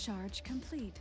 Charge complete.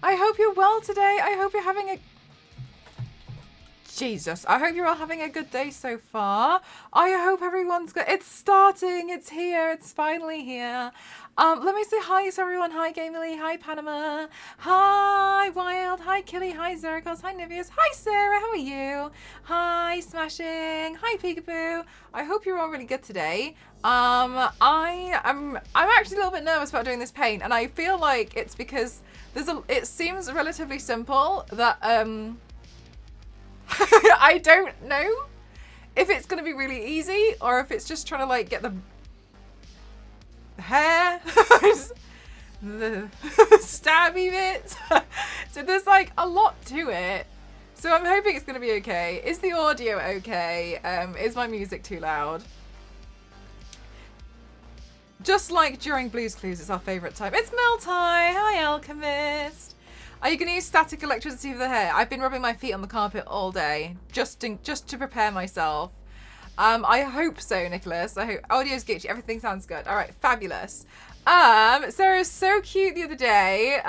I hope you're well today. I hope you're having a... Jesus. I hope you're all having a good day so far. I hope everyone's good. It's starting. It's here. It's finally here. Let me say hi to everyone. Hi, Gamely. Hi, Panama. Hi, Wild. Hi, Killy. Hi, Zerikos. Hi, Nivius. Hi, Sarah. How are you? Hi, Smashing. Hi, Peekaboo. I hope you're all really good today. I'm actually a little bit nervous about doing this paint, and I feel like it's because it seems relatively simple that I don't know if it's going to be really easy or if it's just trying to like get the hair, the stabby bits. So there's like a lot to it. So I'm hoping it's going to be okay. Is the audio okay? Is my music too loud? Just like during Blue's Clues, it's our favourite time. It's Meltai. Hi, Alchemist. Are you going to use static electricity for the hair? I've been rubbing my feet on the carpet all day, just to prepare myself. I hope so, Nicholas. I hope audio's Gucci. Everything sounds good. All right, fabulous. Sarah was so cute the other day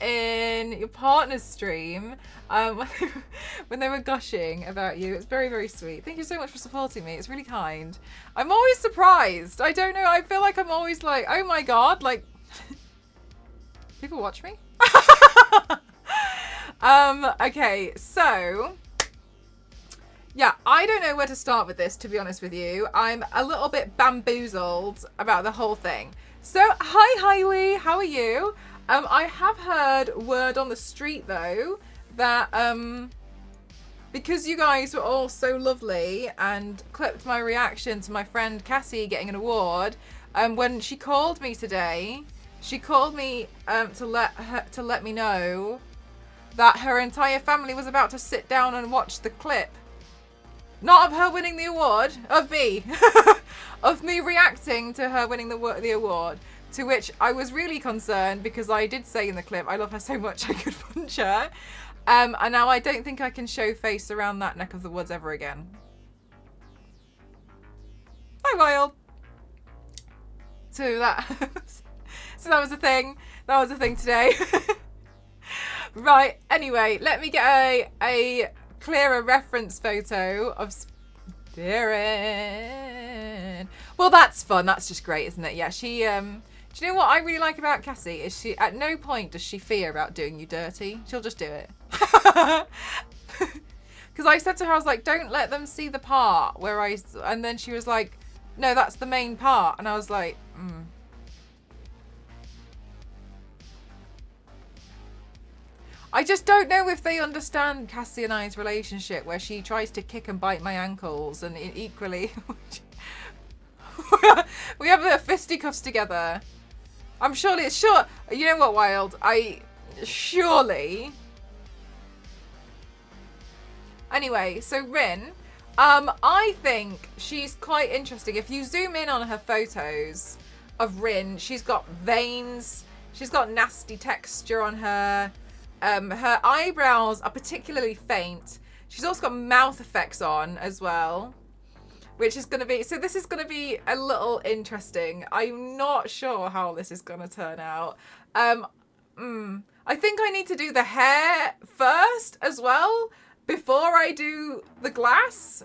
in your partner's stream when they were gushing about you. It's very, very sweet. Thank you so much for supporting me. It's really kind. I'm always surprised. I don't know. I feel like I'm always like, oh my God, like, people watch me? Okay, so yeah, I don't know where to start with this, to be honest with you. I'm a little bit bamboozled about the whole thing. So, hi Hailey, how are you? I have heard word on the street though that because you guys were all so lovely and clipped my reaction to my friend Cassie getting an award, when she called me today, she called me to let me know that her entire family was about to sit down and watch the clip. Not of her winning the award, of me. Of me reacting to her winning the award. To which I was really concerned because I did say in the clip, I love her so much I could punch her. And now I don't think I can show face around that neck of the woods ever again. Hi, Wild. So that was a thing. That was a thing today. Right, anyway, let me get a clearer reference photo of Spirit. Well, that's fun. That's just great, isn't it? Yeah, she, do you know what I really like about Cassie? Is she, at no point does she fear about doing you dirty. She'll just do it. Because I said to her, I was like, don't let them see the part where and then she was like, no, that's the main part. And I was like, I just don't know if they understand Cassie and I's relationship where she tries to kick and bite my ankles and equally we have the fisticuffs together. I'm sure, you know what, Wild? Anyway, so Rin, I think she's quite interesting. If you zoom in on her photos of Rin, she's got veins, she's got nasty texture on her. Her eyebrows are particularly faint. She's also got mouth effects on as well, which is going to be... So this is going to be a little interesting. I'm not sure how this is going to turn out. I think I need to do the hair first as well before I do the glass.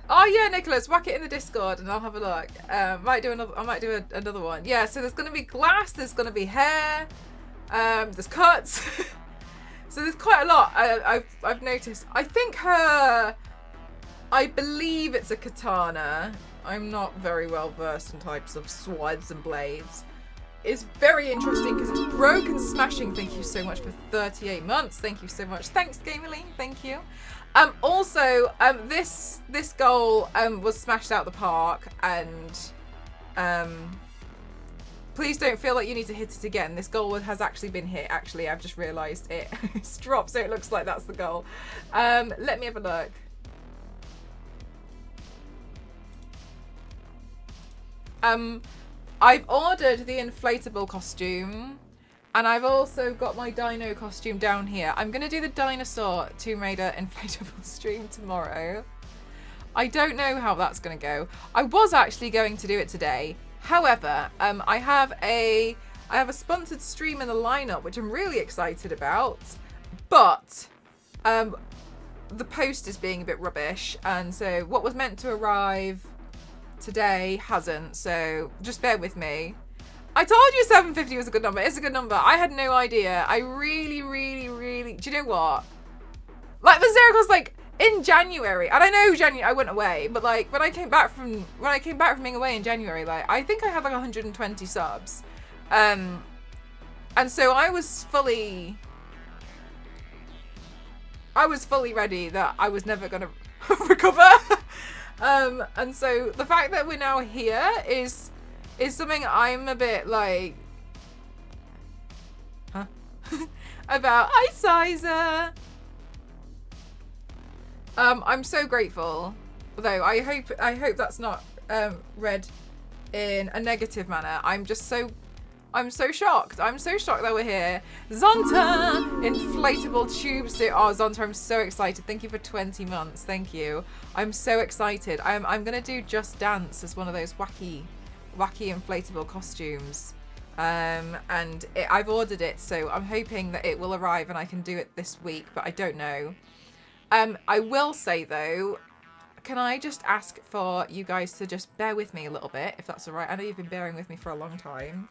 Oh yeah, Nicholas, whack it in the Discord and I'll have a look. I might do another one. Yeah, so there's going to be glass, there's going to be hair, there's cuts. So there's quite a lot I've noticed. I think I believe it's a katana. I'm not very well versed in types of swords and blades. It's very interesting because it's broken smashing. Thank you so much for 38 months. Thank you so much. Thanks, Gamerly. Thank you. Also, this goal was smashed out the park, and please don't feel like you need to hit it again. This goal has actually been hit. Actually, I've just realised it's dropped, so it looks like that's the goal. Let me have a look. I've ordered the inflatable costume. And I've also got my dino costume down here. I'm going to do the dinosaur Tomb Raider inflatable stream tomorrow. I don't know how that's going to go. I was actually going to do it today. However, I have a sponsored stream in the lineup, which I'm really excited about, but the post is being a bit rubbish, and so what was meant to arrive today hasn't, so just bear with me. I told you 750 was a good number. It's a good number. I had no idea. I really, do you know what? Like, the Zeracos, like, in January, and I know January I went away, but like when I came back from being away in January, like I think I had like 120 subs. And so I was fully ready that I was never gonna recover. And so the fact that we're now here is something I'm a bit like, huh? About. Hi, Sizer. I'm so grateful, although I hope that's not read in a negative manner. I'm so shocked. I'm so shocked that we're here. Zonta, inflatable tube suit. Oh, Zonta, I'm so excited. Thank you for 20 months. Thank you. I'm so excited. I'm gonna do Just Dance as one of those wacky inflatable costumes. I've ordered it, so I'm hoping that it will arrive and I can do it this week, but I don't know. I will say though, can I just ask for you guys to just bear with me a little bit, if that's all right? I know you've been bearing with me for a long time.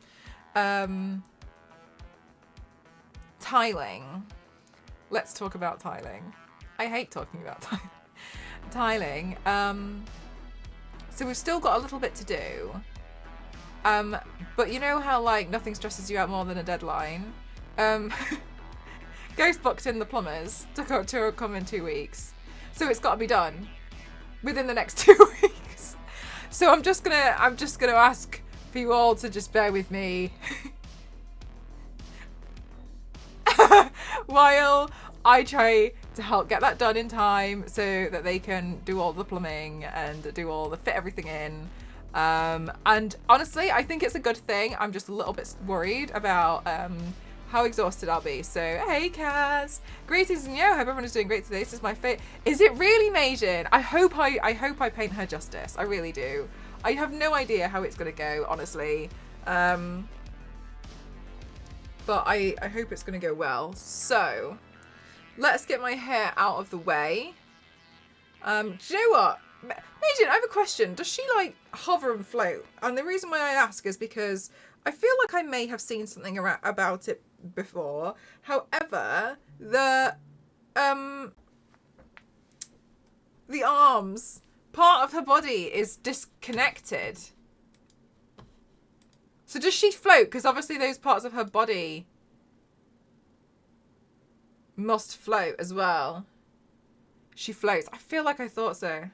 Tiling. Let's talk about tiling. I hate talking about tiling. So we've still got a little bit to do. But you know how like nothing stresses you out more than a deadline? Ghost booked in the plumbers to come in 2 weeks, so it's got to be done within the next 2 weeks. So I'm just gonna ask for you all to just bear with me while I try to help get that done in time so that they can do all the plumbing and fit everything in. And honestly, I think it's a good thing. I'm just a little bit worried about how exhausted I'll be. So, hey, Kaz. Greetings, and yo, hope everyone is doing great today. This is my fate. Is it really Majin? I hope I paint her justice. I really do. I have no idea how it's going to go, honestly. But I hope it's going to go well. So, let's get my hair out of the way. Do you know what? Majin, I have a question. Does she, like, hover and float? And the reason why I ask is because I feel like I may have seen something about it before. However, the arms, part of her body is disconnected. So does she float? Because obviously those parts of her body must float as well. She floats. I feel like I thought so.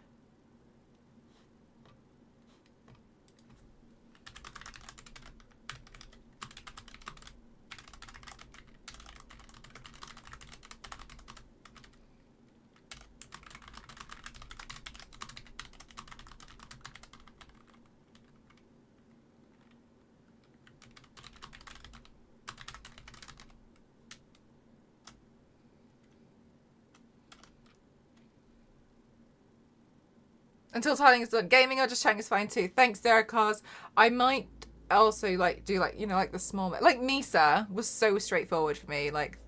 Until tiling is done. Gaming or just chatting is fine too. Thanks, Derek-Cars. I might also like do like, you know, like the small, like Misa was so straightforward for me. Like,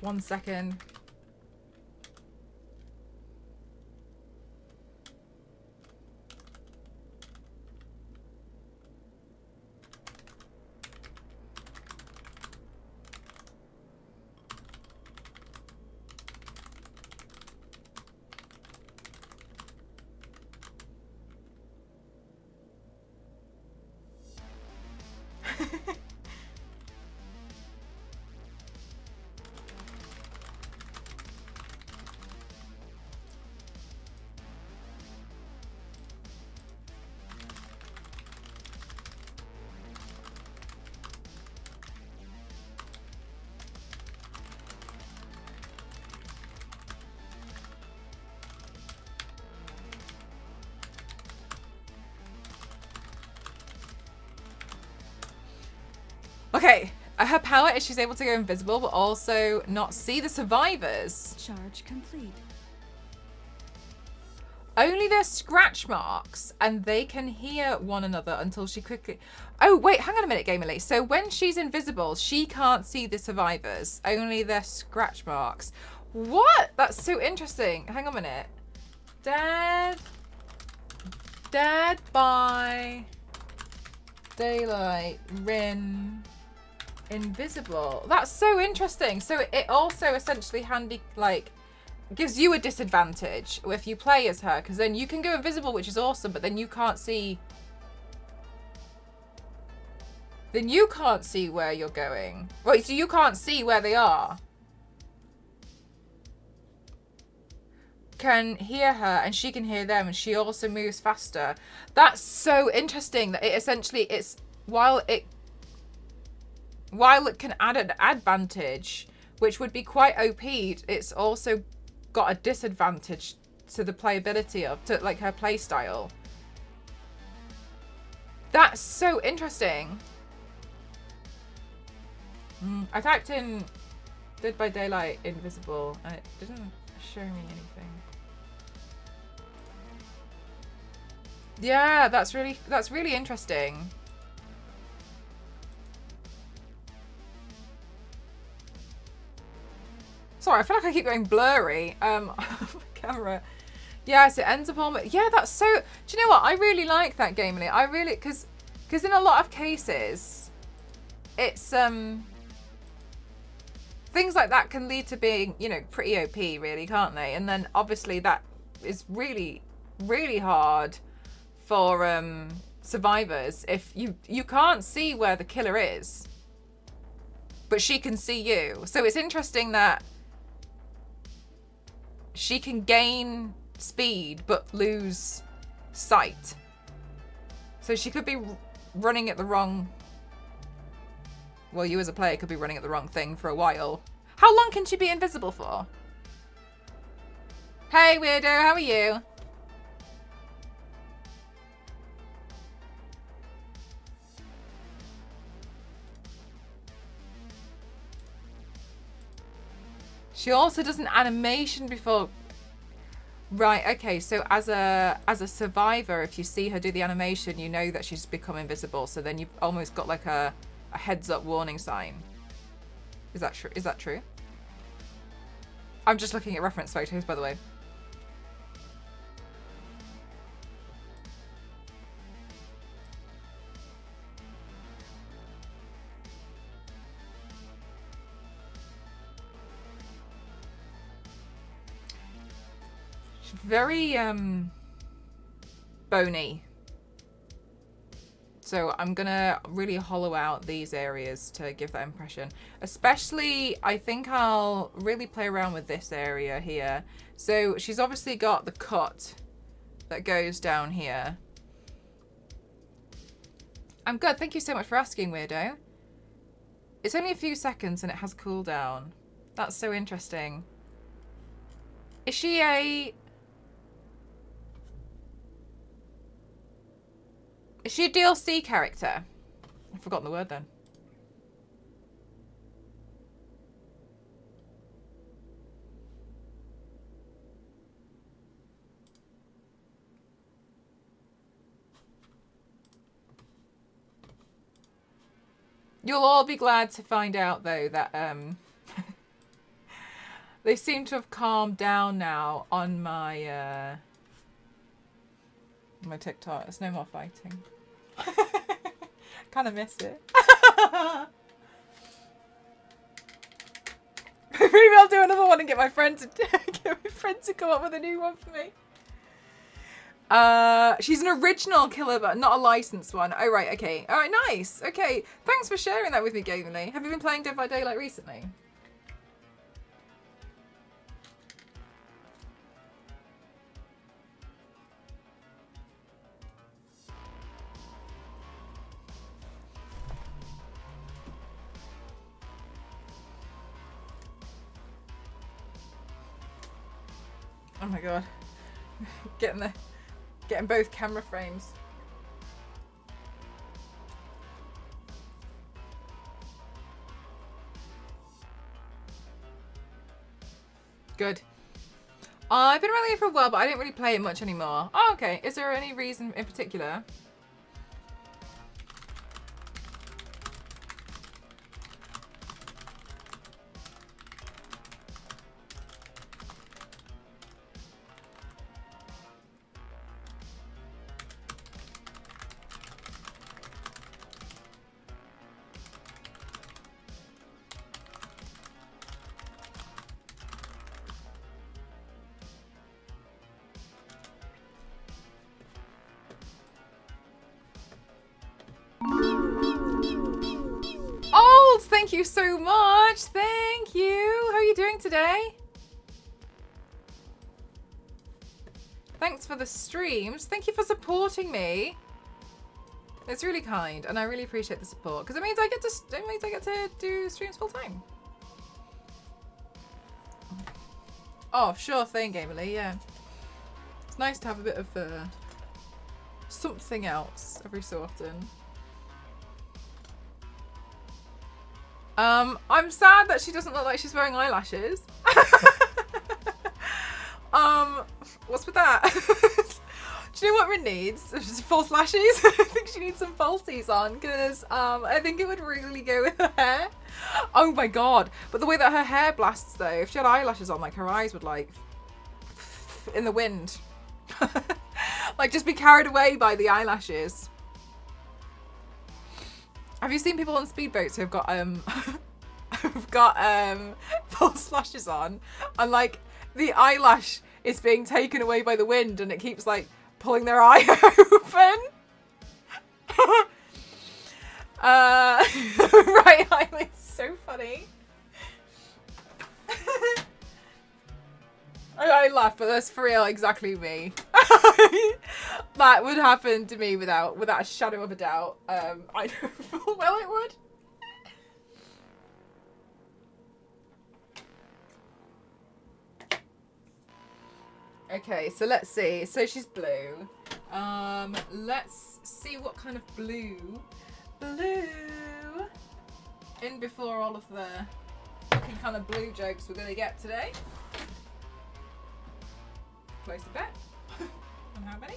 one second. Okay, Her power is she's able to go invisible, but also not see the survivors. Charge complete. Only their scratch marks, and they can hear one another until she quickly... Oh, wait, hang on a minute, Gamerly. So when she's invisible, she can't see the survivors. Only their scratch marks. What? That's so interesting. Hang on a minute. Dead by daylight. Rin. Invisible. That's so interesting. So it also essentially gives you a disadvantage if you play as her, because then you can go invisible, which is awesome, but then you can't see where you're going. Wait, so you can't see where they are. Can hear her and she can hear them, and she also moves faster. That's so interesting that it essentially, it's while it can add an advantage, which would be quite OP, it's also got a disadvantage to the playability to her play style. That's so interesting. I typed in Dead by Daylight invisible and it didn't show me anything. Yeah, that's really interesting. Sorry, I feel like I keep going blurry. Camera. Yeah, so it ends up on... Yeah, that's so... Do you know what? I really like that Gamerly. I really... Because in a lot of cases, it's... Things like that can lead to being, pretty OP, really, can't they? And then, obviously, that is really, really hard for survivors if you can't see where the killer is, but she can see you. So it's interesting that she can gain speed but lose sight. So she could be running at the wrong... Well, you as a player could be running at the wrong thing for a while. How long can she be invisible for? Hey, Weirdo, how are you? She also does an animation before... Right, okay, so as a survivor, if you see her do the animation, you know that she's become invisible, so then you've almost got like a heads-up warning sign. Is that true? Is that true? I'm just looking at reference photos, by the way. Very bony, so I'm gonna really hollow out these areas to give that impression. Especially, I think I'll really play around with this area here. So she's obviously got the cut that goes down here. I'm good, thank you so much for asking, Weirdo. It's only a few seconds and it has a cooldown. That's so interesting. Is she a DLC character? I've forgotten the word then. You'll all be glad to find out, though, that they seem to have calmed down now on my my TikTok. There's no more fighting. Kind of miss it. Maybe I'll do another one and get my friend to come up with a new one for me. She's an original killer, but not a licensed one. Oh, right, okay. All right, nice. Okay, thanks for sharing that with me, Gamerly. Have you been playing Dead by Daylight recently? Oh my god. Getting both camera frames. Good. I've been running it for a while, but I don't really play it much anymore. Oh, okay. Is there any reason in particular? Thank you so much. Thank you. How are you doing today? Thanks for the streams. Thank you for supporting me. It's really kind, and I really appreciate the support because it means I get to do streams full time. Oh, sure thing, Gamerly. Yeah, it's nice to have a bit of something else every so often. I'm sad that she doesn't look like she's wearing eyelashes. What's with that? Do you know what Rin needs? Just false lashes. I think she needs some falsies on because I think it would really go with her hair. Oh my god! But the way that her hair blasts though, if she had eyelashes on, like her eyes would like in the wind, like just be carried away by the eyelashes. Have you seen people on speedboats who've got false lashes on, and like the eyelash is being taken away by the wind, and it keeps like pulling their eye open? Right, it's so funny. I laugh, but that's for real exactly me. That would happen to me without a shadow of a doubt. I know full well it would. Okay, so let's see. So she's blue. Let's see what kind of blue in before all of the fucking kind of blue jokes we're gonna get today. Place a bet on how many.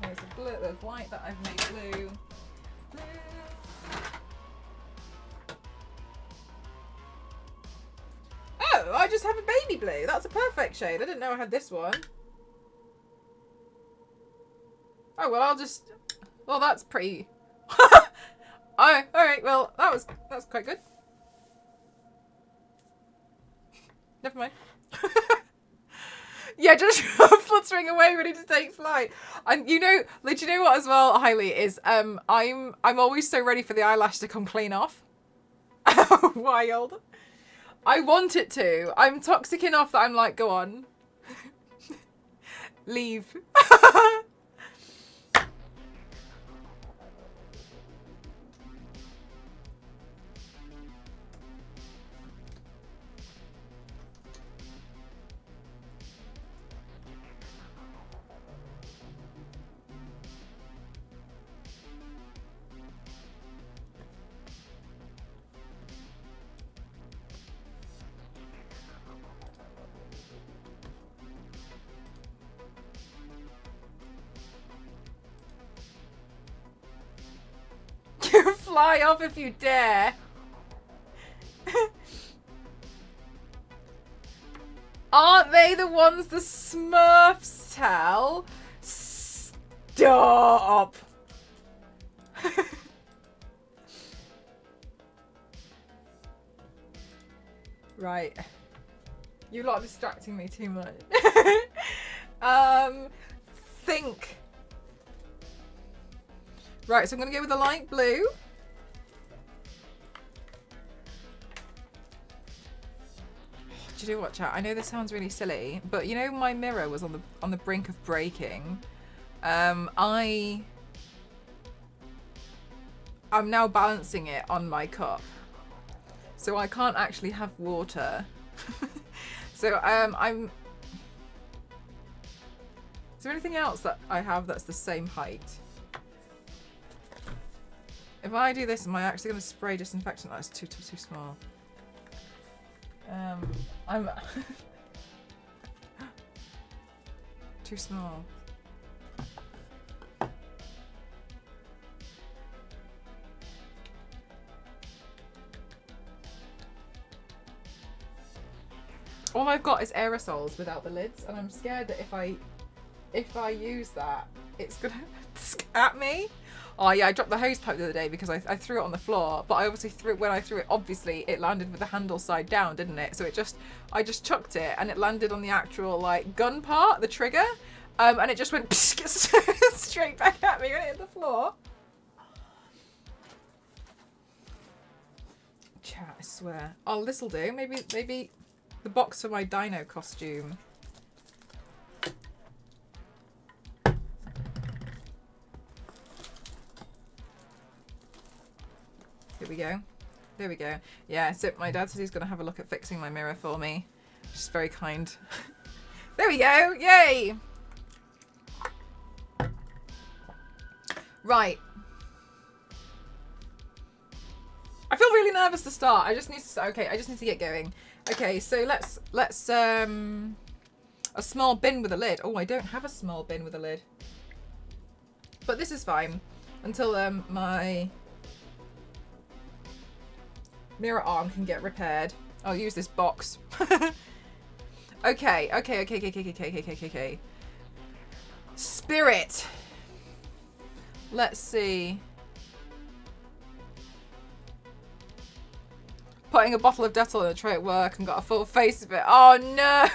There's a blue, there's white that I've made blue. Oh, I just have a baby blue. That's a perfect shade. I didn't know I had this one. Oh well, well, that's pretty. Oh, all right. Well, that's quite good. Never mind. Yeah, just fluttering away, ready to take flight. And do you know what as well, Hailey, is I'm always so ready for the eyelash to come clean off. Wild. I want it to. I'm toxic enough that I'm like, go on. Leave. You fly off if you dare. Aren't they the ones the Smurfs tell? Stop. Right. You lot are distracting me too much. Think. Right, so I'm going to go with the light blue. Do you know what, chat? I know this sounds really silly, but you know my mirror was on the brink of breaking. I'm now balancing it on my cup, so I can't actually have water. So I'm. Is there anything else that I have that's the same height? If I do this, am I actually going to spray disinfectant? That's too small. I'm too small. All I've got is aerosols without the lids, and I'm scared that if I use that, it's gonna at me. Oh yeah, I dropped the hose pipe the other day because I threw it on the floor, but I obviously when I threw it, obviously it landed with the handle side down, didn't it? So I just chucked it and it landed on the actual like gun part, the trigger, and it just went straight back at me when it hit the floor. Chat, I swear. Oh, this'll do. Maybe the box for my dino costume. Here we go. There we go. Yeah, so my dad says he's going to have a look at fixing my mirror for me. She's very kind. There we go. Yay! Right. I feel really nervous to start. I just need to get going. Okay, so let's a small bin with a lid. Oh, I don't have a small bin with a lid. But this is fine until my mirror arm can get repaired. I'll use this box. Okay. Spirit. Let's see. Putting a bottle of Dettol in a tray at work and got a full face of it. Oh no!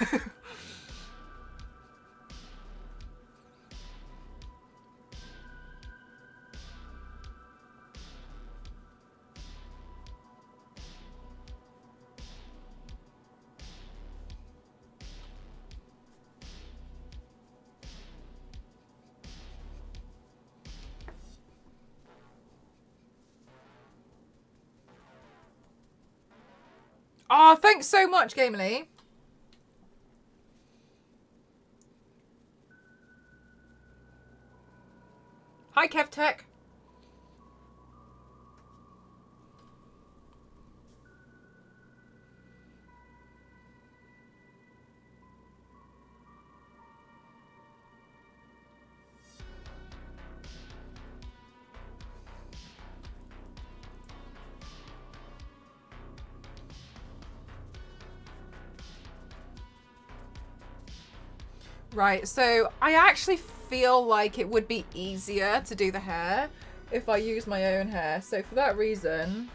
Oh, thanks so much, Gamerly. Hi, KevTech. Right, so I actually feel like it would be easier to do the hair if I use my own hair. So for that reason,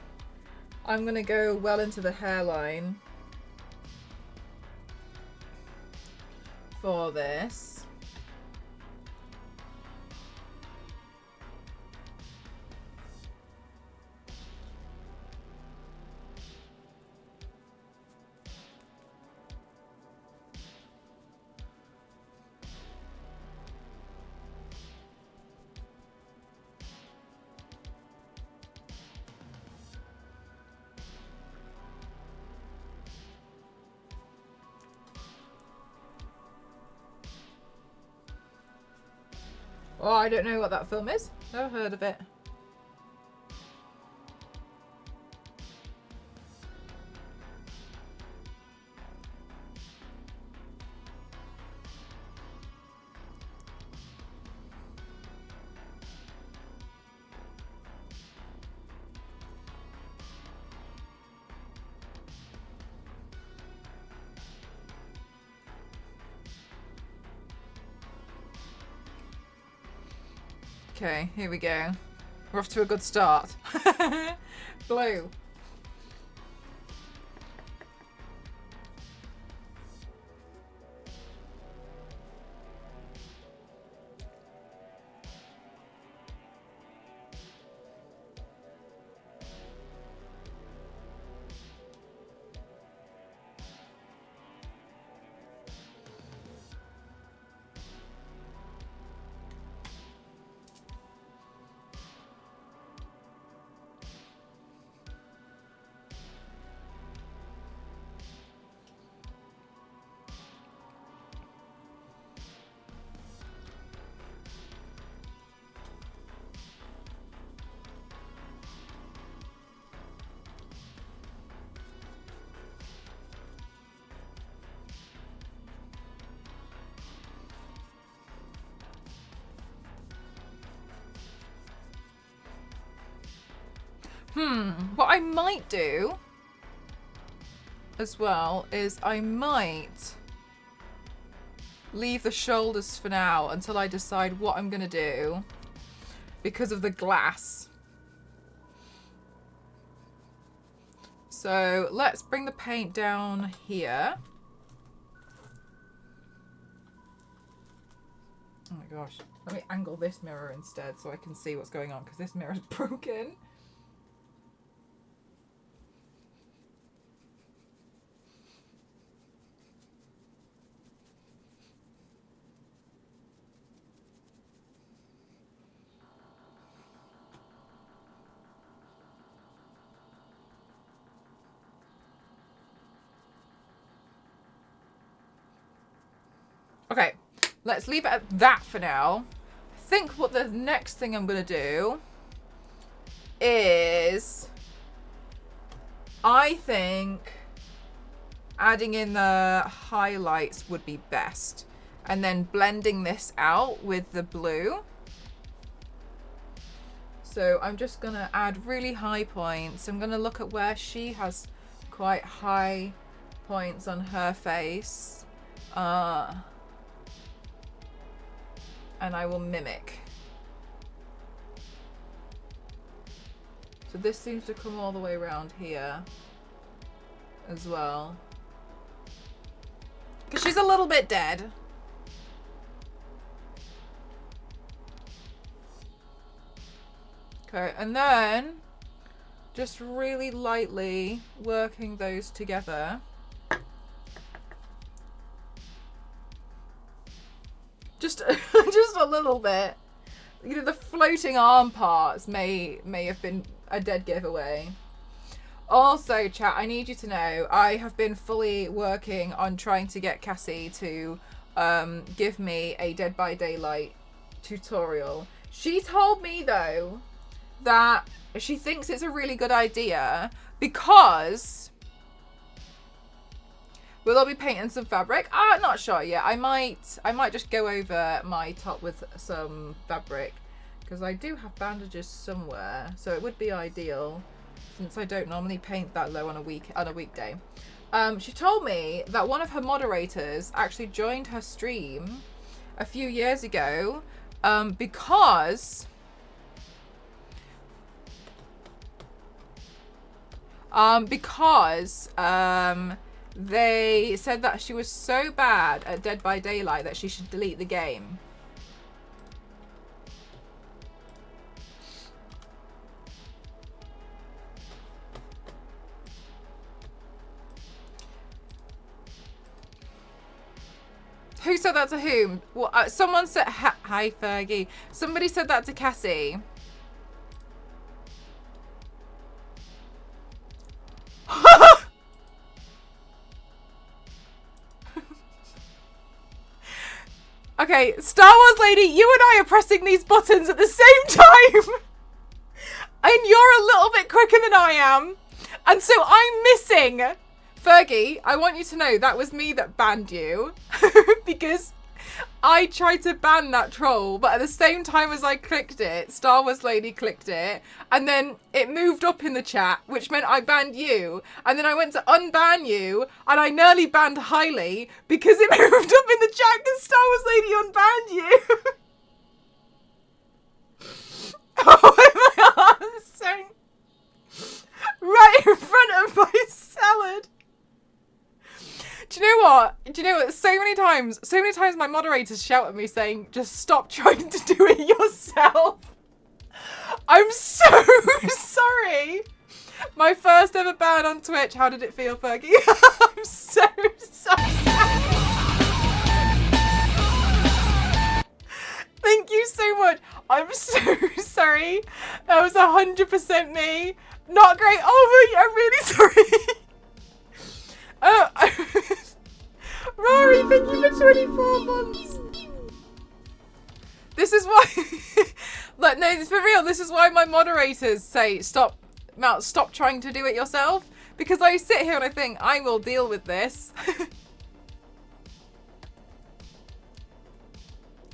I'm going to go well into the hairline for this. Oh, I don't know what that film is. Never heard of it. Okay, here we go. We're off to a good start. Blue. What I might do as well is I might leave the shoulders for now until I decide what I'm gonna do because of the glass. So let's bring the paint down here. Oh my gosh. Let me angle this mirror instead so I can see what's going on because this mirror is broken. Okay, let's leave it at that for now. I think what the next thing I'm going to do is, I think adding in the highlights would be best. And then blending this out with the blue. So I'm just going to add really high points. I'm going to look at where she has quite high points on her face. And I will mimic. So this seems to come all the way around here as well. Because she's a little bit dead. Okay, and then just really lightly working those together. Just a little bit. You know, the floating arm parts may have been a dead giveaway. Also, chat, I need you to know I have been fully working on trying to get Cassie to give me a Dead by Daylight tutorial. She told me though that she thinks it's a really good idea because will I be painting some fabric? I'm not sure yet. I might just go over my top with some fabric because I do have bandages somewhere, so it would be ideal since I don't normally paint that low on a weekday. She told me that one of her moderators actually joined her stream a few years ago because they said that she was so bad at Dead by Daylight that she should delete the game. Who said that to whom? Well, someone said, hi Fergie. Somebody said that to Cassie. Okay, Star Wars lady, you and I are pressing these buttons at the same time. And you're a little bit quicker than I am. And so I'm missing. Fergie, I want you to know that was me that banned you. Because I tried to ban that troll, but at the same time as I clicked it, Star Wars lady clicked it, and then it moved up in the chat, which meant I banned you, and then I went to unban you, and I nearly banned Hailey because it moved up in the chat because Star Wars lady unbanned you. Oh my arms, sorry. Right in front of my salad. Do you know what? So many times my moderators shout at me saying, just stop trying to do it yourself. I'm so sorry. My first ever ban on Twitch. How did it feel, Fergie? I'm so sorry. Thank you so much. I'm so sorry. That was 100% me. Not great. Oh, I'm really sorry. Rory, thank you for 24 months. This is why, like, no, it's for real. This is why my moderators say stop trying to do it yourself, because I sit here and I think I will deal with this.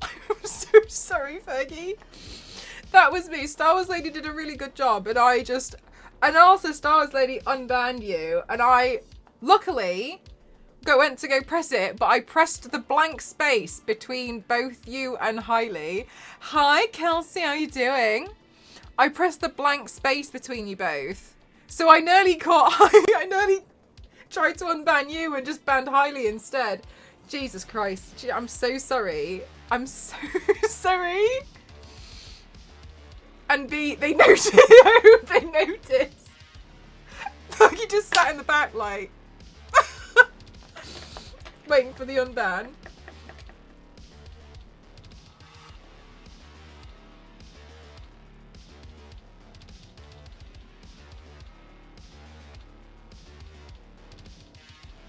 I'm so sorry, Fergie. That was me. Star Wars lady did a really good job, and I just And also Star Wars Lady unbanned you, and I, luckily, went to go press it, but I pressed the blank space between both you and Hailey. Hi, Kelsey, how you doing? I pressed the blank space between you both. So I nearly I nearly tried to unban you and just banned Hailey instead. Jesus Christ. I'm so sorry. I'm so sorry. And B, they noticed. They noticed. He just sat in the back like waiting for the unban.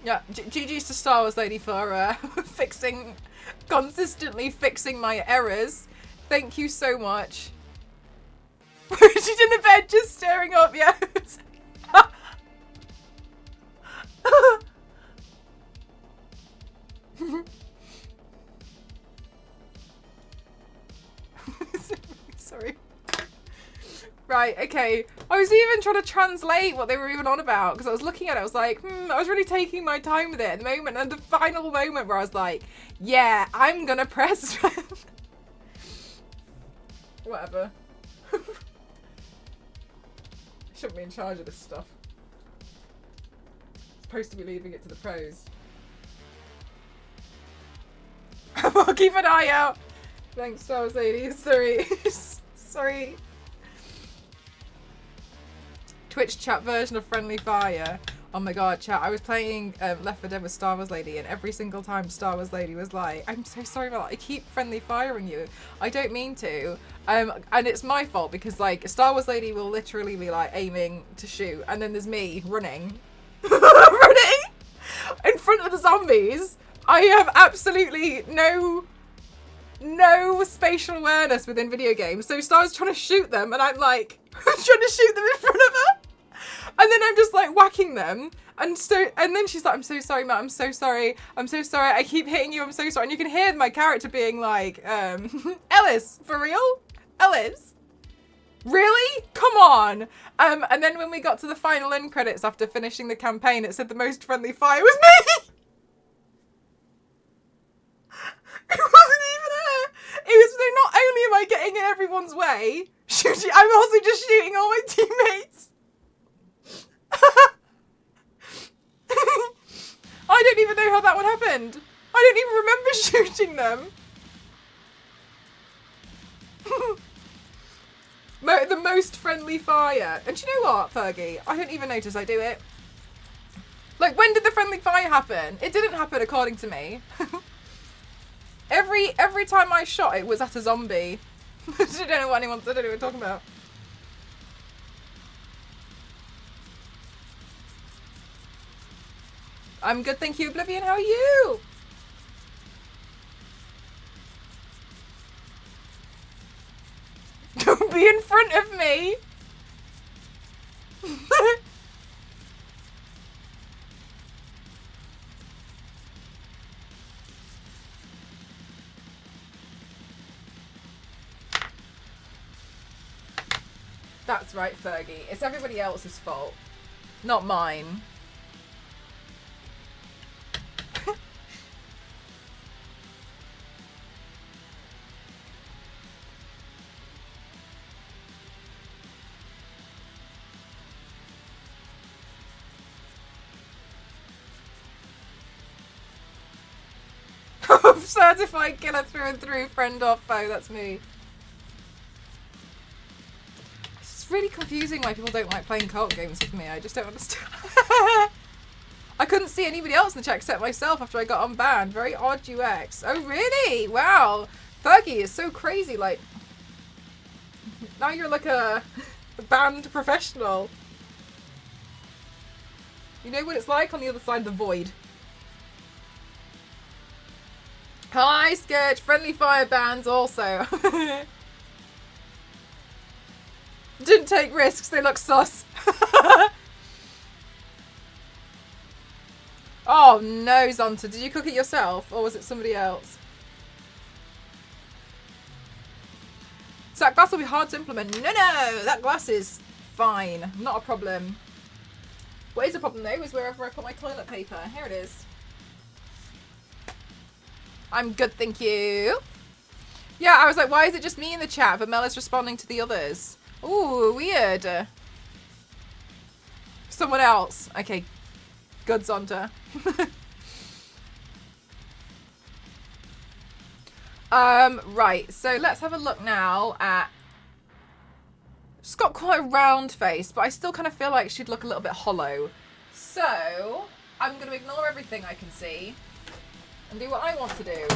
Yeah, GG's to Star Wars Lady for consistently fixing my errors. Thank you so much. She's in the bed just staring up, yes. Sorry. Right, okay. I was even trying to translate what they were even on about because I was looking at it. I was like, I was really taking my time with it at the moment. And the final moment where I was like, yeah, I'm gonna press. Whatever. Shouldn't be in charge of this stuff. Supposed to be leaving it to the pros. I'll keep an eye out. Thanks, Star Wars Lady. Sorry. Sorry. Twitch chat version of Friendly Fire. Oh my god, chat. I was playing Left 4 Dead with Star Wars Lady, and every single time Star Wars Lady was like, I'm so sorry about that. I keep friendly firing you. I don't mean to. And it's my fault because, like, Star Wars Lady will literally be, like, aiming to shoot, and then there's me running. Running in front of the zombies. I have absolutely no spatial awareness within video games. So Star's trying to shoot them, and I'm, like, trying to shoot them in front of her. And then I'm just like whacking them. And then she's like, I'm so sorry, Matt. I'm so sorry. I'm so sorry. I keep hitting you. I'm so sorry. And you can hear my character being like, Ellis, for real? Ellis? Really? Come on. And then when we got to the final end credits after finishing the campaign, it said the most friendly fire was me. It wasn't even her. It was, so not only am I getting in everyone's way, I'm also just shooting all my teammates. I don't even know how that one happened. I don't even remember shooting them. The most friendly fire. And do you know what, Fergie? I don't even notice I do it. Like, when did the friendly fire happen? It didn't happen according to me. Every time I shot, it was at a zombie. I don't know what we're talking about. I'm good, thank you, Oblivion. How are you? Don't be in front of me. That's right, Fergie. It's everybody else's fault, not mine. Certified killer through and through, friend or foe, that's me. It's really confusing why people don't like playing co-op games with me. I just don't understand. I couldn't see anybody else in the chat except myself after I got unbanned. Very odd UX. Oh really? Wow. Fergie is so crazy, like now you're like a banned professional. You know what it's like on the other side of the void. Hi, Sketch. Friendly fire bans also. Didn't take risks. They look sus. Oh no, Zonta. Did you cook it yourself or was it somebody else? So that glass will be hard to implement. No, that glass is fine. Not a problem. What is a problem, though, is wherever I put my toilet paper. Here it is. I'm good, thank you. Yeah, I was like, why is it just me in the chat, but Mel is responding to the others? Ooh, weird. Someone else. Okay. Good, Zonta. Right. So let's have a look now at... She's got quite a round face, but I still kind of feel like she'd look a little bit hollow. So I'm going to ignore everything I can see and do what I want to do.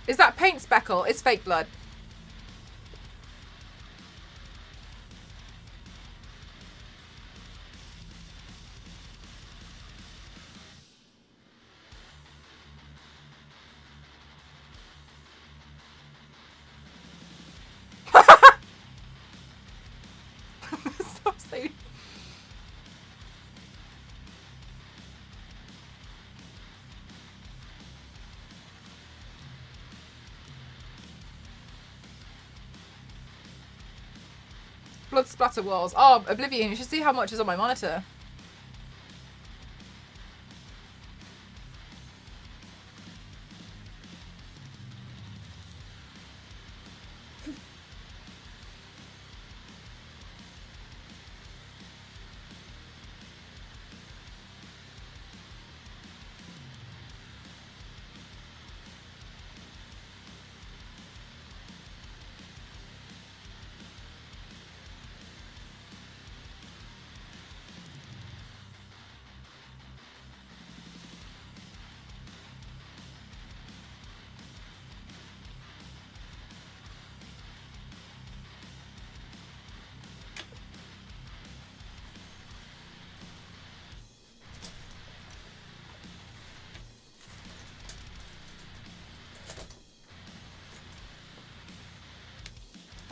Is that paint speckle? It's fake blood. Stop saying. Blood splatter walls. Oh, Oblivion, you should see how much is on my monitor.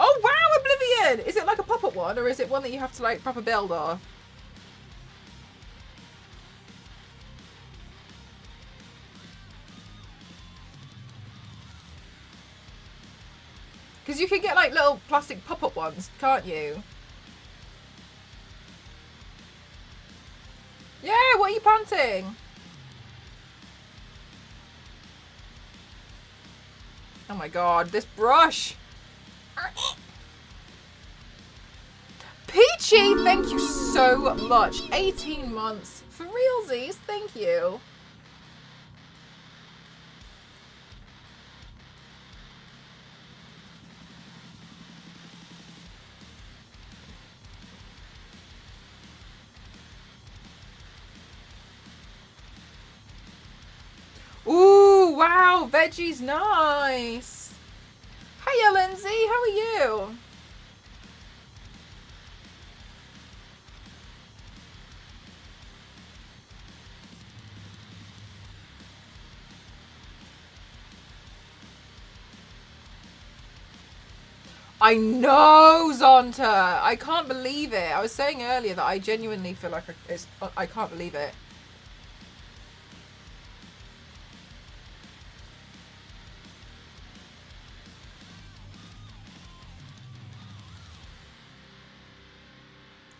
Oh wow, Oblivion! Is it like a pop-up one, or is it one that you have to like proper build or? Because you can get like little plastic pop-up ones, can't you? Yeah, what are you panting? Oh my god, this brush! Peachy, thank you so much. 18 months. For realsies, thank you. Ooh, wow, veggies, nice. Hiya, Lindsay, how are you? I know, Zonta. I can't believe it. I was saying earlier that I genuinely feel like I can't believe it.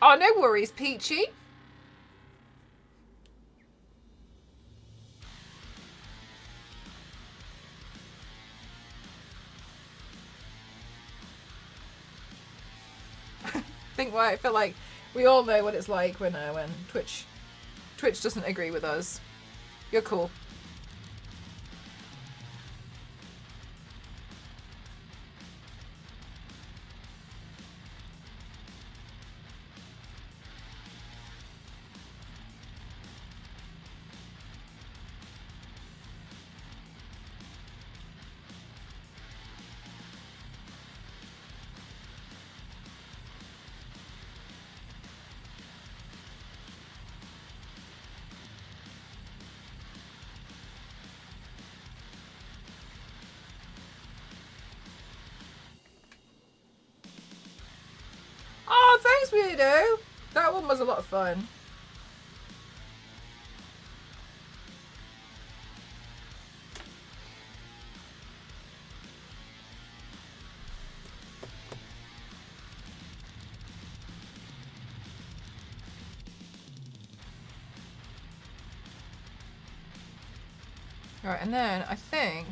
Oh, no worries, Peachy. Think why I feel like we all know what it's like when Twitch doesn't agree with us. You're cool. was weirdo. That one was a lot of fun. Right, and then I think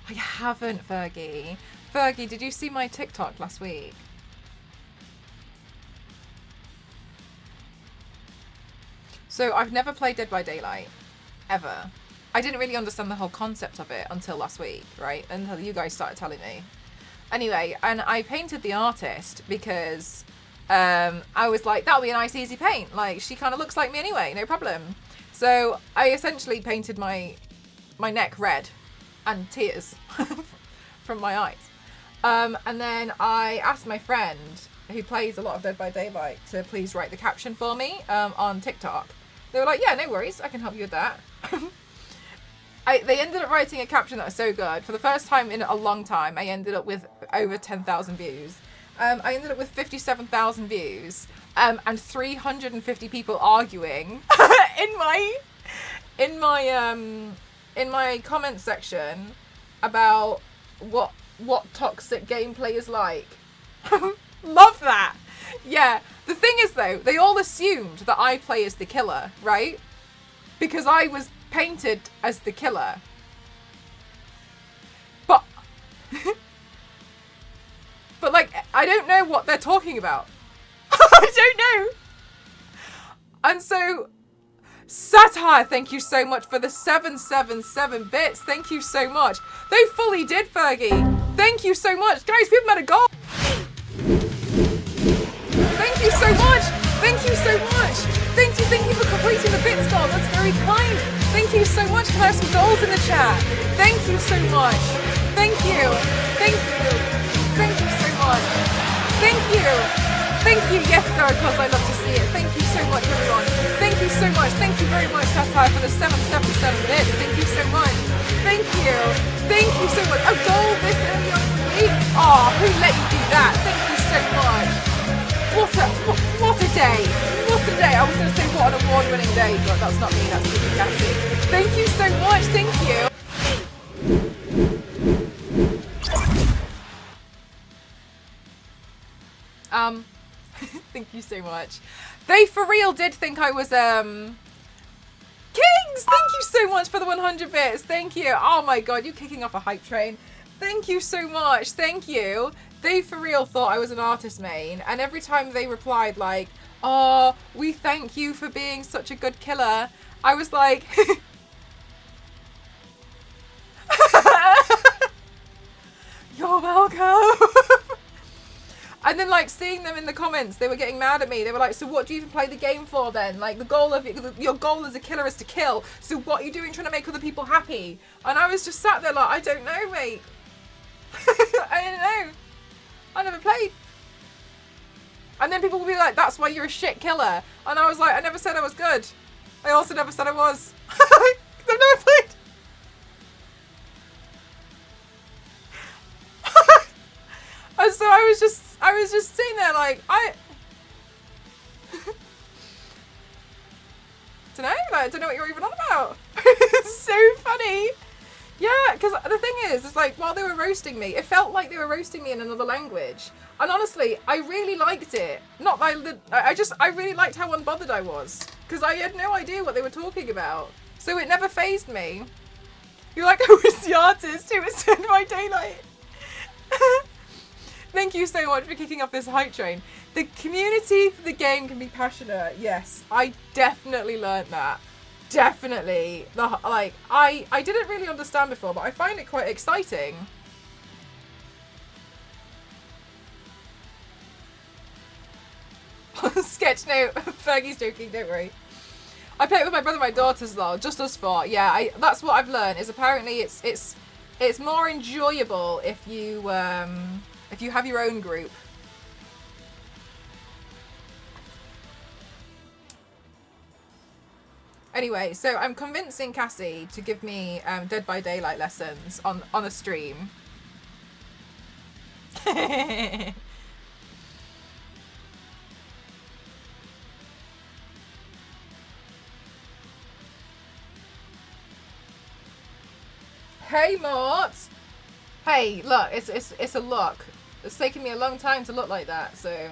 I haven't, Fergie. Fergie, did you see my TikTok last week? So I've never played Dead by Daylight, ever. I didn't really understand the whole concept of it until last week, right? Until you guys started telling me. Anyway, and I painted the artist because I was like, that'll be a nice easy paint. Like, she kind of looks like me anyway, no problem. So I essentially painted my neck red and tears from my eyes. And then I asked my friend who plays a lot of Dead by Daylight to please write the caption for me on TikTok. They were like, yeah, no worries, I can help you with that. They ended up writing a caption that was so good. For the first time in a long time, I ended up with over 10,000 views. I ended up with 57,000 views and 350 people arguing in my comment section about what toxic gameplay is like. Love that. Yeah. The thing is though, they all assumed that I play as the killer, right? Because I was painted as the killer. But but like, I don't know what they're talking about. I don't know. And so Satire, thank you so much for the 777 bits. Thank you so much. They fully did, Fergie. Thank you so much. Guys, we've met a goal. Thank you so much. Thank you so much. Thank you for completing the bits goal. That's very kind. Thank you so much. Can I have some goals in the chat? Thank you so much. Thank you. Thank you. Thank you so much. Thank you. Thank you. Yes, Sarah, because I love to see it. Thank you so much, everyone. Thank you so much. Thank you very much, Satire, for the 777 bits. Thank you so much. Thank you. Thank you so much. A goal this early on in the week? Oh, who let you do that? Thank you so much. What a day. What a day. I was going to say what an award-winning day, but that's not me. That's Vicky Cassie. Thank you so much. Thank you. Thank you so much. They for real did think I was Kings, thank you so much for the 100 bits. Thank you. Oh my god, you're kicking off a hype train. Thank you so much. Thank you. They for real thought I was an artist main, and every time they replied like, oh, we thank you for being such a good killer, I was like you're welcome. And then, like, seeing them in the comments, they were getting mad at me. They were like, so what do you even play the game for then? Like, the goal of your goal as a killer is to kill. So what are you doing trying to make other people happy? And I was just sat there like, I don't know, mate. I don't know. I never played. And then people will be like, that's why you're a shit killer. And I was like, I never said I was good. I also never said I was. I've never played. And so I was just sitting there like, I don't know, like, I don't know what you're even on about. It's so funny. Yeah, because the thing is, it's like, while they were roasting me, it felt like they were roasting me in another language. And honestly, I really liked it. Not that I really liked how unbothered I was. Because I had no idea what they were talking about. So it never fazed me. You're like, who is the artist? Who is Dead by Daylight? Thank you so much for kicking off this hype train. The community for the game can be passionate. Yes, I definitely learned that. Definitely. I didn't really understand before, but I find it quite exciting. Sketch note. Fergie's joking, don't worry. I play it with my brother and my daughters though, just us four. Yeah, that's what I've learned, is apparently it's more enjoyable if you have your own group. Anyway, so I'm convincing Cassie to give me Dead by Daylight lessons on a stream. Hey, Mort. Hey, look, it's a look. It's taken me a long time to look like that, so.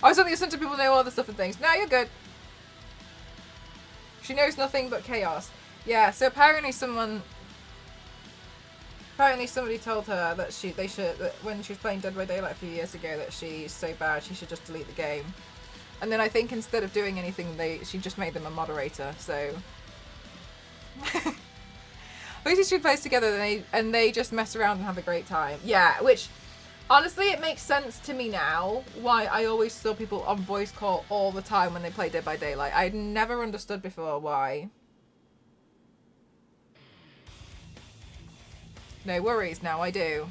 I was only listening to people know all the stuff and things. No, you're good. She knows nothing but chaos. Yeah, so apparently somebody told her that that when she was playing Dead by Daylight a few years ago that she's so bad she should just delete the game. And then I think instead of doing anything she just made them a moderator, so these two plays together and they just mess around and have a great time. Yeah, which honestly it makes sense to me now why I always saw people on voice call all the time when they play Dead by Daylight. I'd never understood before why. No worries, now I do.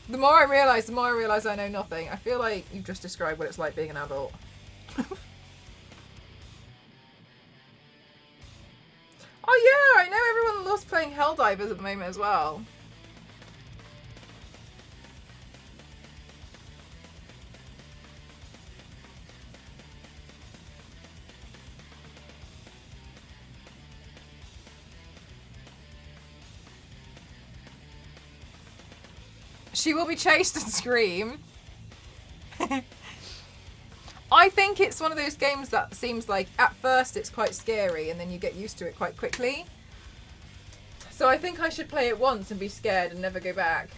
The more I realise I know nothing. I feel like you've just described what it's like being an adult. Oh yeah, I know everyone loves playing Helldivers at the moment as well. She will be chased and scream. I think it's one of those games that seems like at first it's quite scary and then you get used to it quite quickly. So I think I should play it once and be scared and never go back.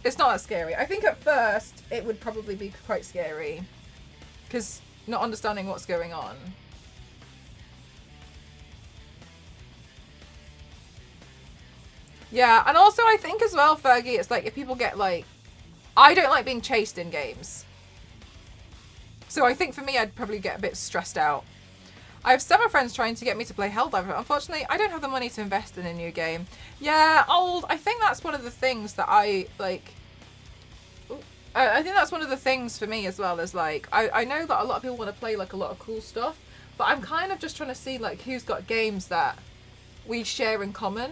It's not that scary. I think at first it would probably be quite scary because not understanding what's going on. Yeah, and also I think as well, Fergie, it's like if people get like... I don't like being chased in games. So I think for me, I'd probably get a bit stressed out. I have several friends trying to get me to play Helldiver, but unfortunately, I don't have the money to invest in a new game. Yeah, I think that's one of the things that I, like... I think that's one of the things for me as well, is like, I know that a lot of people want to play like a lot of cool stuff, but I'm kind of just trying to see like who's got games that we share in common.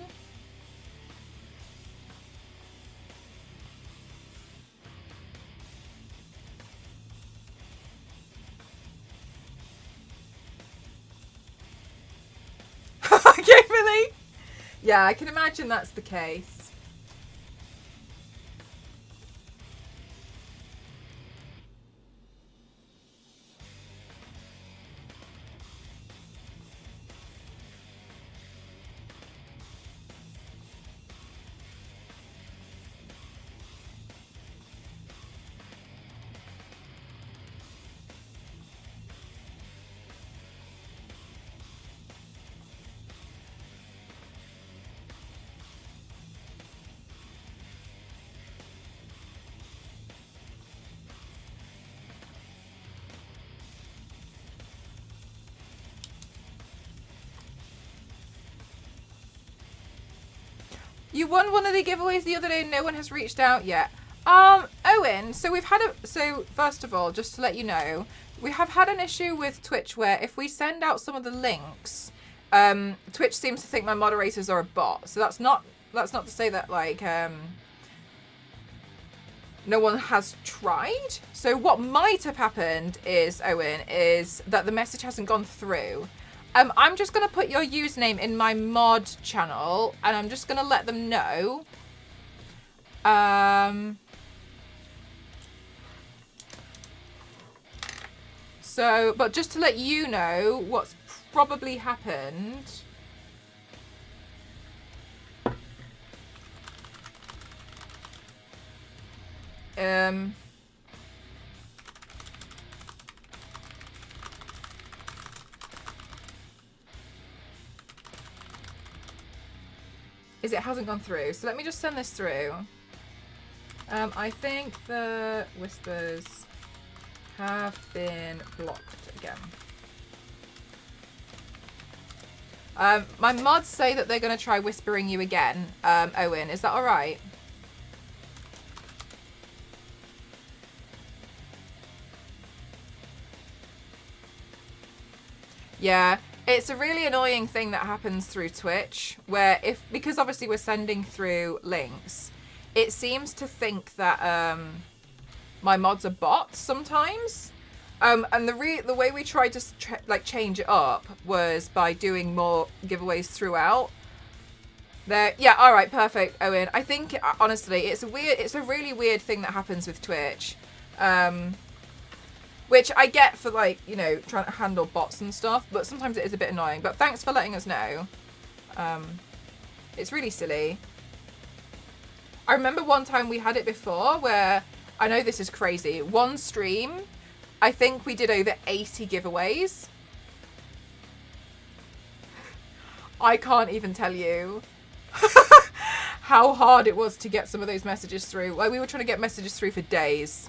Okay, really? Yeah, I can imagine that's the case. You won one of the giveaways the other day and no one has reached out yet. Owen, so we've had so first of all, just to let you know, we have had an issue with Twitch where if we send out some of the links, Twitch seems to think my moderators are a bot. So that's not to say that like, no one has tried. So what might have happened is, Owen, is that the message hasn't gone through. I'm just going to put your username in my mod channel and I'm just going to let them know. So, but just to let you know what's probably happened. Is it hasn't gone through. So let me just send this through. I think the whispers have been blocked again. My mods say that they're going to try whispering you again, Owen. Is that all right? Yeah. It's a really annoying thing that happens through Twitch, where because obviously we're sending through links, it seems to think that my mods are bots sometimes. And the way we tried to change it up was by doing more giveaways throughout. There, yeah, all right, perfect, Owen. I think honestly, it's a really weird thing that happens with Twitch, which I get for like, you know, trying to handle bots and stuff, but sometimes it is a bit annoying. But thanks for letting us know. It's really silly. I remember one time we had it before where, I know this is crazy, one stream, I think we did over 80 giveaways. I can't even tell you how hard it was to get some of those messages through. Like, we were trying to get messages through for days.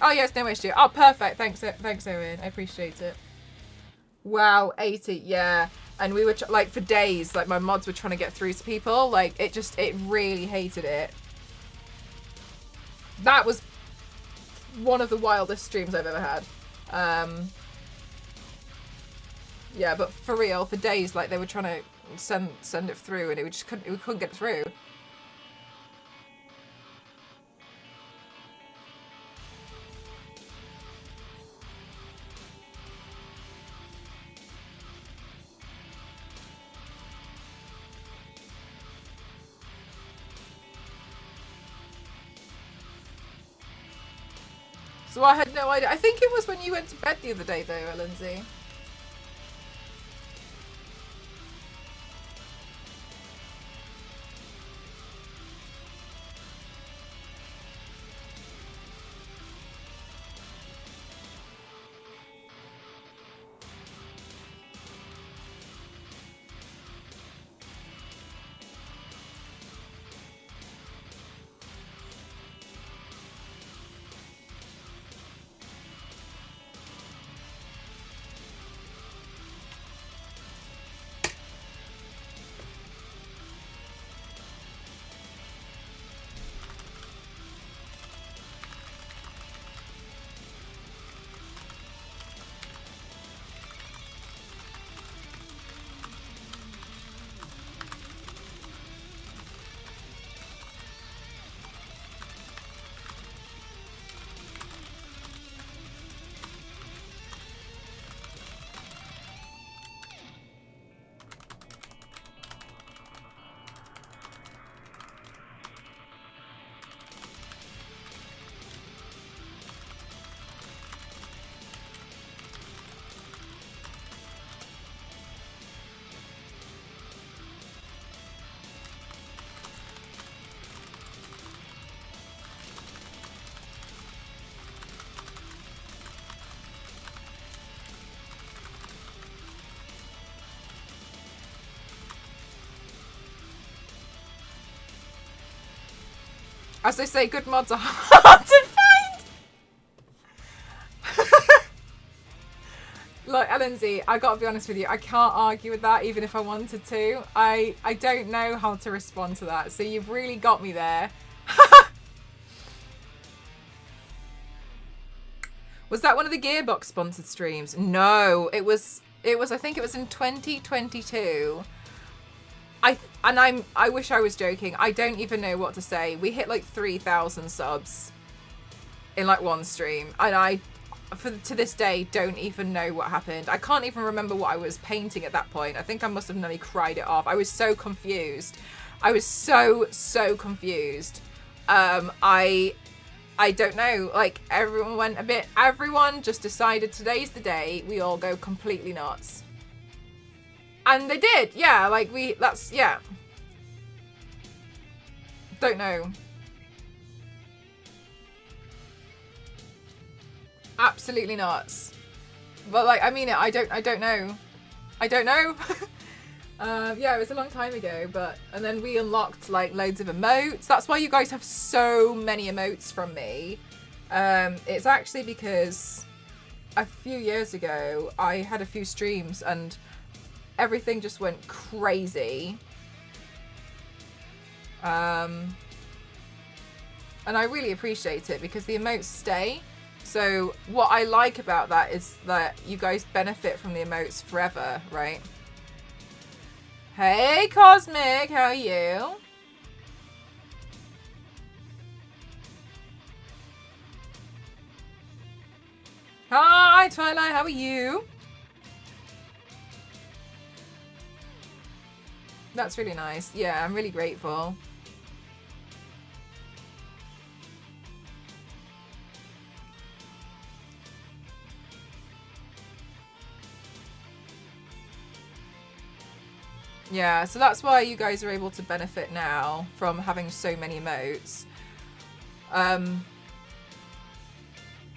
Oh yes, no issue. Oh, perfect. Thanks, Owen. I appreciate it. Wow, 80. Yeah. And we were like for days, like my mods were trying to get through to people. Like it really hated it. That was one of the wildest streams I've ever had. Yeah, but for real, for days, like they were trying to send it through, and we couldn't get it through. So I had no idea. I think it was when you went to bed the other day, though, Lindsay. As they say, good mods are hard to find. Look, Lindsay, I gotta be honest with you. I can't argue with that, even if I wanted to. I don't know how to respond to that. So you've really got me there. Was that one of the Gearbox sponsored streams? No, it was. I think it was in 2022. I wish I was joking. I don't even know what to say. We hit like 3,000 subs in like one stream, and I, to this day, don't even know what happened. I can't even remember what I was painting at that point. I think I must have nearly cried it off. I was so confused. I was so confused. I don't know. Like everyone went a bit. Everyone just decided today's the day we all go completely nuts. And they did, yeah, like yeah. Don't know. Absolutely nuts. But like, I mean it, I don't know. I don't know. Yeah, it was a long time ago, and then we unlocked like loads of emotes. That's why you guys have so many emotes from me. It's actually because a few years ago, I had a few streams and everything just went crazy. And I really appreciate it because the emotes stay. So what I like about that is that you guys benefit from the emotes forever, right? Hey, Cosmic, how are you? Hi, Twilight, how are you? That's really nice. Yeah, I'm really grateful. Yeah, so that's why you guys are able to benefit now from having so many emotes.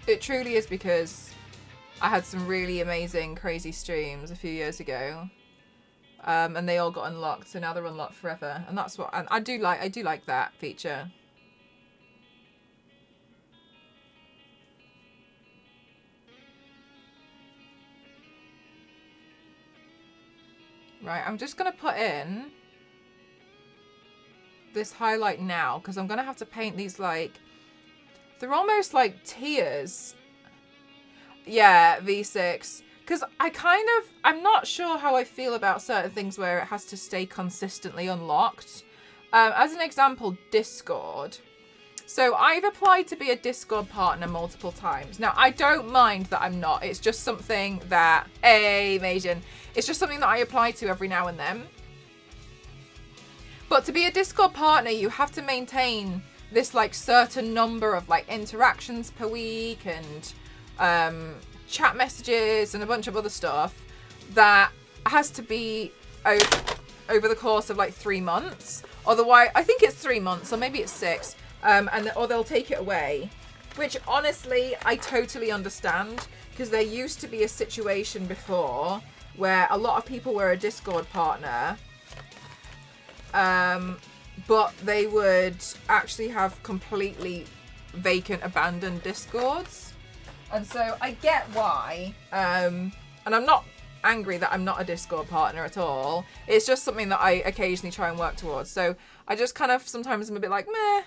It truly is because I had some really amazing, crazy streams a few years ago. And they all got unlocked, so now they're unlocked forever. And that's what, and I do like that feature. Right, I'm just gonna put in this highlight now because I'm gonna have to paint these like, they're almost like tiers. Yeah, V6. Because I'm not sure how I feel about certain things where it has to stay consistently unlocked. As an example, Discord. So I've applied to be a Discord partner multiple times. Now, I don't mind that I'm not. It's just something that, hey, Majan, it's just something that I apply to every now and then. But to be a Discord partner, you have to maintain this like certain number of like interactions per week and chat messages and a bunch of other stuff that has to be over the course of like 3 months. Otherwise, I think it's 3 months or maybe it's 6. Or they'll take it away, which honestly I totally understand because there used to be a situation before where a lot of people were a Discord partner, but they would actually have completely vacant, abandoned Discords, and so I get why. And I'm not angry that I'm not a Discord partner at all. It's just something that I occasionally try and work towards. So I just kind of sometimes I'm a bit like meh.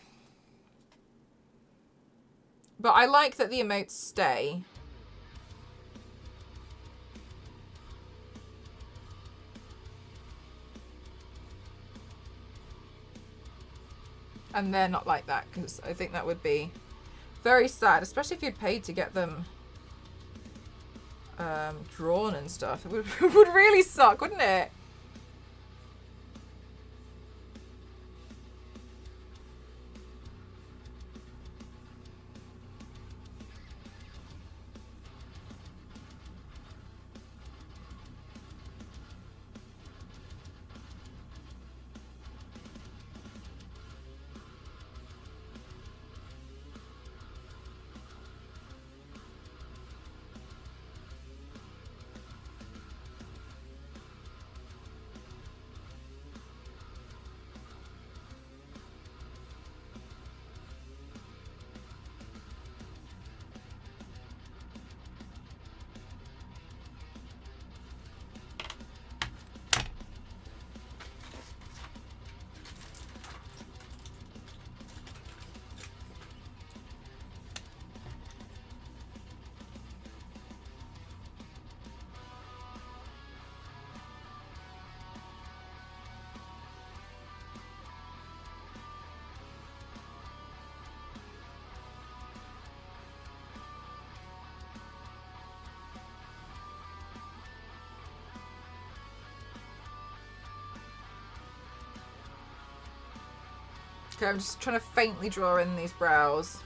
But I like that the emotes stay. And they're not like that, because I think that would be very sad, especially if you'd paid to get them drawn and stuff. It would really suck, wouldn't it? Okay, I'm just trying to faintly draw in these brows.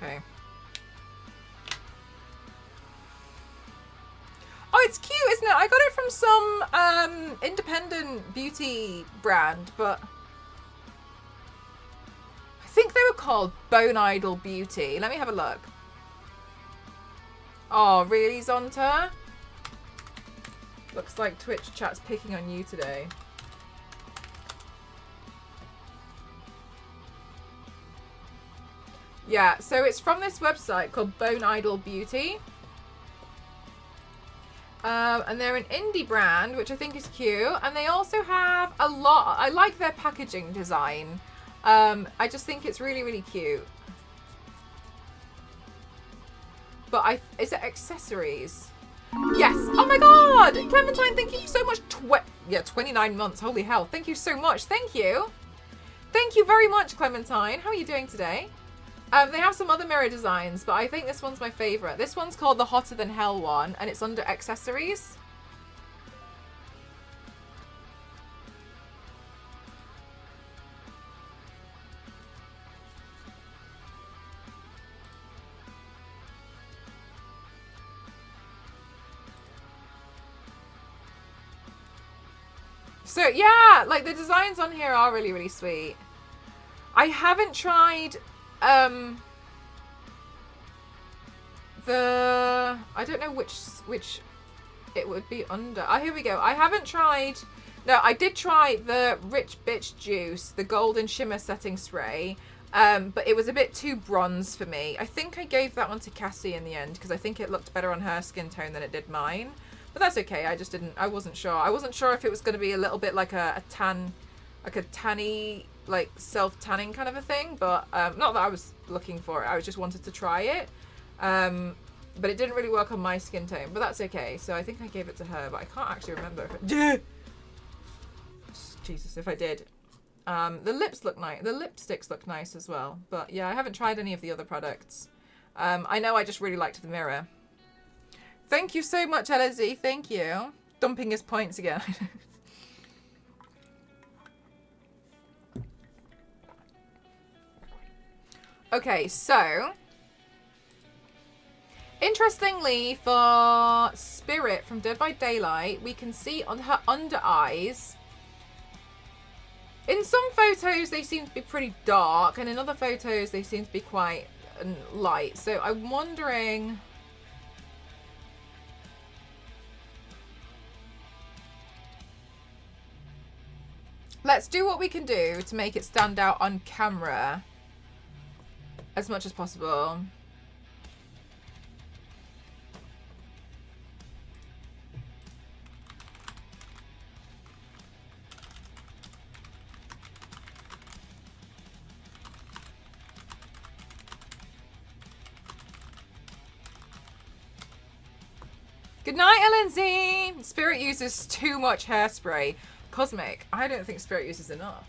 Okay. Oh, it's cute, isn't it? I got it from some independent beauty brand, but I think they were called Bone Idol Beauty. Let me have a look. Oh, really, Zonta? Looks like Twitch chat's picking on you today. Yeah, so it's from this website called Bone Idol Beauty. And they're an indie brand, which I think is cute. And they also have a lot. I like their packaging design. I just think it's really, really cute. But is it accessories? Yes. Oh my god! Clementine, thank you so much. 29 months. Holy hell. Thank you so much. Thank you. Thank you very much, Clementine. How are you doing today? They have some other mirror designs, but I think this one's my favorite. This one's called the Hotter Than Hell one, and it's under accessories. So yeah, like the designs on here are really, really sweet. I haven't tried I don't know which it would be under. Oh, here we go. I haven't tried. No, I did try the Rich Bitch Juice, the Golden Shimmer Setting Spray, but it was a bit too bronze for me. I think I gave that one to Cassie in the end because I think it looked better on her skin tone than it did mine. But that's okay. I wasn't sure. I wasn't sure if it was going to be a little bit like a tan, like a tanny, like self-tanning kind of a thing. But not that I was looking for it. I just wanted to try it. But it didn't really work on my skin tone. But that's okay. So I think I gave it to her. But I can't actually remember if it did. Jesus, if I did. The lips look nice. The lipsticks look nice as well. But yeah, I haven't tried any of the other products. I know I just really liked the mirror. Thank you so much, LZ. Thank you. Dumping his points again. Okay, so interestingly, for Spirit from Dead by Daylight, we can see on her under eyes. In some photos, they seem to be pretty dark, and in other photos, they seem to be quite light. So I'm wondering. Let's do what we can do to make it stand out on camera as much as possible. Good night, LNZ! Spirit uses too much hairspray. Cosmic, I don't think Spirit uses enough.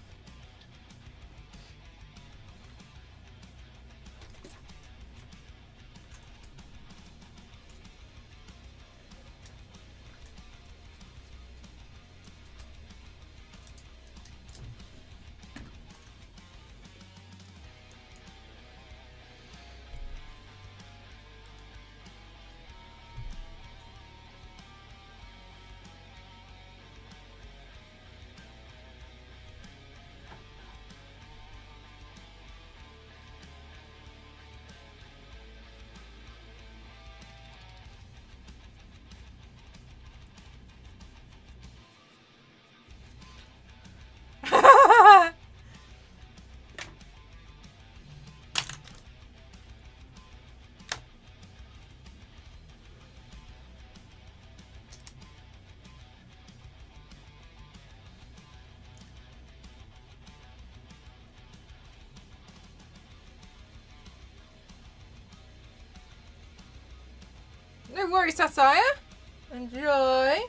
No worries, Satire. Enjoy.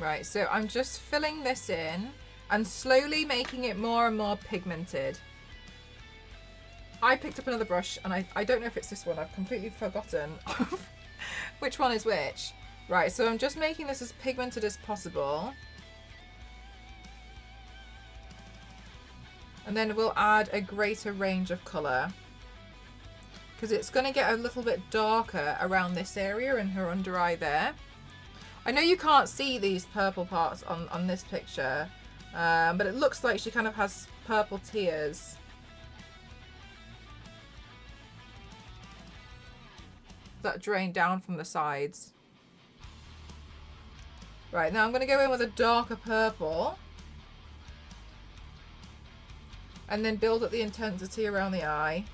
Right, so I'm just filling this in and slowly making it more and more pigmented. I picked up another brush and I don't know if it's this one. I've completely forgotten which one is which. Right, so I'm just making this as pigmented as possible. And then we'll add a greater range of colour, because it's going to get a little bit darker around this area and her under eye there. I know you can't see these purple parts on this picture, but it looks like she kind of has purple tears. That drain down from the sides. Right, now I'm going to go in with a darker purple. And then build up the intensity around the eye.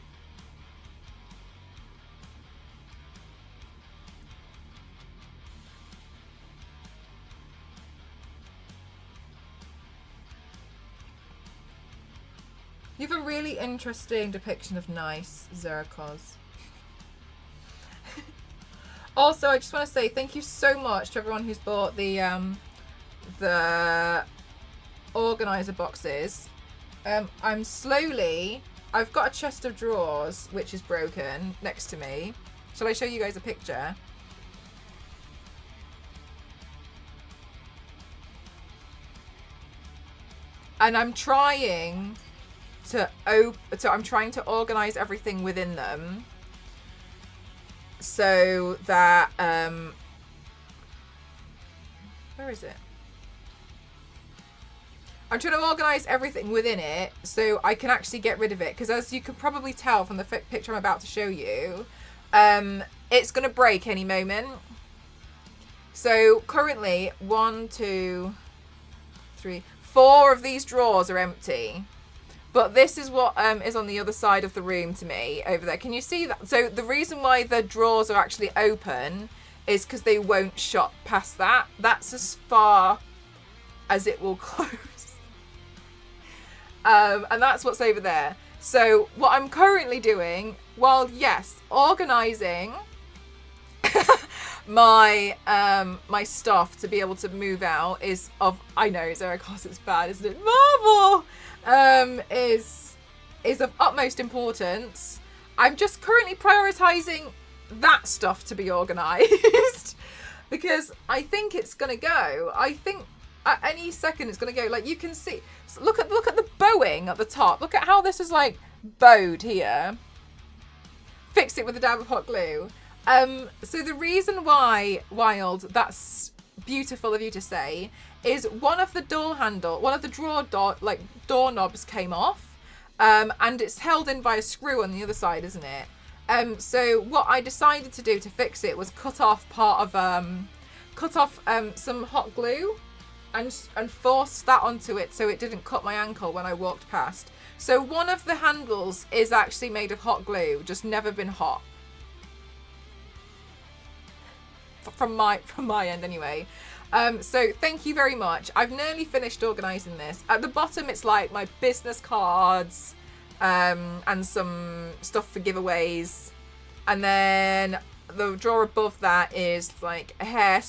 You have a really interesting depiction of nice, Zeracos. Also, I just want to say thank you so much to everyone who's bought the organizer boxes. I've got a chest of drawers which is broken next to me. Shall I show you guys a picture? And I'm trying to organize everything within them so that where is it? I'm trying to organise everything within it so I can actually get rid of it, because as you can probably tell from the picture I'm about to show you, it's going to break any moment. So currently 1, 2, 3, 4 of these drawers are empty, but this is what is on the other side of the room to me over there. Can you see that? So the reason why the drawers are actually open is because they won't shut past that. That's as far as it will close. And that's what's over there. So what I'm currently doing, while yes, organising my my stuff to be able to move out is of, I know, Zeracos, it's bad, isn't it? Marble is of utmost importance. I'm just currently prioritising that stuff to be organised because I think it's gonna go. I think at any second it's gonna go. Like you can see, look at the bowing at the top. Look at how this is like bowed here. Fix it with a dab of hot glue. So the reason why, Wild, that's beautiful of you to say, is one of the door knobs came off, and it's held in by a screw on the other side, isn't it? So what I decided to do to fix it was cut off some hot glue and forced that onto it so it didn't cut my ankle when I walked past. So one of the handles is actually made of hot glue, just never been hot. From my end anyway. So thank you very much. I've nearly finished organising this. At the bottom it's like my business cards and some stuff for giveaways, and then the drawer above that is like hair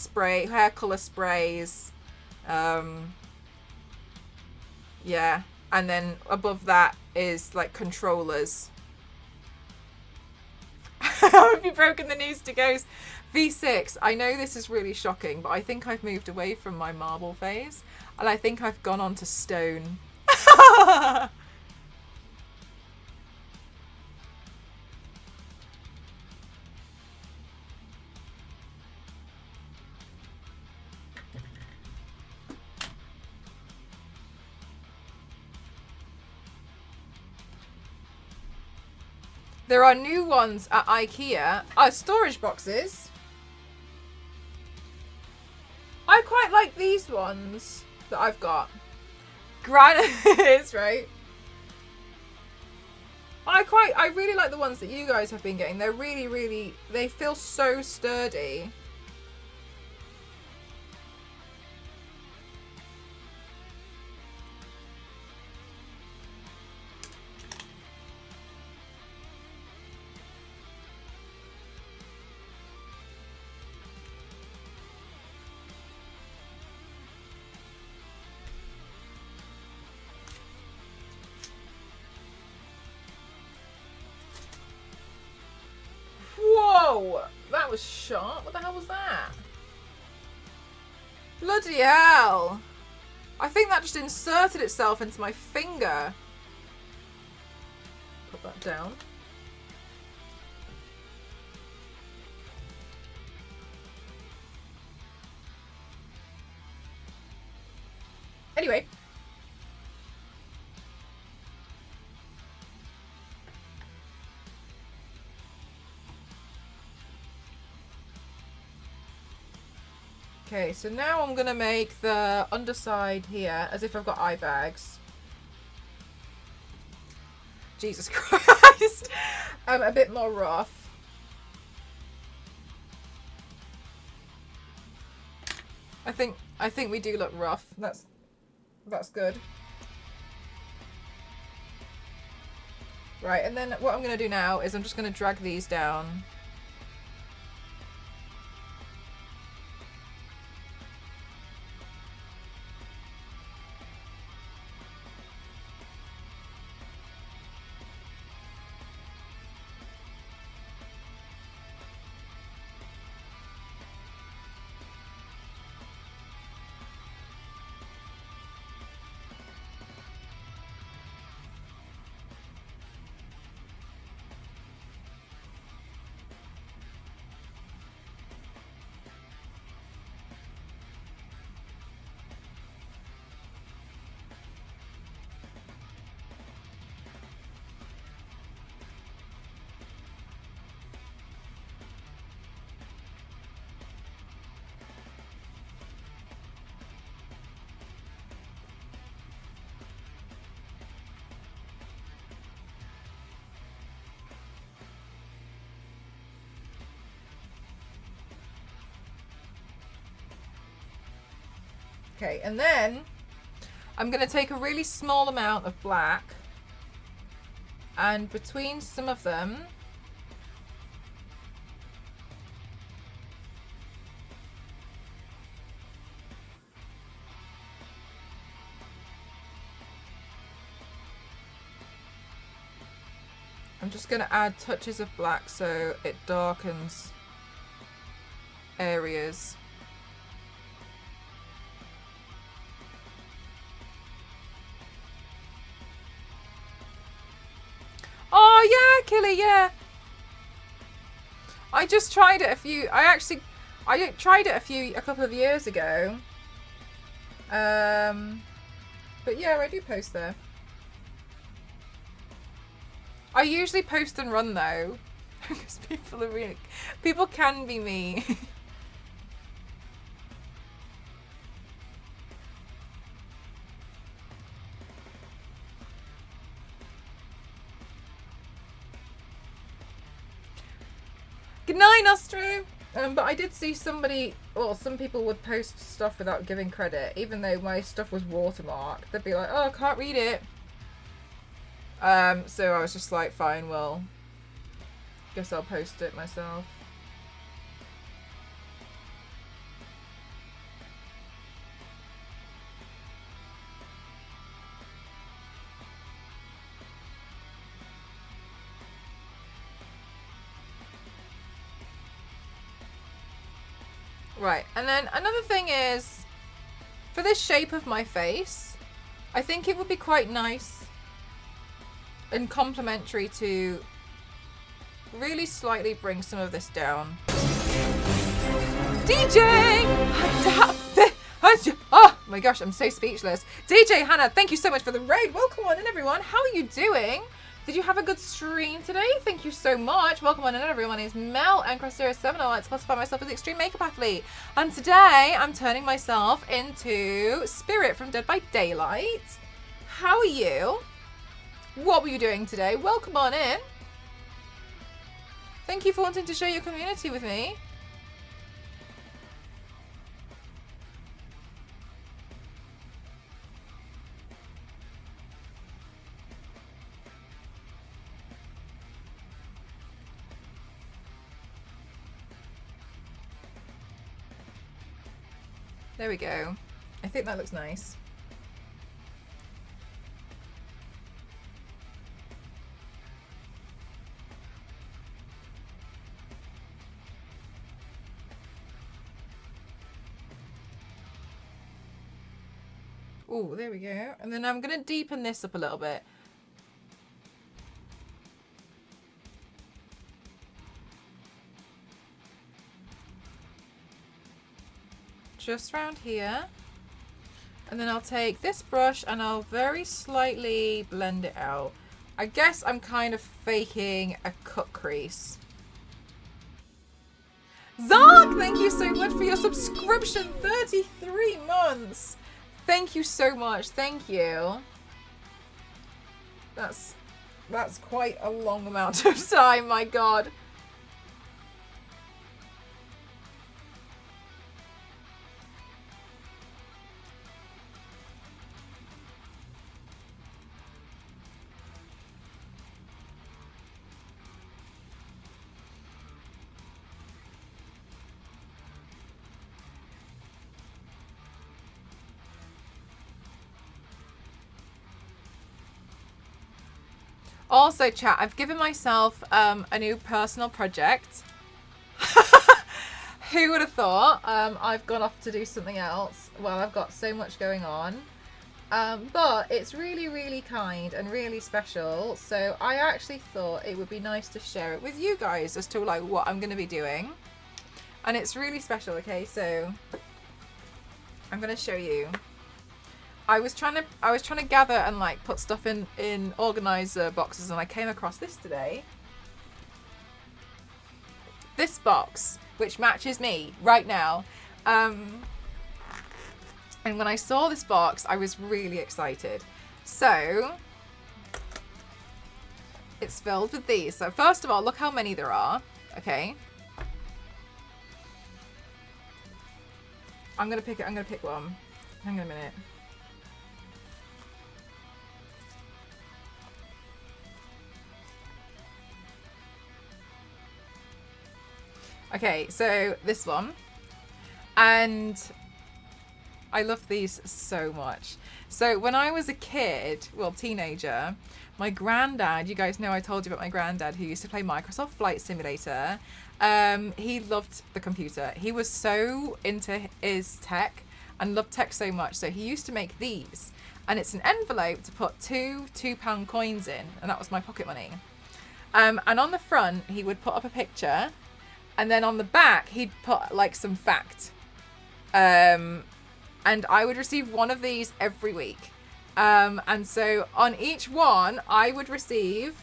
colour sprays, yeah, and then above that is like controllers. Have you broken the news to Ghost? V6, I know this is really shocking, but I think I've moved away from my marble phase, and I think I've gone on to stone. There are new ones at IKEA. Storage boxes. I quite like these ones that I've got. Granite, right? I really like the ones that you guys have been getting. They're really, they feel so sturdy. Ow! That was sharp. What the hell was that? Bloody hell. I think that just inserted itself into my finger. Put that down. Anyway. Okay, so now I'm gonna make the underside here as if I've got eye bags. Jesus Christ. A bit more rough. I think we do look rough. That's good. Right, and then what I'm gonna do now is I'm just gonna drag these down. Okay, and then I'm going to take a really small amount of black, and between some of them I'm just going to add touches of black so it darkens areas. Oh yeah, Killy, yeah. I just tried it I tried it a couple of years ago. But yeah, I do post there. I usually post and run though, because people can be me. Good night, Nostro. But I did see some people would post stuff without giving credit, even though my stuff was watermarked. They'd be like, "Oh, I can't read it." So I was just like, fine, well, guess I'll post it myself. Right, and then another thing is, for this shape of my face, I think it would be quite nice and complementary to really slightly bring some of this down. DJ! Oh my gosh, I'm so speechless. DJ Hannah, thank you so much for the raid. Welcome on in, everyone. How are you doing? Did you have a good stream today? Thank you so much. Welcome on in, everyone. My name is Mel and Cross07. I like to classify myself as an extreme makeup athlete. And today I'm turning myself into Spirit from Dead by Daylight. How are you? What were you doing today? Welcome on in. Thank you for wanting to share your community with me. There we go. I think that looks nice. Oh, there we go. And then I'm going to deepen this up a little bit. Just around here. And then I'll take this brush and I'll very slightly blend it out. I guess I'm kind of faking a cut crease. Zark, thank you so much for your subscription. 33 months. Thank you so much. Thank you. That's quite a long amount of time, my God. Also, chat, I've given myself a new personal project. Who would have thought? I've gone off to do something else. Well, I've got so much going on. But it's really, really kind and really special. So I actually thought it would be nice to share it with you guys as to like what I'm going to be doing. And it's really special, okay? So I'm going to show you. I was trying to gather and like put stuff in organizer boxes, and I came across this today. This box, which matches me right now. And when I saw this box, I was really excited. So it's filled with these. So first of all, look how many there are. Okay. I'm gonna pick one. Hang on a minute. Okay, so this one. And I love these so much. So when I was a kid, well, teenager, my granddad, you guys know I told you about my granddad who used to play Microsoft Flight Simulator. He loved the computer. He was so into his tech and loved tech so much. So he used to make these. And it's an envelope to put two £2 coins in. And that was my pocket money. And on the front, he would put up a picture. And then on the back, he'd put like some fact. And I would receive one of these every week. And so on each one, I would receive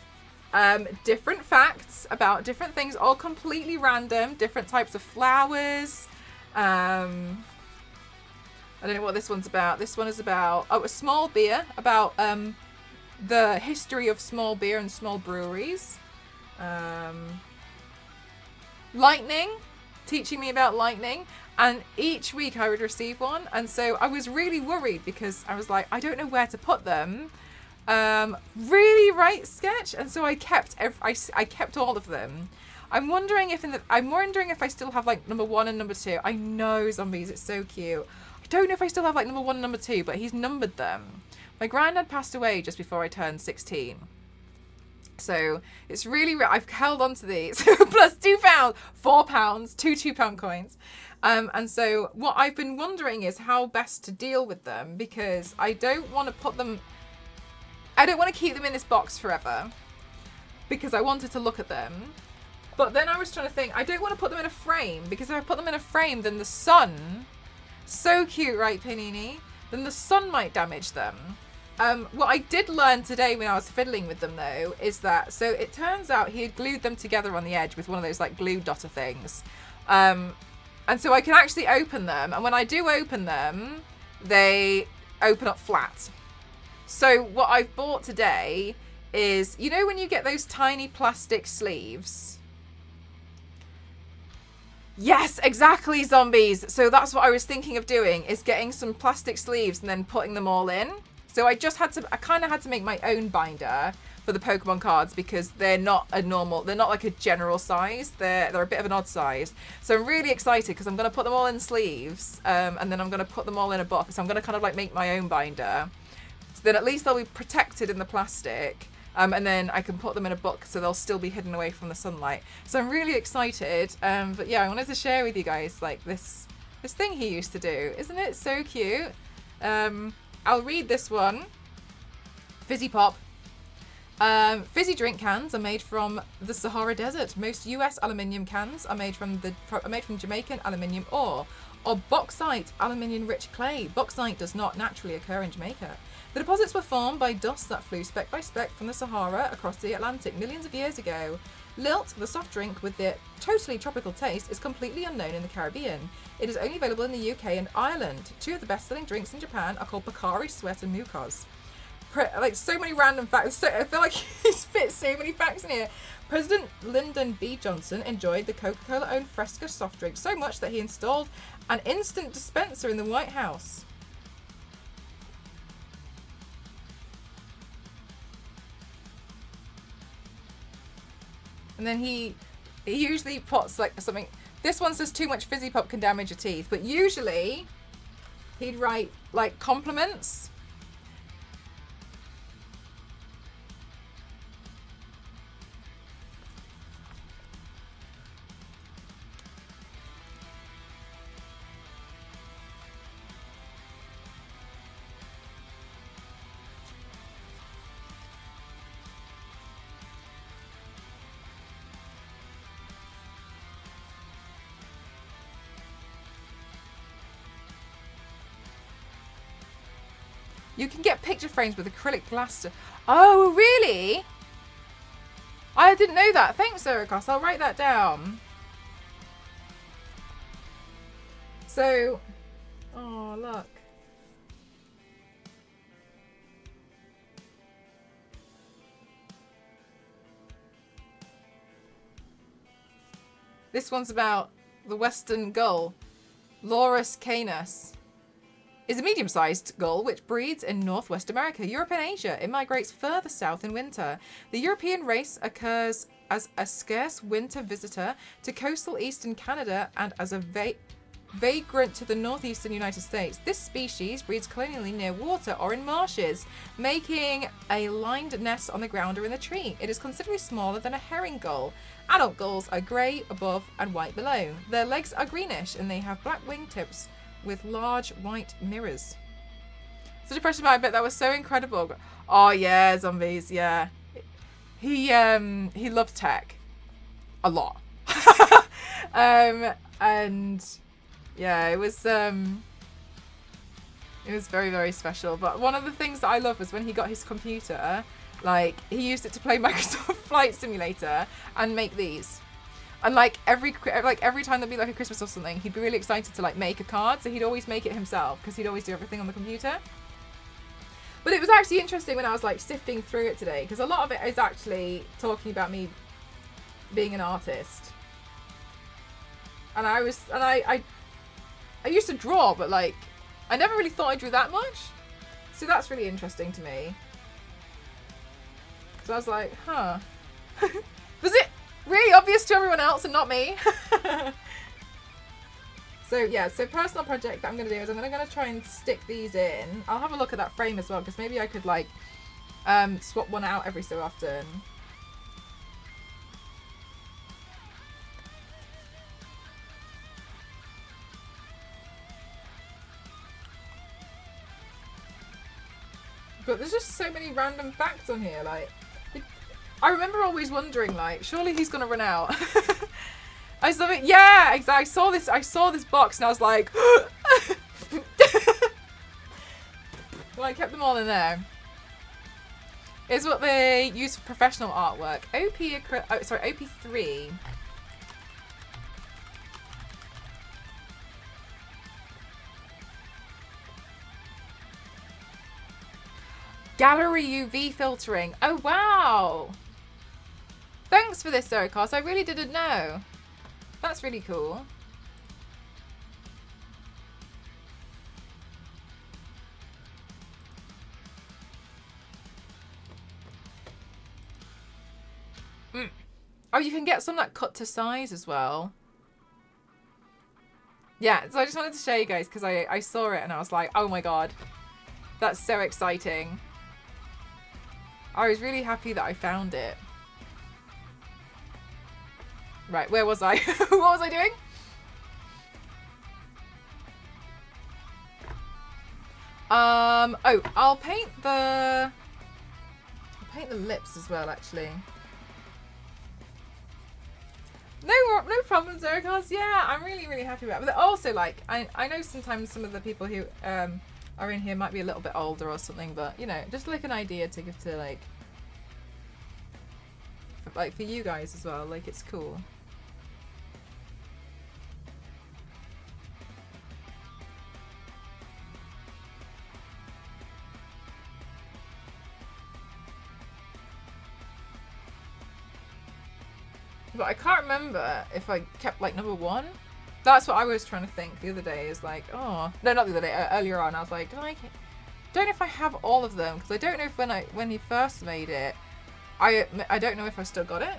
different facts about different things, all completely random, different types of flowers. I don't know what this one's about. This one is about, a small beer, about the history of small beer and small breweries. Lightning, teaching me about lightning. And each week I would receive one. And so I was really worried because I was like, I don't know where to put them. Really write sketch. And so I kept I kept all of them. I'm wondering if I still have like number 1 and number 2. I know, zombies, it's so cute. I don't know if I still have like number 1 and number 2, but he's numbered them. My granddad passed away just before I turned 16. So it's really, I've held on to these. Plus £2, £4, two £2 coins. And so what I've been wondering is how best to deal with them, because I don't want to keep them in this box forever because I wanted to look at them. But then I was trying to think, I don't want to put them in a frame, because if I put them in a frame, then the sun, so cute, right, Panini? Then the sun might damage them. What I did learn today when I was fiddling with them though, is that, so it turns out he had glued them together on the edge with one of those like glue dotter things. And so I can actually open them, and when I do open them, they open up flat. So what I've bought today is, you know when you get those tiny plastic sleeves? Yes, exactly, zombies. So that's what I was thinking of doing, is getting some plastic sleeves and then putting them all in. So I kind of had to make my own binder for the Pokemon cards, because they're not like a general size. They're a bit of an odd size. So I'm really excited because I'm going to put them all in sleeves, and then I'm going to put them all in a box. So I'm going to kind of like make my own binder. So then at least they'll be protected in the plastic, and then I can put them in a book so they'll still be hidden away from the sunlight. So I'm really excited. But yeah, I wanted to share with you guys like this thing he used to do. Isn't it so cute? I'll read this one. Fizzy Pop. Fizzy drink cans are made from the Sahara Desert. Most US aluminium cans are made from Jamaican aluminium ore or bauxite aluminium-rich clay. Bauxite does not naturally occur in Jamaica. The deposits were formed by dust that flew speck by speck from the Sahara across the Atlantic millions of years ago. Lilt, the soft drink with their totally tropical taste, is completely unknown in the Caribbean. It is only available in the UK and Ireland. Two of the best-selling drinks in Japan are called Pocari Sweat and Mukos. Like, so many random facts. I feel like he's fit so many facts in here. President Lyndon B. Johnson enjoyed the Coca-Cola-owned Fresca soft drink so much that he installed an instant dispenser in the White House. And then he usually puts like something. This one says too much fizzy pop can damage your teeth, but usually he'd write like compliments. You can get picture frames with acrylic glass. Oh, really? I didn't know that. Thanks, Ericos. I'll write that down. So, oh, look. This one's about the western gull, Laurus canis. Is a medium-sized gull which breeds in Northwest America, Europe and Asia. It migrates further south in winter. The European race occurs as a scarce winter visitor to coastal eastern Canada and as a vagrant to the northeastern United States. This species breeds colonially near water or in marshes, making a lined nest on the ground or in the tree. It is considerably smaller than a herring gull. Adult gulls are grey above and white below. Their legs are greenish and they have black wingtips with large white mirrors. Such a fresh I bet that was so incredible. Oh yeah, zombies, yeah. He loved tech a lot. And yeah, it was very, very special. But one of the things that I loved was when he got his computer, like he used it to play Microsoft Flight Simulator and make these. And like every time there'd be like a Christmas or something, he'd be really excited to like make a card. So he'd always make it himself because he'd always do everything on the computer. But it was actually interesting when I was like sifting through it today, because a lot of it is actually talking about me being an artist. And I used to draw, but like I never really thought I drew that much. So that's really interesting to me. So I was like, huh. Was it really obvious to everyone else and not me? So yeah, so personal project that I'm going to do is I'm going to try and stick these in. I'll have a look at that frame as well, because maybe I could like swap one out every so often. But there's just so many random facts on here, like I remember always wondering, like, surely he's gonna run out. I saw it, yeah, exactly. I saw this box and I was like, well, I kept them all in there. Is what they use for professional artwork. OP3. Gallery UV filtering. Oh, wow. Thanks for this, Zerikos. I really didn't know. That's really cool. Oh, you can get some that cut to size as well. Yeah, so I just wanted to show you guys because I saw it and I was like, oh my god. That's so exciting. I was really happy that I found it. Right, where was I? What was I doing? Oh, I'll paint the lips as well, actually. No problems, Zericos. Yeah, I'm really, really happy about it. But also, like, I know sometimes some of the people who are in here might be a little bit older or something, but, you know, just like an idea to give to, like for you guys as well. Like, it's cool. But I can't remember if I kept, like, number 1. That's what I was trying to think the other day, is like, oh, no, not the other day, earlier on, I was like, don't know if I have all of them, because I don't know if when he first made it, I don't know if I still got it.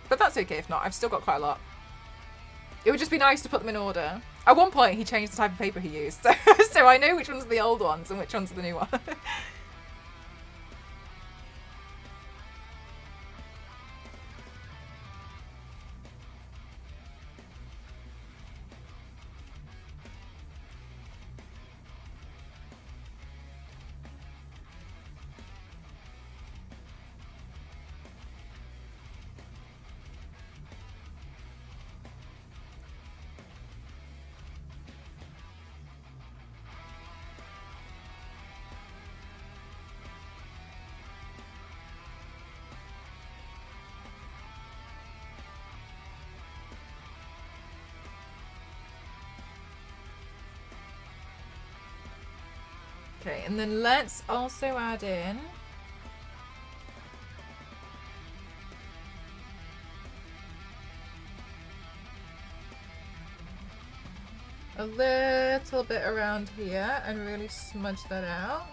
But that's okay if not, I've still got quite a lot. It would just be nice to put them in order. At one point, he changed the type of paper he used, so I know which ones are the old ones and which ones are the new ones. Okay, and then let's also add in a little bit around here and really smudge that out.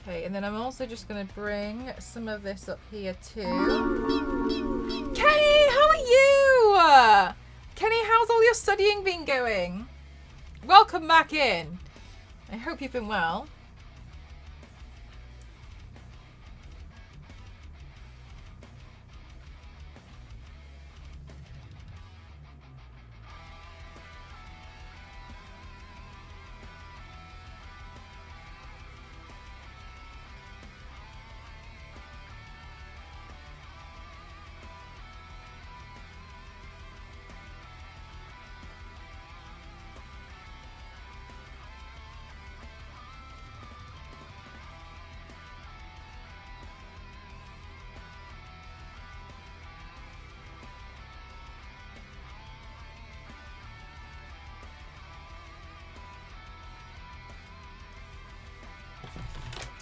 Okay, and then I'm also just going to bring some of this up here too. Kenny, how are you? Kenny, how's all your studying been going? Welcome back in. I hope you've been well.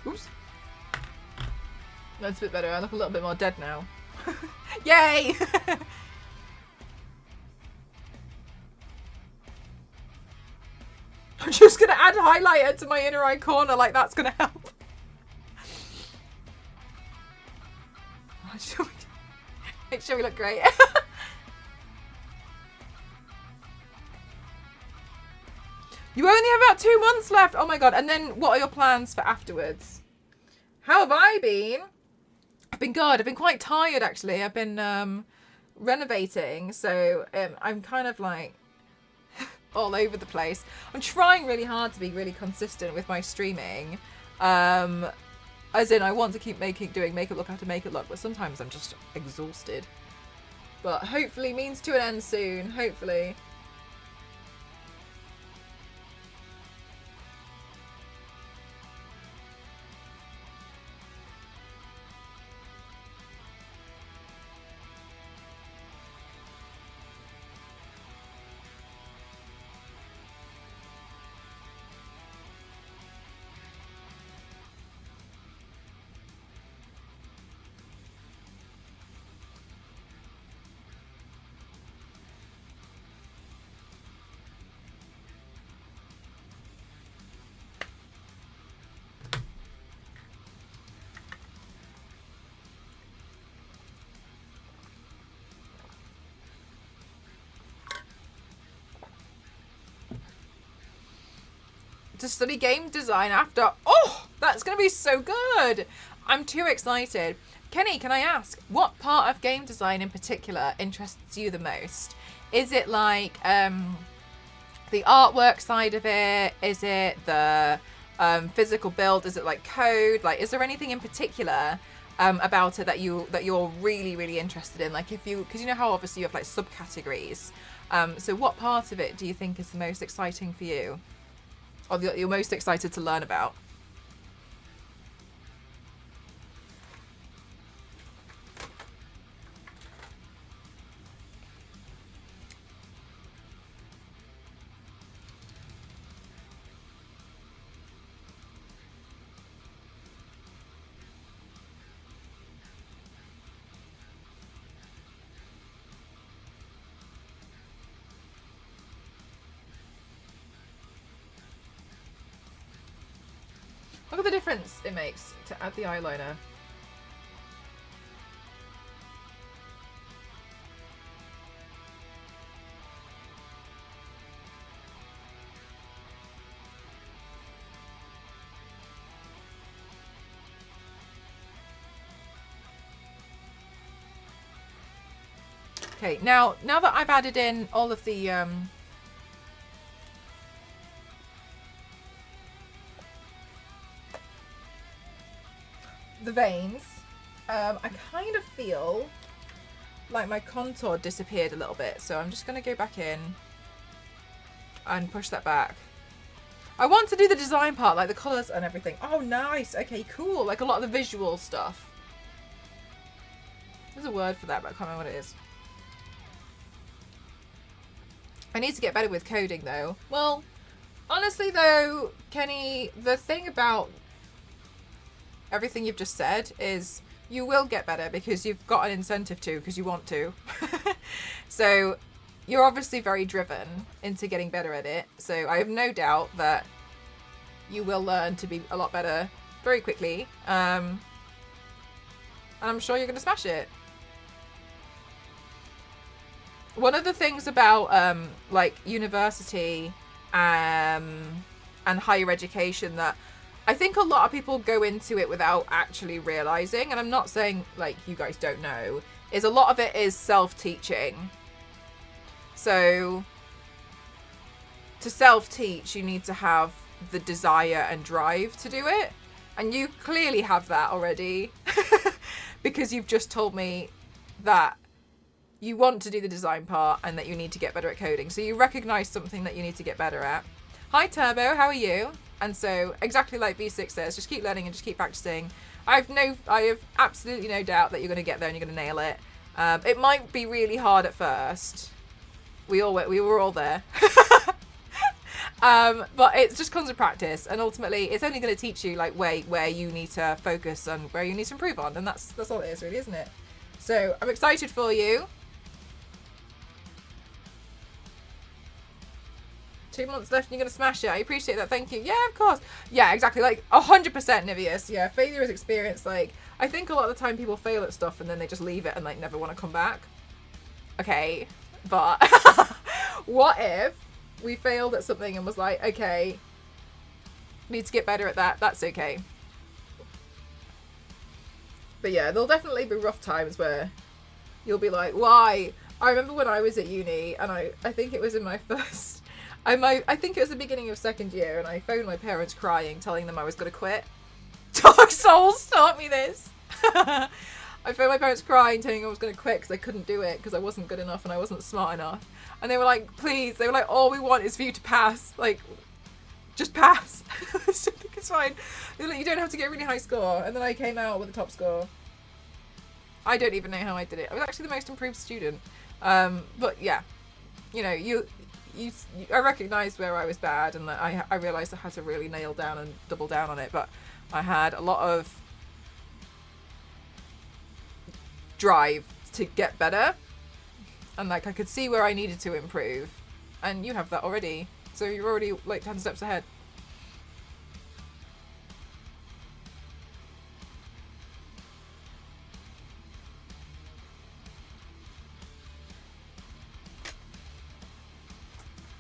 Oops. That's a bit better. I look a little bit more dead now. Yay! I'm just going to add highlighter to my inner eye corner, like that's going to help. Make sure we look great. You only have about 2 months left. Oh my god. And then what are your plans for afterwards? How have I been? I've been good. I've been quite tired, actually. I've been renovating. So I'm kind of like all over the place. I'm trying really hard to be really consistent with my streaming. As in, I want to keep doing makeup look after makeup look. But sometimes I'm just exhausted. But hopefully means to an end soon. Hopefully. to study game design after. Oh, that's going to be so good. I'm too excited. Kenny, can I ask, what part of game design in particular interests you the most? Is it like the artwork side of it? Is it the physical build? Is it like code? Like, is there anything in particular about it that you're really, really interested in? Like, because you know how obviously you have like subcategories. So what part of it do you think is the most exciting for you, or that you're most excited to learn about? Look at the difference it makes to add the eyeliner. Okay, now that I've added in all of the veins, I kind of feel like my contour disappeared a little bit, so I'm just going to go back in and push that back. I want to do the design part, like the colours and everything. Oh, nice. Okay, cool. Like a lot of the visual stuff. There's a word for that, but I can't remember what it is. I need to get better with coding, though. Well, honestly, though, Kenny, the thing about everything you've just said is you will get better because you've got an incentive to, because you want to. So you're obviously very driven into getting better at it. So I have no doubt that you will learn to be a lot better very quickly. And I'm sure you're going to smash it. One of the things about like university and higher education that I think a lot of people go into it without actually realizing, and I'm not saying like you guys don't know, is a lot of it is self-teaching. So to self-teach, you need to have the desire and drive to do it. And you clearly have that already because you've just told me that you want to do the design part and that you need to get better at coding. So you recognize something that you need to get better at. Hi, Turbo. How are you? And so exactly like B6 says, just keep learning and just keep practicing. I have absolutely no doubt that you're going to get there and you're going to nail it. It might be really hard at first. We were all there. But it's just constant practice, and ultimately it's only going to teach you like where you need to focus and where you need to improve on, and that's all it is really, isn't it? So I'm excited for you. 2 months left and you're going to smash it. I appreciate that. Thank you. Yeah, of course. Yeah, exactly. Like 100% Niveus. Yeah, failure is experience. Like, I think a lot of the time people fail at stuff and then they just leave it and like never want to come back. Okay, but what if we failed at something and was like, okay, need to get better at that. That's okay. But yeah, there'll definitely be rough times where you'll be like, why? I remember when I was at uni and I think it was in my first... I think it was the beginning of second year, and I phoned my parents crying, telling them I was going to quit. Dark Souls taught me this. I phoned my parents crying, telling them I was going to quit because I couldn't do it because I wasn't good enough and I wasn't smart enough. And they were like, please. They were like, all we want is for you to pass. Like, just pass. I think it's fine. They were like, you don't have to get a really high score. And then I came out with a top score. I don't even know how I did it. I was actually the most improved student. But yeah, you know, I recognised where I was bad, and that I realised I had to really nail down and double down on it. But I had a lot of drive to get better, and like I could see where I needed to improve, and you have that already. So you're already like 10 steps ahead.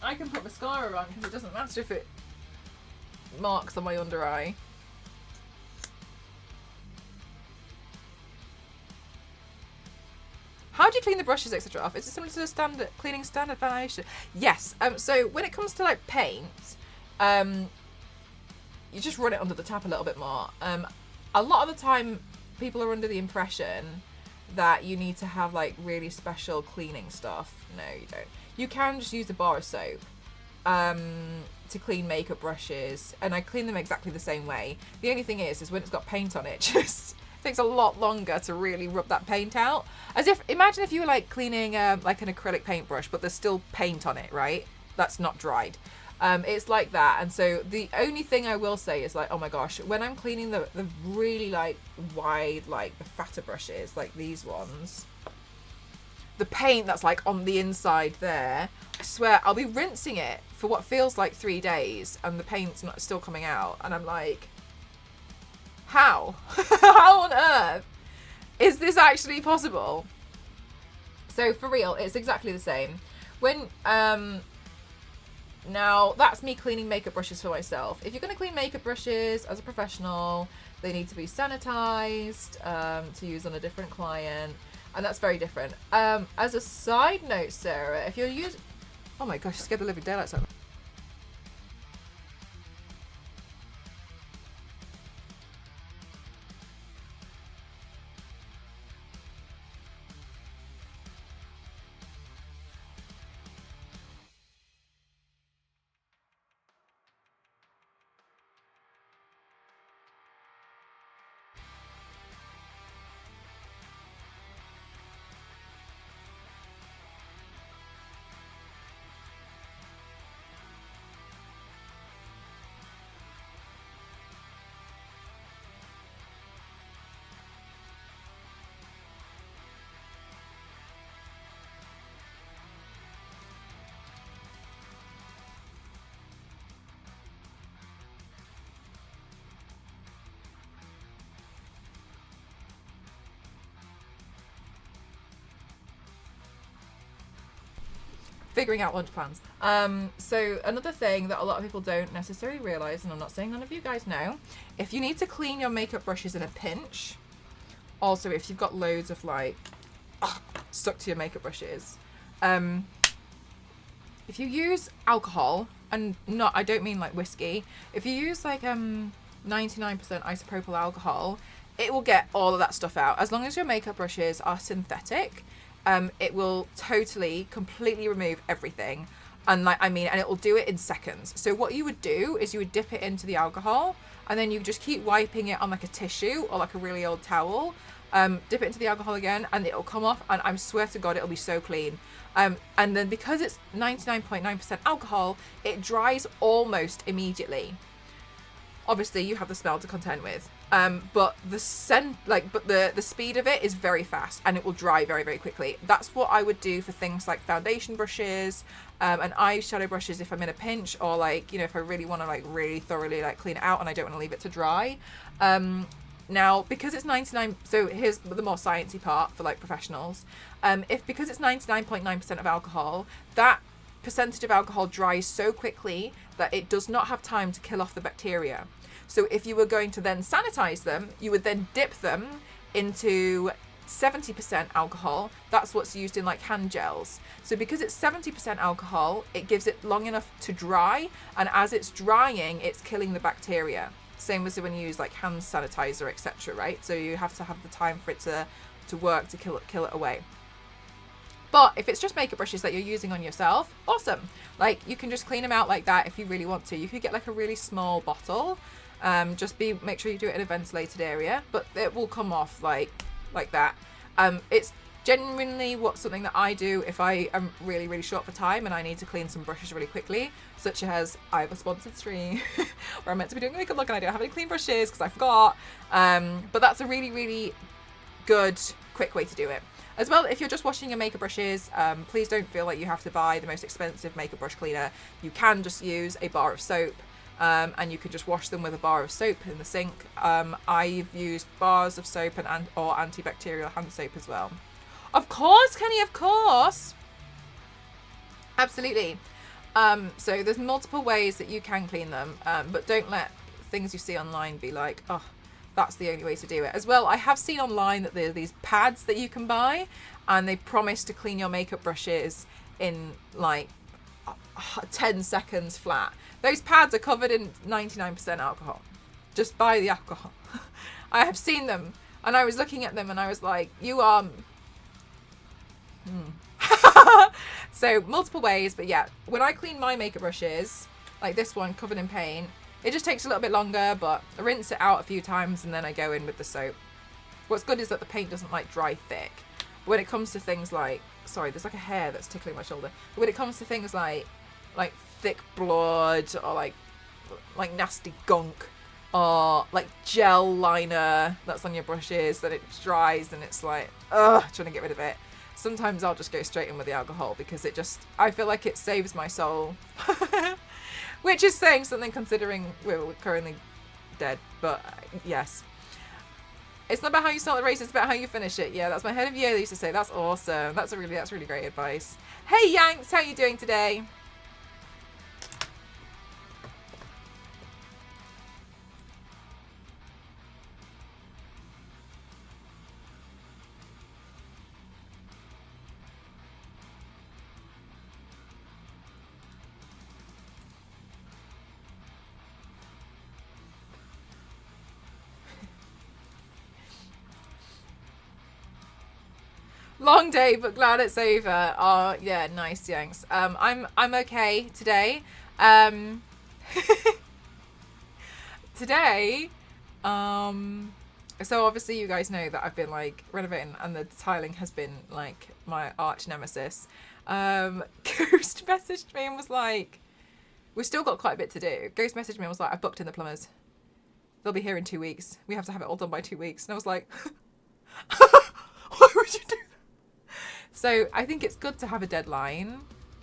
I can put mascara on because it doesn't matter if it marks on my under eye. How do you clean the brushes, etc. off? Is it similar to the standard foundation? Yes. So when it comes to like paint, you just run it under the tap a little bit more. A lot of the time, people are under the impression that you need to have like really special cleaning stuff. No, you don't. You can just use a bar of soap to clean makeup brushes, and I clean them exactly the same way. The only thing is when it's got paint on it, just takes a lot longer to really rub that paint out. Imagine if you were like cleaning like an acrylic paintbrush, but there's still paint on it, right? That's not dried. It's like that. And so the only thing I will say is like, oh my gosh, when I'm cleaning the really like wide, like the fatter brushes, like these ones, the paint that's like on the inside there, I swear I'll be rinsing it for what feels like 3 days and the paint's not still coming out. And I'm like, how? How on earth is this actually possible? So for real, it's exactly the same. When now that's me cleaning makeup brushes for myself. If you're going to clean makeup brushes as a professional, they need to be sanitized to use on a different client, and that's very different. As a side note, Sarah, if you're using, oh my gosh, scared the living daylights out of me. Figuring out lunch plans. So another thing that a lot of people don't necessarily realize, and I'm not saying none of you guys know, if you need to clean your makeup brushes in a pinch, also if you've got loads of like stuck to your makeup brushes, if you use alcohol, and not, I don't mean like whiskey, if you use like 99% isopropyl alcohol, it will get all of that stuff out. As long as your makeup brushes are synthetic, it will totally, completely remove everything. And and it will do it in seconds. So what you would do is you would dip it into the alcohol, and then you just keep wiping it on like a tissue or like a really old towel. Dip it into the alcohol again, and it'll come off, and I swear to God, it'll be so clean. And then because it's 99.9% alcohol, it dries almost immediately. Obviously, you have the smell to contend with, but the scent, but the speed of it is very fast, and it will dry very, very quickly. That's what I would do for things like foundation brushes, and eyeshadow brushes if I'm in a pinch, or if I really want to really thoroughly clean it out and I don't want to leave it to dry. Now, because it's 99, so here's the more sciencey part for professionals. Because it's 99.9% of alcohol, that percentage of alcohol dries so quickly that it does not have time to kill off the bacteria. So if you were going to then sanitize them, you would then dip them into 70% alcohol. That's what's used in hand gels. So because it's 70% alcohol, it gives it long enough to dry, and as it's drying, it's killing the bacteria. Same as when you use hand sanitizer, etc., right? So you have to have the time for it to work to kill it away. But if it's just makeup brushes that you're using on yourself, awesome. You can just clean them out like that if you really want to. You could get a really small bottle. Make sure you do it in a ventilated area, but it will come off like that. It's genuinely something that I do if I am really, really short for time and I need to clean some brushes really quickly, such as I have a sponsored stream where I'm meant to be doing a makeup look and I don't have any clean brushes because I forgot. But that's a really, really good, quick way to do it. As well, if you're just washing your makeup brushes, please don't feel like you have to buy the most expensive makeup brush cleaner. You can just use a bar of soap, and you can just wash them with a bar of soap in the sink. I've used bars of soap or antibacterial hand soap as well. Of course, Kenny, of course. Absolutely. So there's multiple ways that you can clean them, but don't let things you see online be like, oh, that's the only way to do it. As well, I have seen online that there are these pads that you can buy, and they promise to clean your makeup brushes in like 10 seconds flat. Those pads are covered in 99% alcohol. Just buy the alcohol. I have seen them, and I was looking at them and I was like, you are... So multiple ways, but yeah, when I clean my makeup brushes, like this one covered in paint, it just takes a little bit longer, but I rinse it out a few times and then I go in with the soap. What's good is that the paint doesn't like dry thick. When it comes to things like, sorry, there's like a hair that's tickling my shoulder. But when it comes to things like thick blood or like nasty gunk or like gel liner that's on your brushes that it dries and it's like, ugh, trying to get rid of it. Sometimes I'll just go straight in with the alcohol because it just, I feel like it saves my soul. Which is saying something considering we're currently dead, but yes. It's not about how you start the race, it's about how you finish it. Yeah, that's my head of year that used to say. That's awesome. That's really great advice. Hey Yanks, how are you doing today? Long day, but glad it's over. Oh yeah, nice Yanks. I'm okay today. Today, so obviously you guys know that I've been like renovating and the tiling has been like my arch nemesis. Ghost messaged me and was like, we've still got quite a bit to do. Ghost messaged me and was like, I've booked in the plumbers. They'll be here in 2 weeks. We have to have it all done by 2 weeks. And I was like, why would you do that? So I think it's good to have a deadline.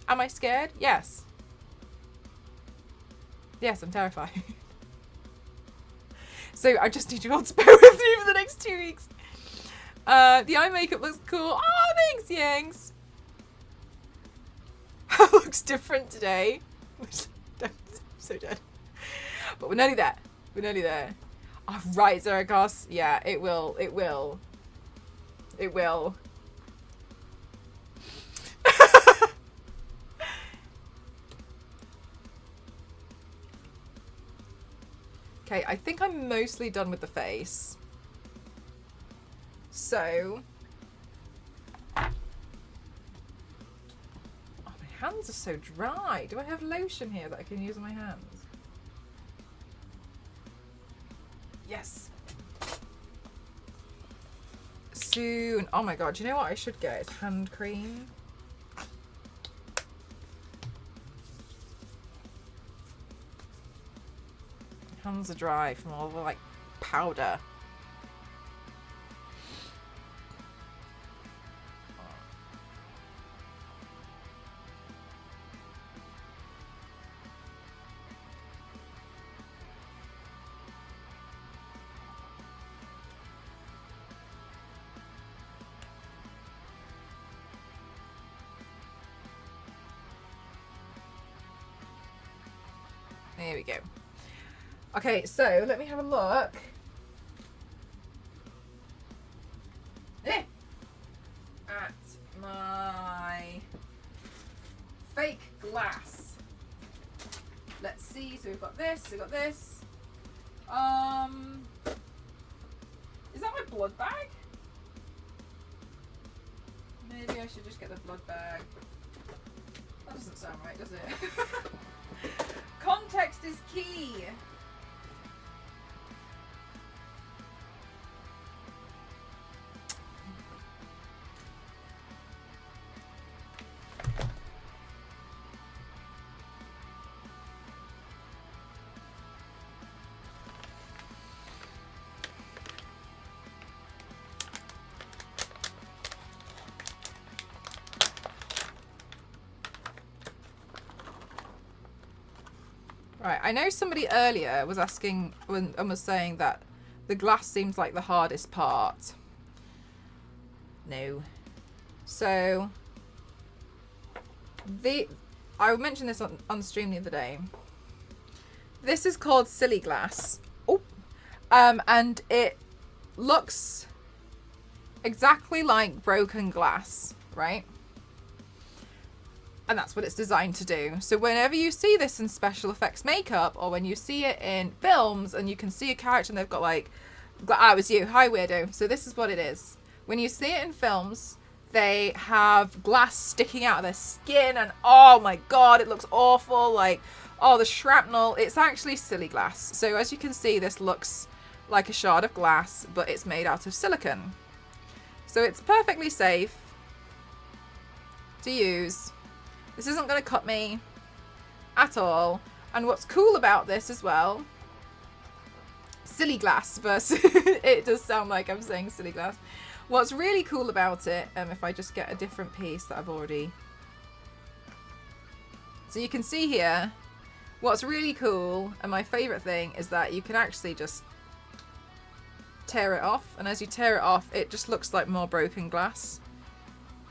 Am I scared? Yes. Yes, I'm terrified. So I just need you all to bear with me for the next 2 weeks. The eye makeup looks cool. Oh, thanks, Yanks. It looks different today. So dead. But we're nearly there. We're nearly there. Oh, right, Zeragos. Yeah, it will. It will. It will. Okay, I think I'm mostly done with the face. So... Oh, my hands are so dry. Do I have lotion here that I can use on my hands? Yes. Soon. Oh my god, do you know what I should get? It's hand cream. Hands are dry from all the like powder. There we go. Okay, so let me have a look. At my fake glass. Let's see. So we've got this. We've got this. Is that my blood bag? Maybe I should just get the blood bag. That doesn't sound right, does it? Context is key. Right, I know somebody earlier was asking and was saying that the glass seems like the hardest part. No. So I mentioned this on stream the other day. This is called Silly Glass. Oh, and it looks exactly like broken glass, right? And that's what it's designed to do. So whenever you see this in special effects makeup, or when you see it in films and you can see a character and they've got like, it was you, hi weirdo. So this is what it is. When you see it in films, they have glass sticking out of their skin and oh my god, it looks awful. Like, oh, the shrapnel. It's actually silly glass. So as you can see, this looks like a shard of glass, but it's made out of silicone. So it's perfectly safe to use. This isn't going to cut me at all. And what's cool about this as well, silly glass versus, it does sound like I'm saying silly glass. What's really cool about it, if I just get a different piece that I've already... So you can see here, what's really cool, and my favourite thing, is that you can actually just tear it off. And as you tear it off, it just looks like more broken glass.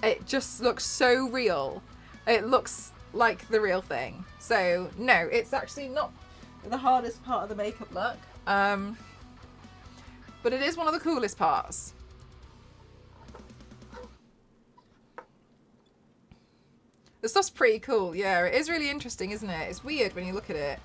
It just looks so real. It looks like the real thing. So, no, it's actually not the hardest part of the makeup look. But it is one of the coolest parts. The stuff's pretty cool. Yeah, it is really interesting, isn't it? It's weird when you look at it.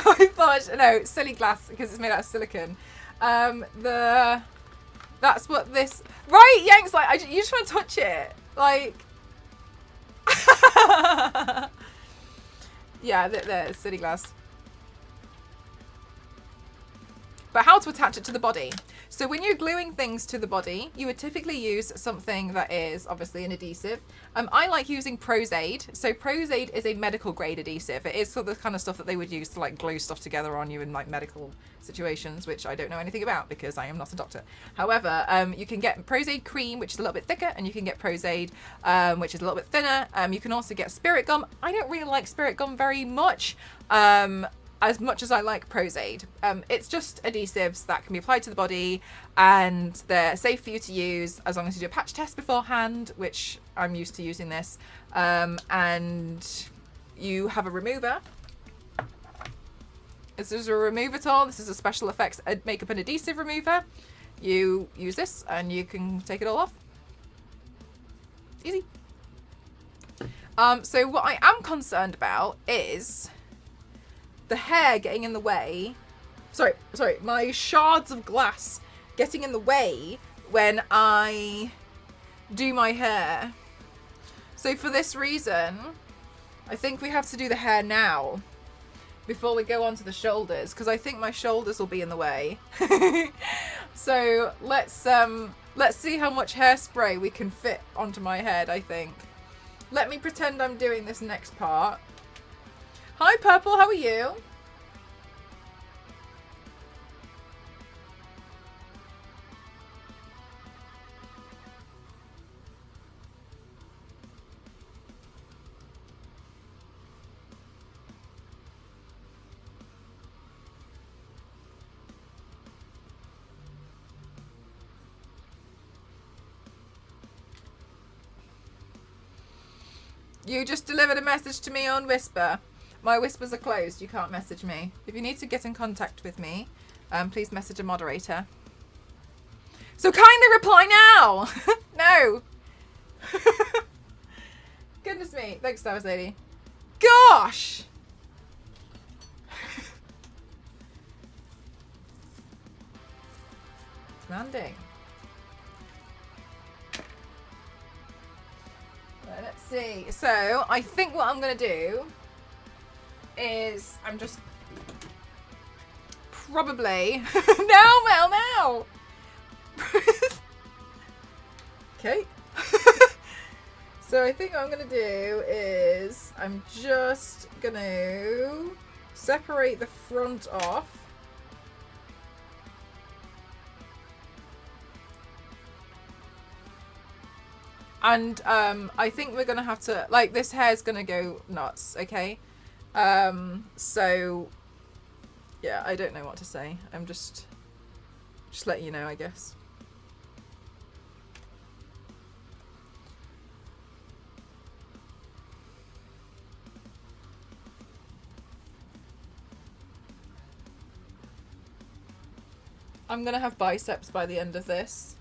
I thought, no, silly glass because it's made out of silicone. That's what this, right? Yank's like, you just want to touch it, like. Yeah, there's silly glass. But how to attach it to the body. So when you're gluing things to the body, you would typically use something that is obviously an adhesive. I like using Pros-Aid. So Pros-Aid is a medical grade adhesive. It is sort of the kind of stuff that they would use to like glue stuff together on you in like medical situations, which I don't know anything about because I am not a doctor. However, you can get Pros-Aid cream, which is a little bit thicker, and you can get Pros-Aid, which is a little bit thinner. You can also get Spirit Gum. I don't really like Spirit Gum very much. As much as I like Pros-Aid. It's just adhesives that can be applied to the body and they're safe for you to use as long as you do a patch test beforehand, which I'm used to using this. And you have a remover. This is a remover tool. This is a special effects makeup and adhesive remover. You use this and you can take it all off. Easy. So what I am concerned about is the hair getting in the way. Sorry, my shards of glass getting in the way when I do my hair. So for this reason, I think we have to do the hair now before we go on to the shoulders, because I think my shoulders will be in the way. So let's see how much hairspray we can fit onto my head, I think. Let me pretend I'm doing this next part. Hi Purple, how are you? You just delivered a message to me on Whisper. My whispers are closed. You can't message me. If you need to get in contact with me, please message a moderator. So kindly reply now. No. Goodness me. Thanks, Star Wars Lady. Gosh. Demanding. Let's see. So I think what I'm going to do is I'm just probably now Mel now. Okay. So I think what I'm going to do is I'm just going to separate the front off. And I think we're gonna have to, like, this hair's gonna go nuts, okay? So yeah, I don't know what to say. I'm just letting you know, I guess. I'm gonna have biceps by the end of this.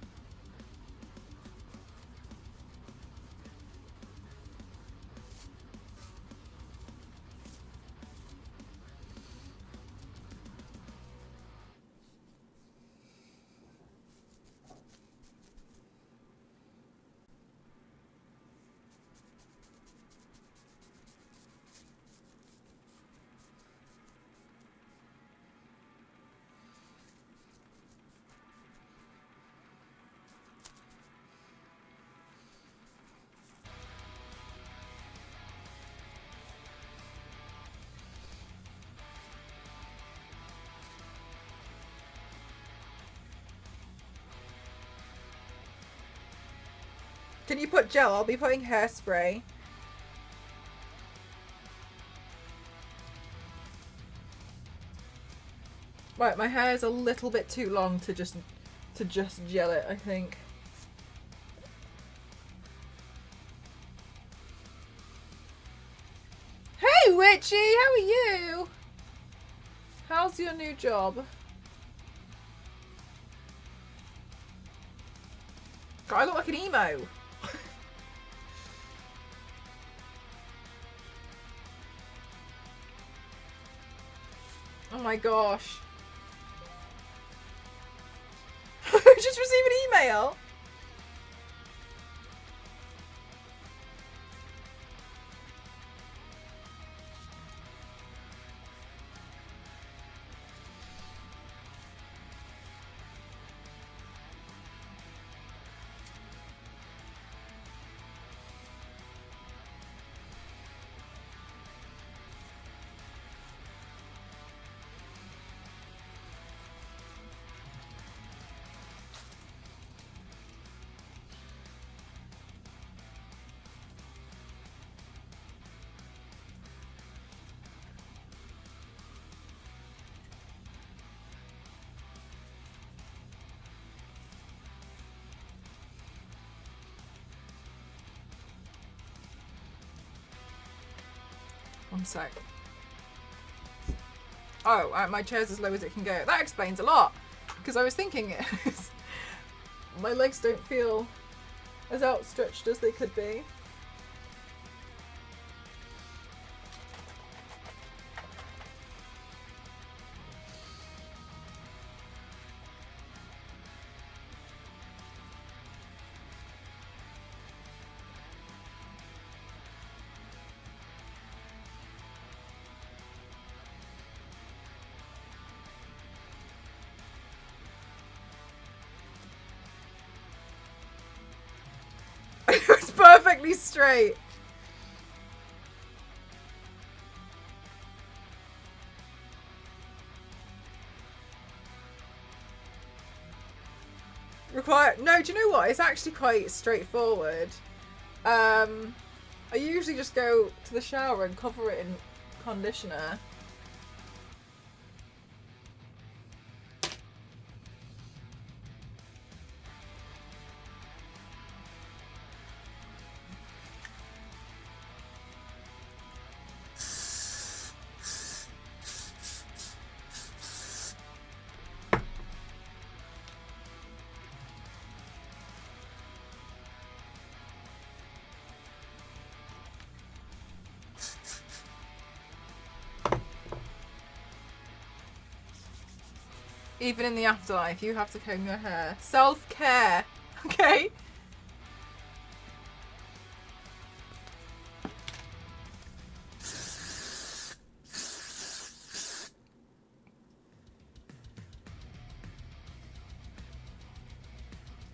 Can you put gel? I'll be putting hairspray. Right, my hair is a little bit too long to just gel it, I think. Hey Witchy, how are you? How's your new job? God, I look like an emo. Oh my gosh. Just received an email. One sec. Oh, my chair's as low as it can go. That explains a lot. Because I was thinking my legs don't feel as outstretched as they could be. It's perfectly straight. No, do you know what? It's actually quite straightforward. I usually just go to the shower and cover it in conditioner. Even in the afterlife, you have to comb your hair. Self-care, okay?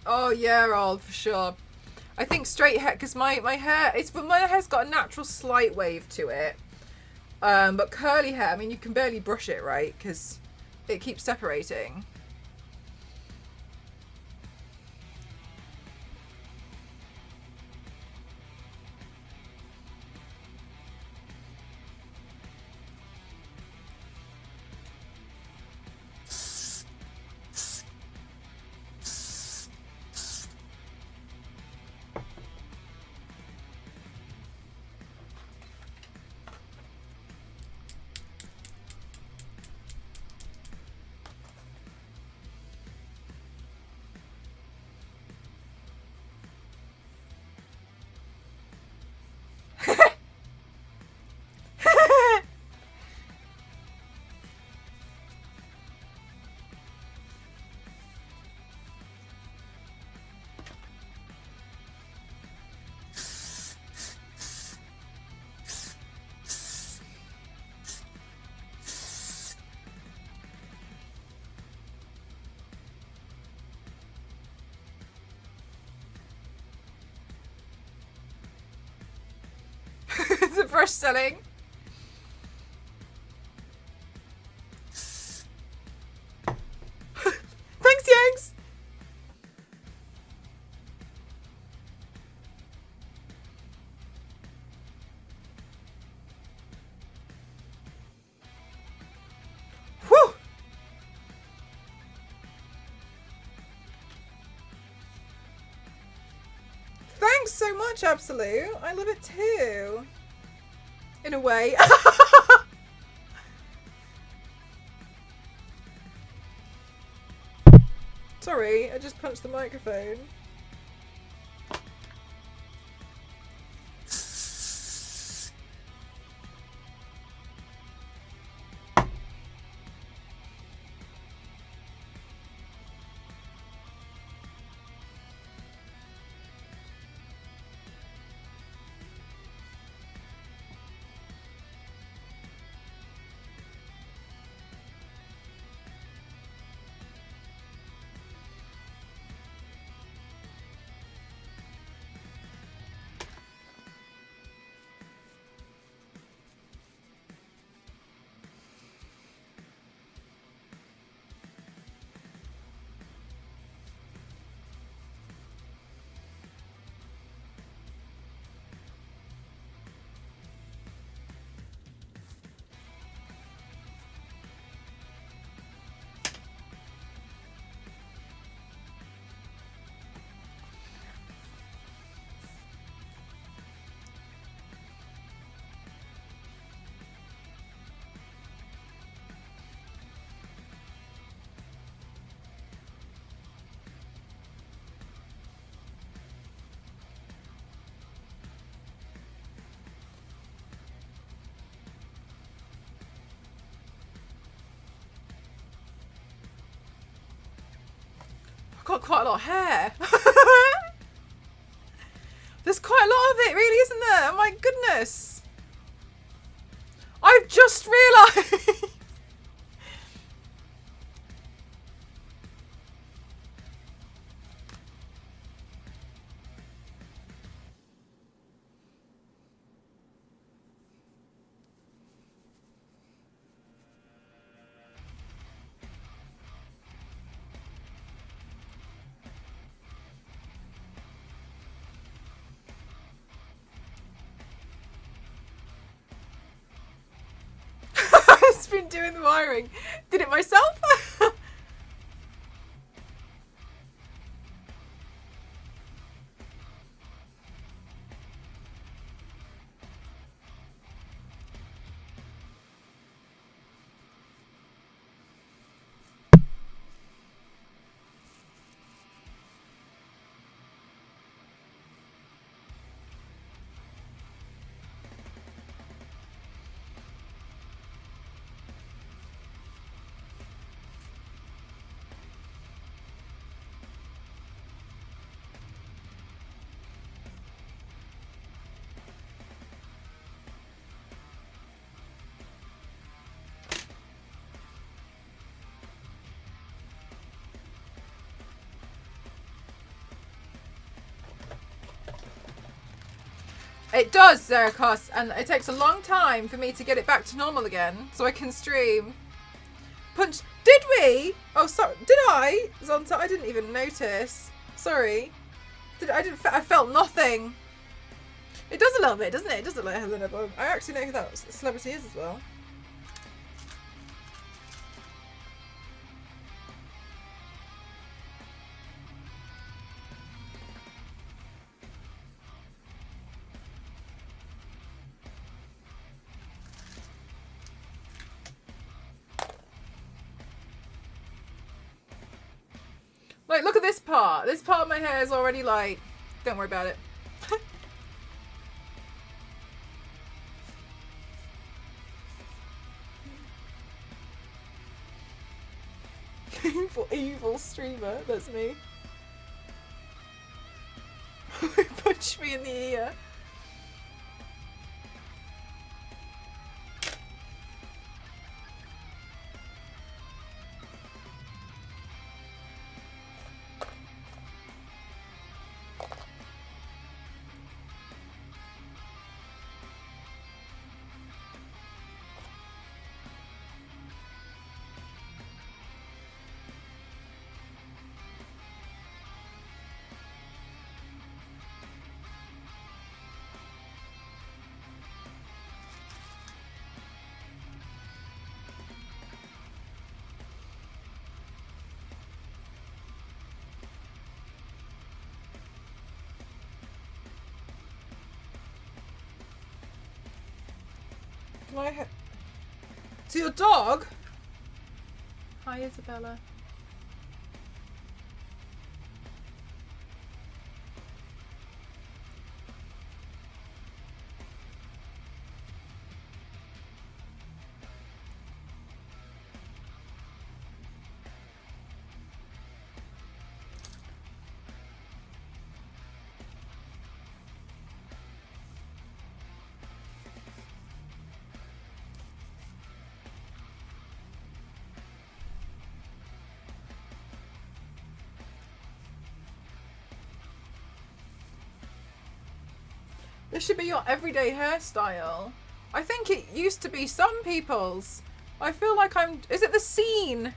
Oh yeah, old for sure. I think straight hair, because my hair's got a natural slight wave to it. But curly hair, I mean, you can barely brush it, right? Because it keeps separating. the brush selling. Thanks, Yanks. Whew. Thanks so much, Absolute. I love it too. In a way. Sorry, I just punched the microphone. Got quite a lot of hair. There's quite a lot of it, really, isn't there? Oh my goodness. I've just realised. I've been doing the wiring. Did it myself? It does, Zerikos, and it takes a long time for me to get it back to normal again, so I can stream. Punch. Did we? Oh, sorry. Did I? Zonta, I didn't even notice. Sorry. I felt nothing. It does a little bit, doesn't it? It does look like Helena Bonham. I actually know who that celebrity is as well. Like, look at this part. This part of my hair is already like, don't worry about it. evil streamer, that's me. Punch me in the ear. my hair. To your dog? Hi, Isabella. This should be your everyday hairstyle. I think it used to be some people's. I feel like I'm... Is it the scene?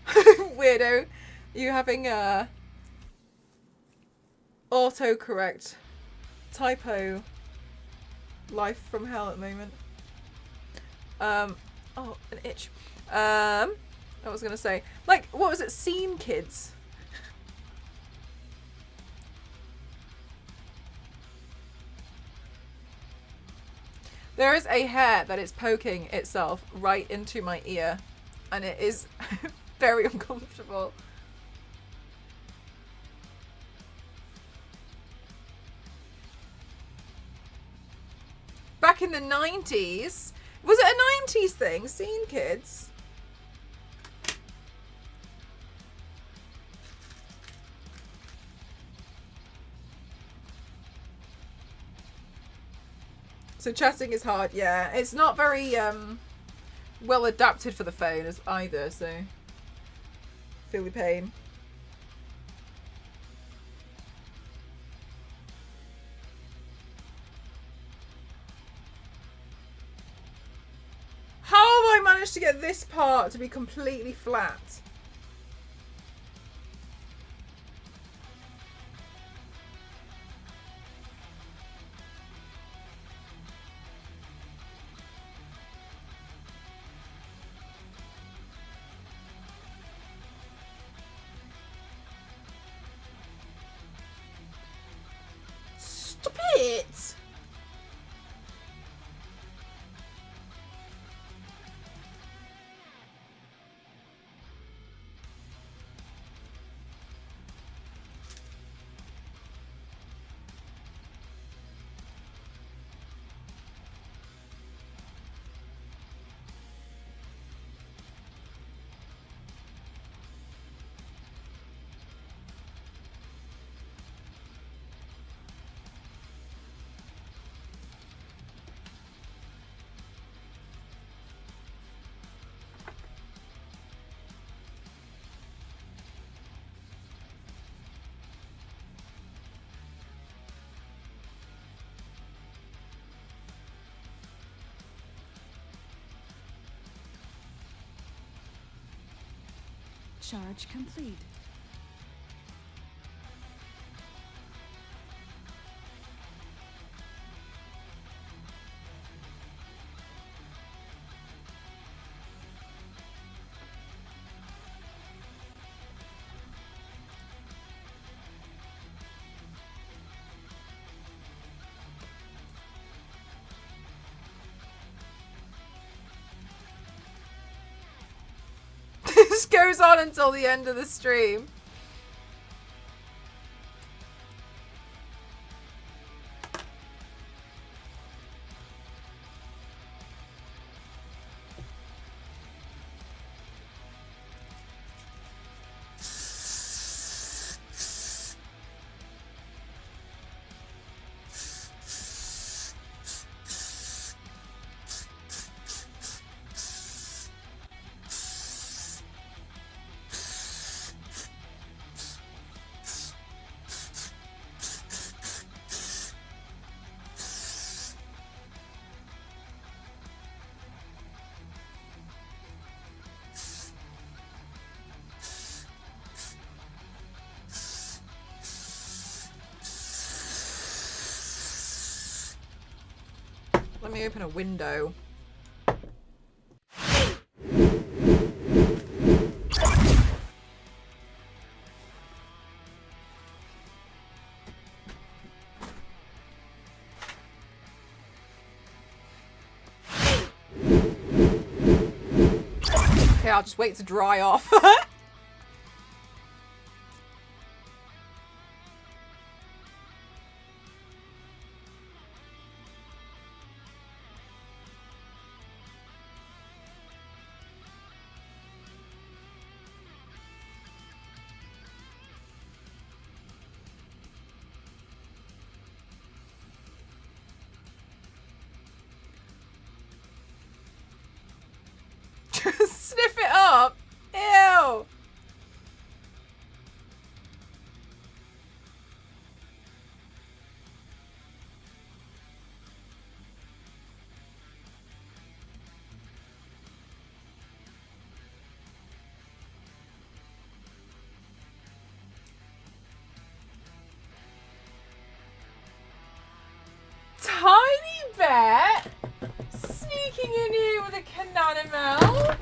Weirdo. You having a... autocorrect typo life from hell at the moment. Oh, an itch. I was gonna say, like, what was it? Scene kids. There is a hair that is poking itself right into my ear, and it is very uncomfortable. Back in the 90s, was it a 90s thing? Scene kids? So chatting is hard, yeah. It's not very well adapted for the phone as either, so feel the pain. How have I managed to get this part to be completely flat? Stop it! Charge complete. This goes on until the end of the stream. Let me open a window. Okay, I'll just wait to dry off. Sniff it up. Ew. Tiny Bet sneaking in here with a Cananimel.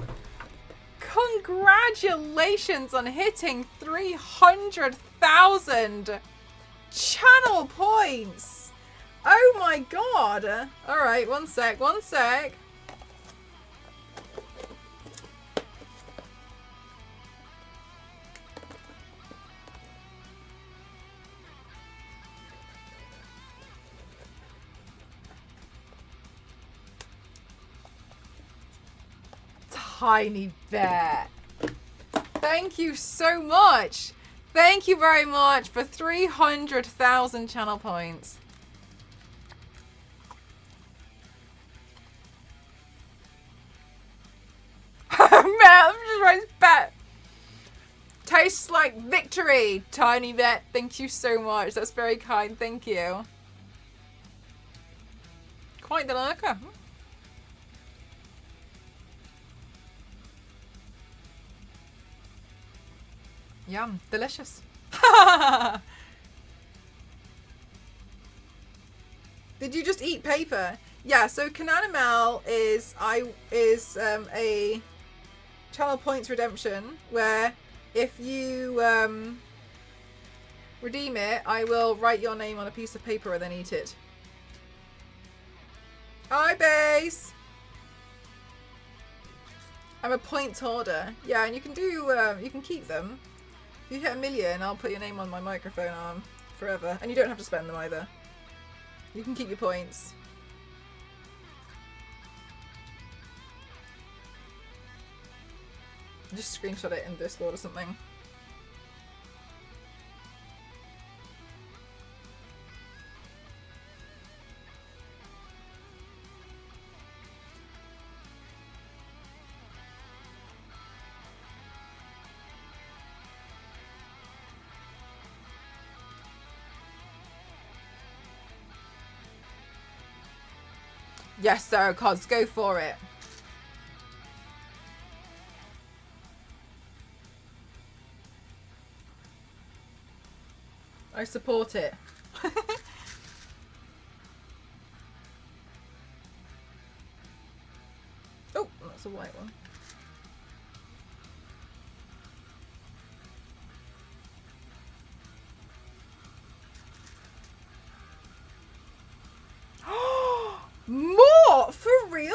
Congratulations on hitting 300,000 channel points. Oh my god. All right, one sec. Tiny Bet. Thank you so much. Thank you very much for 300,000 channel points. Man, I'm just right bet. Tastes like victory, Tiny Bet. Thank you so much. That's very kind. Thank you. Quite the lurker. Yum, delicious. Did you just eat paper? Yeah, so Cananimel is a channel points redemption where if you redeem it, I will write your name on a piece of paper and then eat it. Hi, base. I'm a points hoarder. Yeah, and you can do you can keep them. If you hit 1 million, I'll put your name on my microphone arm forever, and you don't have to spend them either. You can keep your points. Just screenshot it in Discord or something. Yes, sir, Cos, go for it. I support it. Oh, that's a white one. More? For real?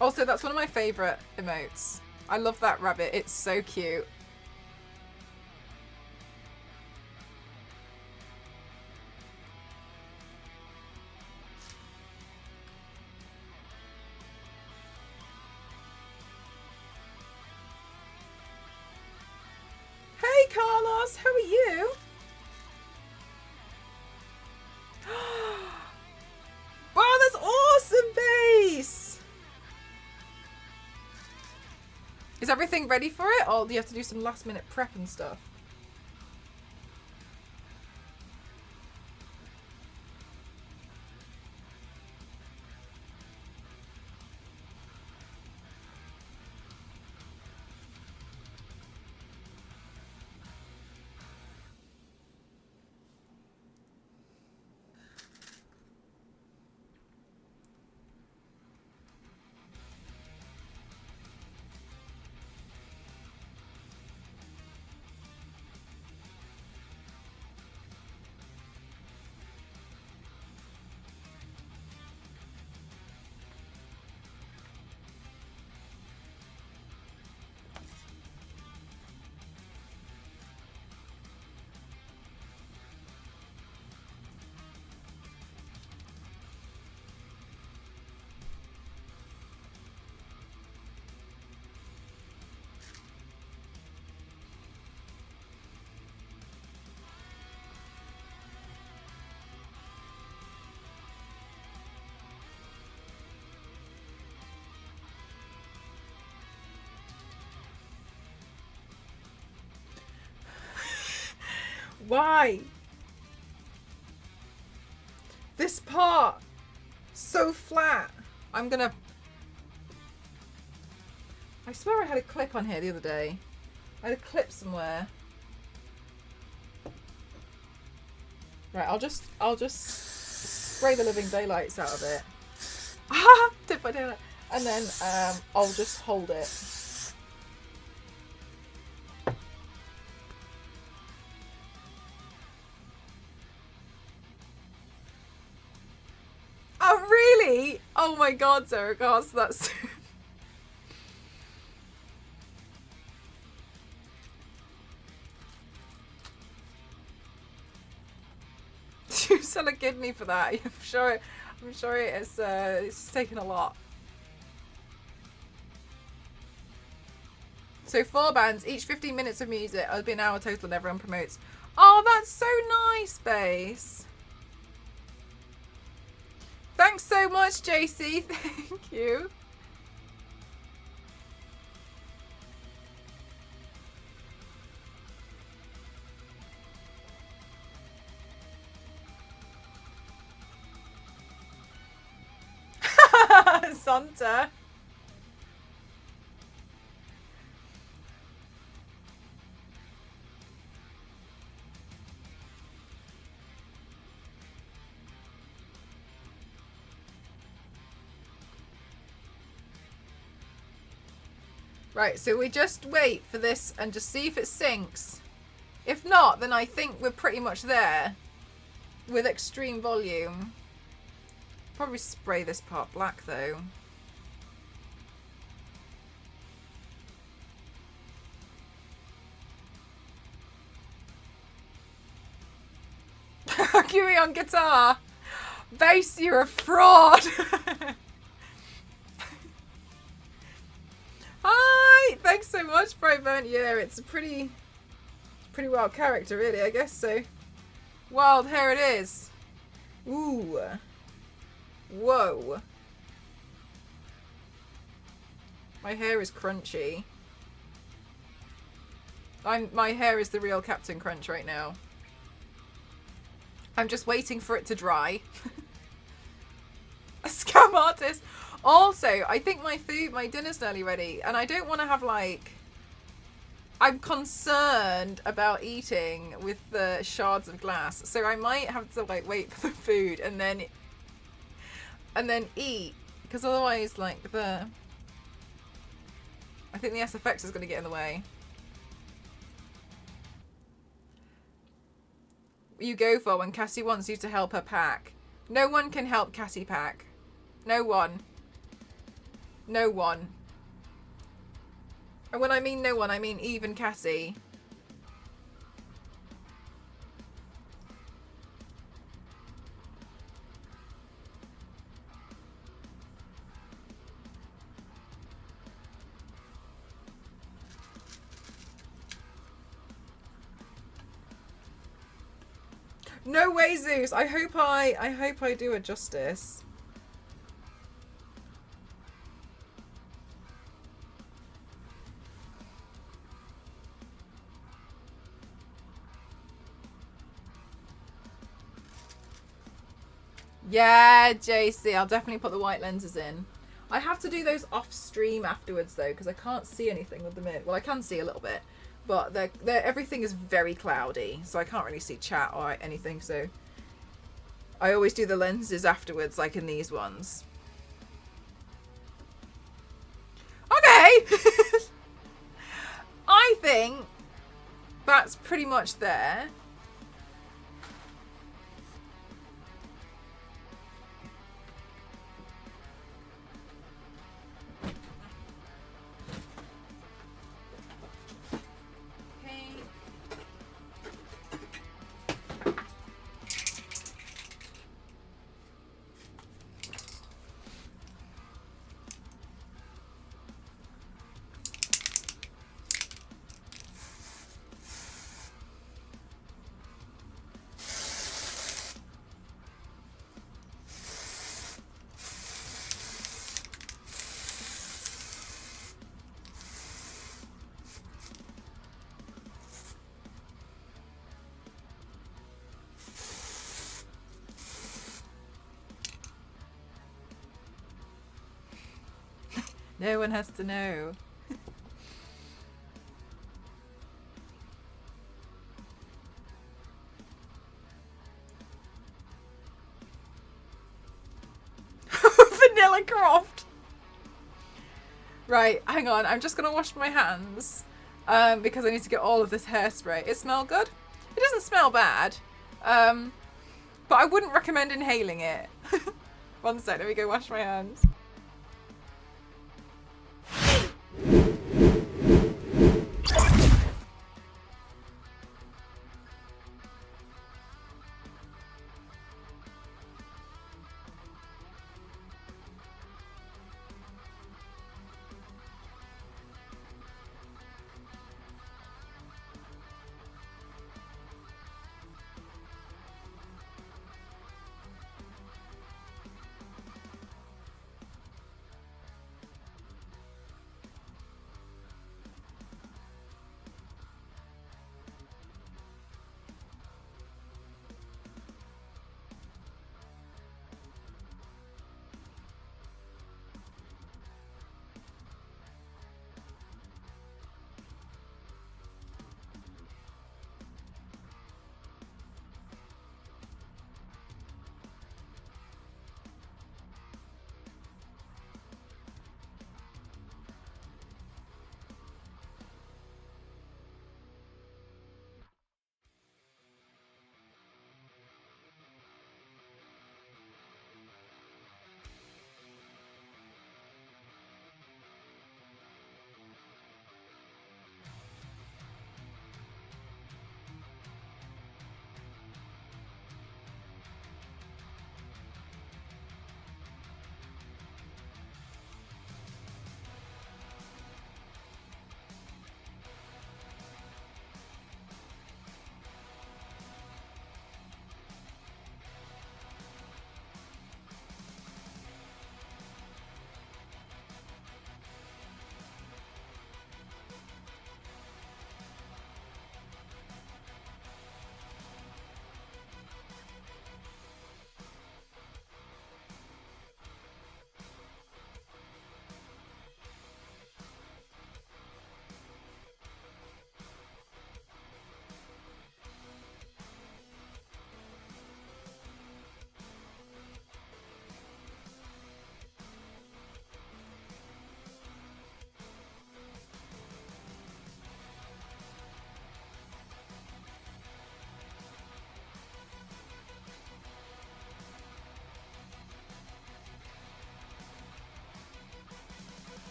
Also, that's one of my favourite emotes. I love that rabbit. It's so cute. Hey, Carlos. How are you? Wow, that's awesome, Base! Is everything ready for it, or do you have to do some last minute prep and stuff? Why? This part, so flat. I'm gonna... I swear I had a clip on here the other day. I had a clip somewhere. Right, I'll just spray the living daylights out of it. Ah, dip my daylight. And then I'll just hold it. Oh really? Oh my god, Sarah Goss, that's... You sell a kidney for that. I'm sure it's taken a lot. So 4 bands, each 15 minutes of music. It'll be an hour total and everyone promotes. Oh, that's so nice, Base. Thanks so much, JC. Thank you. Santa. Right, so we just wait for this and just see if it sinks. If not, then I think we're pretty much there with extreme volume. Probably spray this part black though. Huey on guitar. Bass, you're a fraud. Hi, thanks so much, Brightburn. Yeah, it's a pretty wild character, really. I guess so. Wild, here it is. Ooh. Whoa. My hair is crunchy. My hair is the real Captain Crunch right now. I'm just waiting for it to dry. A scam artist. Also, I think my dinner's nearly ready, and I don't want to have like... I'm concerned about eating with the shards of glass, so I might have to like wait for the food and then eat, because otherwise like I think the SFX is going to get in the way. You go for when Cassie wants you to help her pack. No one can help Cassie pack. No one. No one. And when I mean no one, I mean even Cassie. No way, Zeus. I hope I do it justice. Yeah, JC, I'll definitely put the white lenses in. I have to do those off stream afterwards though, because I can't see anything with them in. Well, I can see a little bit, but everything is very cloudy, so I can't really see chat or anything. So I always do the lenses afterwards, like in these ones. Okay. I think that's pretty much there. No one has to know. Vanilla Croft. Right, hang on. I'm just gonna wash my hands because I need to get all of this hairspray. It smells good. It doesn't smell bad, but I wouldn't recommend inhaling it. One sec, let me go wash my hands.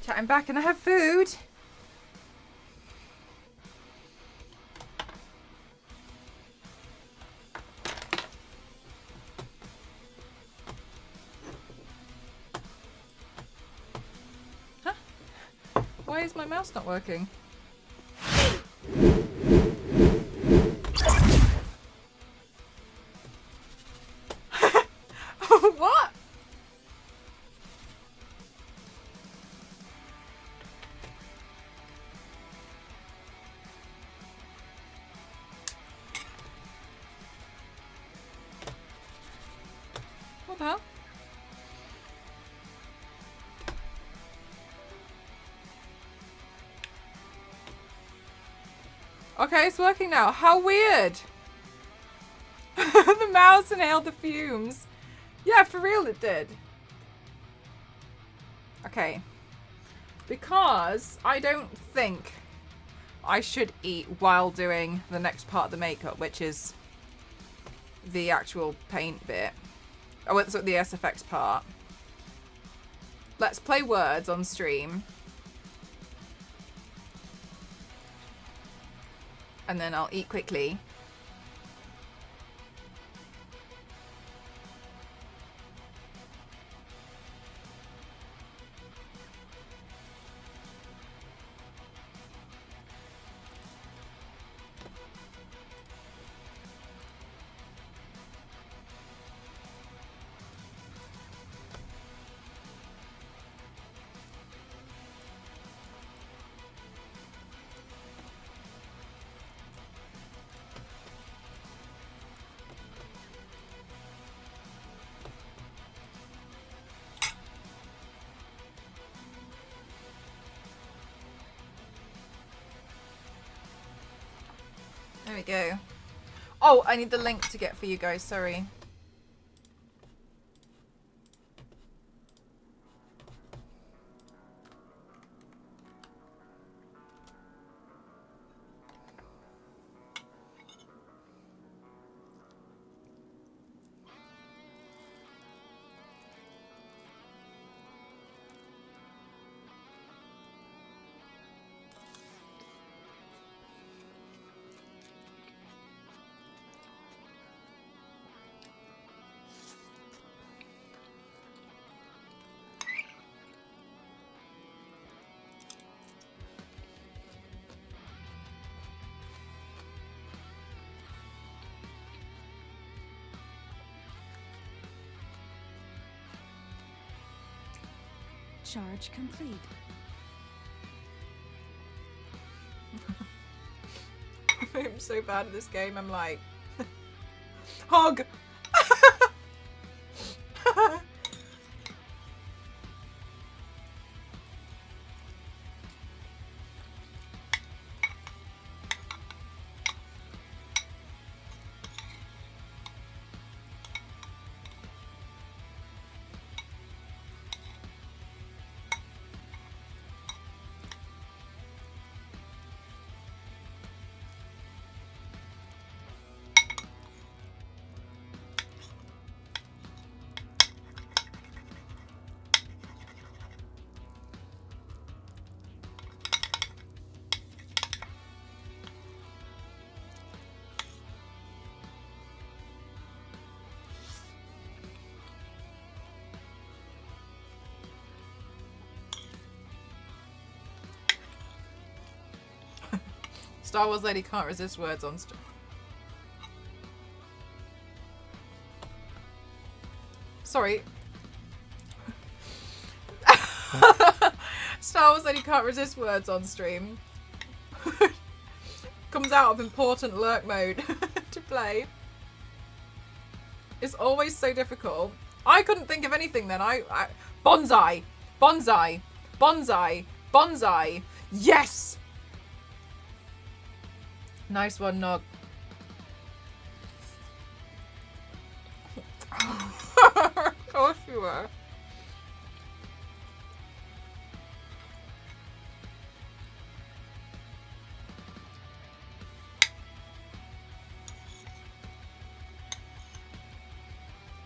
Chat, I'm back and I have food. Huh? Why is my mouse not working? What? What the hell? Okay, it's working now. How weird. The mouse inhaled the fumes. Yeah, for real it did. Okay. Because I don't think I should eat while doing the next part of the makeup, which is the actual paint bit. Oh, it's the SFX part. Let's play words on stream. And then I'll eat quickly. There we go. Oh, I need the link to get for you guys, sorry. Charge complete. I'm so bad at this game, I'm like... Hog! Star Wars lady can't resist words on stream. Sorry. Star Wars lady can't resist words on stream. Comes out of important lurk mode to play. It's always so difficult. I couldn't think of anything then. Bonsai! Bonsai! Bonsai! Bonsai! Yes! Nice one, Nog. Of course you were.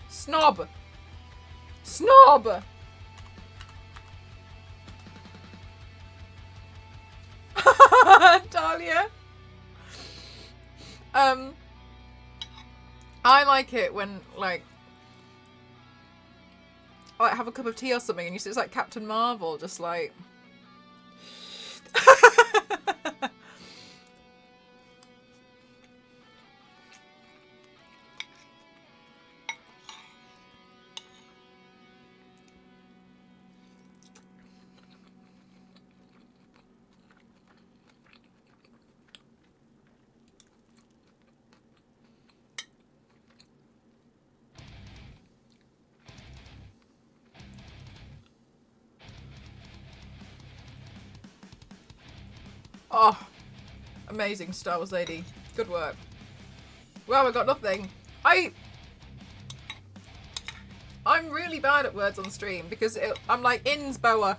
Snob! Snob! Dahlia. I like it when like I have a cup of tea or something and you see it's like Captain Marvel, just like oh, Amazing, Star Wars lady. Good work. Well, we got nothing. I'm really bad at words on stream because I'm like Innsbauer.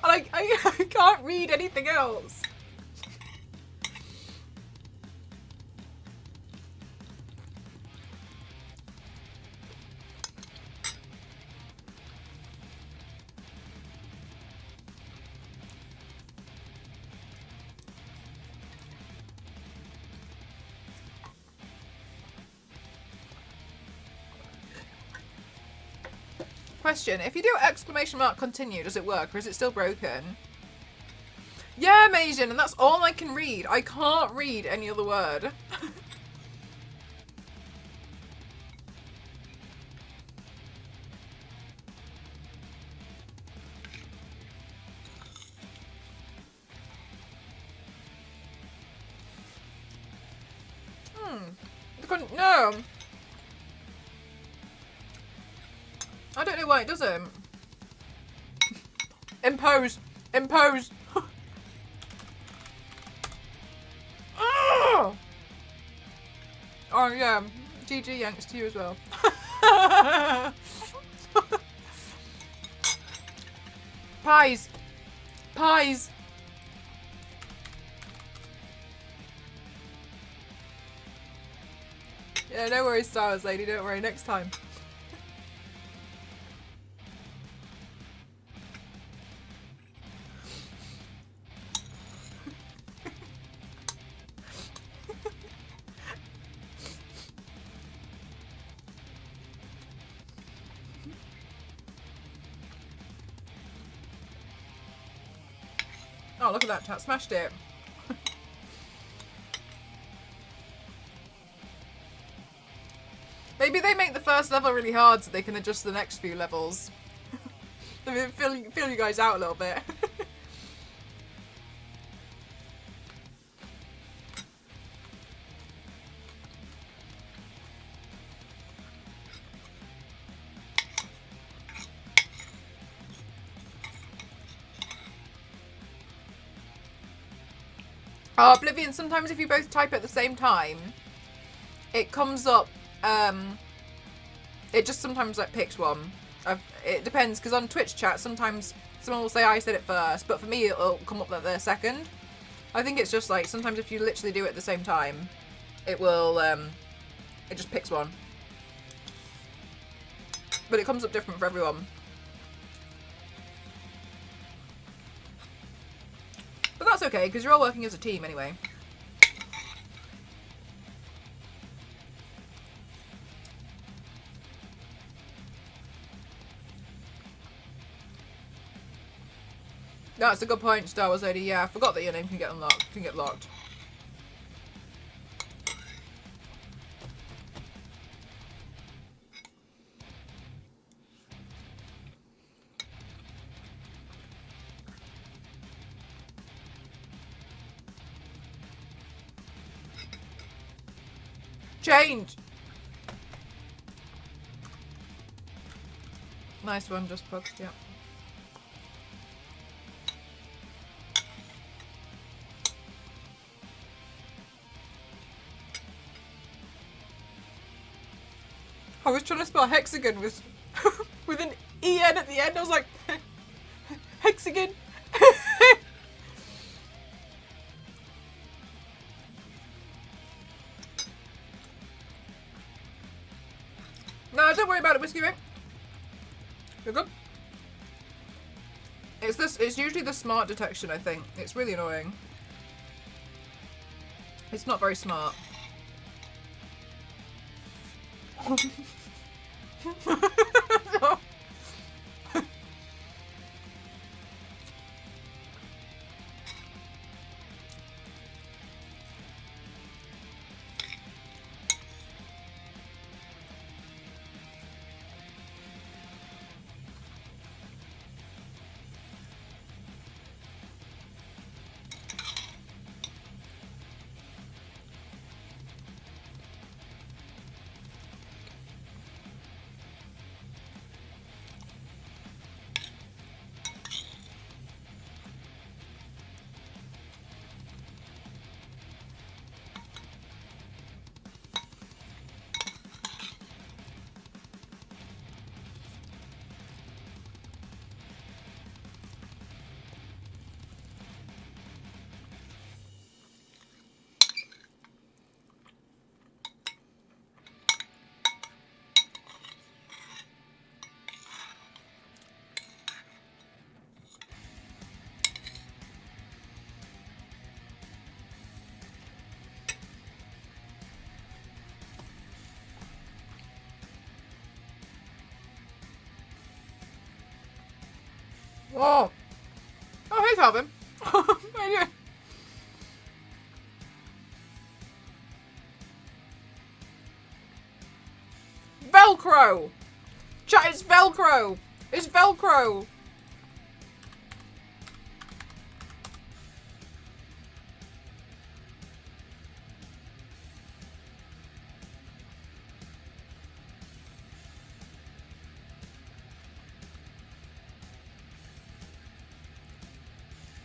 And I can't read anything else. Question, if you do exclamation mark continue, does it work or is it still broken? Yeah, Mason, and that's all I can read. I can't read any other word. No. I don't know why it doesn't. Impose. Impose. Oh yeah. GG Yanks to you as well. Pies. Pies. Yeah, no worries, Star Wars lady. Don't worry. Next time. Oh, look at that chat. Smashed it. Maybe they make the first level really hard so they can adjust the next few levels. I mean, feel you guys out a little bit. Oh, Oblivion, sometimes if you both type at the same time, it comes up, it just sometimes like picks one. It depends, because on Twitch chat, sometimes someone will say I said it first, but for me it'll come up that they're second. I think it's just like, sometimes if you literally do it at the same time, it will, it just picks one. But it comes up different for everyone. But that's okay, because you're all working as a team anyway. That's a good point, Star Wars lady. Yeah, I forgot that your name can get unlocked. Can get locked. Change! Nice one, just pucks, yeah. I was trying to spell hexagon with with an EN at the end. I was like, hexagon. No, don't worry about it, Whiskey Ring. You're good. It's usually the smart detection, I think. It's really annoying. It's not very smart. No. Whoa. Oh, hey, Calvin. How you doing? Velcro! Chat, it's Velcro! It's Velcro!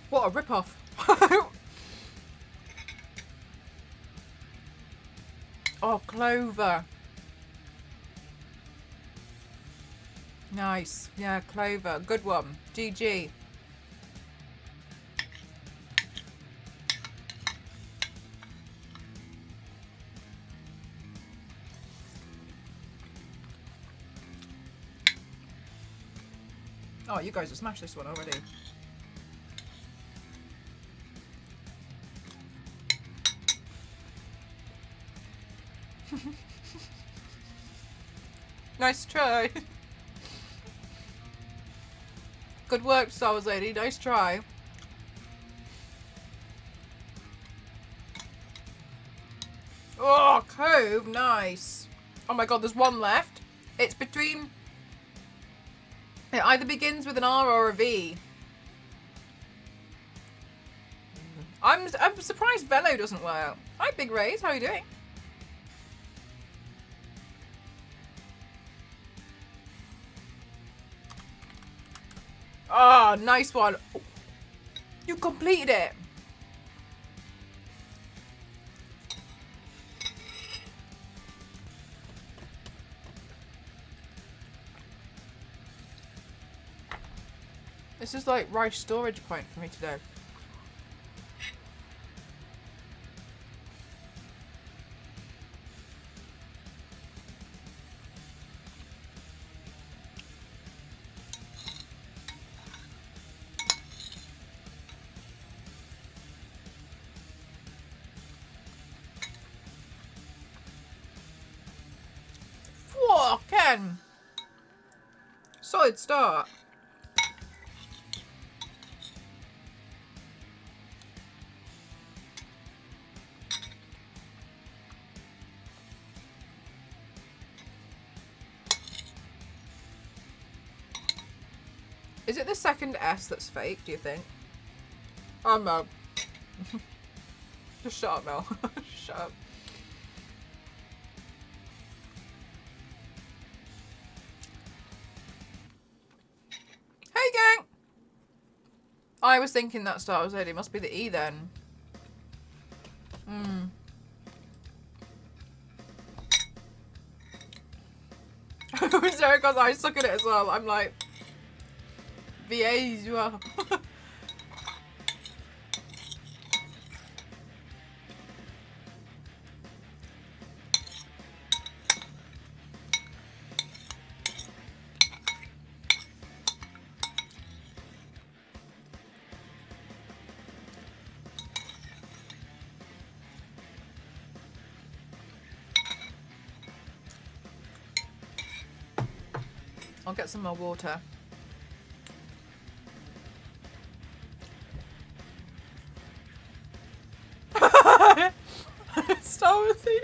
What a rip-off. Oh, Clover. Nice. Yeah, Clover. Good one. GG. Oh, you guys have smashed this one already. Nice try. Good work, Star Wars Lady. Nice try. Oh, Cove. Nice. Oh my god, there's one left. It's between... It either begins with an R or a V. I'm surprised Velo doesn't work. Hi, Big Rays. How are you doing? Oh, nice one. You completed it. This is like rice storage point for me today. Whoa, Ken. Solid start. Is it the second S that's fake, do you think? Oh, no. Just shut up, Mel. Shut up. Hey, gang! I was thinking that Star Wars Lady must be the E then. Hmm. Sarah goes, I suck at it as well. I'm like, VAs, you are. I'll get some more water. Star Wars CD.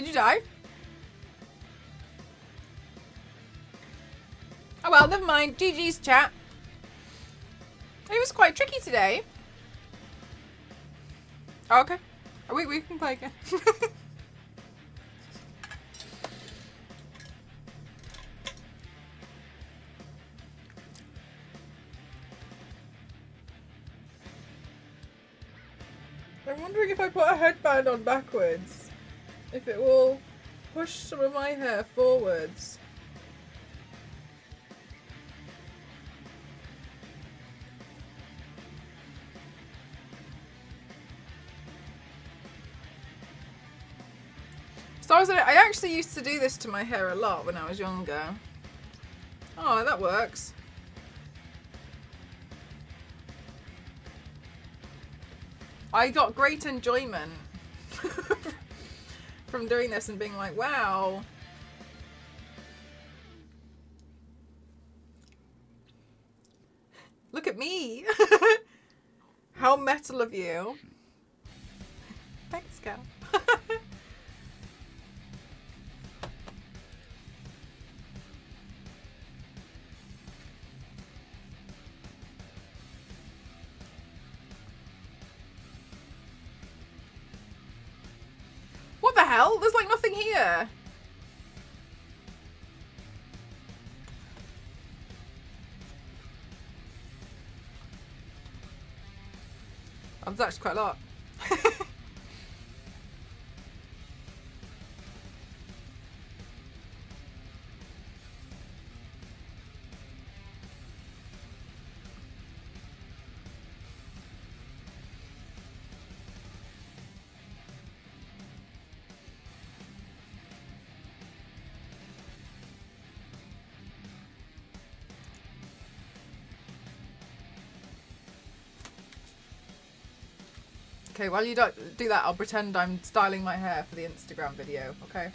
Did you die? Oh well, never mind. GG's, chat. It was quite tricky today. Oh, okay. Oh, we can play again. I'm wondering if I put a headband on backwards, if it will push some of my hair forwards. So I actually used to do this to my hair a lot when I was younger. Oh, that works. I got great enjoyment from doing this and being like, wow. Look at me. How metal of you. Thanks, Gal. What the hell? There's like nothing here. Oh, there's actually quite a lot. Okay, while you don't do that, I'll pretend I'm styling my hair for the Instagram video, okay?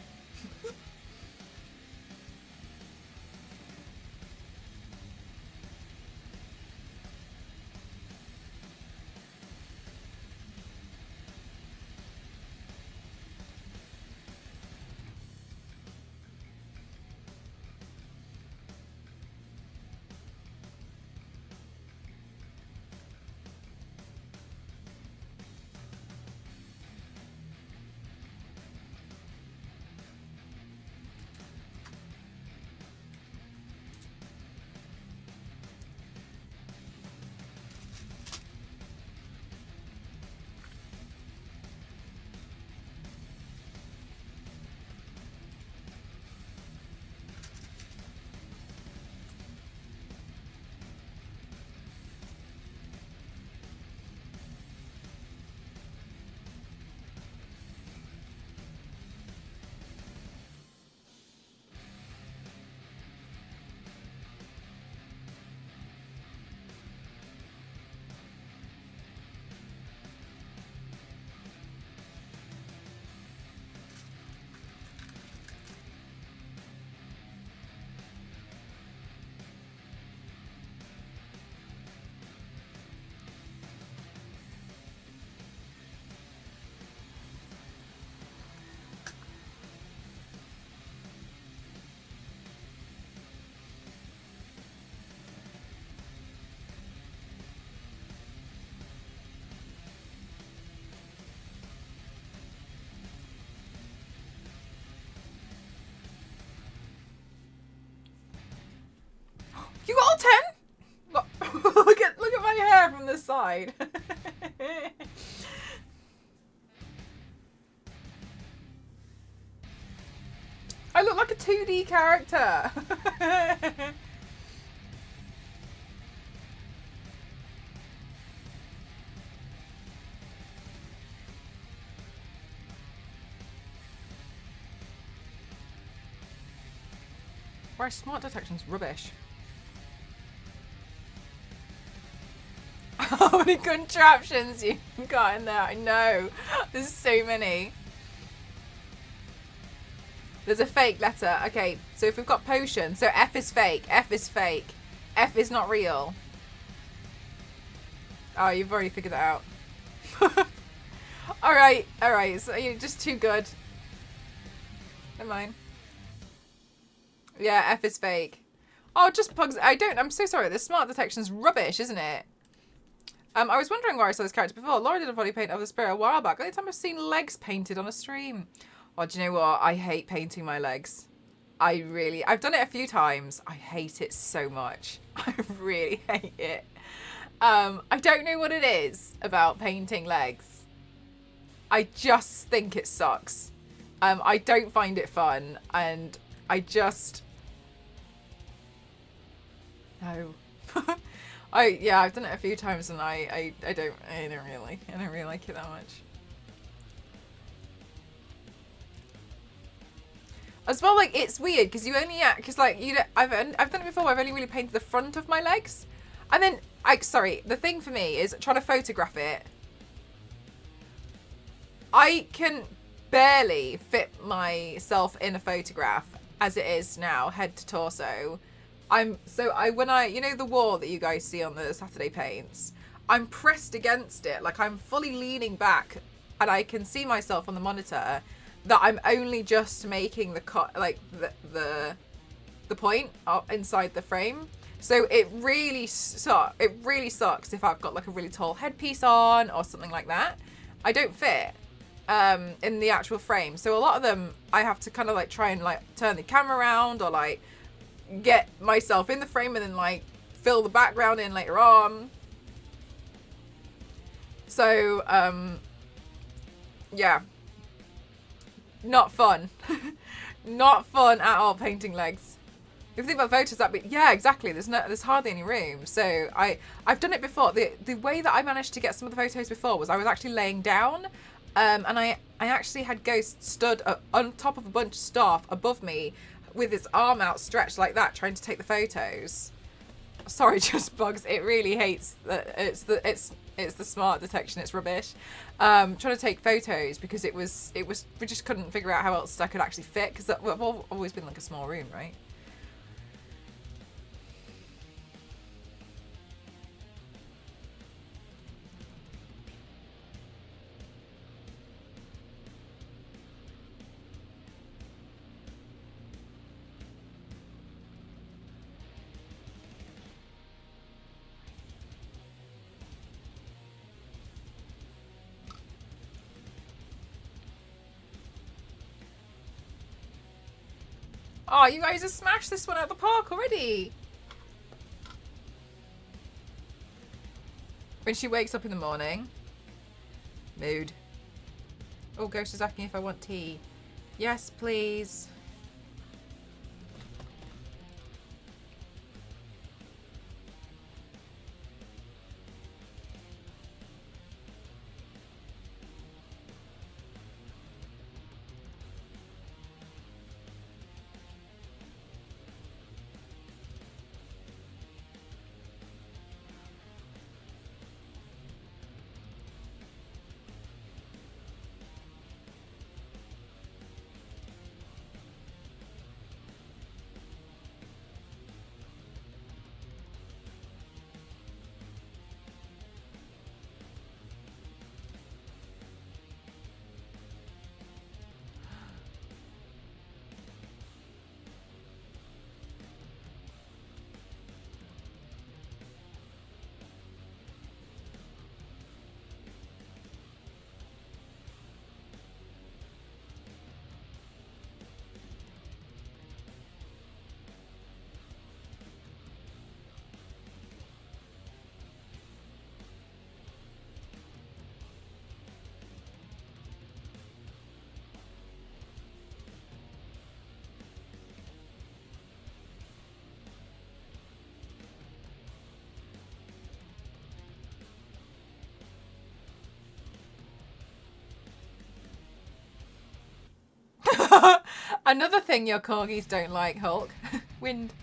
You got all 10? Look at my hair from the side. I look like a 2D character. Why smart detection's rubbish. How many contraptions you've got in there? I know. There's so many. There's a fake letter. Okay, so if we've got potion, so F is fake. F is fake. F is not real. Oh, you've already figured that out. Alright, alright. So you're just too good. Never mind. Yeah, F is fake. Oh, just bugs. I'm so sorry. The smart detection's rubbish, isn't it? I was wondering where I saw this character before. Laura did a body paint of the spirit a while back. Only time I've seen legs painted on a stream. Oh, do you know what? I hate painting my legs. I've done it a few times. I hate it so much. I really hate it. I don't know what it is about painting legs. I just think it sucks. I don't find it fun, and I just... No. I've done it a few times, and I don't really like it that much. As well, like, it's weird because I've done it before. I've only really painted the front of my legs, and then the thing for me is trying to photograph it. I can barely fit myself in a photograph as it is now, head to torso. The wall that you guys see on the Saturday paints, I'm pressed against it, like I'm fully leaning back, and I can see myself on the monitor that I'm only just making the cut, like the point inside the frame. So it really sucks if I've got like a really tall headpiece on or something like that. I don't fit in the actual frame. So a lot of them I have to kind of like try and like turn the camera around or like get myself in the frame and then like fill the background in later on. So yeah, not fun. Not fun at all painting legs. If you think about photos, yeah, exactly. There's hardly any room. So I've done it before. The way that I managed to get some of the photos before was I was actually laying down, and I actually had Ghost stood on top of a bunch of staff above me with his arm outstretched like that, trying to take the photos. Sorry, just bugs. It really hates that it's the smart detection. It's rubbish. Trying to take photos because we just couldn't figure out how else I could actually fit, because we've always been like a small room, right? Oh, you guys have smashed this one out of the park already. When she wakes up in the morning. Mood. Oh, Ghost is asking if I want tea. Yes, please. Another thing your corgis don't like, Hulk. Wind.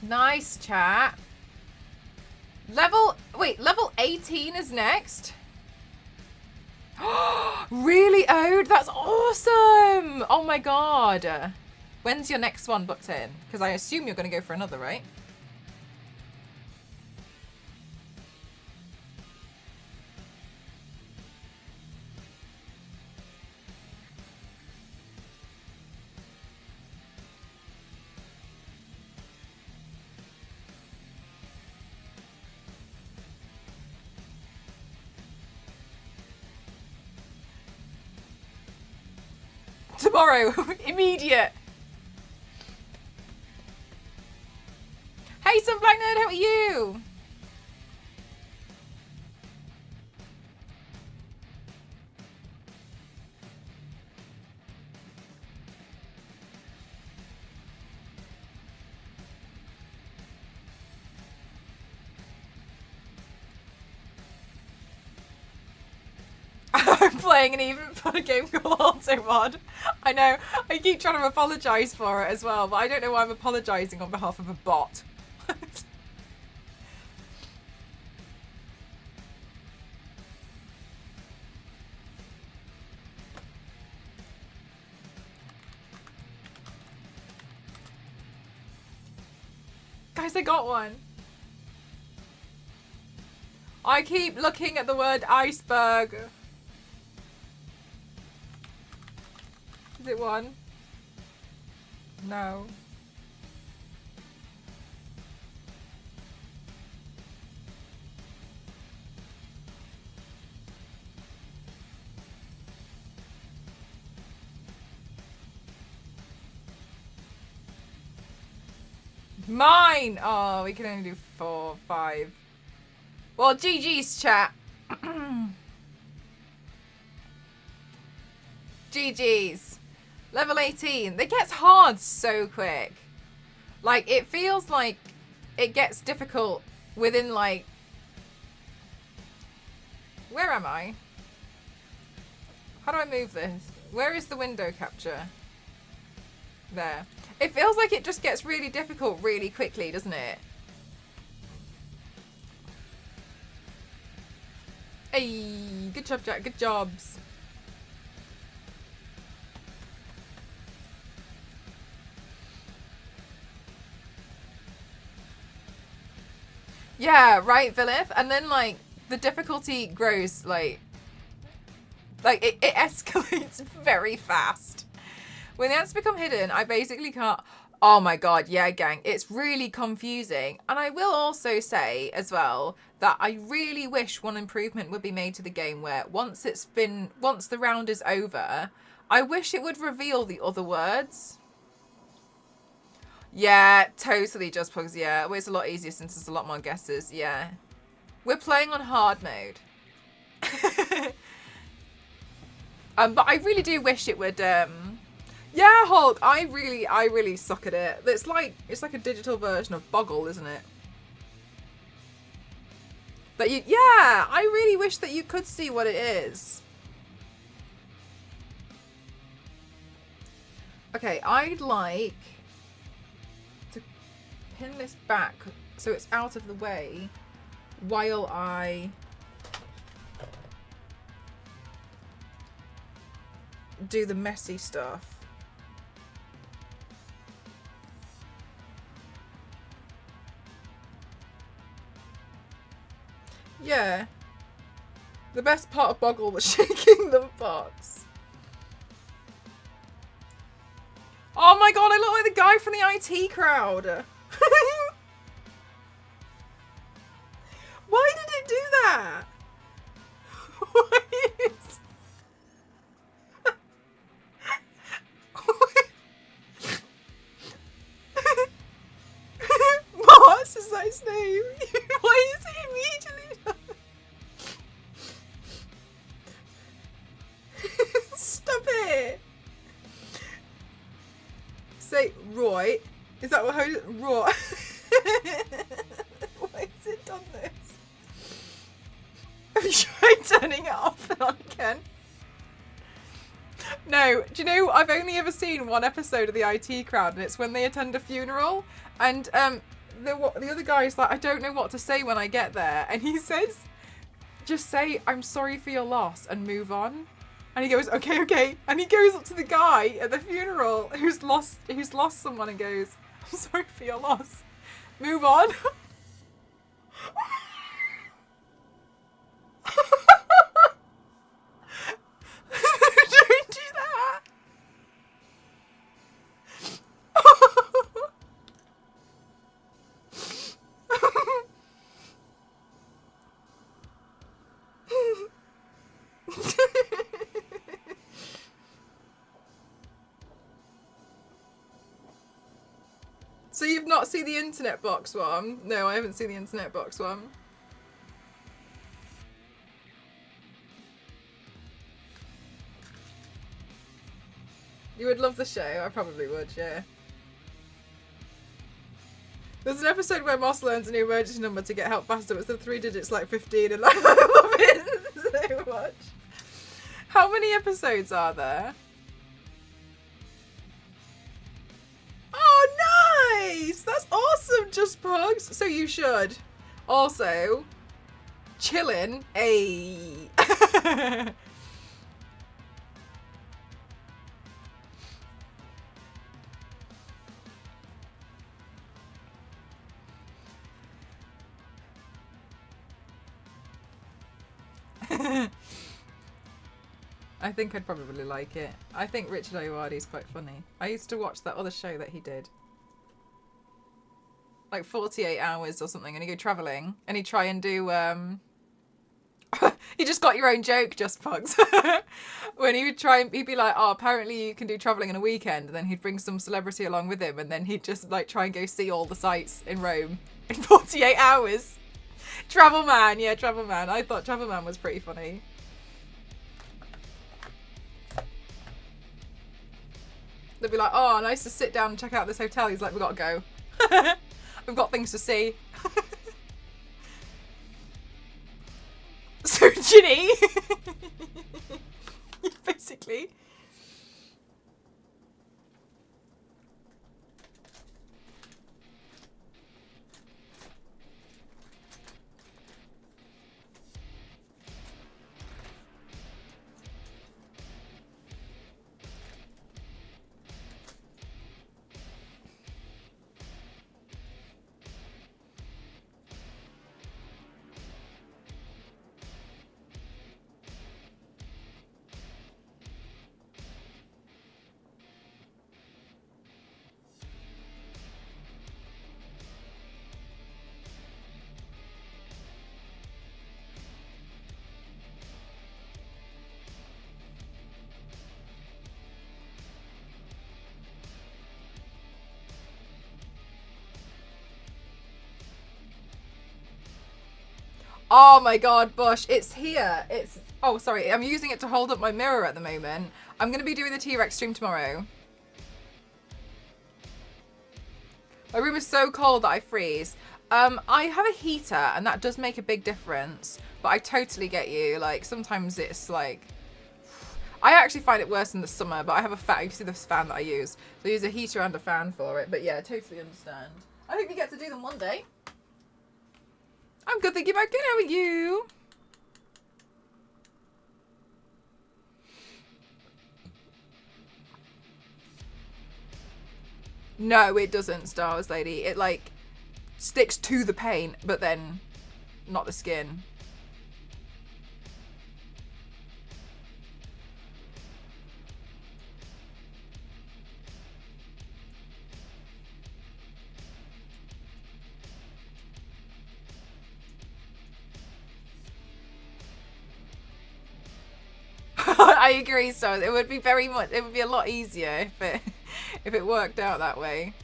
Nice, chat. Level 18 is next. Really, Ode? That's awesome! Oh my god. When's your next one booked in? Because I assume you're going to go for another, right? Tomorrow. Immediate. Hey, some Black Nerd, how are you? I'm playing an even funner game called Alto Mod. I know, I keep trying to apologise for it as well, but I don't know why I'm apologising on behalf of a bot. Guys, I got one. I keep looking at the word iceberg. Is it one? No. Mine! Oh, we can only do 4, 5. Well, GG's, chat. GG's. Level 18. It gets hard so quick. Like, it feels like it gets difficult within, like... Where am I? How do I move this? Where is the window capture? There. It feels like it just gets really difficult really quickly, doesn't it? Hey, good job, Jack. Good jobs. Yeah, right, Villith. And then, like, the difficulty grows, like it escalates very fast. When the ants become hidden, I basically can't... Oh my god, yeah, gang. It's really confusing. And I will also say, as well, that I really wish one improvement would be made to the game where once the round is over, I wish it would reveal the other words. Yeah, totally, Just Pugs, yeah. Well, it's a lot easier since there's a lot more guesses, yeah. We're playing on hard mode. But I really do wish it would, yeah, Hulk, I really suck at it. It's like a digital version of Boggle, isn't it? But yeah, I really wish that you could see what it is. Okay, I'd like to pin this back so it's out of the way while I do the messy stuff. Yeah. The best part of Boggle was shaking the box. Oh my god, I look like the guy from the IT crowd. Why did it do that? Why is... Mars is that his name? Why is he immediately done? Stop it! Say Roy. Is that what? How Roy? Why has it done this? Have you tried turning it off and on again? No. Do you know? I've only ever seen one episode of the IT crowd, and it's when they attend a funeral, and the other guy's like, I don't know what to say when I get there. And he says, just say, I'm sorry for your loss and move on. And he goes, okay, okay. And he goes up to the guy at the funeral who's lost someone and goes, I'm sorry for your loss. Move on. Don't do that. So you've not seen the internet box one? No, I haven't seen the internet box one. You would love the show. I probably would, yeah. There's an episode where Moss learns a new emergency number to get help faster. It's the 3 digits like 15 and like, I love it so much. How many episodes are there? Oh, nice! That's awesome, Just Pugs. So you should. Also, chillin'. Ayy. I think I'd probably like it. I think Richard Ayoade's quite funny. I used to watch that other show that he did. Like 48 Hours or something, and he'd go travelling and he'd try and do you just got your own joke, Just Pugs. When he would try and he'd be like, oh, apparently you can do travelling in a weekend, and then he'd bring some celebrity along with him, and then he'd just like try and go see all the sights in Rome in 48 hours. Travel Man, yeah, Travel Man. I thought Travel Man was pretty funny. They'd be like, oh, nice to sit down and check out this hotel. He's like, we gotta go. We've got things to see. So, Ginny, basically. Oh my god, Bush, it's here. It's... Oh, sorry, I'm using it to hold up my mirror at the moment. I'm going to be doing the T-Rex stream tomorrow. My room is so cold that I freeze. I have a heater, and that does make a big difference. But I totally get you. Like, sometimes it's like... I actually find it worse in the summer, but I have a fan. You can see this fan that I use. So I use a heater and a fan for it. But yeah, totally understand. I hope you get to do them one day. I'm good, thank you, Mark. How are you? No, it doesn't, Star Wars Lady. It, like, sticks to the paint, but then not the skin. I agree, so it would be it would be a lot easier if it worked out that way.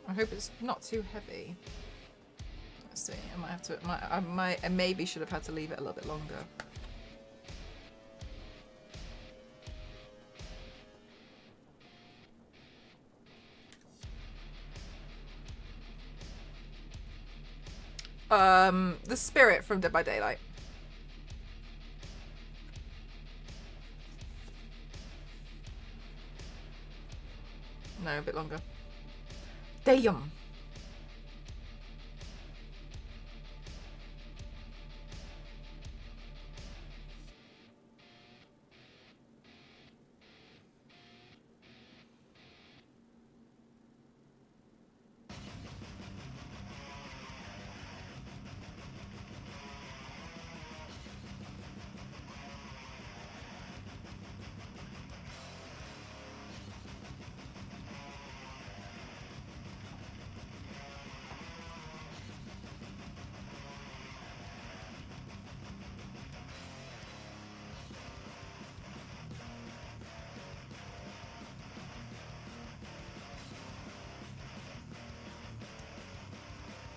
I hope it's not too heavy. Let's see. I might have to. I maybe should have had to leave it a little bit longer. The spirit from Dead by Daylight. No, a bit longer. Damn.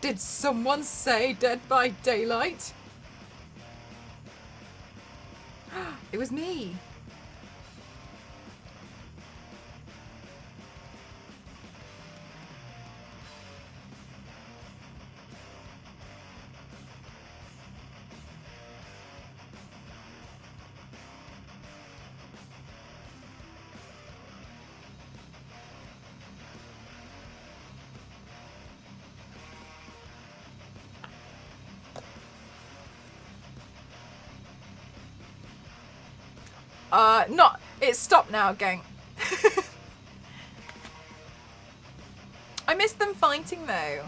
Did someone say Dead by Daylight? It was me. Not. It's stopped now, gang. I miss them fighting though.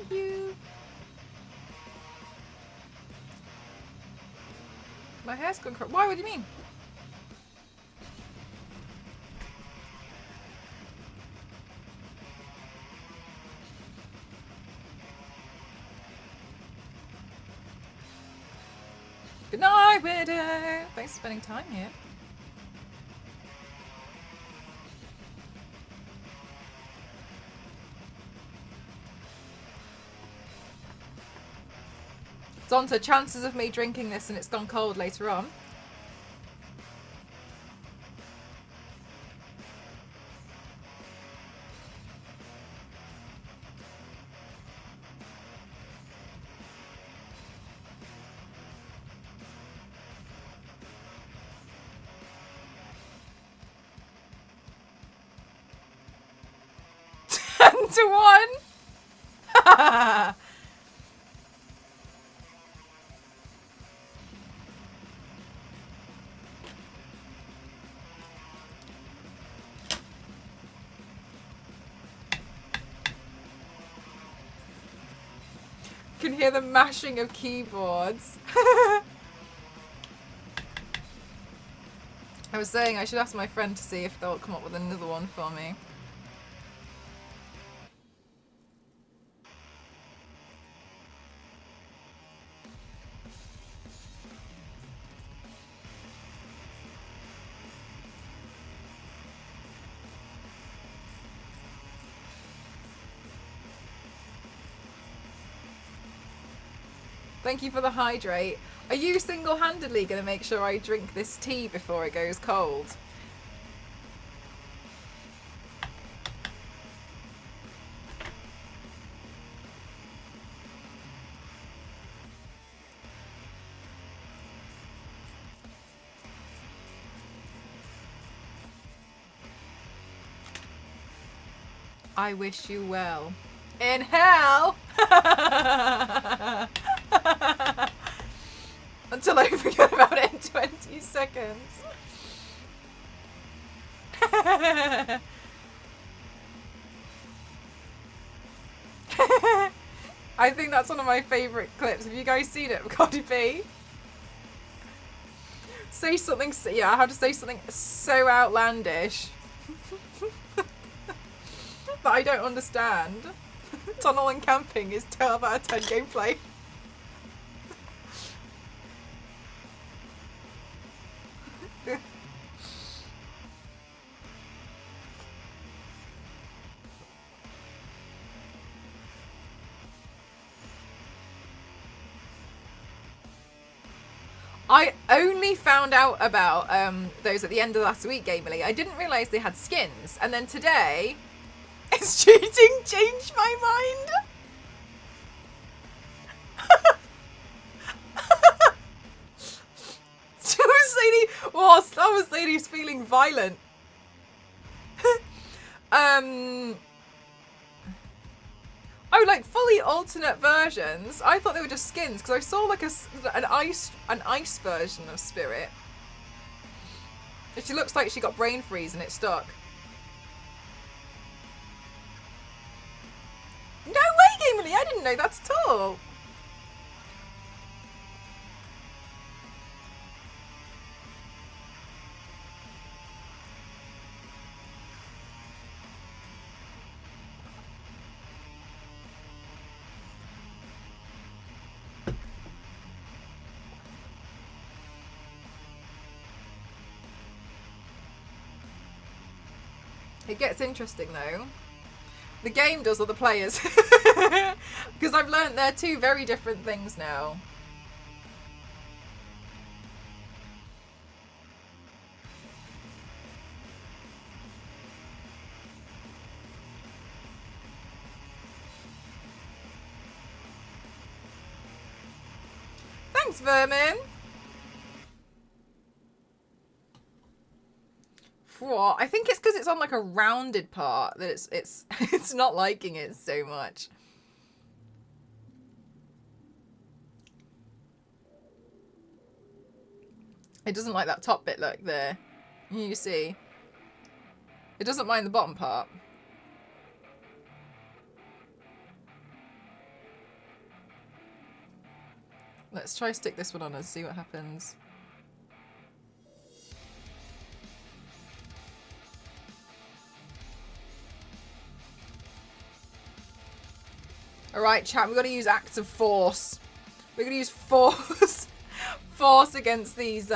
You. My hair's gone Why? What do you mean? Good night, Widow. Thanks for spending time here. It's on to chances of me drinking this and it's gone cold later on. To 1. Can hear the mashing of keyboards. I was saying I should ask my friend to see if they'll come up with another one for me. Thank you for the hydrate. Are you single-handedly going to make sure I drink this tea before it goes cold? I wish you well. In hell! Until I forget about it in 20 seconds. I think that's one of my favourite clips. Have you guys seen it, Cardi B? say something. Yeah, how to say something so outlandish that I don't understand. Tunnel and camping is 12 out of 10 gameplay. I only found out about those at the end of last week, Gamerly. I didn't realise they had skins. And then today, is cheating changed my mind? Star Wars Lady's feeling violent. Oh, like fully alternate versions. I thought they were just skins because I saw like an ice version of Spirit. And she looks like she got brain freeze and it stuck. No way, Gamerly! I didn't know that at all. It gets interesting though. The game does, or the players. Because I've learnt they're two very different things now. Thanks, Vermin. What? I think it's because it's on like a rounded part that it's it's not liking it so much. It doesn't like that top bit, look there. You see. It doesn't mind the bottom part. Let's try stick this one on and see what happens. Alright, chat, we've got to use acts of force. We're going to use force against these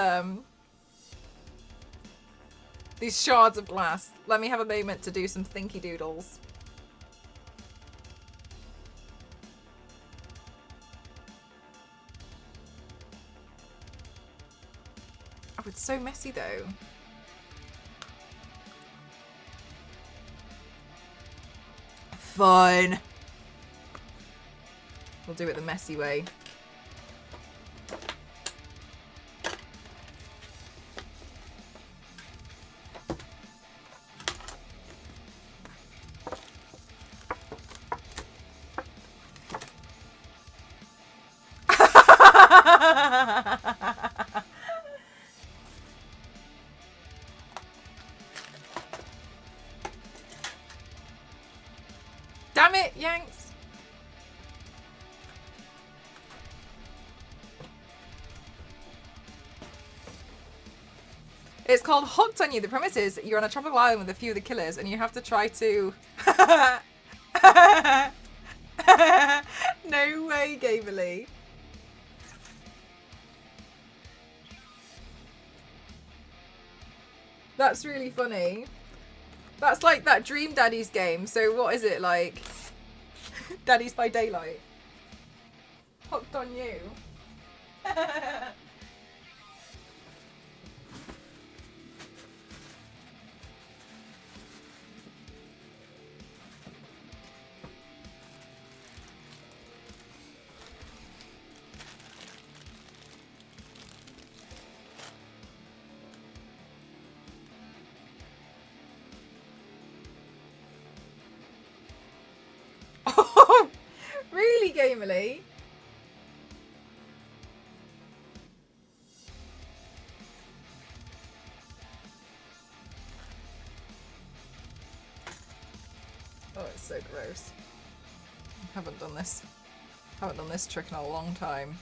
shards of glass. Let me have a moment to do some thinky doodles. Oh, it's so messy though. Fine. We'll do it the messy way. Damn it, Yanks. It's called Hooked on You. The premise is you're on a tropical island with a few of the killers and you have to try to... No way, Gamerly. That's really funny. That's like that Dream Daddies game. So what is it like? Daddies by Daylight. Hooked on You. Oh, really, Gamerly? Oh, it's so gross. Haven't done this trick in a long time.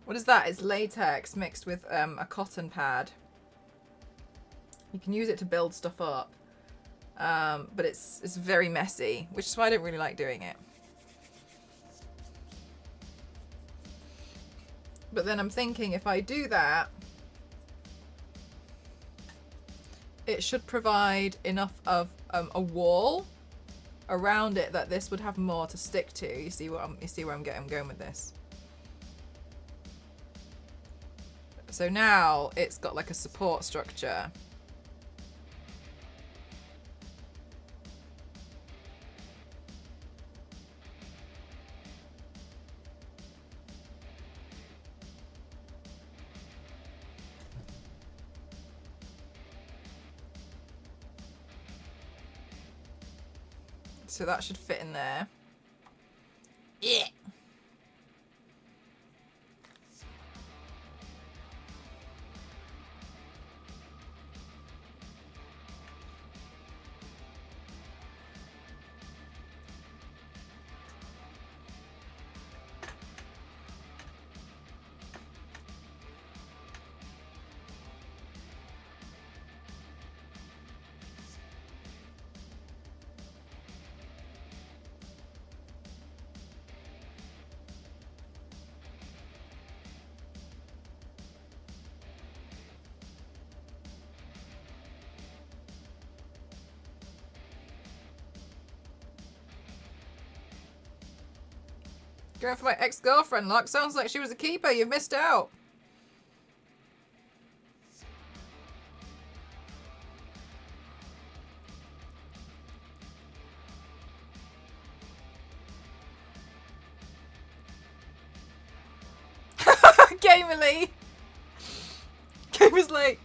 What is that? It's latex mixed with a cotton pad. You can use it to build stuff up. But it's very messy, which is why I don't really like doing it. But then I'm thinking if I do that, it should provide enough of a wall around it that this would have more to stick to. You see where I'm going with this. So now it's got like a support structure. So that should fit in there. Yeah. Going for my ex-girlfriend, Luck. Sounds like she was a keeper. You've missed out. Gamerly. Gamer's late.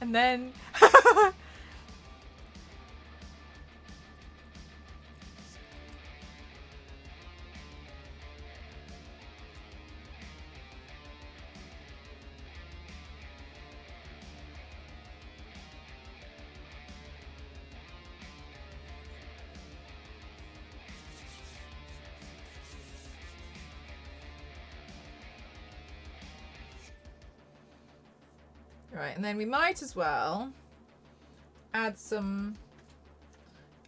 And then... Right, and then we might as well add some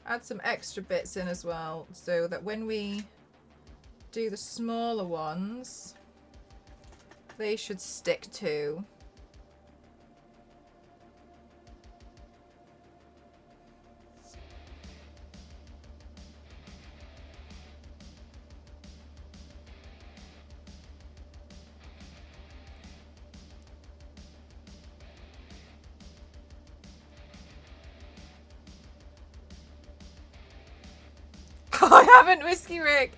extra bits in as well, so that when we do the smaller ones, they should stick to. I haven't, Whiskey Rick.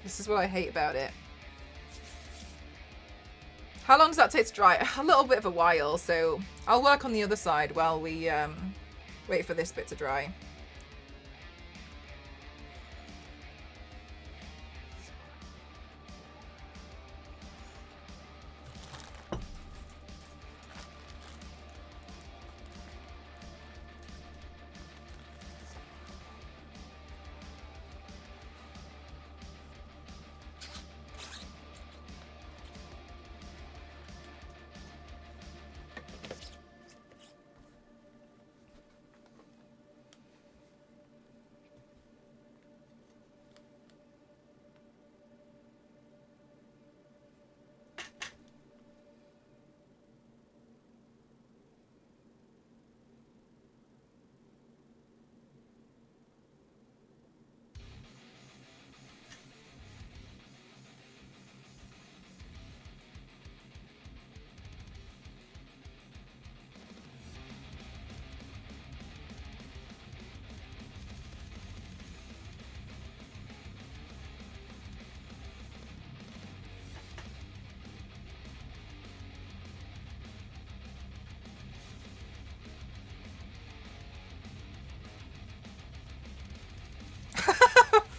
This is what I hate about it. How long does that take to dry? A little bit of a while, so I'll work on the other side while we wait for this bit to dry.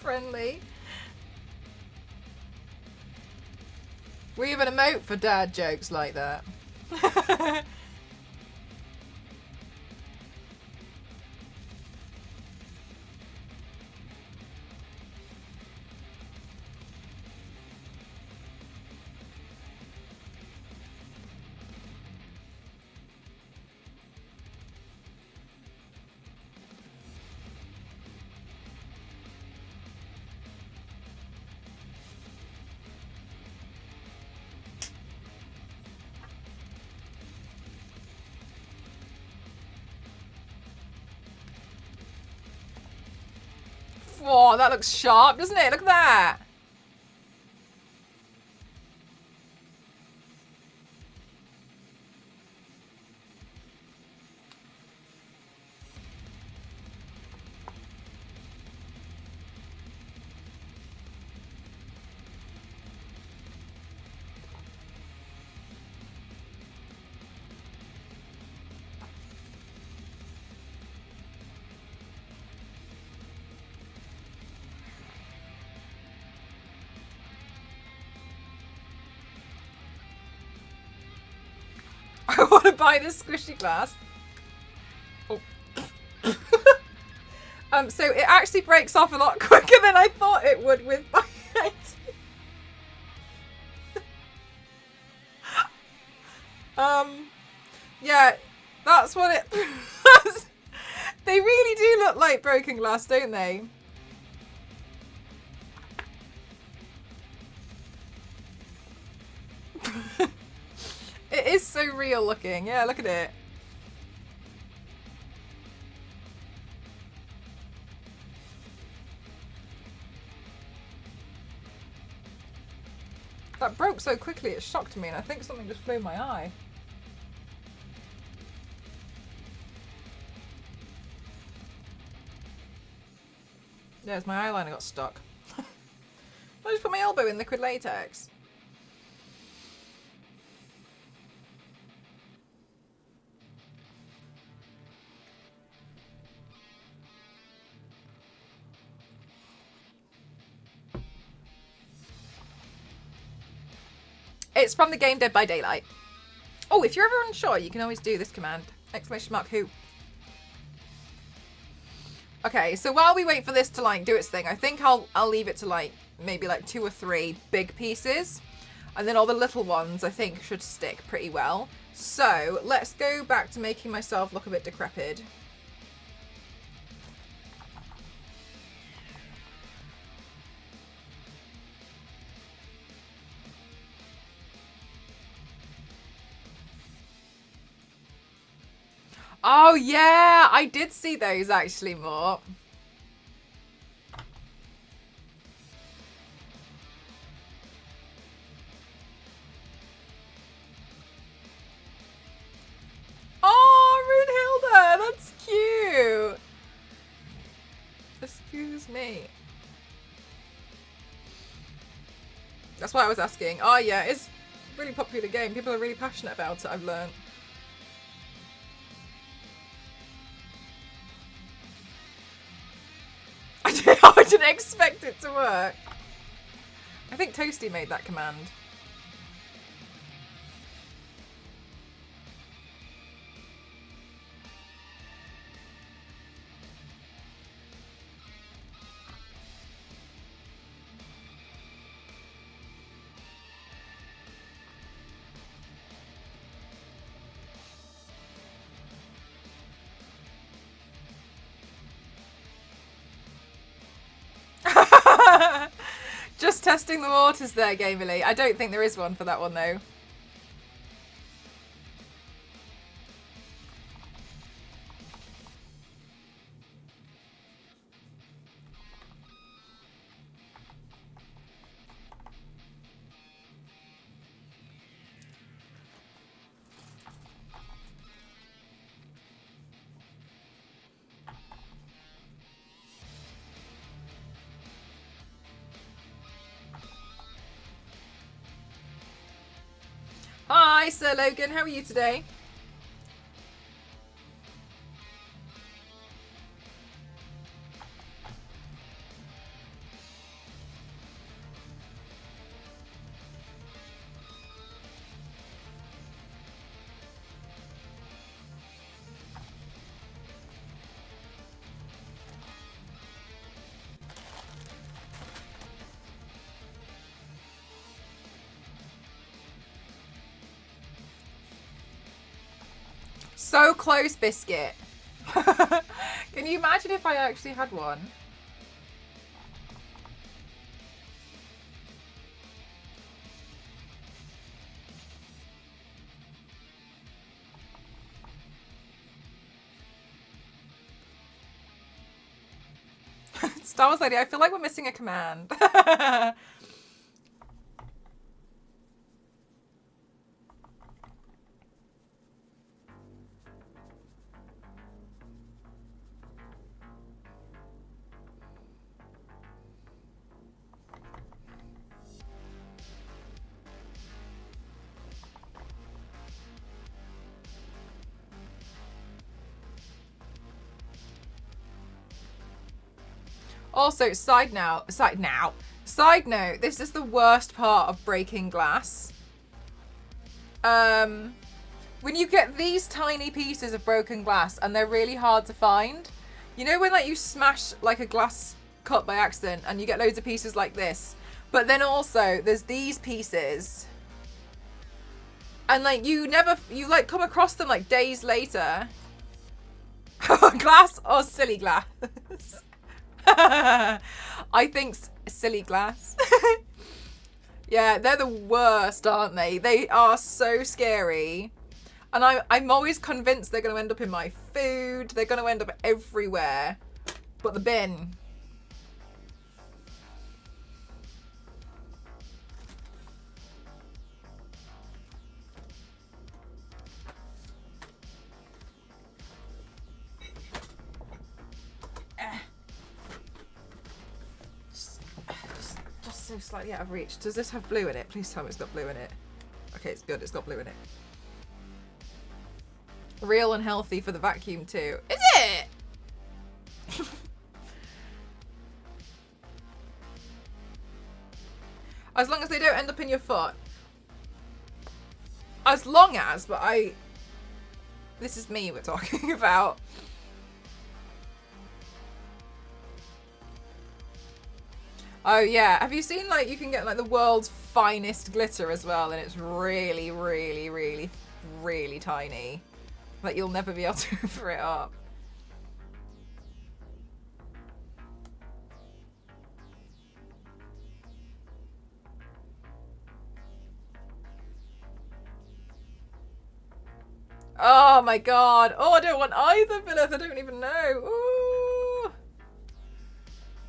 Friendly. We even emote for dad jokes like that. Whoa, that looks sharp, doesn't it? Look at that. I want to buy this squishy glass. Oh. So it actually breaks off a lot quicker than I thought it would with my yeah, that's what it They really do look like broken glass, don't they? It is so real looking. Yeah, look at it. That broke so quickly it shocked me and I think something just flew in my eye. Yes, my eyeliner got stuck. I just put my elbow in liquid latex. It's from the game Dead by Daylight. Oh, if you're ever unsure, you can always do this command. ! Who? Okay, so while we wait for this to like do its thing, I think I'll leave it to like maybe like 2 or 3 big pieces. And then all the little ones I think should stick pretty well. So let's go back to making myself look a bit decrepit. Oh yeah, I did see those actually, more. Oh, Runhilda, that's cute. Excuse me. That's why I was asking. Oh yeah, it's a really popular game. People are really passionate about it, I've learned. I didn't expect it to work. I think Toasty made that command. Just testing the waters there, Gamerly. I don't think there is one for that one though. Hi, Sir Logan. How are you today? So close, Biscuit. Can you imagine if I actually had one? Star Wars Lady, I feel like we're missing a command. Also, side note, this is the worst part of breaking glass. When you get these tiny pieces of broken glass and they're really hard to find, you know when like you smash like a glass cup by accident and you get loads of pieces like this, but then also there's these pieces and like you like come across them like days later. Glass or silly glass? I think silly glass. Yeah, they're the worst, aren't they? They are so scary. And I'm always convinced they're going to end up in my food. They're going to end up everywhere. But the bin. Just so slightly out of reach. Does this have blue in it? Please tell me it's got blue in it. Okay, it's good. It's got blue in it. Real and healthy for the vacuum too. Is it? As long as they don't end up in your foot. As long as, but this is me we're talking about. Oh yeah, have you seen like you can get like the world's finest glitter as well, and it's really, really, really, really tiny. Like you'll never be able to cover it up. Oh my god. Oh, I don't want either, Phyllis. I don't even know. Ooh.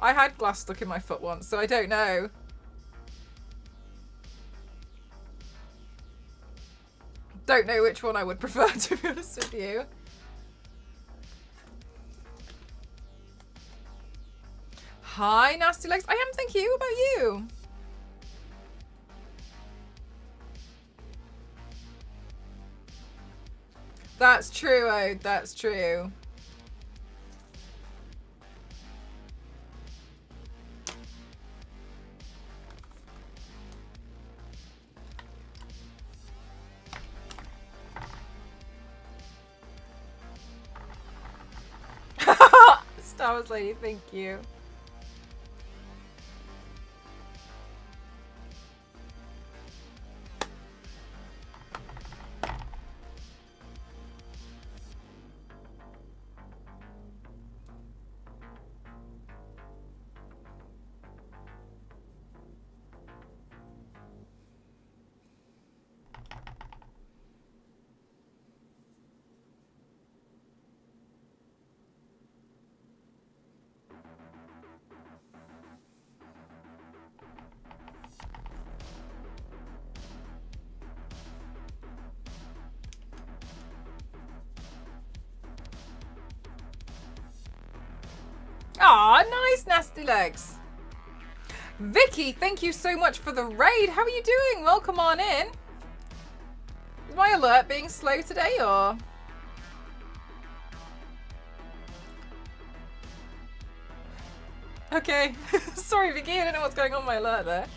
I had glass stuck in my foot once, so I don't know. Don't know which one I would prefer, to be honest with you. Hi, Nasty Legs. I am, thank you. What about you? That's true, Ode. That's true. Star Wars Lady, thank you. Aw, nice, Nasty Legs. Vicky, thank you so much for the raid. How are you doing? Welcome on in. Is my alert being slow today, or? Okay. Sorry, Vicky, I don't know what's going on with my alert there.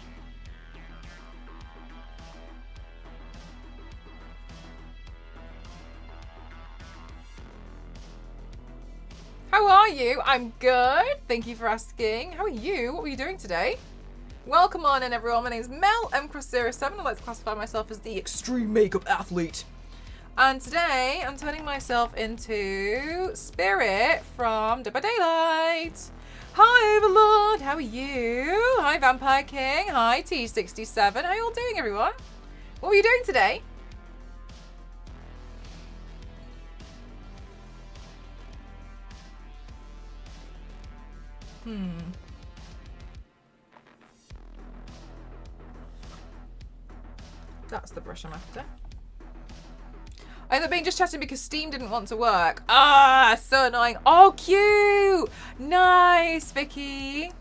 How are you? I'm good. Thank you for asking. How are you? What were you doing today? Welcome on in, everyone. My name is Mel MCross07. I like to classify myself as the extreme makeup athlete. And today I'm turning myself into Spirit from Dead by Daylight. Hi, Overlord. How are you? Hi, Vampire King. Hi, T67. How are you all doing, everyone? What were you doing today? That's the brush I'm after. I ended up being just chatting because Steam didn't want to work. Ah, so annoying. Oh, cute. Nice, Vicky.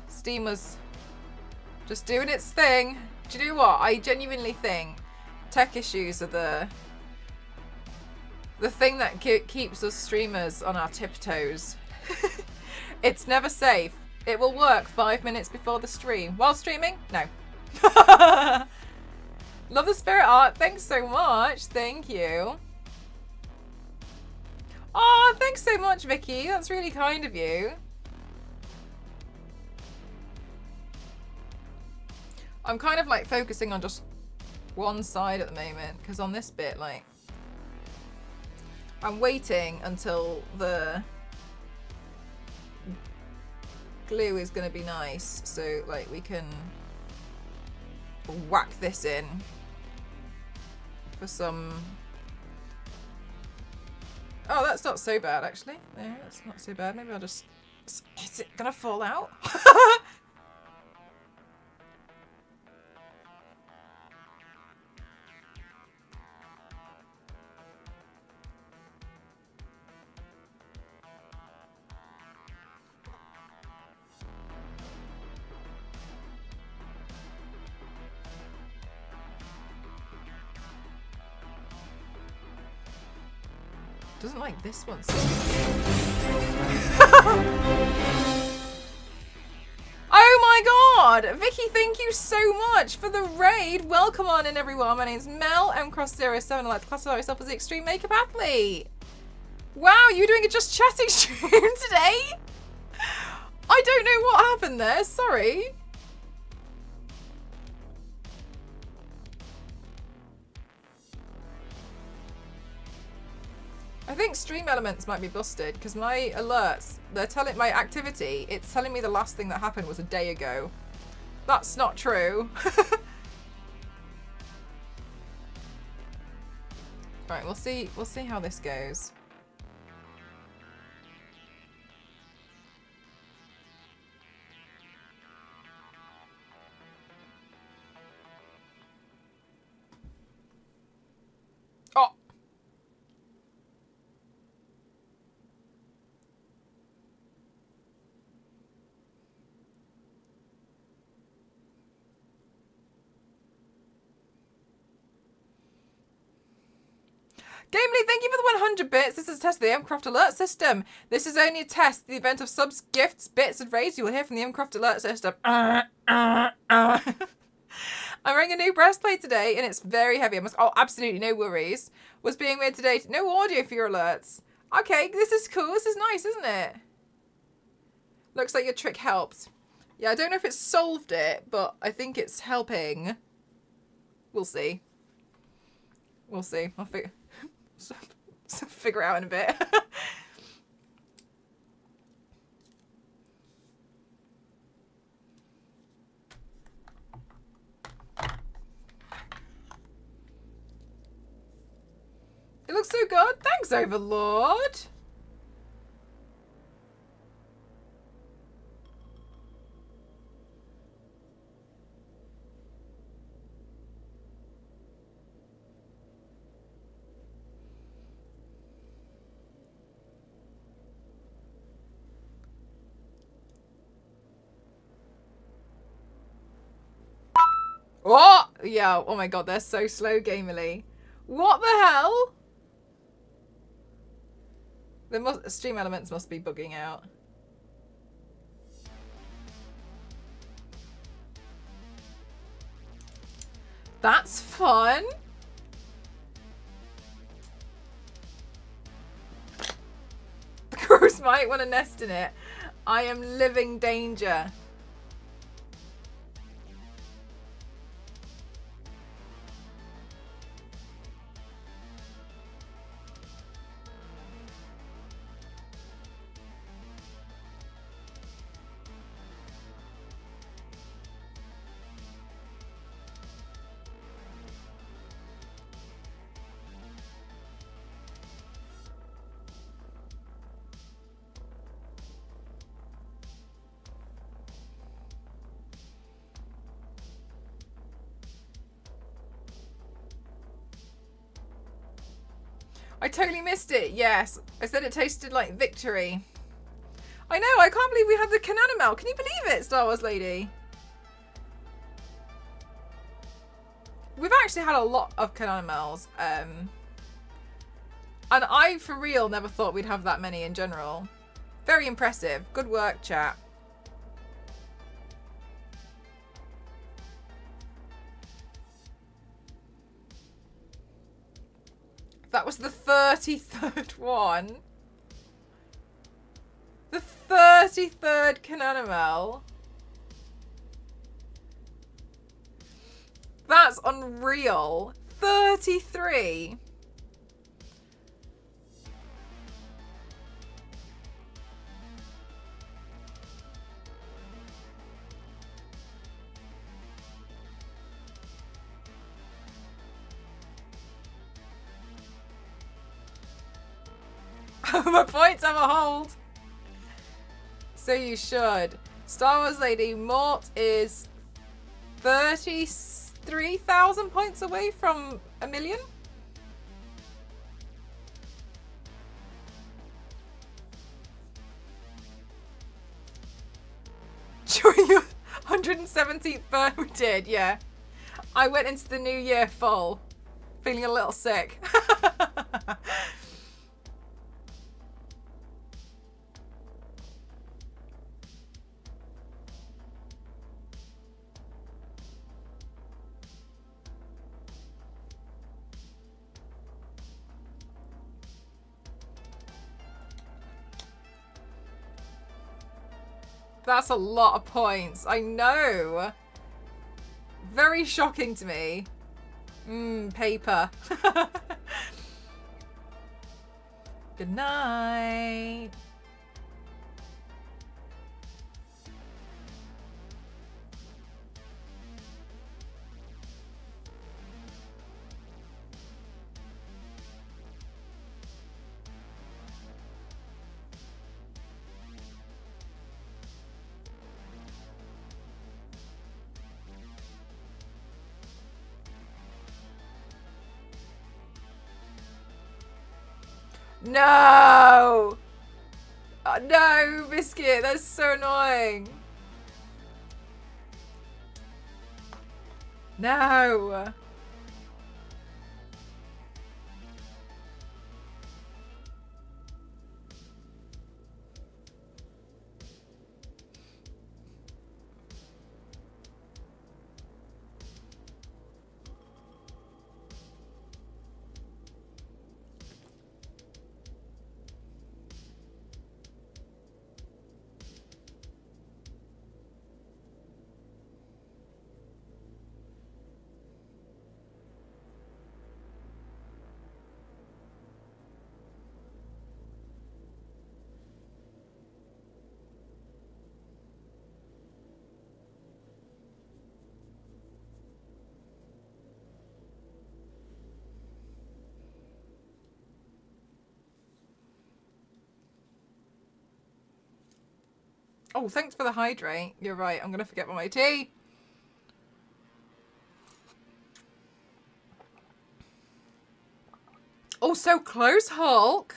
Steam was just doing its thing. Do you know what? I genuinely think tech issues are the thing that keeps us streamers on our tiptoes. It's never safe. It will work 5 minutes before the stream. While streaming? No. Love the spirit art. Thanks so much. Thank you. Oh, thanks so much, Vicky. That's really kind of you. I'm kind of like focusing on just one side at the moment because on this bit, like, I'm waiting until the glue is going to be nice, so like we can whack this in for some. Oh, that's not so bad actually. No, that's not so bad. Maybe I'll just. Is it gonna fall out? Doesn't like this one. Oh my god! Vicky, thank you so much for the raid. Welcome on in, everyone. My name's Mel, mcross07. I like to classify myself as the extreme makeup athlete. Wow, you're doing a just chatting stream today? I don't know what happened there. Sorry. I think Stream Elements might be busted because my alerts, they're telling my activity, it's telling me the last thing that happened was a day ago. That's not true. Right, we'll see how this goes. Oh. Gamely, thank you for the 100 bits. This is a test of the MCraft alert system. This is only a test. The event of subs, gifts, bits, and raids you will hear from the MCraft alert system. I'm wearing a new breastplate today, and it's very heavy. Oh, absolutely no worries. Was being weird today. No audio for your alerts. Okay, this is cool. This is nice, isn't it? Looks like your trick helped. Yeah, I don't know if it's solved it, but I think it's helping. We'll see. We'll see. I'll figure out in a bit. It looks so good. Thanks, Overlord. Oh! Yeah, oh my god, they're so slow, Gamerly. What the hell? Stream Elements must be bugging out. That's fun. The crows might want to nest in it. I am living danger. I totally missed it. Yes. I said it tasted like victory. I know. I can't believe we had the Cananimel. Can you believe it, Star Wars Lady? We've actually had a lot of Cananimels. And I, for real, never thought we'd have that many in general. Very impressive. Good work, chat. That was the 33rd one. The 33rd Cananimel. That's unreal. 33. My points have a hold. So you should. Star Wars Lady Mort is 33,000 points away from a million. During your 117th birthday, we did, yeah. I went into the new year full, feeling a little sick. That's a lot of points. I know. Very shocking to me. Paper. Good night. No! No, Biscuit, that's so annoying. No. Oh, thanks for the hydrate. You're right. I'm going to forget my tea. Oh, so close, Hulk.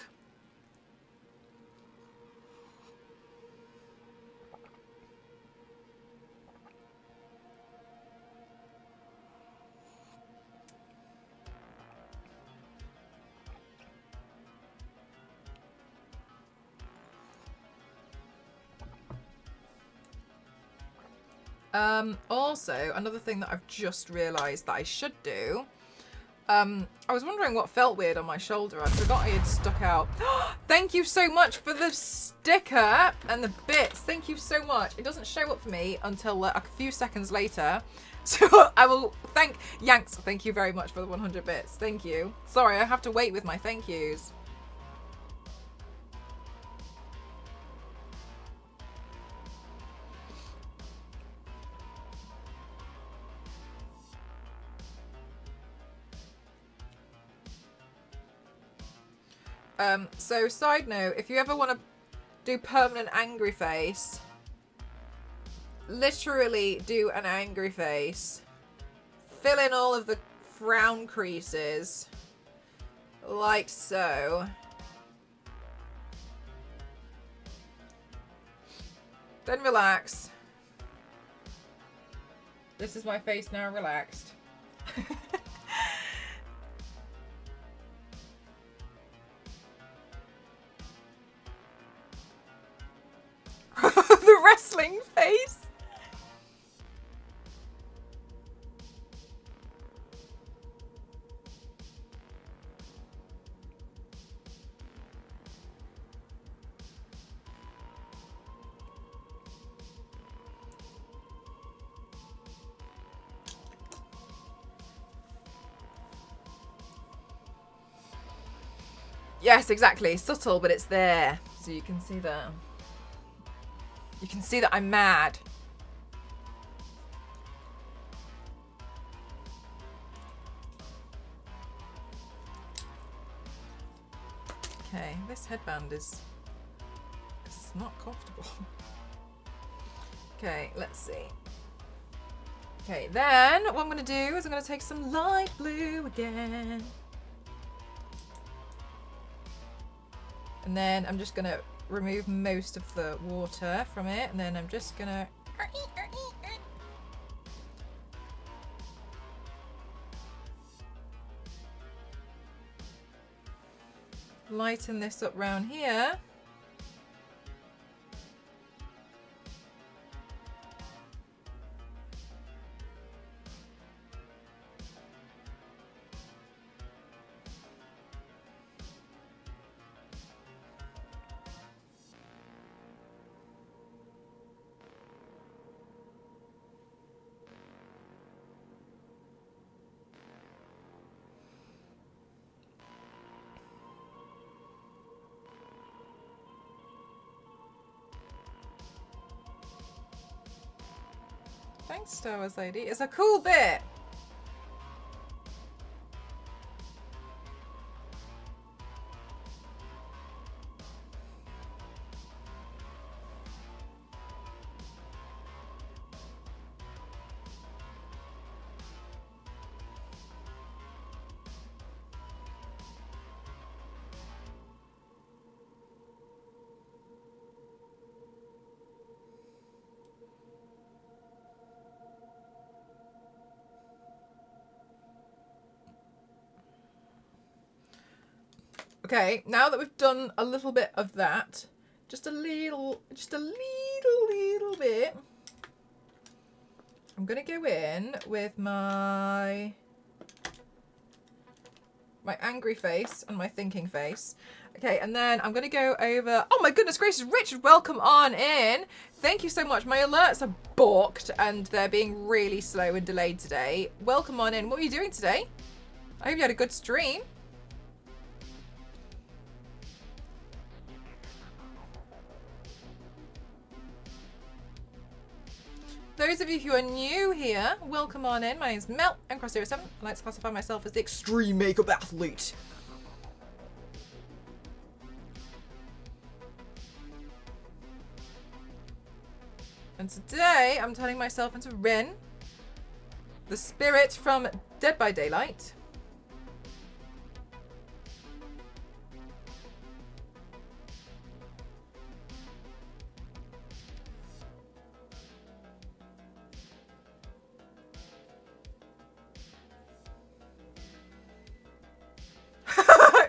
Also, another thing that I've just realised that I should do. I was wondering what felt weird on my shoulder. I forgot I had stuck out. Thank you so much for the sticker and the bits. Thank you so much. It doesn't show up for me until a few seconds later. So I will thank Yanks. Thank you very much for the 100 bits. Thank you. Sorry, I have to wait with my thank yous. So side note, if you ever want to do permanent angry face, literally do an angry face. Fill in all of the frown creases. like so. Then relax. This is my face now relaxed. The wrestling face. Yes, exactly. Subtle, but it's there. So you can see that. You can see that I'm mad. Okay, this headband is it's not comfortable. Okay, let's see. Okay, then what I'm going to do is I'm going to take some light blue again. And then I'm just going to remove most of the water from it. And then I'm just going to... lighten this up round here. Thanks, Star Wars Lady. It's a cool bit. Okay, now that we've done a little bit of that, just a little bit, I'm gonna go in with my angry face and my thinking face. Okay, and then I'm gonna go over, oh my goodness gracious, Richard, welcome on in. Thank you so much. My alerts are balked and they're being really slow and delayed today. Welcome on in. What are you doing today? I hope you had a good stream. Those of you who are new here, welcome on in. My name's Mel. I'm Cross07. I like to classify myself as the extreme makeup athlete. And today I'm turning myself into Rin, the spirit from Dead by Daylight.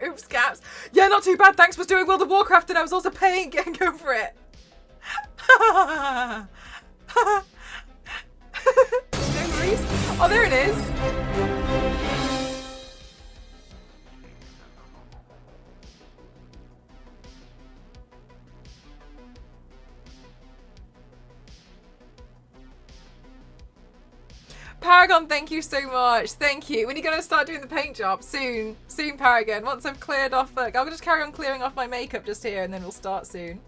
Oops, caps. Yeah, not too bad. Thanks for doing World of Warcraft, and I was also paying getting over it. No worries. Oh, there it is. Paragon, thank you so much. Thank you. When are you going to start doing the paint job? Soon. Soon, Paragon. Once I've cleared off... I'll just carry on clearing off my makeup just here and then we'll start soon.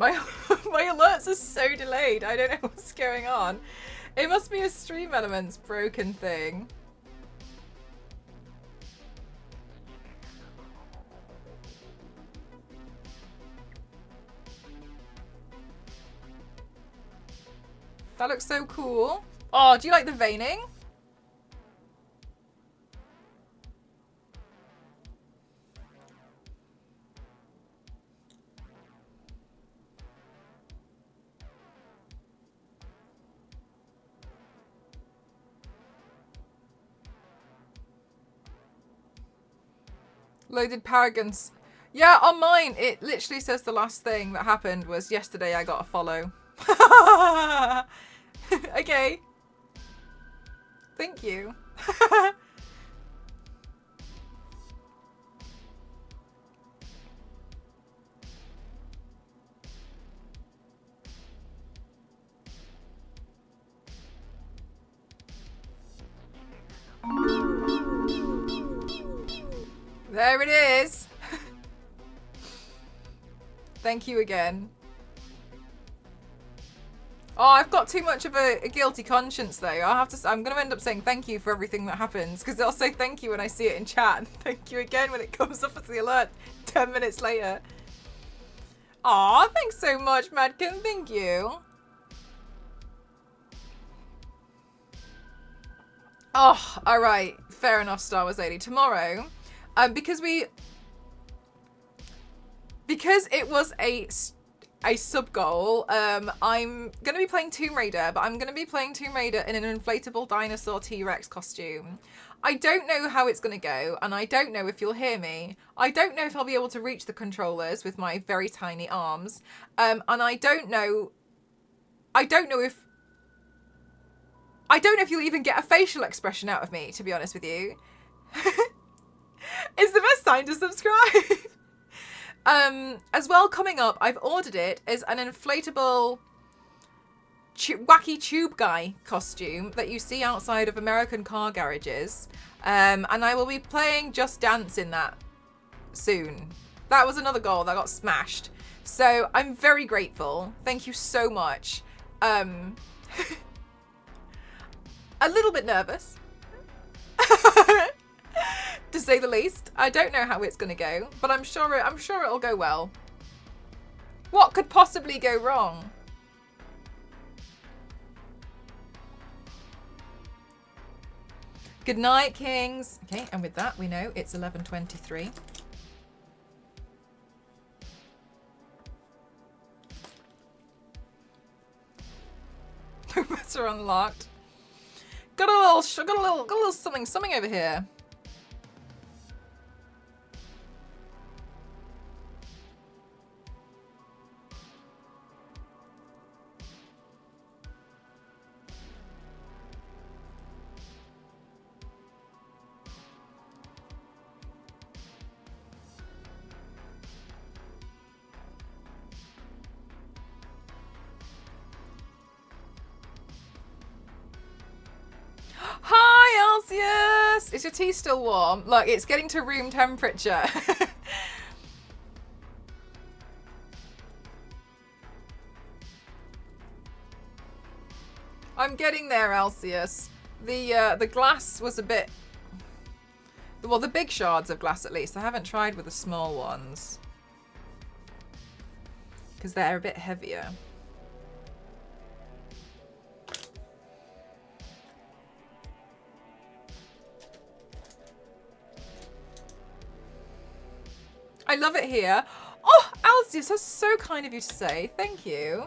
My my alerts are so delayed. I don't know what's going on. It must be a Stream Elements broken thing. That looks so cool. Oh, do you like the veining? Loaded Paragons. Yeah, on mine, it literally says the last thing that happened was yesterday I got a follow. Okay. Thank you. There it is. Thank you again. Oh, I've got too much of a guilty conscience though. I'm going to end up saying thank you for everything that happens because I'll say thank you when I see it in chat and thank you again when it comes up as the alert 10 minutes later. Aw, thanks so much, Madkin. Thank you. Oh, all right. Fair enough, Star Wars Lady. Tomorrow, because it was a sub goal, I'm going to be playing Tomb Raider, but I'm going to be playing Tomb Raider in an inflatable dinosaur T-Rex costume. I don't know how it's going to go, and I don't know if you'll hear me. I don't know if I'll be able to reach the controllers with my very tiny arms, and I don't know if you'll even get a facial expression out of me, to be honest with you. It's the best time to subscribe. As well, coming up, I've ordered it as an inflatable wacky tube guy costume that you see outside of American car garages. And I will be playing Just Dance in that soon. That was another goal that got smashed. So I'm very grateful. Thank you so much. A little bit nervous. To say the least. I don't know how it's going to go, but I'm sure it'll go well. What could possibly go wrong? Good night, Kings. Okay, and with that, we know it's 11:23. No better unlocked. Got a little something over here. Hi, Alcius! Is your tea still warm? Look, it's getting to room temperature. I'm getting there, Alcius. The glass was a bit... Well, the big shards of glass at least. I haven't tried with the small ones. Because they're a bit heavier. I love it here. Oh, Alcius, that's so kind of you to say. Thank you.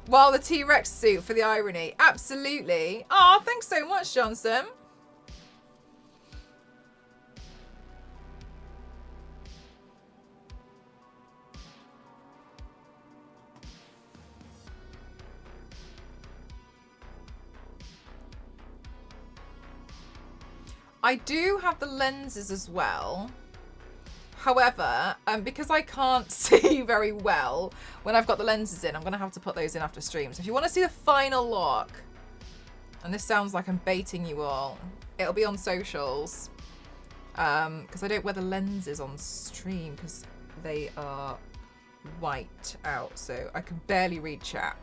Well, the T-Rex suit for the irony. Absolutely. Oh, thanks so much, Johnson. I do have the lenses as well. However, because I can't see very well when I've got the lenses in, I'm going to have to put those in after stream. So if you want to see the final look, and this sounds like I'm baiting you all, it'll be on socials. Because I don't wear the lenses on stream because they are white out, so I can barely read chat.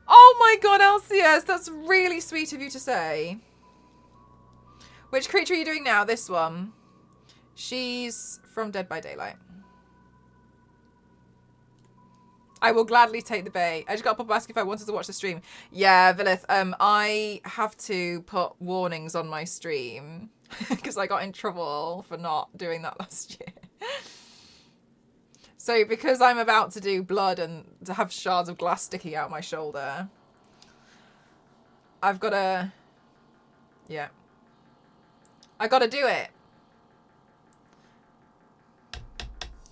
Oh my god, LCS, that's really sweet of you to say. Which creature are you doing now? This one. She's from Dead by Daylight. I will gladly take the bait. I just got a pop ask if I wanted to watch the stream. Yeah, Vilith, I have to put warnings on my stream because I got in trouble for not doing that last year. So because I'm about to do blood and to have shards of glass sticking out my shoulder, I've got to, yeah, I got to do it.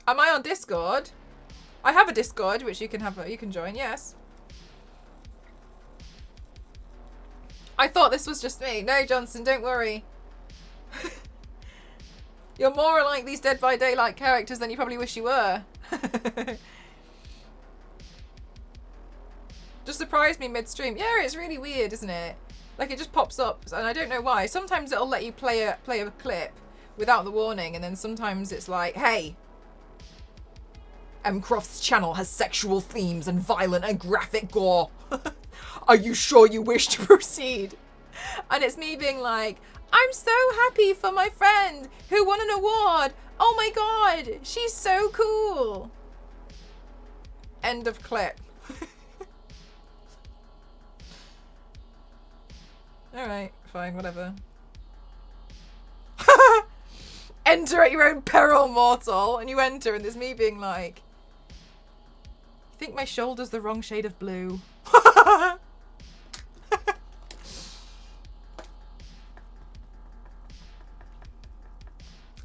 Am I on Discord? I have a Discord which you can join. Yes. I thought this was just me. No, Johnson, don't worry. You're more like these Dead by Daylight characters than you probably wish you were. Just surprised me mid-stream. Yeah, it's really weird, isn't it? Like, it just pops up, and I don't know why. Sometimes it'll let you play a clip without the warning, and then sometimes it's like, hey, Croft's channel has sexual themes and violent and graphic gore. Are you sure you wish to proceed? And it's me being like, I'm so happy for my friend who won an award. Oh my god, she's so cool. End of clip. Alright, fine, whatever. Enter at your own peril, mortal. And you enter and there's me being like, you think my shoulder's the wrong shade of blue?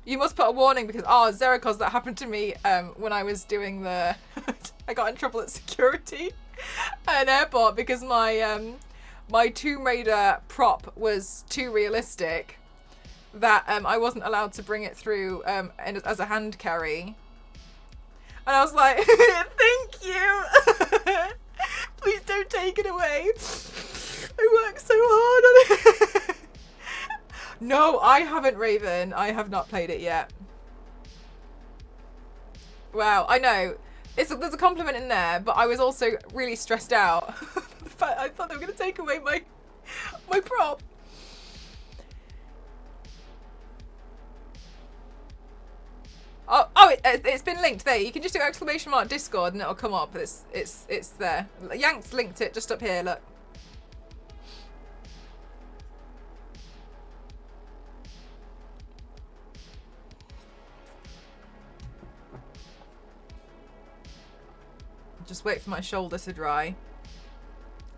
You must put a warning because, Zerikos, that happened to me when I was doing the... I got in trouble at security at an airport because my Tomb Raider prop was too realistic that I wasn't allowed to bring it through as a hand carry. And I was like, thank you. Please don't take it away. I worked so hard on it. No, I haven't, Raven. I have not played it yet. Wow, I know. There's a compliment in there, but I was also really stressed out. The fact I thought they were going to take away my prop. It's been linked there. You can just do ! Discord and it'll come up. It's there. Yank's linked it just up here. Look. Just wait for my shoulder to dry.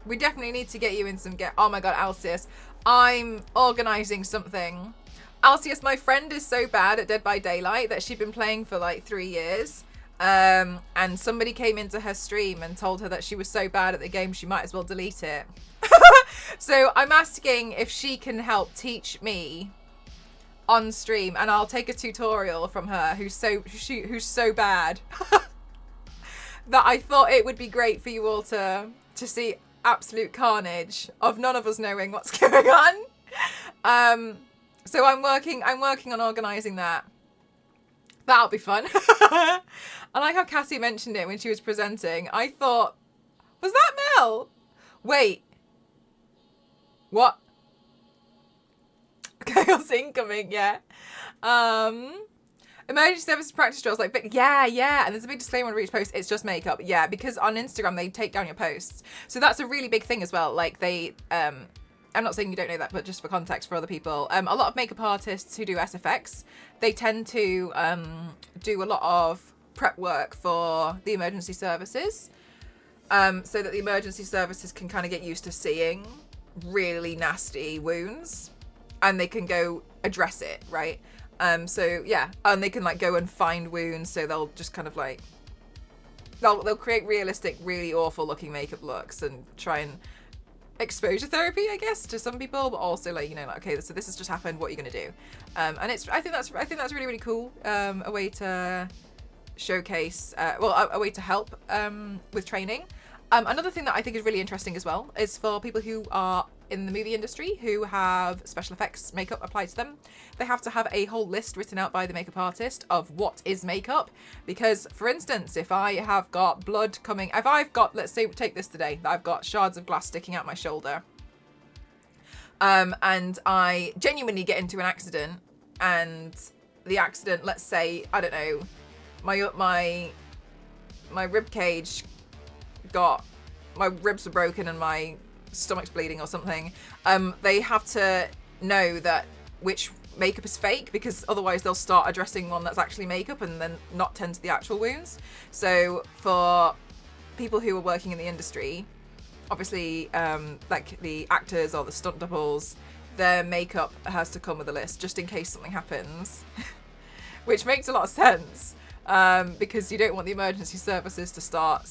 We definitely need to get you in some oh my god, Alcius. I'm organising something. Alcius, my friend is so bad at Dead by Daylight that she'd been playing for like 3 years. And somebody came into her stream and told her that she was so bad at the game she might as well delete it. So I'm asking if she can help teach me on stream, and I'll take a tutorial from her who's so bad that I thought it would be great for you all to see absolute carnage of none of us knowing what's going on. So I'm working on organising that. That'll be fun. I like how Cassie mentioned it when she was presenting. I thought, was that Mel? Wait. What? Chaos incoming, yeah. Emergency services practice drills, like, yeah. And there's a big disclaimer on each post, it's just makeup. Yeah, because on Instagram, they take down your posts. So that's a really big thing as well. Like, they, I'm not saying you don't know that, but just for context for other people, a lot of makeup artists who do SFX, they tend to do a lot of prep work for the emergency services, so that the emergency services can kind of get used to seeing really nasty wounds, and they can go address it, right? So yeah, and they can like go and find wounds, so they'll just kind of like they'll create realistic, really awful looking makeup looks and try and exposure therapy, I guess, to some people, but also like, you know, like, okay, so this has just happened, what are you gonna do? And I think that's really, really cool. A way to showcase, a way to help with training. Another thing that I think is really interesting as well is for people who are in the movie industry who have special effects makeup applied to them, they have to have a whole list written out by the makeup artist of what is makeup. Because, for instance, if I have got blood coming, if I've got, let's say, take this today, I've got shards of glass sticking out my shoulder, and I genuinely get into an accident, and the accident, let's say, I don't know, my rib cage got, my ribs were broken and my stomach's bleeding or something, they have to know that which makeup is fake, because otherwise they'll start addressing one that's actually makeup and then not tend to the actual wounds. So for people who are working in the industry, obviously, like the actors or the stunt doubles, their makeup has to come with a list just in case something happens, which makes a lot of sense, because you don't want the emergency services to start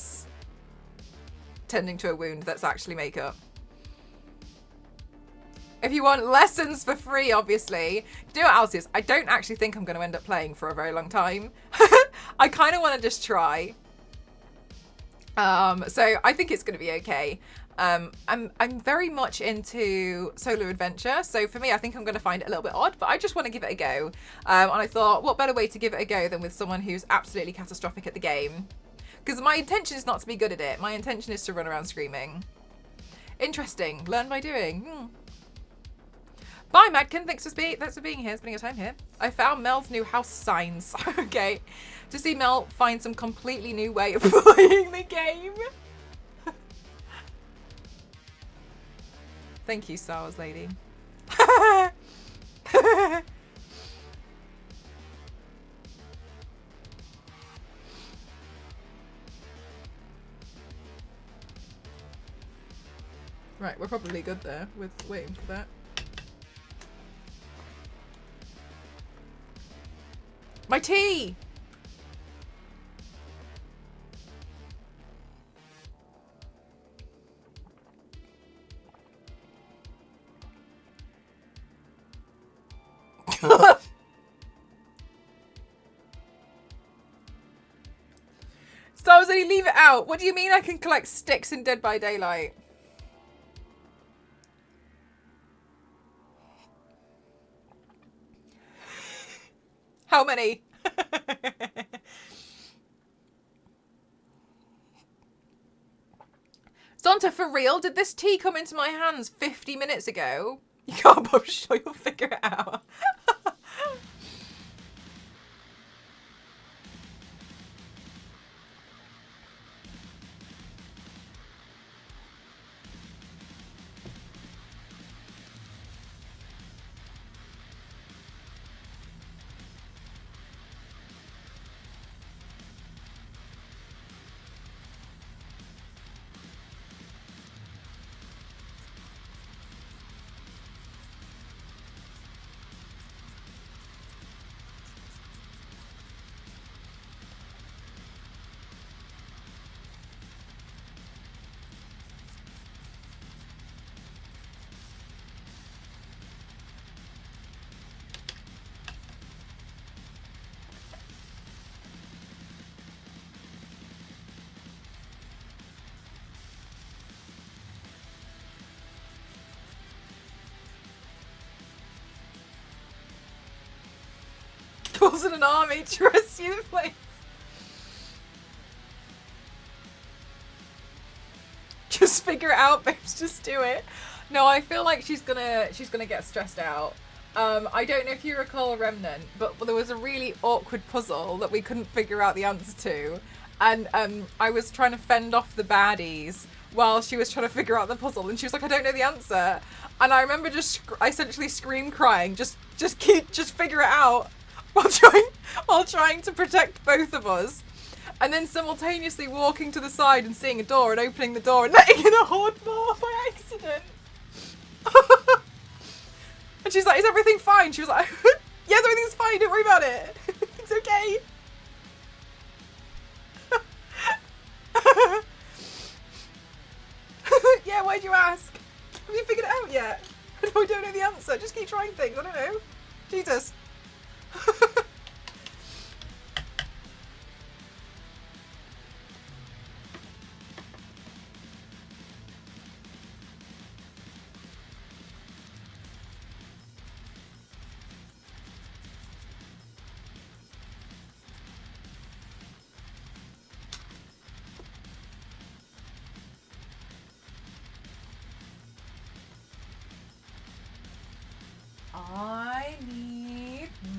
tending to a wound that's actually makeup. If you want lessons for free, obviously, do it, Alcius. I don't actually think I'm going to end up playing for a very long time. I kind of want to just try. So I think it's going to be okay. I'm very much into solo adventure, so for me, I think I'm going to find it a little bit odd, but I just want to give it a go. And I thought, what better way to give it a go than with someone who's absolutely catastrophic at the game? Because my intention is not to be good at it. My intention is to run around screaming. Interesting. Learn by doing. Bye, Madkin. Thanks for being here, spending your time here. I found Mel's new house signs. Okay. To see Mel find some completely new way of playing the game. Thank you, Star Wars lady. Right, we're probably good there with waiting for that. My tea! Star Wars lady, leave it out. What do you mean I can collect sticks in Dead by Daylight? How many? Zonta, for real? Did this tea come into my hands 50 minutes ago? You can't, but I'm sure you'll figure it out. Wasn't an army, trust you, please. Just figure it out, babes. Just do it. No, I feel like she's gonna get stressed out. I don't know if you recall Remnant, but there was a really awkward puzzle that we couldn't figure out the answer to, and I was trying to fend off the baddies while she was trying to figure out the puzzle, and she was like, "I don't know the answer," and I remember just essentially scream crying, just figure it out. While trying to protect both of us, and then simultaneously walking to the side and seeing a door and opening the door and letting in a horde more by accident. And she's like, "Is everything fine?" She was like, "Yes, everything's fine. Don't worry about it. It's okay." Yeah, why'd you ask? Have you figured it out yet? No, I don't know the answer. Just keep trying things. I don't know. Jesus.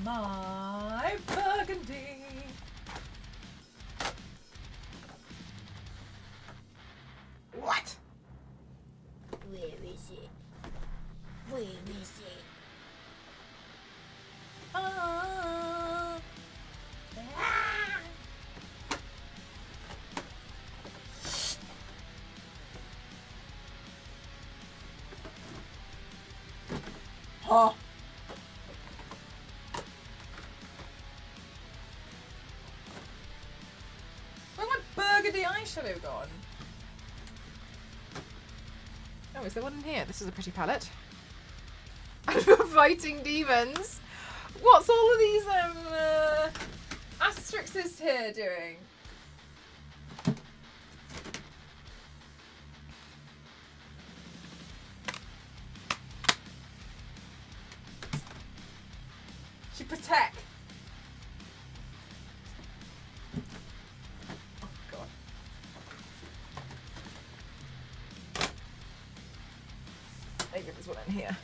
my burgundy. What? Where is it? Where is it? Ah. Ah! Huh. Where's my burgundy eyeshadow gone? Oh, is there one in here? This is a pretty palette. Fighting demons. What's all of these asterisks here doing? She protect. Oh god. Maybe there's one in here.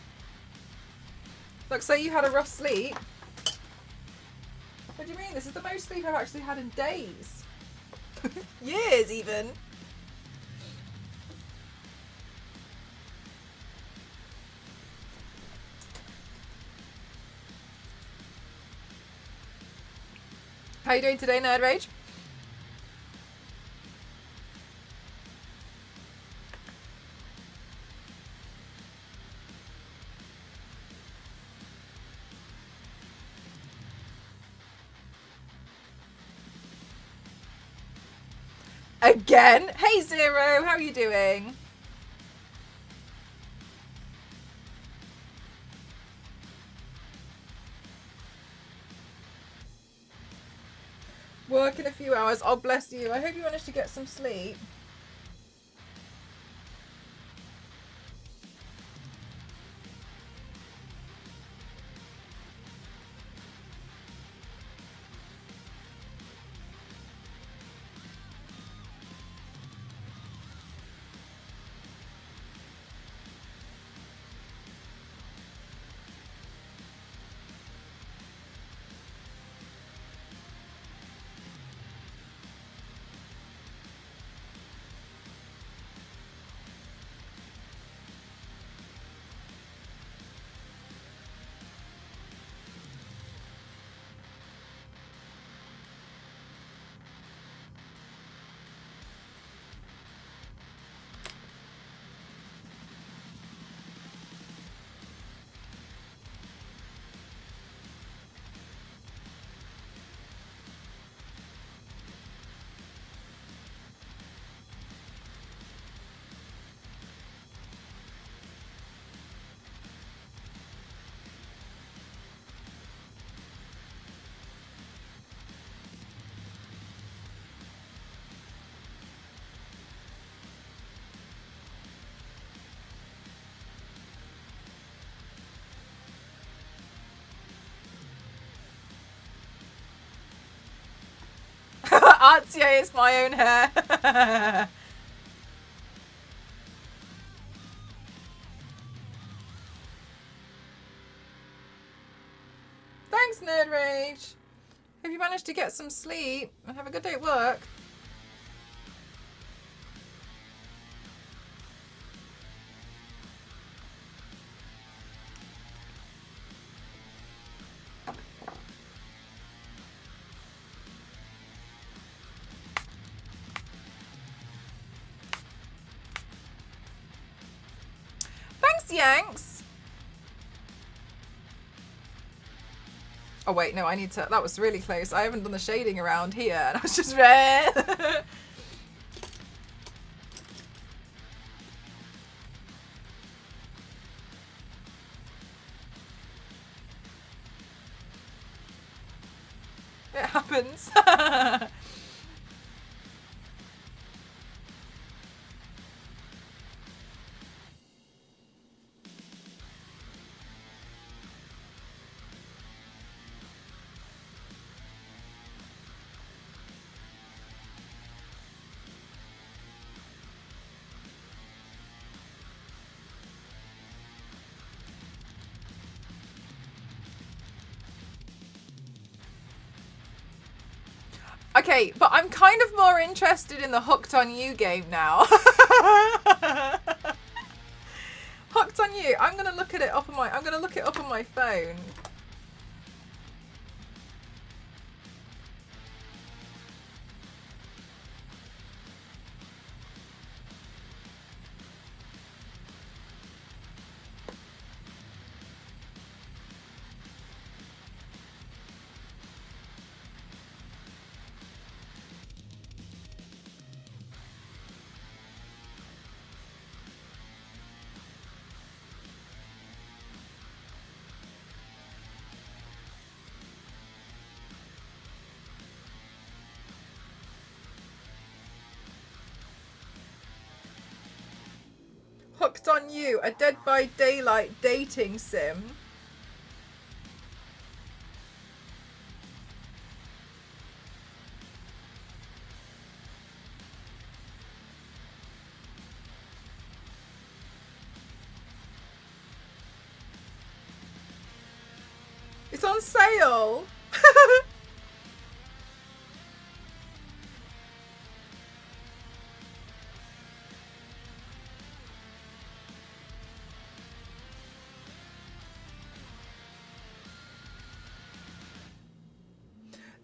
Looks like you had a rough sleep. What do you mean? This is the most sleep I've actually had in days. Years even. How you doing today, Nerd Rage? Again? Hey Zero, how are you doing? Work in a few hours. Oh, bless you. I hope you managed to get some sleep. Artsy is my own hair. Thanks, Nerd Rage. Hope you managed to get some sleep and have a good day at work. Thanks, Yanks. Oh wait, no, I need to. That was really close. I haven't done the shading around here, and I was just red. It happens. Okay, but I'm kind of more interested in the Hooked on You game now. Hooked on You. I'm gonna look it up on my phone. Hooked on You, a Dead by Daylight dating sim. It's on sale.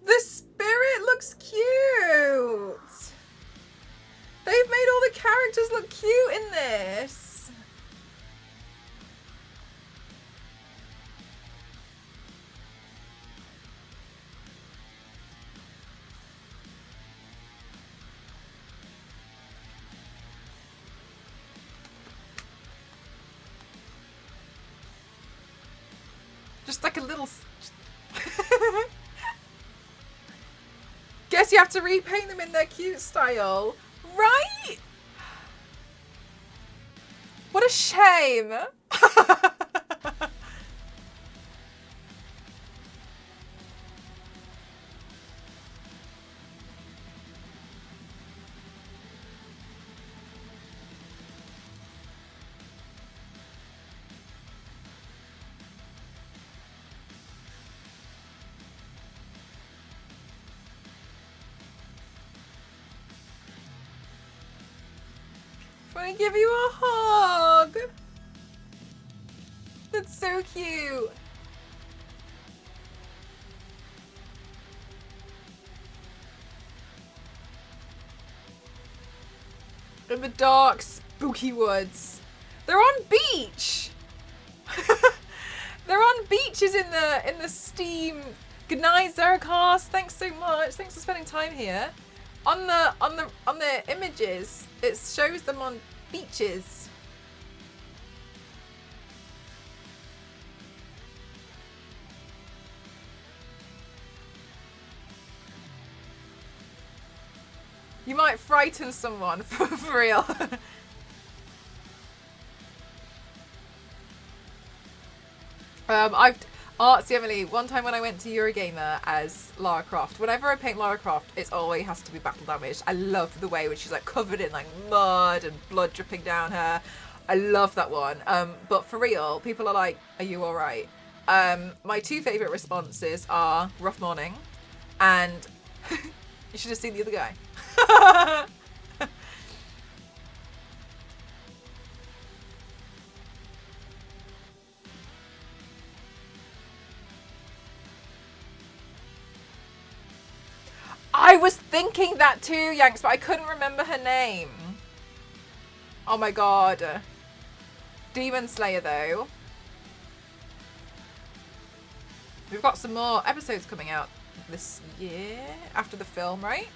The spirit looks cute. They've made all the characters look cute in this. Just like a little... Guess you have to repaint them in their cute style. Right? What a shame. I give you a hug. That's so cute. In the dark, spooky woods. They're on beach. They're on beaches in the steam. Good night, Zeracast. Thanks so much. Thanks for spending time here. On the images, it shows them on beaches. You might frighten someone for real. See, Emily, one time when I went to Eurogamer as Lara Croft, whenever I paint Lara Croft, it always has to be battle damaged. I love the way when she's like covered in like mud and blood dripping down her. I love that one. But for real, people are like, are you alright? My two favourite responses are rough morning and you should have seen the other guy. I was thinking that too, Yanks, but I couldn't remember her name. Oh my god. Demon Slayer, though. We've got some more episodes coming out this year after the film, right?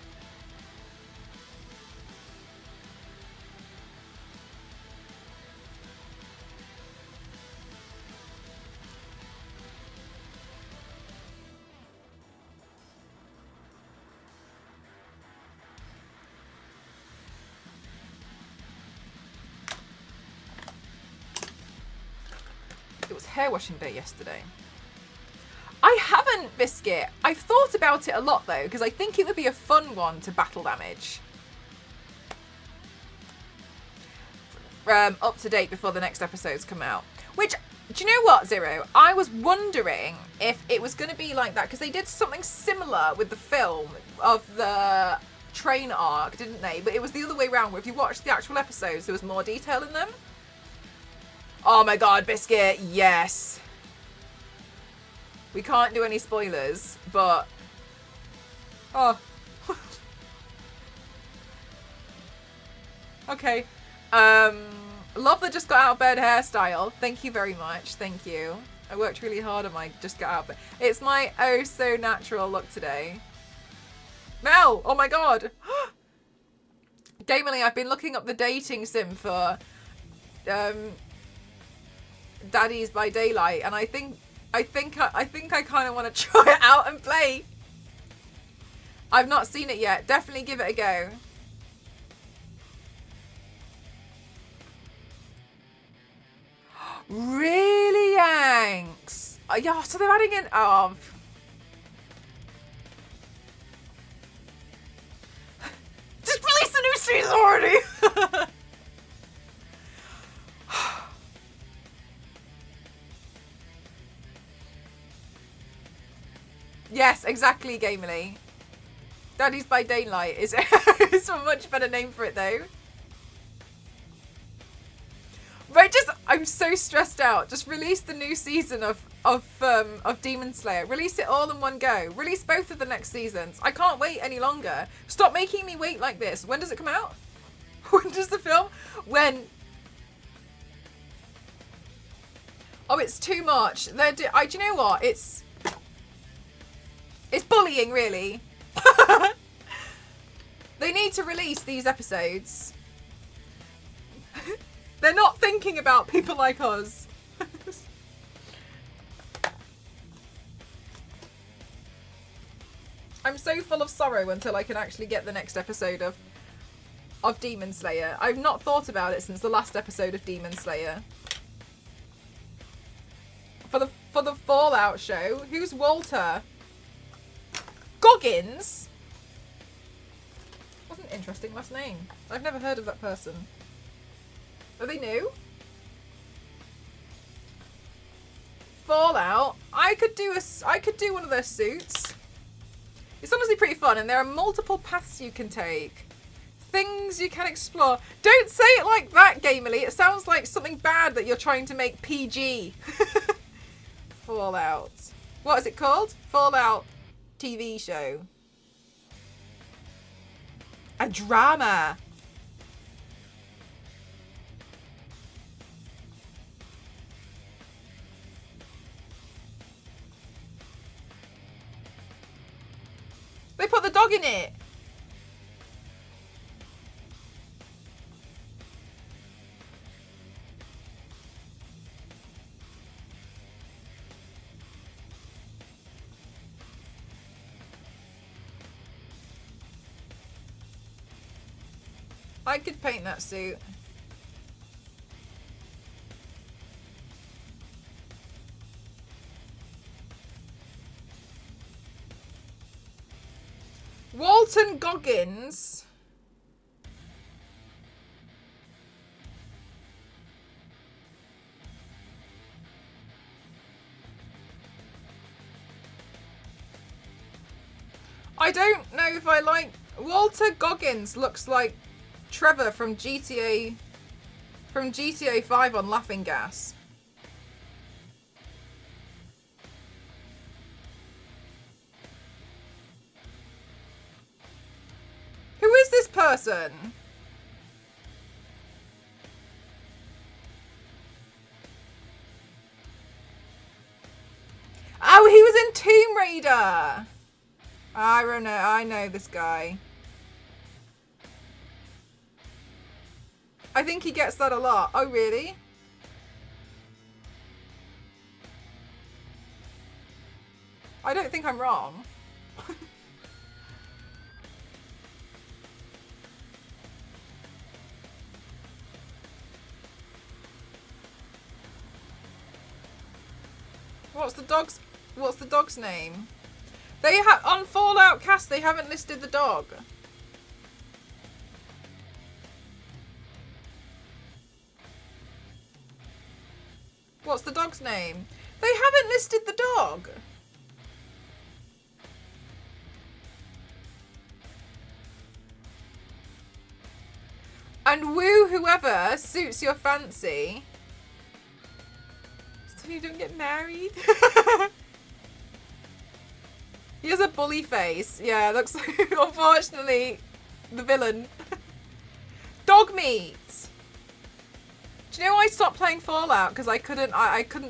It was hair washing day yesterday. I haven't, Biscuit. I've thought about it a lot though, because I think it would be a fun one to battle damage. Up to date before the next episodes come out. Which, Do you know what, Zero? I was wondering if it was going to be like that because they did something similar with the film of the train arc, didn't they? But it was the other way around, where if you watched the actual episodes, there was more detail in them. Oh my god, Biscuit, yes. We can't do any spoilers, but... Oh. Okay. Love the just got out of bed hairstyle. Thank you very much. Thank you. I worked really hard on my just got out of bed. It's my oh so natural look today. Mel! Oh my god! Gamely, I've been looking up the dating sim for Daddies by Daylight, and I think I kind of want to try it out and play. I've not seen it yet. Definitely give it a go. Really, Yanks? Yeah, so they're adding in... Oh. Just release the new season already! Yes, exactly, Gamely. Daddies by Daylight is it's a much better name for it, though. Right, I'm so stressed out. Just release the new season of Demon Slayer. Release it all in one go. Release both of the next seasons. I can't wait any longer. Stop making me wait like this. When does it come out? When does the film? When? Oh, it's too much. Do you know what? It's bullying, really. They need to release these episodes. They're not thinking about people like us. I'm so full of sorrow until I can actually get the next episode of Demon Slayer. I've not thought about it since the last episode of Demon Slayer. For the Fallout show, who's Walter? Goggins? What an interesting last name. I've never heard of that person. Are they new? Fallout. I could do one of their suits. It's honestly pretty fun, and there are multiple paths you can take. Things you can explore. Don't say it like that, Gamely. It sounds like something bad that you're trying to make PG. Fallout. What is it called? Fallout TV show. A drama. They put the dog in it. I could paint that suit. Walton Goggins. I don't know if I like... Walter Goggins looks like Trevor from GTA 5 on Laughing Gas. Who is this person? Oh, he was in Tomb Raider. I know this guy. I think he gets that a lot. Oh, really? I don't think I'm wrong. What's the dog's name? They have on Fallout Cast. They haven't listed the dog. What's the dog's name? They haven't listed the dog. And woo whoever suits your fancy. So you don't get married. He has a bully face. Yeah, looks like, unfortunately, the villain. Dog meat. Do you know I stopped playing Fallout because I couldn't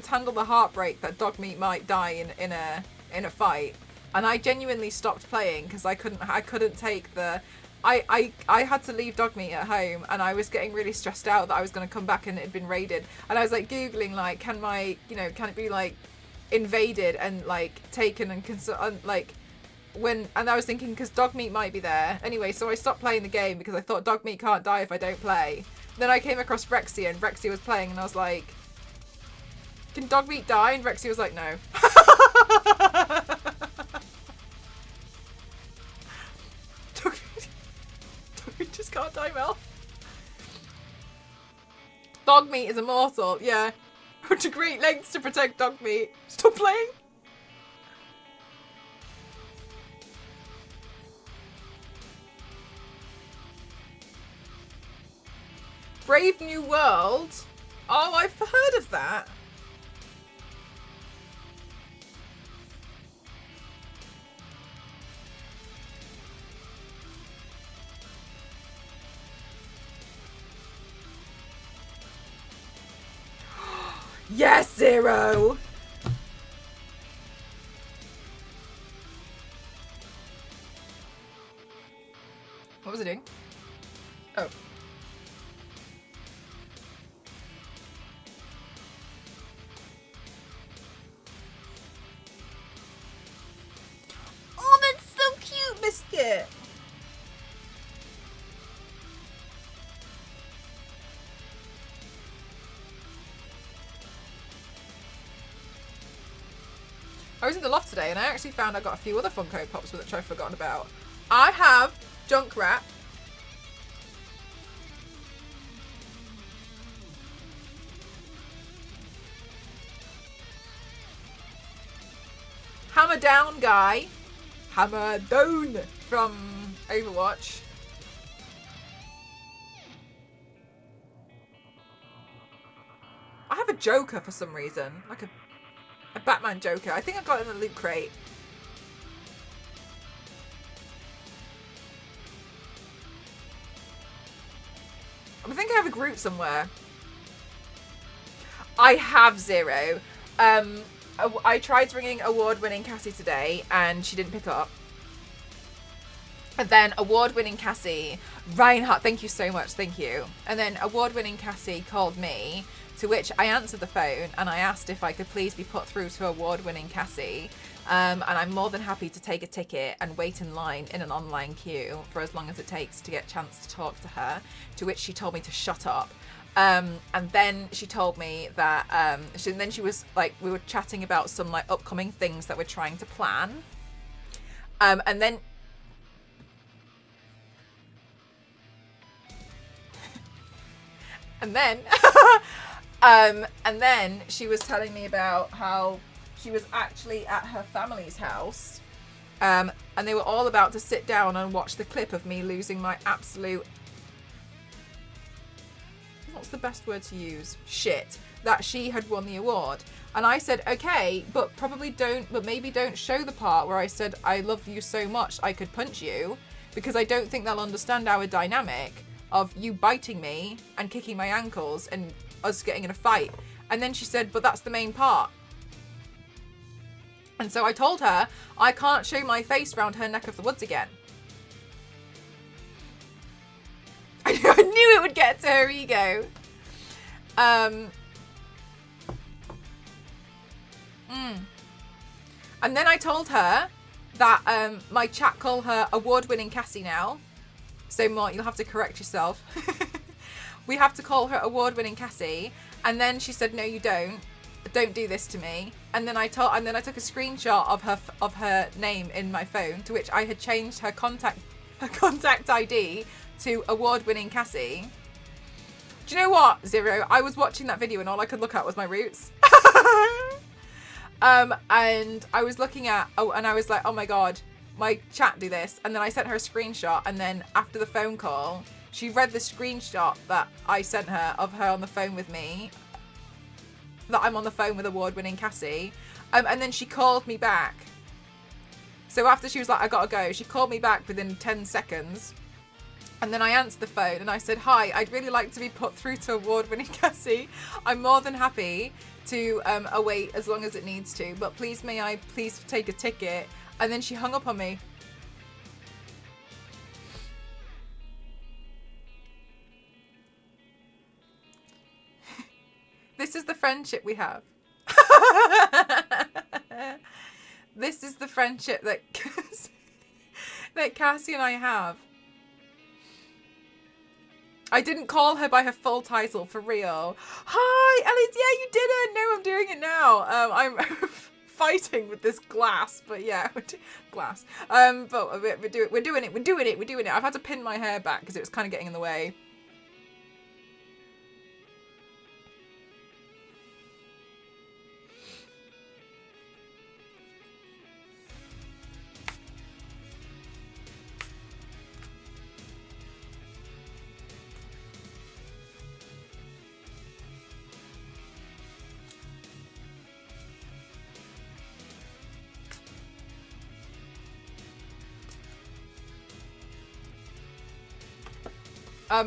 handle the heartbreak that dog meat might die in a fight, and I genuinely stopped playing because I couldn't take the. I had to leave dog meat at home, and I was getting really stressed out that I was going to come back and it had been raided, and I was like googling like can it be like invaded and like taken and like when, and I was thinking because dog meat might be there anyway, so I stopped playing the game because I thought dog meat can't die if I don't play. Then I came across Rexy and Rexy was playing and I was like, can dog meat die? And Rexy was like, no. Dog meat just can't die, Mel. Dog meat is immortal, yeah. Went to great lengths to protect dog meat. Stop playing. Brave New World? Oh, I've heard of that. Yes, Zero! What was it doing? Oh. Oh, that's so cute, Biscuit! I was in the loft today and I actually found I got a few other Funko Pops which I've forgotten about. I have Junkrat. Hammer Down guy. Hammer Down from Overwatch. I have a Joker for some reason. Like a Batman Joker. I think I got it in the loot crate. I think I have a Groot somewhere. I have Zero. I tried ringing award-winning Cassie today and she didn't pick up. And then award-winning Cassie, Reinhardt, thank you so much, thank you. And then award-winning Cassie called me, to which I answered the phone and I asked if I could please be put through to award-winning Cassie. And I'm more than happy to take a ticket and wait in line in an online queue for as long as it takes to get a chance to talk to her, to which she told me to shut up. And then she told me that, then she was like, we were chatting about some like upcoming things that we're trying to plan. And then, and then she was telling me about how she was actually at her family's house, and they were all about to sit down and watch the clip of me losing my absolute, what's the best word to use? Shit. That she had won the award. And I said, okay, but maybe don't show the part where I said, I love you so much I could punch you, because I don't think they'll understand our dynamic of you biting me and kicking my ankles and us getting in a fight. And then she said, but that's the main part. And so I told her I can't show my face round her neck of the woods again. I knew it would get to her ego. And then I told her that my chat call her award-winning Cassie now. So Mort, you'll have to correct yourself. We have to call her award-winning Cassie. And then she said, no, you don't. Don't do this to me. And then I took a screenshot of her name in my phone, to which I had changed her contact ID to award-winning Cassie. Do you know what, Zero? I was watching that video and all I could look at was my roots. And I was looking at, and I was like, oh my God, my chat do this. And then I sent her a screenshot. And then after the phone call, she read the screenshot that I sent her of her on the phone with me, that I'm on the phone with award-winning Cassie. And then she called me back. So after she was like, I gotta go, she called me back within 10 seconds. And then I answered the phone and I said, hi, I'd really like to be put through to award-winning Cassie. I'm more than happy to await as long as it needs to, but please may I please take a ticket? And then she hung up on me. This is the friendship we have. This is the friendship that that Cassie and I have. I didn't call her by her full title, for real. Hi, Ellie. Yeah, you didn't. No, I'm doing it now. I'm fighting with this glass, but yeah, glass. But we're doing it. I've had to pin my hair back because it was kind of getting in the way.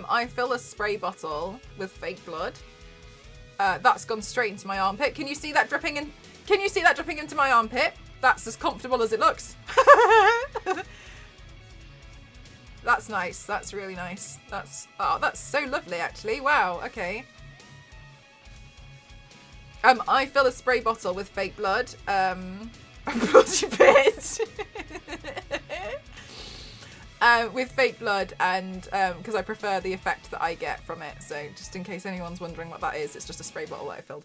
I fill a spray bottle with fake blood. That's gone straight into my armpit. Can you see that dripping in? Can you see that dripping into my armpit? That's as comfortable as it looks. That's nice. That's really nice. That's so lovely, actually. Wow. Okay. I fill a spray bottle with fake blood. Bloody bit. With fake blood, and because I prefer the effect that I get from it. So just in case anyone's wondering what that is, it's just a spray bottle that I filled.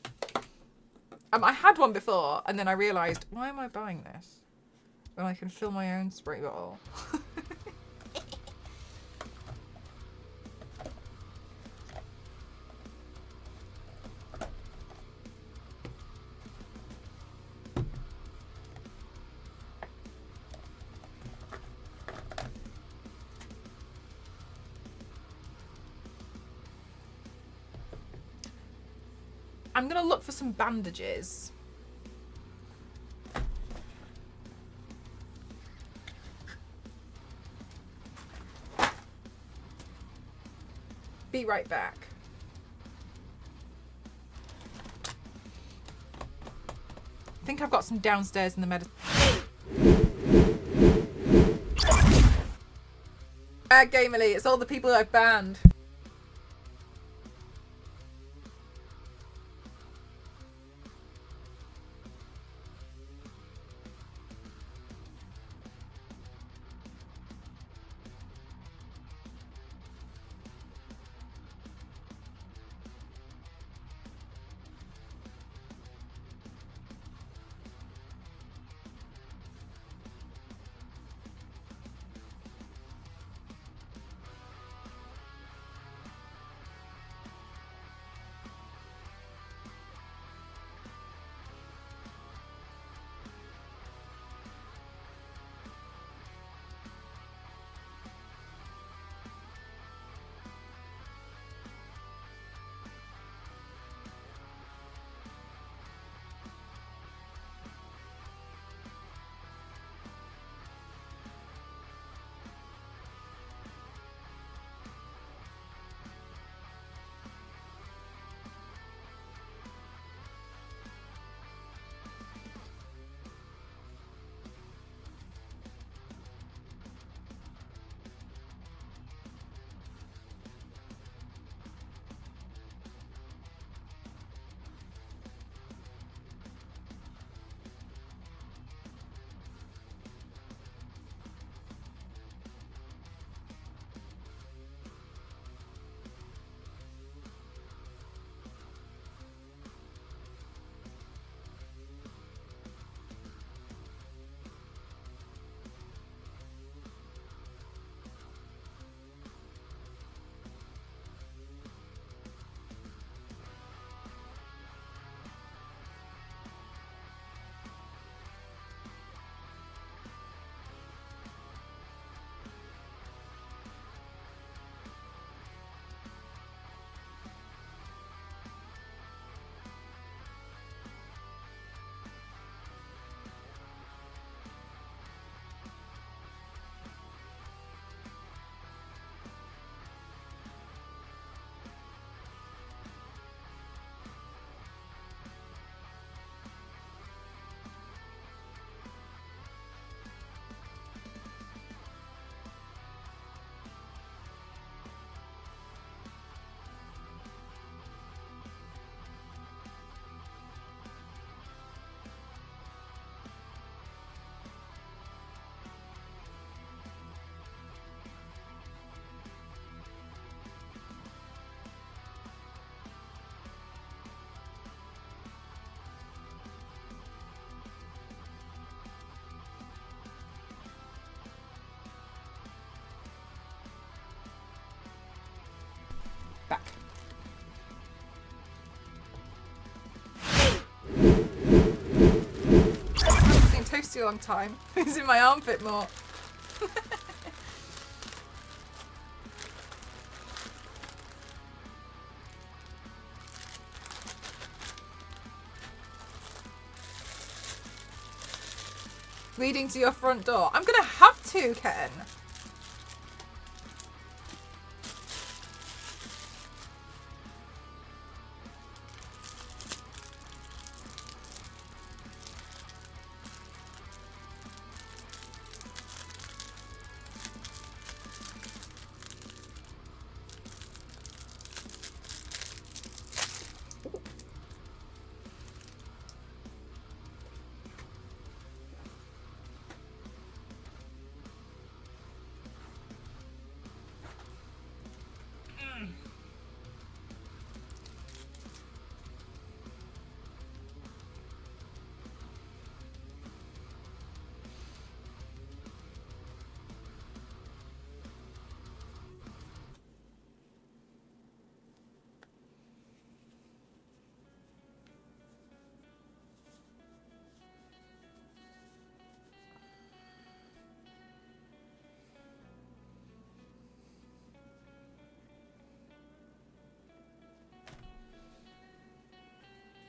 I had one before, and then I realised, why am I buying this when I can fill my own spray bottle? I'm gonna look for some bandages. Be right back. I think I've got some downstairs in the medicine. Gamerly, it's all the people I've banned. Back. I haven't seen Toasty a long time. He's in my armpit more. Leading to your front door. I'm gonna have to, Ken.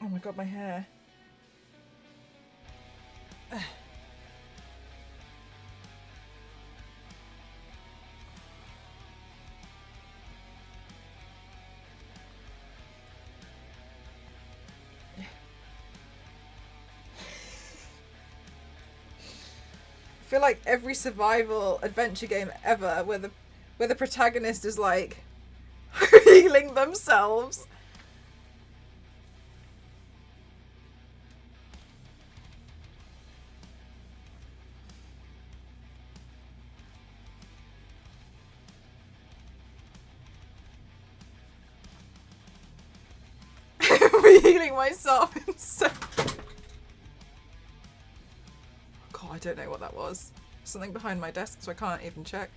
Oh my god, my hair. I feel like every survival adventure game ever where the protagonist is like healing themselves. Healing myself in so... God, I don't know what that was. Something behind my desk, so I can't even check.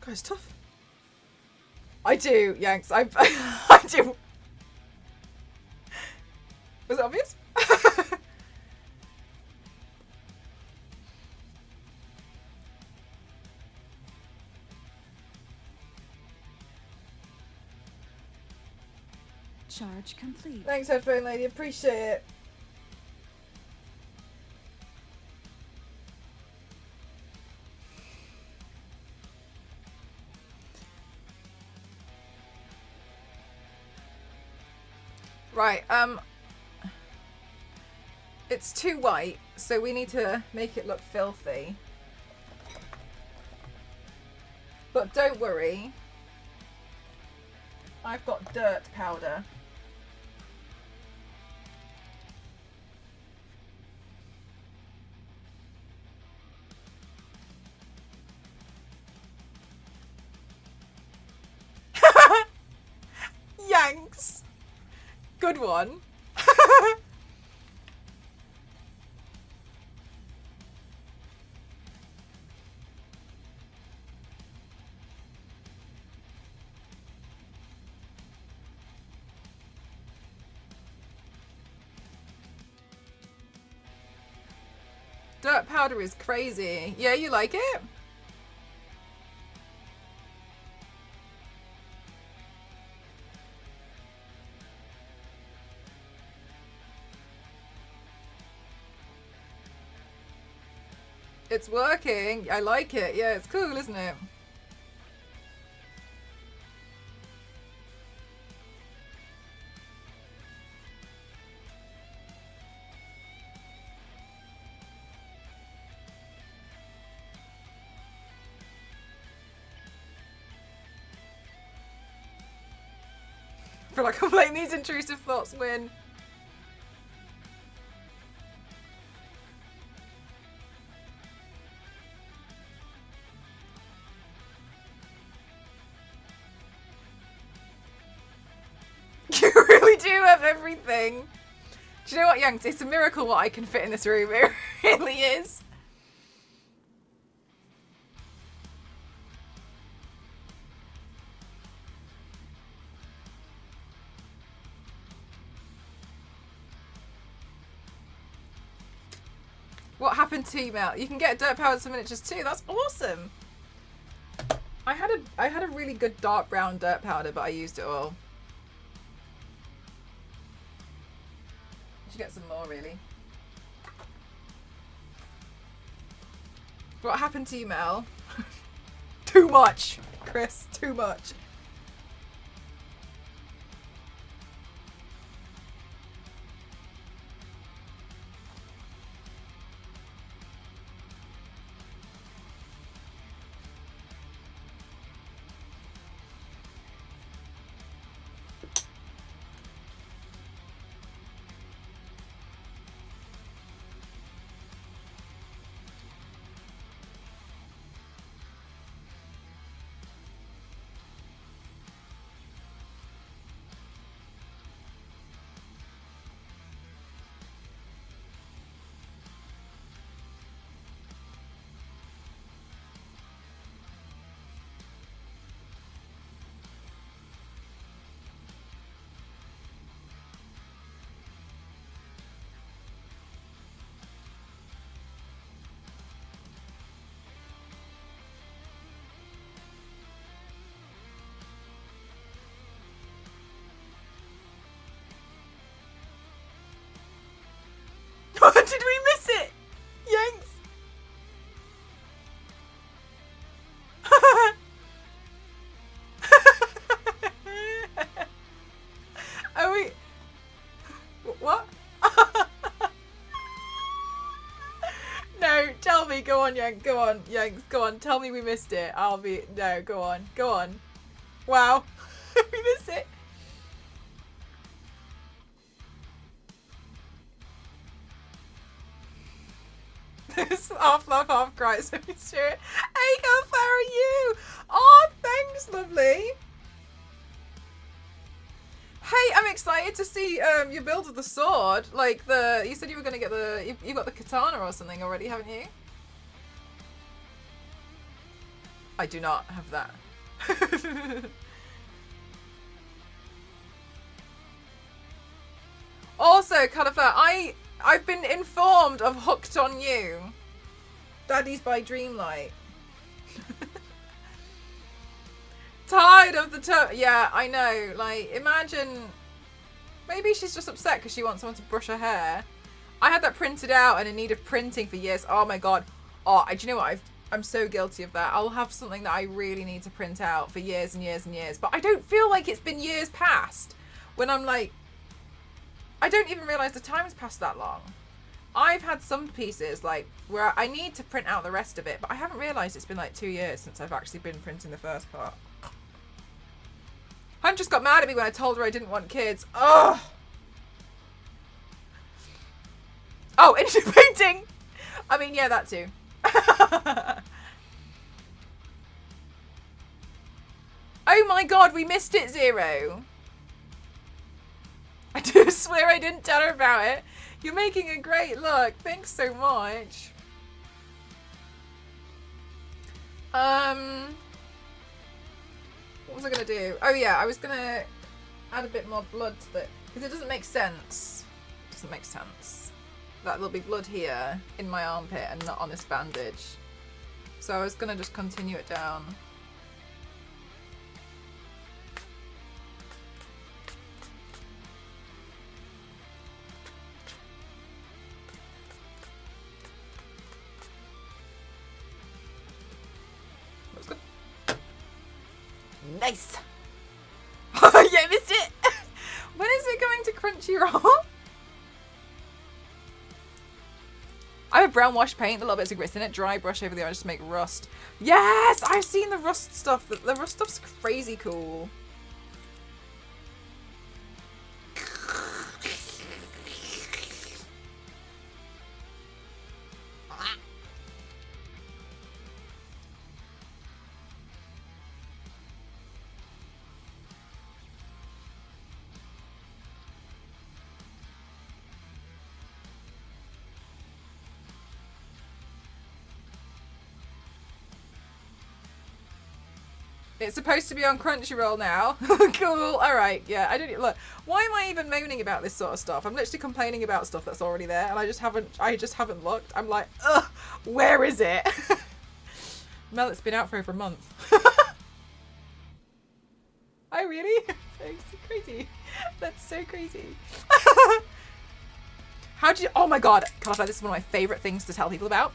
God, it's tough. I do, Yanks. I do. Was it obvious? Charge complete. Thanks, headphone lady. Appreciate it. Right, it's too white, so we need to make it look filthy. But don't worry, I've got dirt powder. Yanks! Good one. Dirt powder is crazy. Yeah, you like it? It's working. I like it. Yeah, it's cool, isn't it? I feel like I'm letting these intrusive thoughts win. You really do have everything. Do you know what, Yanks? It's a miracle what I can fit in this room. It really is. What happened to you, Mel? You can get dirt powder some miniatures too. That's awesome. I had a really good dark brown dirt powder, but I used it all. Should get some more, really. What happened to you, Mel? Too much, Chris. Too much. Did we miss it? Yanks. Are we... What? No, tell me. Go on, Yanks. Go on, Yanks. Go on. Tell me we missed it. I'll be... No, go on. Go on. Wow. We missed it. Half love, half cry. So spirit. Hey, how far are you? Oh, thanks, lovely. Hey, I'm excited to see your build of the sword. Like you said you were gonna get you got the katana or something already, haven't you? I do not have that. Also, Cauliflower, I've been informed of Hooked on You. Daddy's by Dreamlight. Tired of the yeah, I know. Like, imagine... Maybe she's just upset because she wants someone to brush her hair. I had that printed out and in need of printing for years. Oh my god. Oh, do you know what? I'm so guilty of that. I'll have something that I really need to print out for years and years and years. But I don't feel like it's been years past. When I'm like... I don't even realise the time's passed that long. I've had some pieces like where I need to print out the rest of it, but I haven't realised it's been like 2 years since I've actually been printing the first part. Hunt just got mad at me when I told her I didn't want kids. Ugh. Oh, into painting! I mean, yeah, that too. Oh my god, we missed it, Zero. I do swear I didn't tell her about it. You're making a great look. Thanks so much. What was I going to do? Oh yeah, I was going to add a bit more blood to it. Because it doesn't make sense. It doesn't make sense. That there'll be blood here in my armpit and not on this bandage. So I was going to just continue it down. Nice. Yeah, missed it. When is it going to Crunchyroll? I have brown wash paint, a little bits of grit in it, dry brush over the edge to make rust. Yes, I've seen the rust stuff. The rust stuff's crazy cool. It's supposed to be on Crunchyroll now. Cool. All right. Yeah. I don't look. Why am I even moaning about this sort of stuff? I'm literally complaining about stuff that's already there, and I just haven't looked. I'm like, ugh. Where is it? Mel, it's been out for over a month. Oh really? That's so crazy. That's so crazy. How do you? Oh my god, Carla, this is one of my favorite things to tell people about.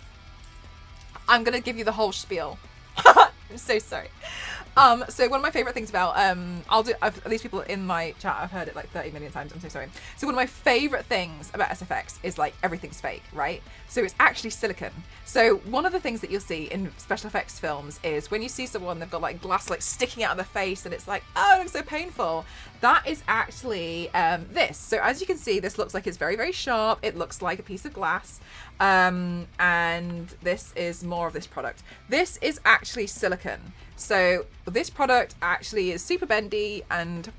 I'm gonna give you the whole spiel. I'm so sorry. So one of my favorite things about these people in my chat, I've heard it like 30 million times. I'm so sorry. So one of my favorite things about SFX is like everything's fake, right? So it's actually silicone. So one of the things that you'll see in special effects films is when you see someone, they've got like glass like sticking out of their face, and it's like, oh, it looks so painful. That is actually this. So as you can see, this looks like it's very, very sharp. It looks like a piece of glass. And this is more of this product. This is actually silicone. So this product actually is super bendy and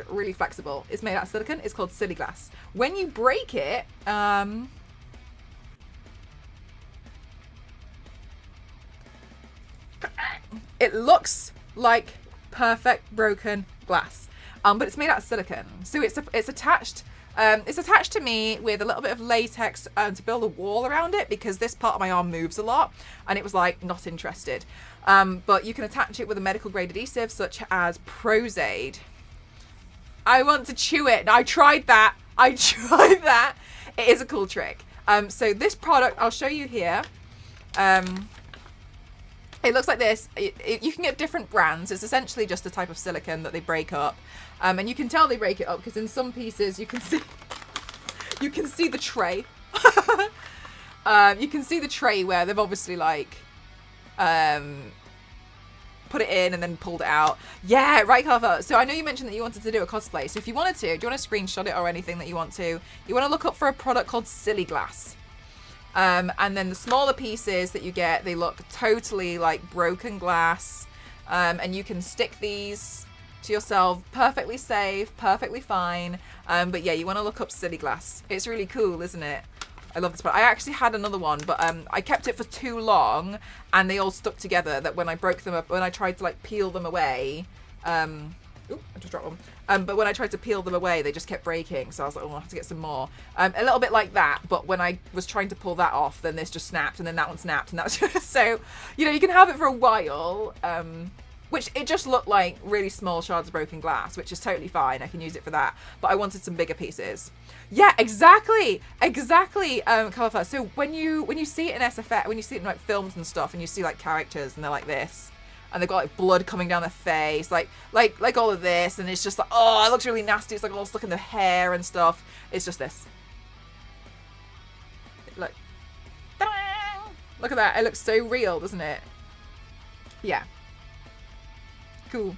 really flexible. It's made out of silicone. It's called Siliglass. When you break it, it looks like perfect broken glass, but it's made out of silicone. So it's attached. It's attached to me with a little bit of latex to build a wall around it, because this part of my arm moves a lot, and it was like not interested. But you can attach it with a medical grade adhesive such as Pros-Aid. I want to chew it. I tried that. It is a cool trick. So this product, I'll show you here. It looks like this. You can get different brands. It's essentially just a type of silicone that they break up. And you can tell they break it up because in some pieces you can see the tray. You can see the tray where they've obviously like put it in and then pulled it out. Yeah, right, Carver. So I know you mentioned that you wanted to do a cosplay. So if you wanted to, do you want to screenshot it or anything that you want to? You want to look up for a product called Siliglass. And then the smaller pieces that you get, they look totally like broken glass. And you can stick these to yourself, perfectly safe, perfectly fine. But yeah, you want to look up Siliglass. It's really cool, isn't it? I love this product. I actually had another one, but I kept it for too long, and they all stuck together. That when I broke them up, when I tried to like peel them away, Oop, I just dropped one. But when I tried to peel them away, they just kept breaking. So I was like, oh, I'll have to get some more. A little bit like that. But when I was trying to pull that off, then this just snapped, and then that one snapped, and that was just, so, you know, you can have it for a while. Which it just looked like really small shards of broken glass, which is totally fine. I can use it for that. But I wanted some bigger pieces. Yeah, exactly. Colourful. So when you see it in SFX, when you see it in like films and stuff, and you see like characters and they're like this, and they've got like blood coming down their face, like all of this, and it's just like, oh, it looks really nasty. It's like all stuck in their hair and stuff. It's just this. Look. Ta-da! Look at that. It looks so real, doesn't it? Yeah. Cool.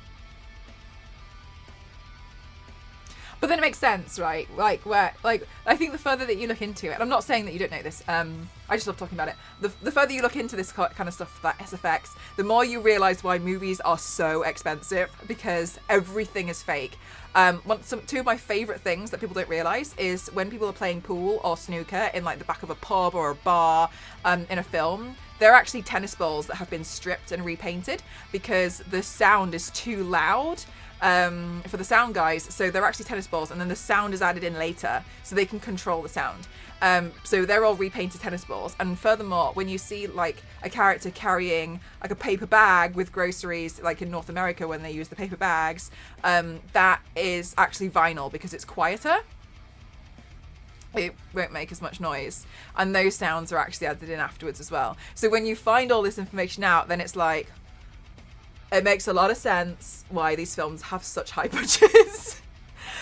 But then it makes sense, right? Like I think the further that you look into it, and I'm not saying that you don't know this, I just love talking about it. The further you look into this kind of stuff, that SFX, the more you realise why movies are so expensive, because everything is fake. Two of my favourite things that people don't realise is when people are playing pool or snooker in like the back of a pub or a bar in a film. They're actually tennis balls that have been stripped and repainted because the sound is too loud for the sound guys. So they're actually tennis balls, and then the sound is added in later so they can control the sound. So they're all repainted tennis balls. And furthermore, when you see like a character carrying like a paper bag with groceries, like in North America when they use the paper bags, that is actually vinyl because it's quieter. It won't make as much noise, and those sounds are actually added in afterwards as well. So when you find all this information out, then it's like, it makes a lot of sense why these films have such high budgets.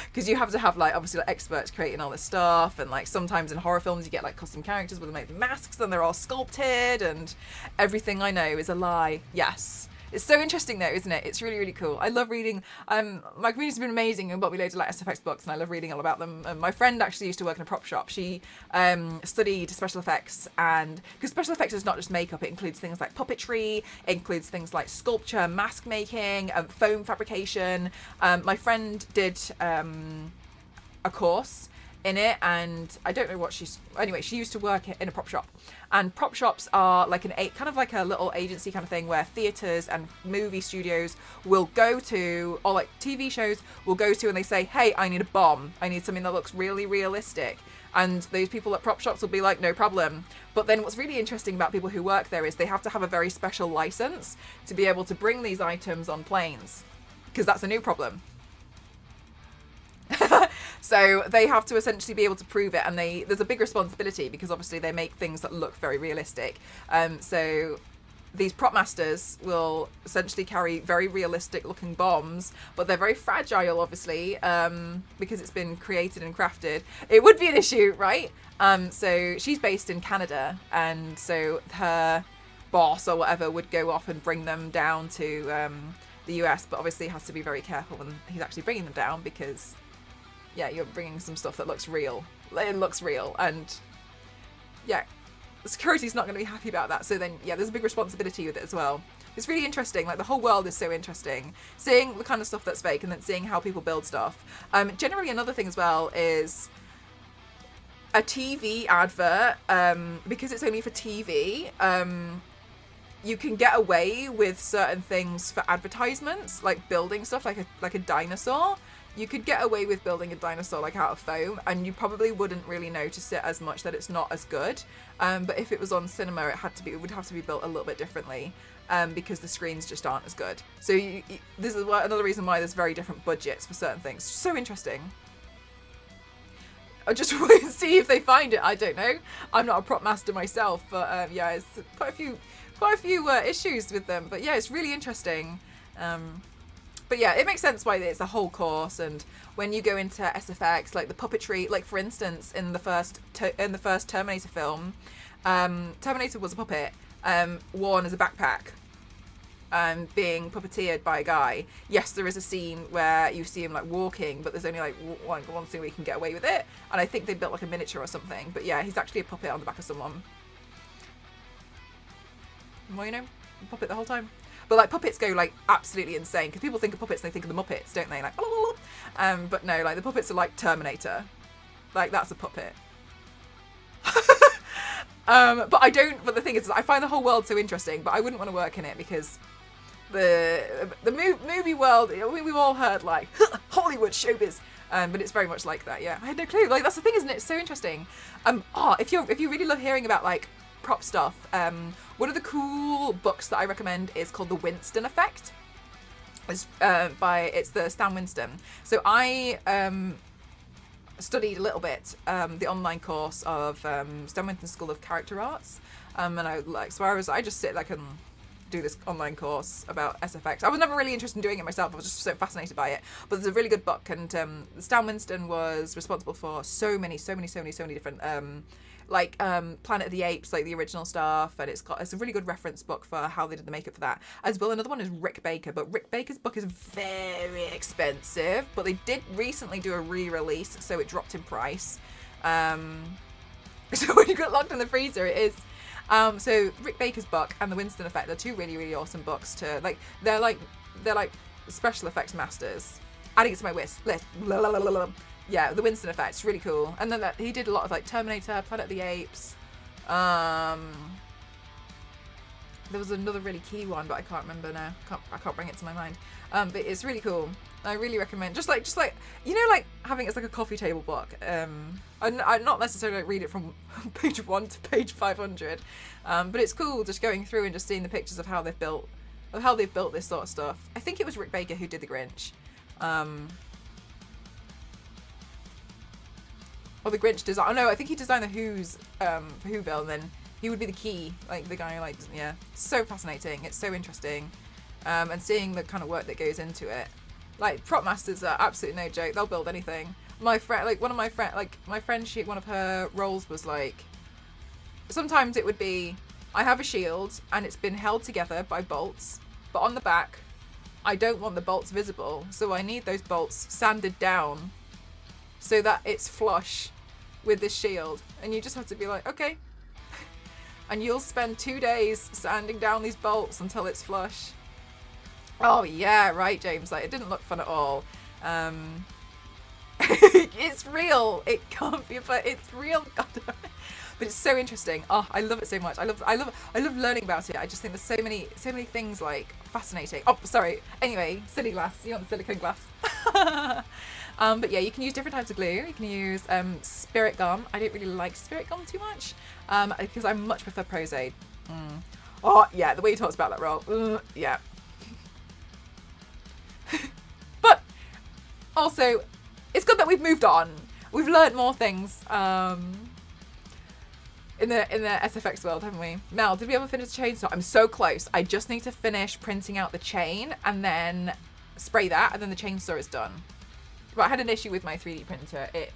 Because you have to have like obviously like experts creating all this stuff, and like sometimes in horror films you get like custom characters where they make the masks and they're all sculpted, and everything I know is a lie. Yes. It's so interesting though, isn't it? It's really, really cool. I love reading. My community's been amazing and bought me loads of like SFX books, and I love reading all about them. My friend actually used to work in a prop shop. She studied special effects, and because special effects is not just makeup, it includes things like puppetry, it includes things like sculpture, mask making, foam fabrication. My friend did a course in it, and I don't know what anyway, she used to work in a prop shop, and prop shops are like kind of like a little agency kind of thing where theaters and movie studios will go to, or like TV shows will go to, and they say, hey, I need a bomb, I need something that looks really realistic, and those people at prop shops will be like, no problem. But then what's really interesting about people who work there is they have to have a very special license to be able to bring these items on planes, because that's a new problem. So they have to essentially be able to prove it, and there's a big responsibility because obviously they make things that look very realistic. So these prop masters will essentially carry very realistic looking bombs, but they're very fragile, obviously, because it's been created and crafted. It would be an issue, right? So she's based in Canada, and so her boss or whatever would go off and bring them down to the US, but obviously has to be very careful when he's actually bringing them down, because yeah, you're bringing some stuff that looks real. It looks real, and yeah, the security's not going to be happy about that. So then, yeah, there's a big responsibility with it as well. It's really interesting. Like, the whole world is so interesting. Seeing the kind of stuff that's fake, and then seeing how people build stuff. Generally, another thing as well is a TV advert, because it's only for TV. You can get away with certain things for advertisements, like building stuff, like a dinosaur. You could get away with building a dinosaur like out of foam, and you probably wouldn't really notice it as much that it's not as good. But if it was on cinema, it would have to be built a little bit differently, because the screens just aren't as good. So this is another reason why there's very different budgets for certain things. So interesting. I just wait and see if they find it. I don't know. I'm not a prop master myself, but yeah, it's quite a few issues with them. But yeah, it's really interesting. But yeah, it makes sense why it's a whole course. And when you go into SFX, like the puppetry, like for instance, in the first Terminator film, Terminator was a puppet, worn as a backpack, being puppeteered by a guy. Yes, there is a scene where you see him like walking, but there's only like one scene where you can get away with it. And I think they built like a miniature or something. But yeah, he's actually a puppet on the back of someone. Well, you know, puppet the whole time. But like puppets go like absolutely insane, because people think of puppets and they think of the Muppets, don't they? Like, but no, like the puppets are like Terminator. Like, that's a puppet. But the thing is, I find the whole world so interesting, but I wouldn't want to work in it, because the movie world, we've all heard like Hollywood showbiz, but it's very much like that. Yeah, I had no clue. Like, that's the thing, isn't it? It's so interesting. If you really love hearing about like prop stuff, one of the cool books that I recommend is called The Winston Effect. It's the Stan Winston. So I studied a little bit the online course of Stan Winston School of Character Arts, and I just sit like and do this online course about SFX. I was never really interested in doing it myself. I was just so fascinated by it. But there's a really good book, and Stan Winston was responsible for so many different Planet of the Apes, like the original stuff, and it's a really good reference book for how they did the makeup for that. As well, another one is Rick Baker, but Rick Baker's book is very expensive, but they did recently do a re-release, so it dropped in price. So when you got locked in the freezer, it is. So Rick Baker's book and The Winston Effect are two really, really awesome books to like. They're like special effects masters. Adding it to my list. Yeah, The Winston Effect, it's really cool. And then he did a lot of like Terminator, Planet of the Apes. There was another really key one, but I can't remember now. I can't bring it to my mind. But it's really cool. I really recommend. Just like you know, like having it's like a coffee table book. I not necessarily read it from page 1 to page 500, but it's cool just going through and just seeing the pictures of how they've built this sort of stuff. I think it was Rick Baker who did The Grinch. Or the Grinch design. Oh no, I think he designed the Who's for Whoville, and then he would be the key, like the guy, like, yeah. So fascinating. It's so interesting, and seeing the kind of work that goes into it. Like, prop masters are absolutely no joke. They'll build anything. My friend, like one of her roles was like, sometimes it would be, I have a shield and it's been held together by bolts, but on the back, I don't want the bolts visible, so I need those bolts sanded down so that it's flush with this shield. And you just have to be like, okay. And you'll spend 2 days sanding down these bolts until it's flush. Oh yeah, right, James. Like, it didn't look fun at all. It's real. It can't be, but it's real. God damn it. But it's so interesting. Oh, I love it so much. I love learning about it. I just think there's so many things like fascinating. Oh, sorry. Anyway, silly glass. You want the silicone glass? But yeah, you can use different types of glue. You can use spirit gum. I don't really like spirit gum too much because I much prefer Pros-Aid. Oh yeah, the way he talks about that roll. Yeah. But also, it's good that we've moved on. We've learnt more things in the SFX world, haven't we? Mel, did we ever finish the chainsaw? I'm so close. I just need to finish printing out the chain and then spray that, and then the chainsaw is done. But I had an issue with my 3D printer. It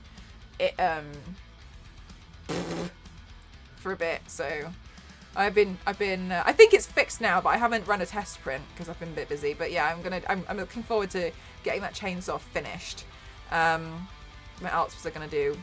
for a bit, so I've been I think it's fixed now, but I haven't run a test print because I've been a bit busy. But yeah, I'm looking forward to getting that chainsaw finished. What else was I gonna do?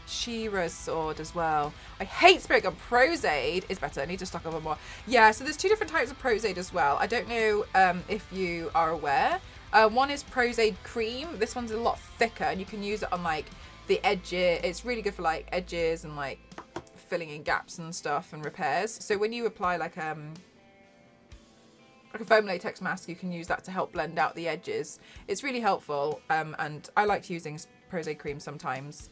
She-Ra's sword as well. I hate spirit gum. Pros-Aid is better. I need to stock up on more. Yeah, so there's two different types of Pros-Aid as well. I don't know if you are aware. One is Pros-Aid cream. This one's a lot thicker, and you can use it on like the edges. It's really good for like edges and like filling in gaps and stuff and repairs. So when you apply like a foam latex mask, you can use that to help blend out the edges. It's really helpful, and I like using Pros-Aid cream sometimes.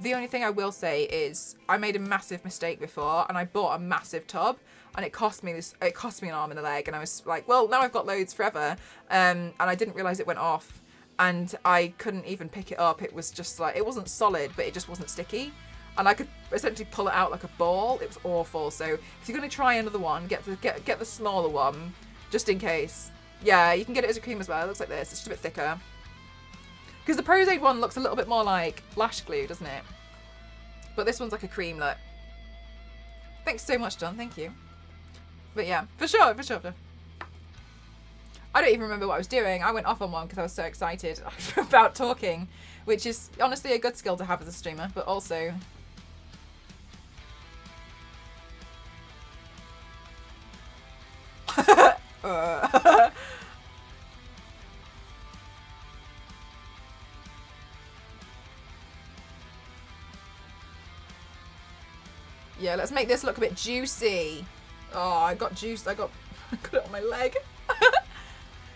The only thing I will say is I made a massive mistake before, and I bought a massive tub, and it cost me an arm and a leg, and I was like, well, now I've got loads forever, and I didn't realise it went off, and I couldn't even pick it up. It was just like, it wasn't solid, but it just wasn't sticky, and I could essentially pull it out like a ball. It was awful. So if you're going to try another one, get the smaller one, just in case. Yeah, you can get it as a cream as well. It looks like this. It's just a bit thicker. Because the Pros-Aid one looks a little bit more like lash glue, doesn't it? But this one's like a cream look. Thanks so much, John. Thank you. But yeah, for sure. I don't even remember what I was doing. I went off on one because I was so excited about talking, which is honestly a good skill to have as a streamer, but also... Yeah, let's make this look a bit juicy. Oh, I got juice. I got it on my leg.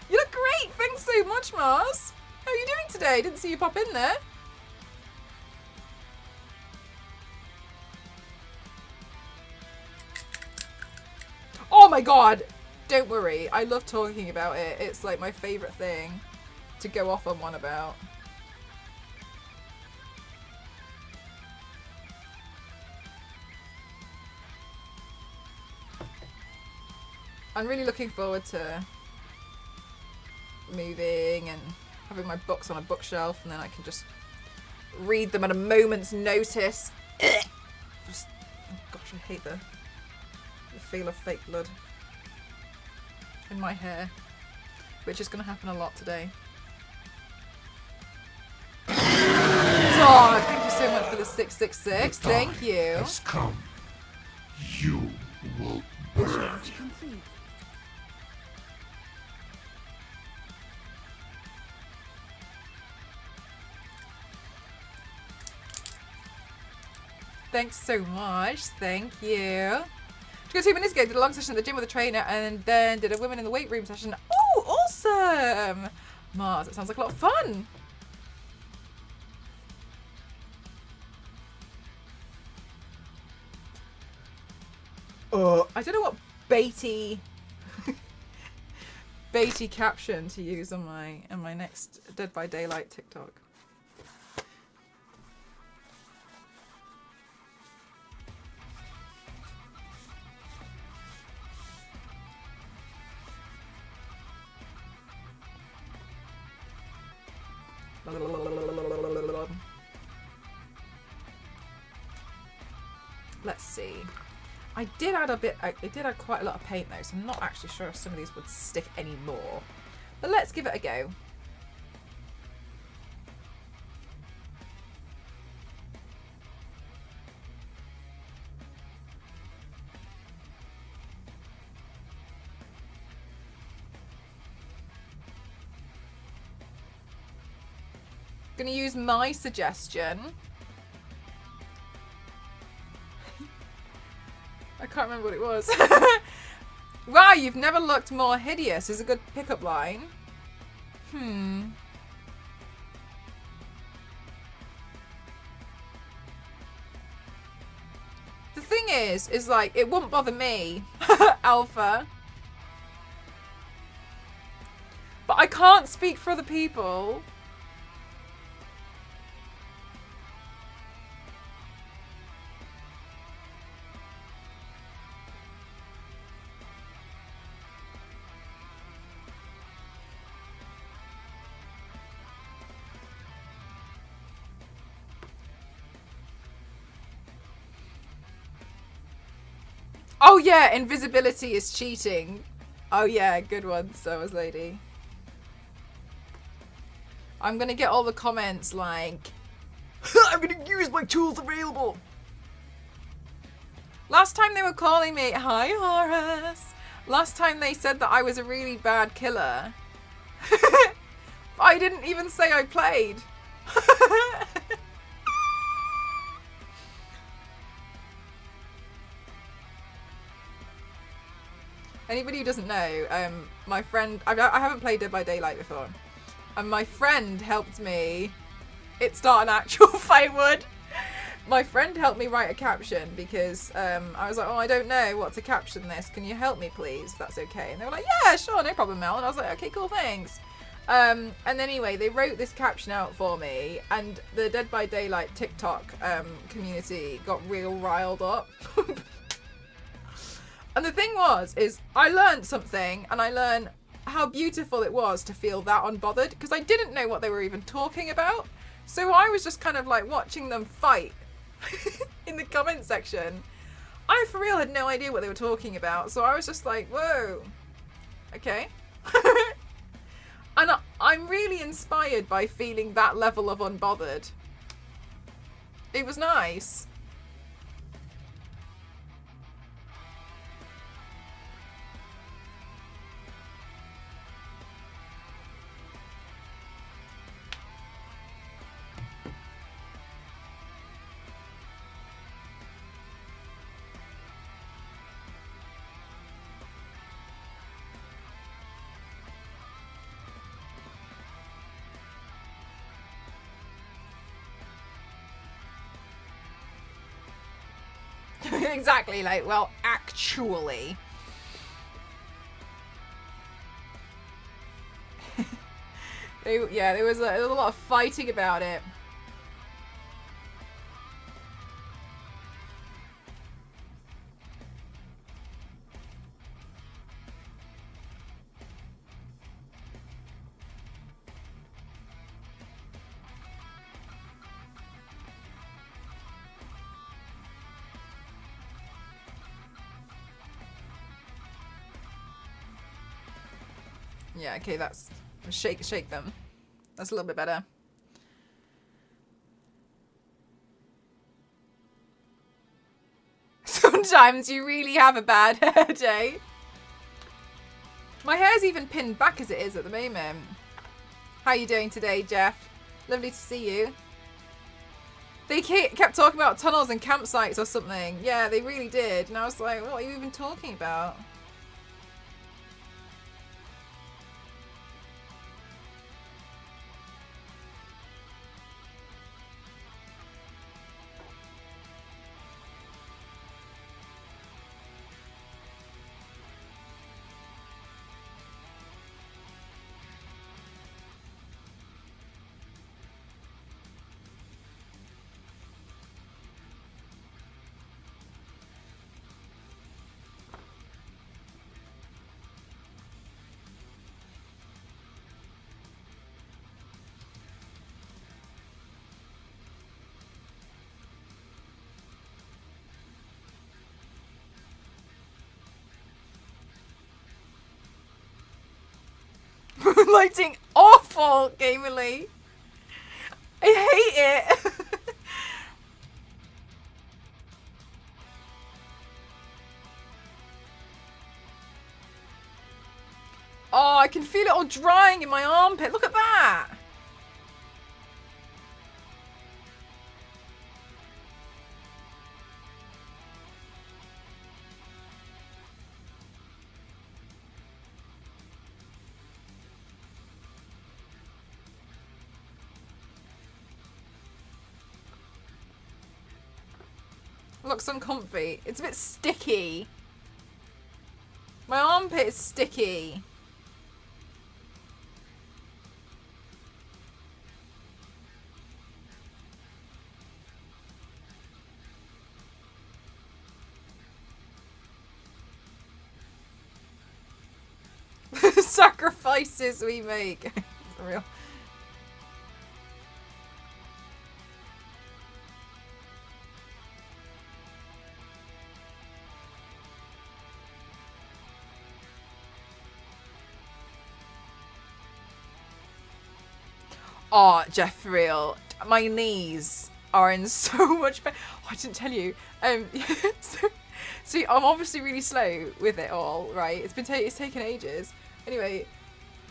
You look great. Thanks so much, Mars. How are you doing today? Didn't see you pop in there. Oh my god. Don't worry. I love talking about it. It's like my favourite thing to go off on one about. I'm really looking forward to moving and having my books on a bookshelf, and then I can just read them at a moment's notice. Just, oh gosh, I hate the feel of fake blood in my hair, which is going to happen a lot today. Oh, thank you so much for the 666. Thank you. Has come. You will burn. Charge complete. Thanks so much. Thank you. To go 2 minutes ago, did a long session at the gym with a trainer, and then did a women in the weight room session. Oh, awesome! Mars, it sounds like a lot of fun. I don't know what baity caption to use on my next Dead by Daylight TikTok. Let's see. I did add quite a lot of paint though, so I'm not actually sure if some of these would stick anymore. But let's give it a go. Gonna use my suggestion. I can't remember what it was. Wow, you've never looked more hideous is a good pickup line. The thing is like, it wouldn't bother me, Alpha. But I can't speak for other people. Oh yeah, invisibility is cheating. Oh yeah, good one, Star Wars Lady. I'm gonna get all the comments like, I'm gonna use my tools available. Last time they were calling me, hi Horus. Last time they said that I was a really bad killer. I didn't even say I played. Anybody who doesn't know, my friend, I haven't played Dead by Daylight before, and my friend helped me. It's not an actual fight wood. My friend helped me write a caption because I was like, oh, I don't know what to caption this. Can you help me, please? If that's okay. And they were like, yeah, sure, no problem, Mel. And I was like, okay, cool, thanks. And anyway, they wrote this caption out for me, and the Dead by Daylight TikTok community got real riled up. And the thing is I learned something, and I learned how beautiful it was to feel that unbothered, because I didn't know what they were even talking about. So I was just kind of like watching them fight in the comment section. I for real had no idea what they were talking about, so I was just like, whoa, okay. And I'm really inspired by feeling that level of unbothered. It was nice. Exactly, like, well, actually. There was a lot of fighting about it. Yeah, okay, that's... Shake them. That's a little bit better. Sometimes you really have a bad hair day. My hair's even pinned back as it is at the moment. How you doing today, Jeff? Lovely to see you. They kept talking about tunnels and campsites or something. Yeah, they really did. And I was like, what are you even talking about? Lighting awful, Gamerly. I hate it. Oh, I can feel it all drying in my armpit. Look at that. Looks uncomfy. It's a bit sticky. My armpit is sticky. Sacrifices we make. For real. Oh, Jeff, for real. My knees are in so much pain. Oh, I didn't tell you. So I'm obviously really slow with it all, right? It's taken ages. Anyway,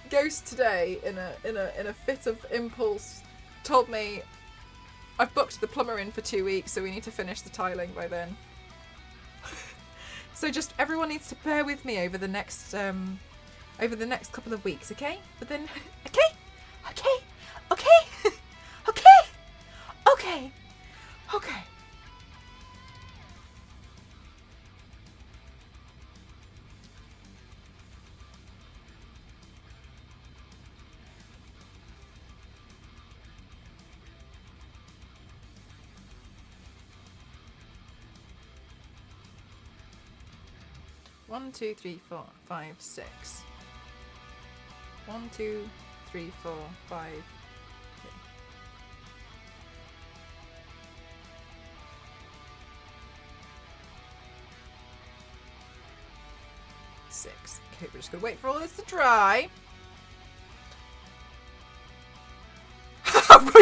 Ghost today, in a fit of impulse, told me I've booked the plumber in for 2 weeks, so we need to finish the tiling by then. So just everyone needs to bear with me over the next couple of weeks, okay? But then, okay. One, two, three, four, five, six. 1, 2, 3, 4, 5. 6. Okay, we're just gonna wait for all this to dry.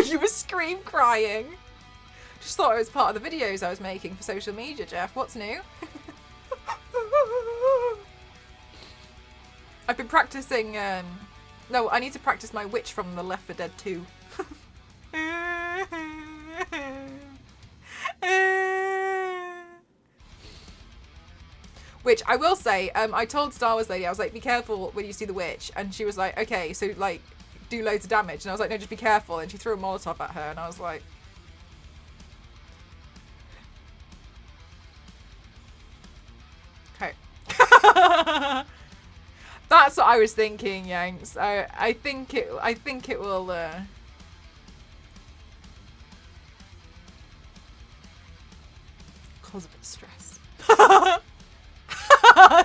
You were scream crying. Just thought it was part of the videos I was making for social media, Jeff. What's new? I've been practicing, no, I need to practice my witch from the Left 4 Dead 2. Which I will say, I told Star Wars Lady, I was like, be careful when you see the witch. And she was like, okay, so like, do loads of damage. And I was like, no, just be careful. And she threw a Molotov at her and I was like... Okay. That's what I was thinking, Yanks. I think it will cause a bit of stress.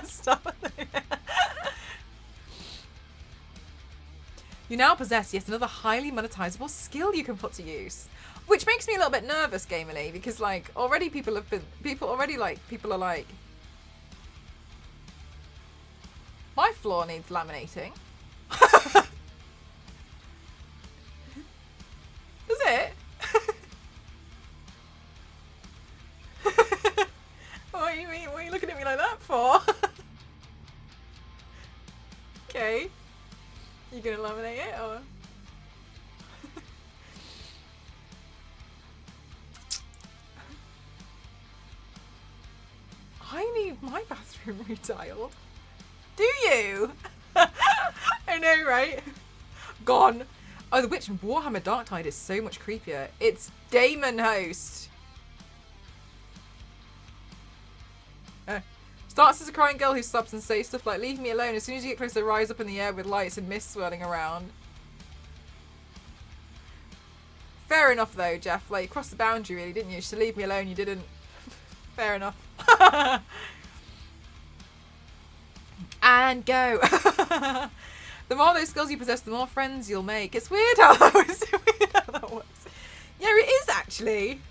Stop. You now possess yet another highly monetizable skill you can put to use. Which makes me a little bit nervous, Gamerly, because like already people are like, my floor needs laminating. Does it? What do you mean? What are you looking at me like that for? Okay. You gonna laminate it or? I need my bathroom retiled. Do you? I know, right? Gone. Oh, the witch in Warhammer Darktide is so much creepier. It's Daemon Host. Starts as a crying girl who stops and says stuff like, leave me alone. As soon as you get close, they rise up in the air with lights and mist swirling around. Fair enough, though, Jeff. Like, you crossed the boundary, really, didn't you? You should leave me alone. You didn't. Fair enough. And go. The more of those skills you possess, the more friends you'll make. It's weird how that works. Yeah, it is, actually.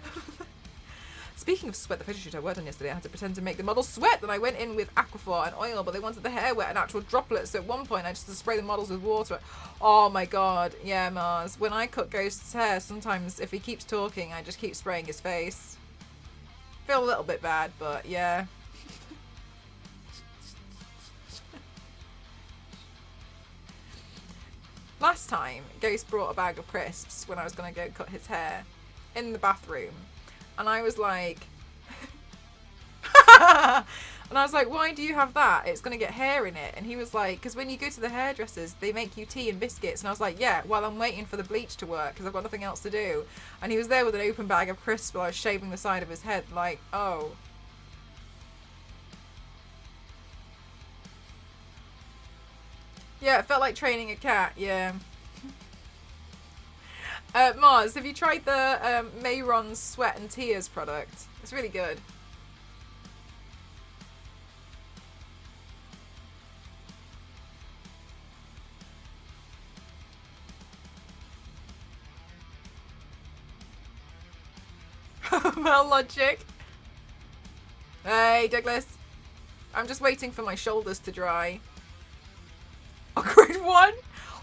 Speaking of sweat, the photo shoot I worked on yesterday, I had to pretend to make the model sweat. Then I went in with Aquaphor and oil, but they wanted the hair wet and actual droplets. So at one point, I just had to spray the models with water. Oh my god. Yeah, Mars. When I cut Ghost's hair, sometimes if he keeps talking, I just keep spraying his face. Feel a little bit bad, but yeah. Last time, Ghost brought a bag of crisps when I was going to go cut his hair in the bathroom. And I was like... and And I was like, why do you have that? It's going to get hair in it. And he was like, because when you go to the hairdressers, they make you tea and biscuits. And I was like, yeah, while I'm waiting for the bleach to work because I've got nothing else to do. And he was there with an open bag of crisps while I was shaving the side of his head. Like, oh. Yeah, it felt like training a cat. Yeah. Mars, have you tried the Mayron's Sweat and Tears product? It's really good. Well, logic. Hey, Douglas. I'm just waiting for my shoulders to dry. Awkward one?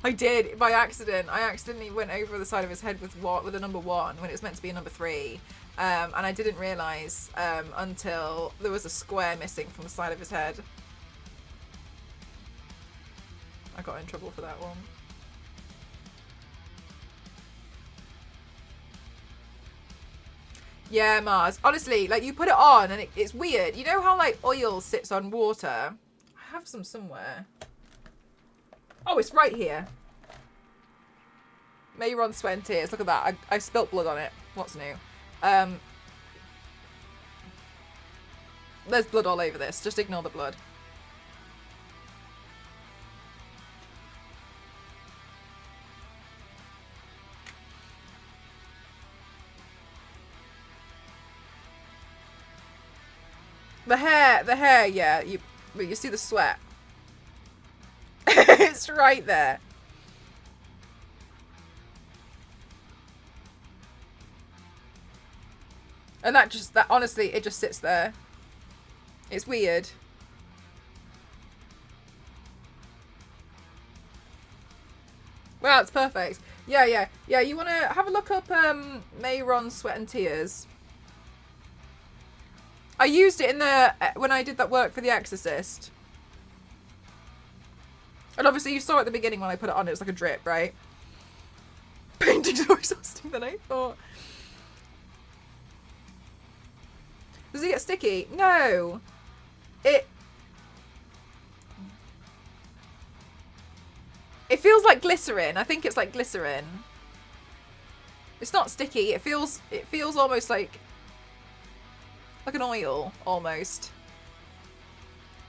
I did, by accident. I accidentally went over the side of his head with a number 1 when it was meant to be a number 3. And I didn't realise until there was a square missing from the side of his head. I got in trouble for that one. Yeah, Mars. Honestly, like, you put it on and it's weird. You know how, like, oil sits on water? I have some somewhere. Oh, it's right here. Mayron Sweat and Tears. Look at that. I spilt blood on it. What's new? There's blood all over this. Just ignore the blood. The hair, yeah. You see the sweat. It's right there. And that honestly, it just sits there. It's weird. Wow, it's perfect. Yeah. You want to have a look up Mayron's Sweat and Tears. I used it when I did that work for The Exorcist. And obviously you saw at the beginning when I put it on, it was like a drip, right? Painting's more exhausting than I thought. Does it get sticky? No. It feels like glycerin. I think it's like glycerin. It's not sticky. It feels almost like an oil almost.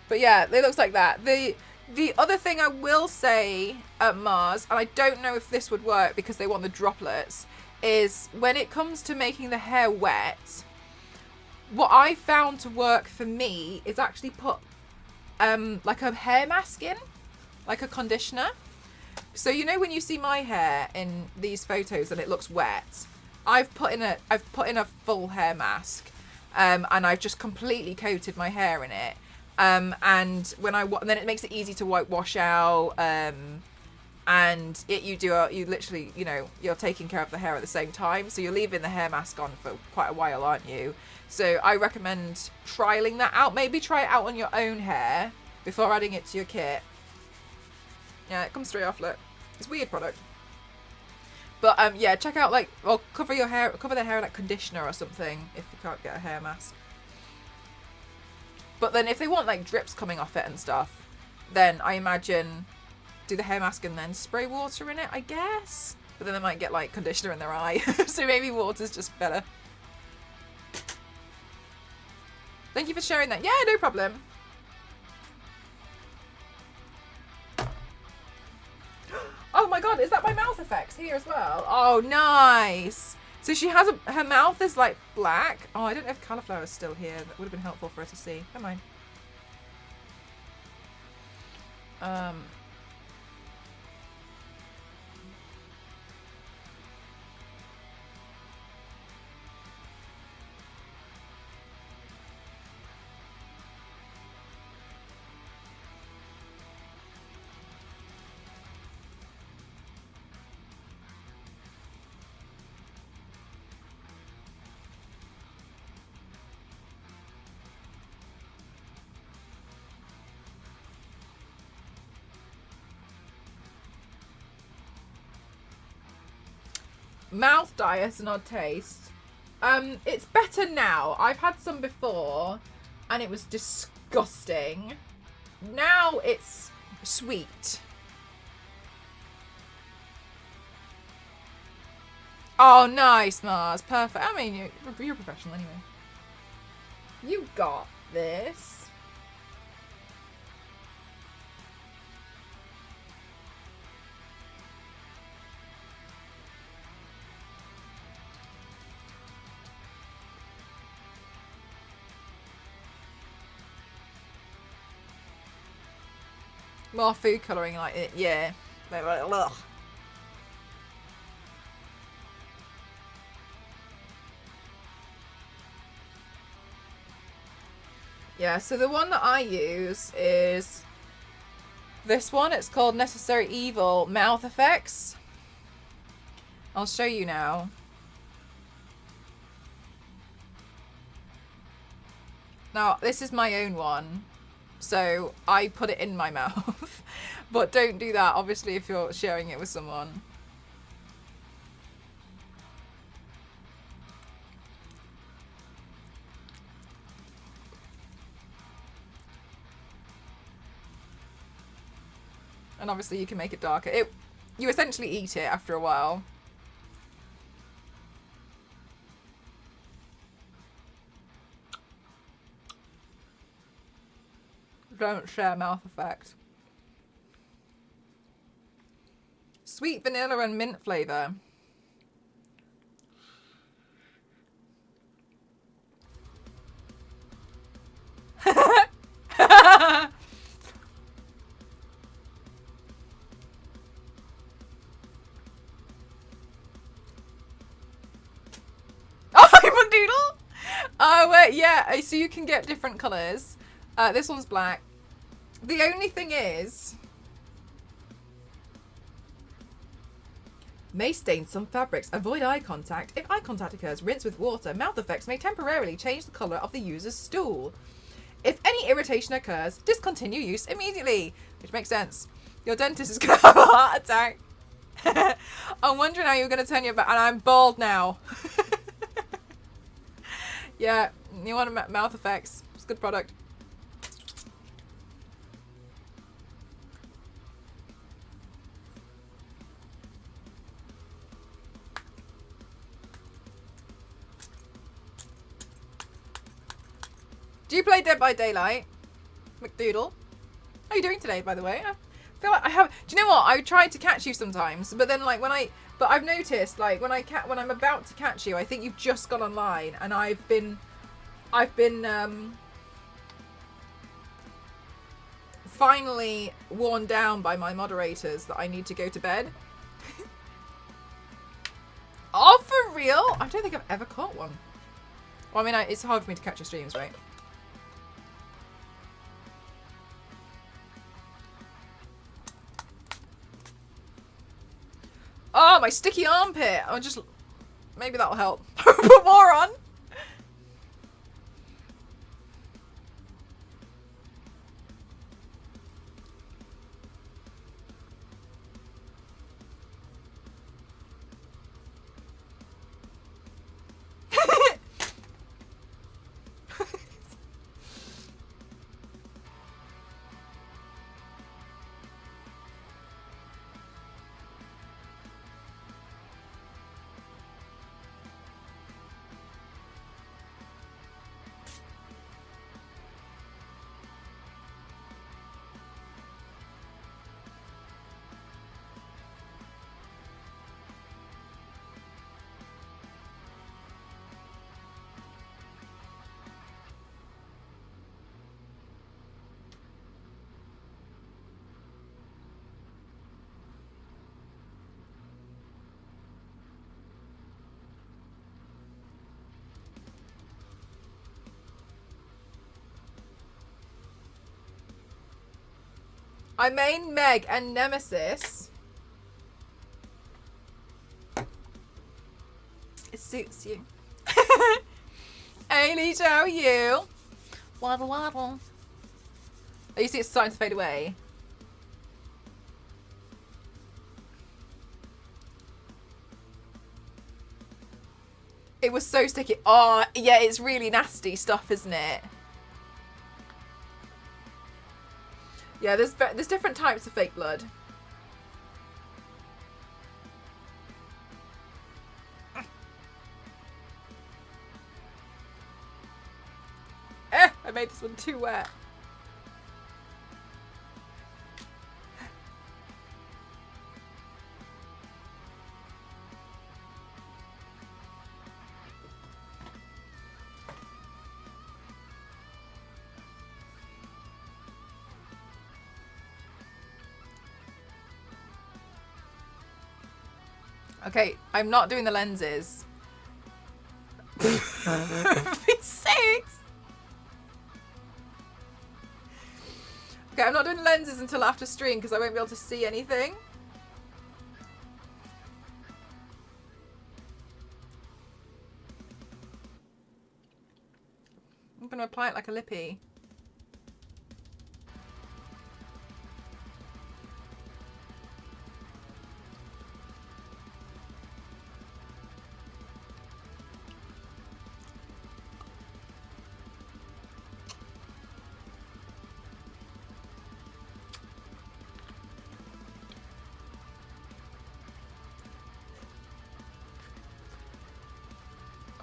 But yeah, it looks like that. The other thing I will say at Mars, and I don't know if this would work because they want the droplets, is when it comes to making the hair wet, what I found to work for me is actually put like a hair mask in, like a conditioner. So you know when you see my hair in these photos and it looks wet, I've put in a full hair mask, and I've just completely coated my hair in it. And then it makes it easy to wash out. And you literally, you're taking care of the hair at the same time. So you're leaving the hair mask on for quite a while, aren't you? So I recommend trialing that out. Maybe try it out on your own hair before adding it to your kit. Yeah, it comes straight off, look. It's a weird product. But yeah, check out cover the hair in like conditioner or something if you can't get a hair mask. But then if they want like drips coming off it and stuff, then I imagine do the hair mask and then spray water in it, I guess. But then they might get like conditioner in their eye. So maybe water's just better. Thank you for sharing that. Yeah, no problem. Oh my god, is that my mouth effects here as well? Oh, nice. So she has her mouth is like black. Oh, I don't know if cauliflower is still here. That would have been helpful for her to see. Never mind. Mouth dye has an odd taste. It's better now. I've had some before and it was disgusting. Now it's sweet. Oh, nice, Mars. Perfect. I mean, you're a professional anyway. You got this. More food colouring like it, yeah. Ugh. Yeah, so the one that I use is this one. It's called Necessary Evil Mouth Effects. I'll show you now. Now, this is my own one. So I put it in my mouth. But don't do that, obviously, if you're sharing it with someone. And obviously you can make it darker. You essentially eat it after a while. Don't share mouth effect. Sweet vanilla and mint flavour. Oh, Doodle! Oh, yeah, so you can get different colours. This one's black. The only thing is, may stain some fabrics. Avoid eye contact. If eye contact occurs, rinse with water. Mouth effects may temporarily change the colour of the user's stool. If any irritation occurs, discontinue use immediately. Which makes sense. Your dentist is going to have a heart attack. I'm wondering how you're going to turn your back. And I'm bald now. Yeah, you want mouth effects. It's a good product. Do you play Dead by Daylight, McDoodle? How are you doing today, by the way? I feel like I have. Do you know what? I tried to catch you sometimes, but then but I've noticed like when I'm about to catch you, I think you've just gone online, and I've been finally worn down by my moderators that I need to go to bed. Oh, for real? I don't think I've ever caught one. Well, I mean, it's hard for me to catch your streams, right? Oh, my sticky armpit. I'll just... Maybe that'll help. Put more on. I main Meg and Nemesis. It suits you. Hey, Lisa, how are you? Waddle, waddle. Oh, you see it's starting to fade away. It was so sticky. Oh, yeah, it's really nasty stuff, isn't it? Yeah, there's different types of fake blood. I made this one too wet. Okay, I'm not doing the lenses. V6! Okay, I'm not doing lenses until after stream because I won't be able to see anything. I'm going to apply it like a lippy.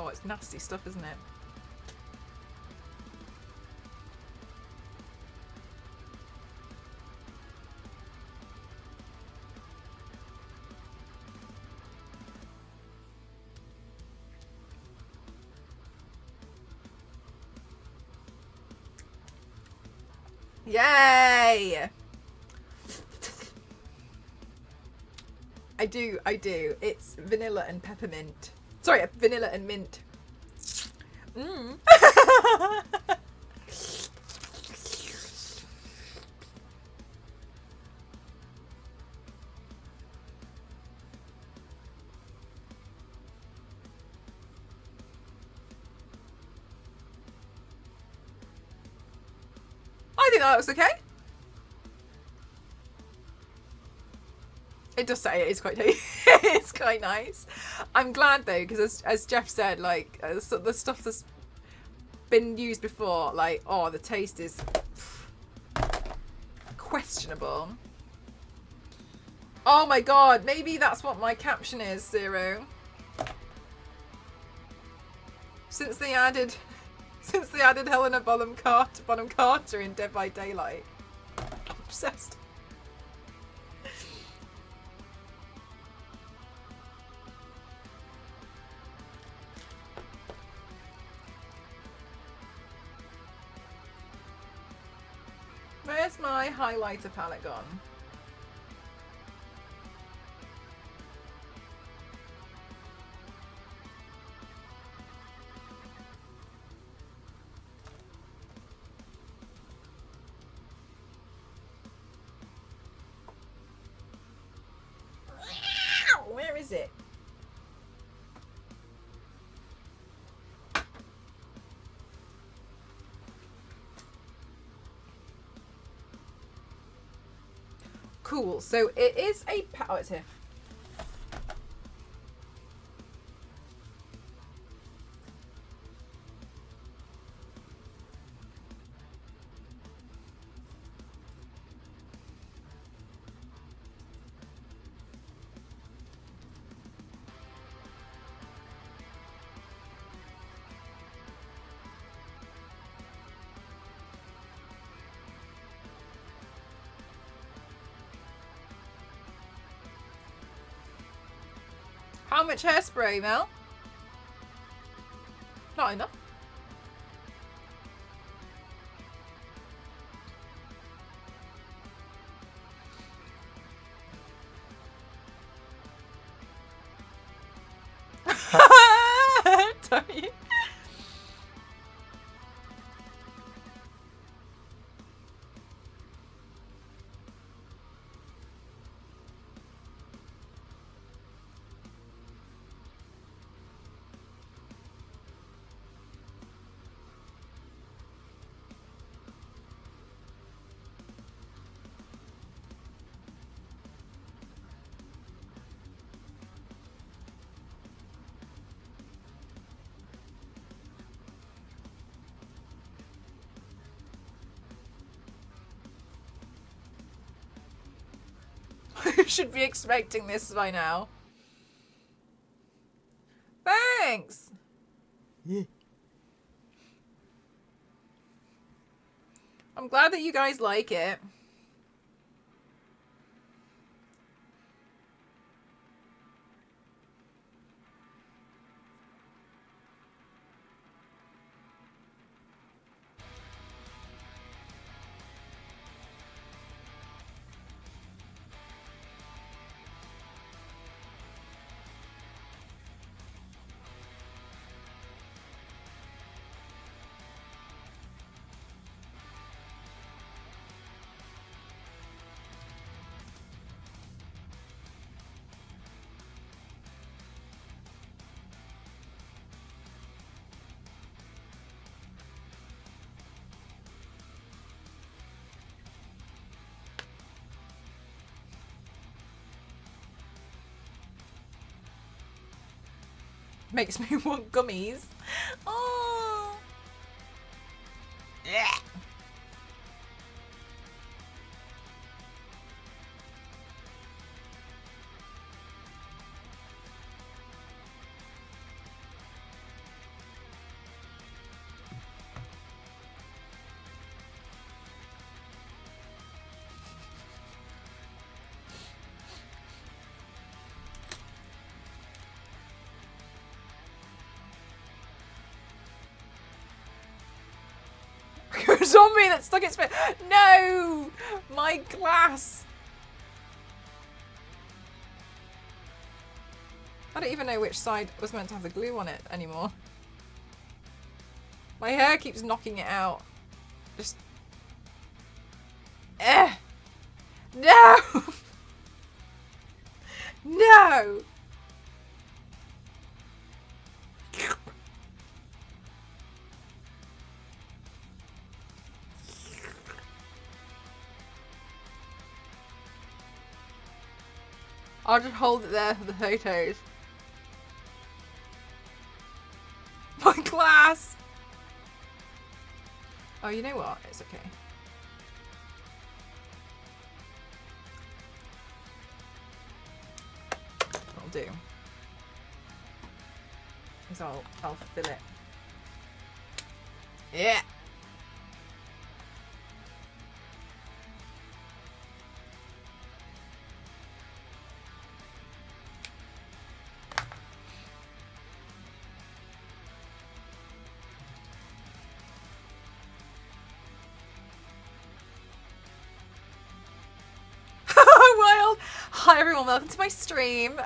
Oh, it's nasty stuff, isn't it? Yay! I do. It's vanilla and peppermint. Sorry, vanilla and mint. Mm. I think that looks okay. It does say it is quite it's quite nice. I'm glad though, because as Jeff said, like the stuff that's been used before, like, oh, the taste is questionable. Oh my god, maybe that's what my caption is, Zero. Since they added Helena Bonham Carter in Dead by Daylight. I'm obsessed. Where's my highlighter palette gone? Where is it? Cool. So it is a... Oh, it's here. How much hairspray, Mel? Not enough. Don't you? You should be expecting this by now. Thanks. I'm glad that you guys like it. Makes me want gummies. Oh. Yeah. Zombie that stuck its face. No! My glass. I don't even know which side was meant to have the glue on it anymore. My hair keeps knocking it out. Just... No! No! I'll just hold it there for the photos. My glass! Oh, you know what? It's okay. What I'll do is I'll fill it. Yeah! Wild! Hi everyone, welcome to my stream.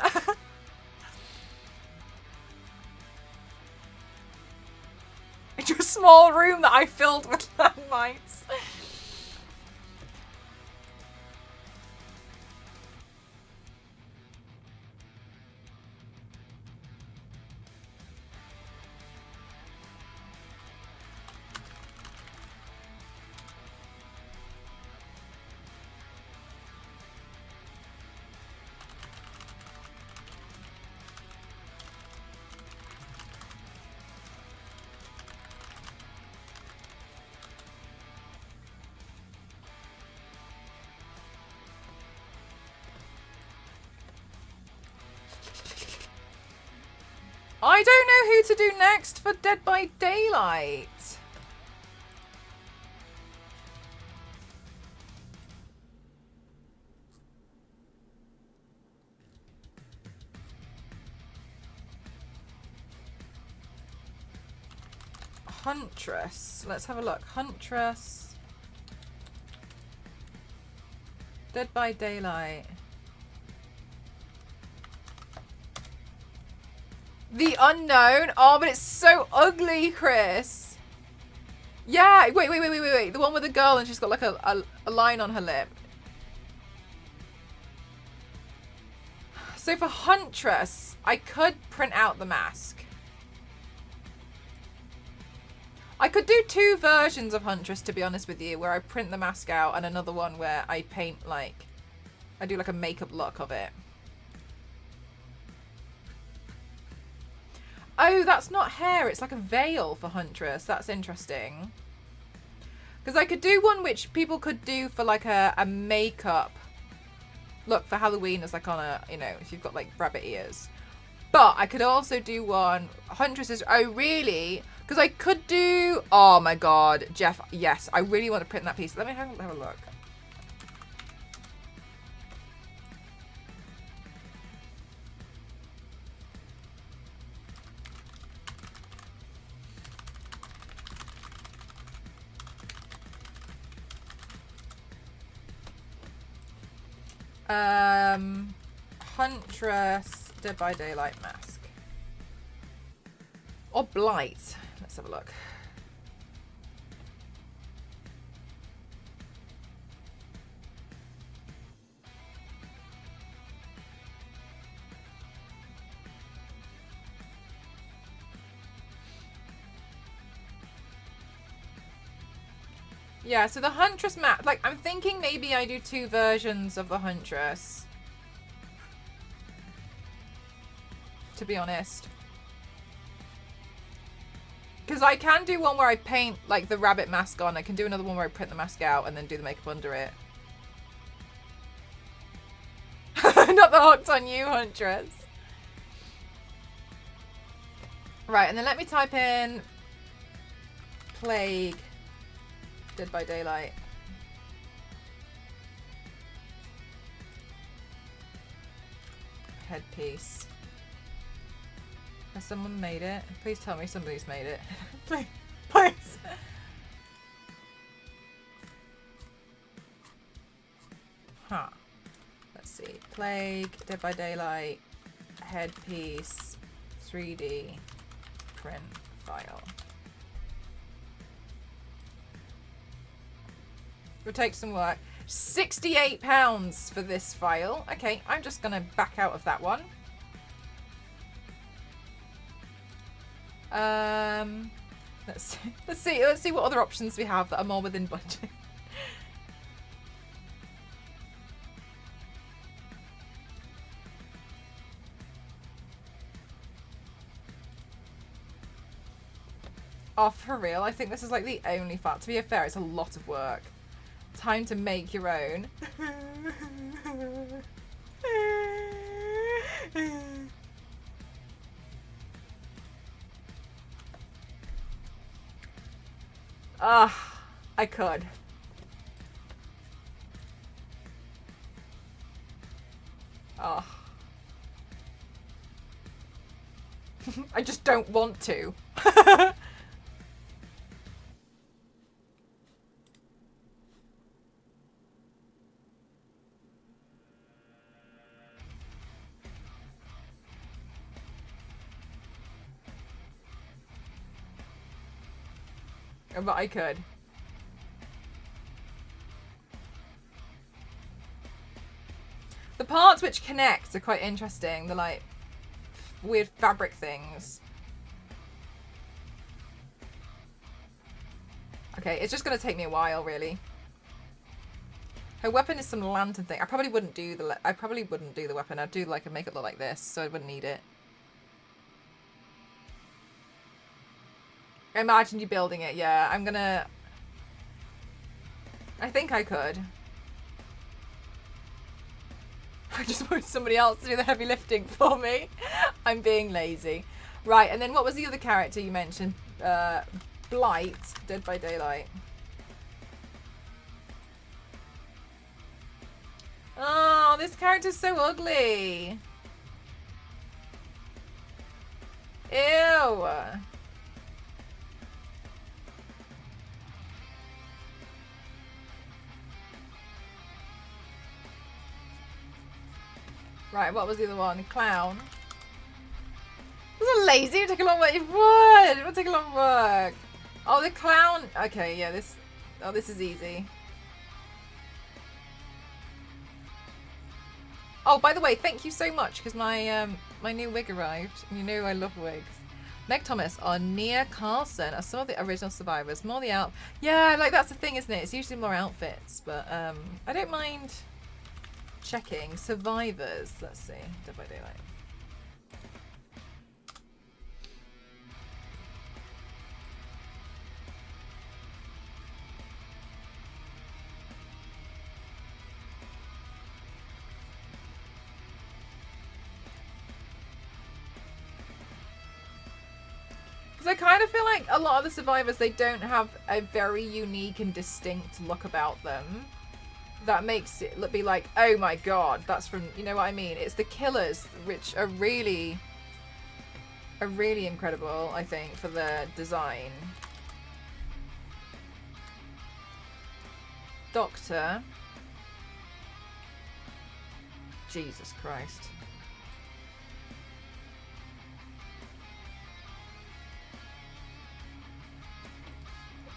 Into a small room that I filled with landmines. I don't know who to do next for Dead by Daylight. Huntress. Let's have a look. Huntress. Dead by Daylight. The Unknown? Oh, but it's so ugly, Chris. Yeah, wait. The one with the girl and she's got like a line on her lip. So for Huntress, I could print out the mask. I could do two versions of Huntress, to be honest with you, where I print the mask out and another one where I paint like... I do like a makeup look of it. Oh, that's not hair. It's like a veil for Huntress. That's interesting. Because I could do one which people could do for like a makeup look for Halloween as like on a, you know, if you've got like rabbit ears. But I could also do one. Huntresses. Oh, really? Because I could do. Oh my God, Jeff. Yes, I really want to print that piece. Let me have a look. Huntress Dead by Daylight mask. Or Blight. Let's have a look. Yeah, so the Huntress map, like, I'm thinking maybe I do 2 versions of the Huntress. To be honest. Because I can do one where I paint, like, the rabbit mask on. I can do another one where I print the mask out and then do the makeup under it. Not the Hooked on You Huntress. Right, and then let me type in Plague Dead by Daylight. Headpiece. Has someone made it? Please tell me somebody's made it. Please. Please. Huh. Let's see. Plague, Dead by Daylight, headpiece, 3D, print file. It will take some work. £68 for this file. Okay, I'm just gonna back out of that one. Let's see what other options we have that are more within budget. Oh, for real? I think this is like the only file. To be fair, it's a lot of work. Time to make your own. Ah, I could. Oh. I just don't want to. But I could. The parts which connect are quite interesting. The like weird fabric things. Okay, it's just gonna take me a while, really. Her weapon is some lantern thing. I probably wouldn't do the weapon. I'd do like a make it look like this, so I wouldn't need it. Imagine you building it. Yeah, I'm gonna. I think I could. I just want somebody else to do the heavy lifting for me. I'm being lazy. Right, and then what was the other character you mentioned? Blight, Dead by Daylight. Oh, this character's so ugly. Ew. Right, what was the other one? Clown. This is lazy. It would take a long work. It would. It would take a long work. Oh, the clown. Okay, yeah, this. Oh, this is easy. Oh, by the way, thank you so much because my my new wig arrived. You know I love wigs. Meg Thomas or Nia Carlson are some of the original survivors. More the out. Yeah, like that's the thing, isn't it? It's usually more outfits, but I don't mind checking survivors. Let's see. Dead by Daylight. Because I kind of feel like a lot of the survivors, they don't have a very unique and distinct look about them. That makes it be like, oh my god, that's from, you know what I mean? It's the killers, which are really incredible, I think, for the design. Doctor. Jesus Christ.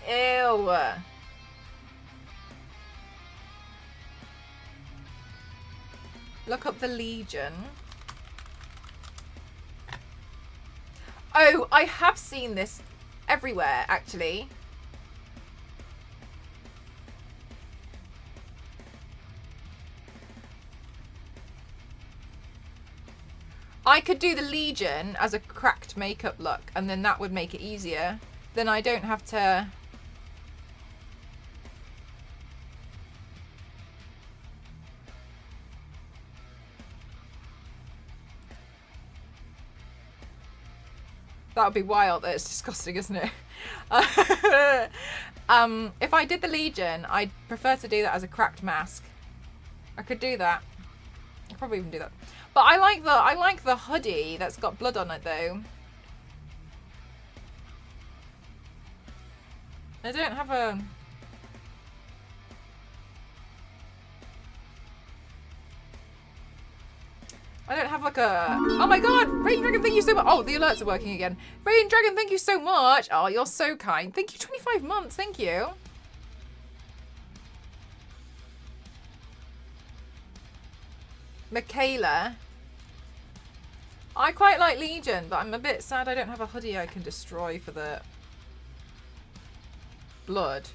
Ew. Look up the Legion. Oh, I have seen this everywhere, actually. I could do the Legion as a cracked makeup look, and then that would make it easier. Then I don't have to... That would be wild. It's disgusting, isn't it? If I did the Legion, I'd prefer to do that as a cracked mask. I could do that. I'd probably even do that. But I like the hoodie that's got blood on it though. I don't have a... I don't have like a... Oh my god! Rain Dragon, thank you so much. Oh, the alerts are working again. Rain Dragon, thank you so much. Oh, you're so kind. Thank you, 25 months. Thank you. Michaela. I quite like Legion, but I'm a bit sad I don't have a hoodie I can destroy for the blood.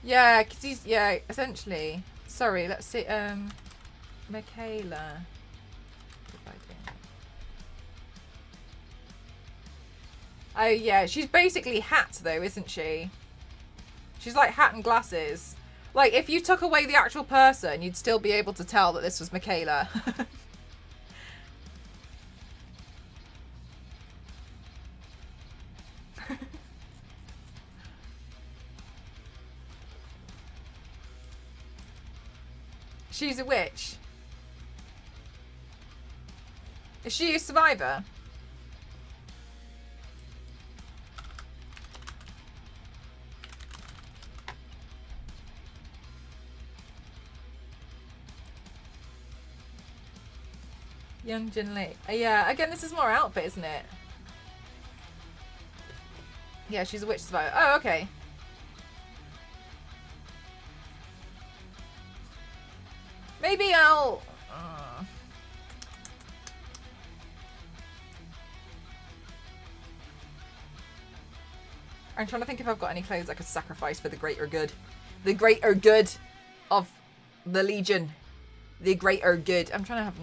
Yeah, because he's... Yeah, essentially... Sorry, let's see. Michaela. Oh, yeah. She's basically Hat, though, isn't she? She's like Hat and glasses. Like, if you took away the actual person, you'd still be able to tell that this was Michaela. She's a witch. Is she a survivor? Young Jin Lee. Yeah, again, this is more outfit, isn't it? Yeah, she's a witch survivor. Oh, okay. Maybe I'll... I'm trying to think if I've got any clothes I could sacrifice for the greater good. The greater good of the Legion. The greater good. I'm trying to have...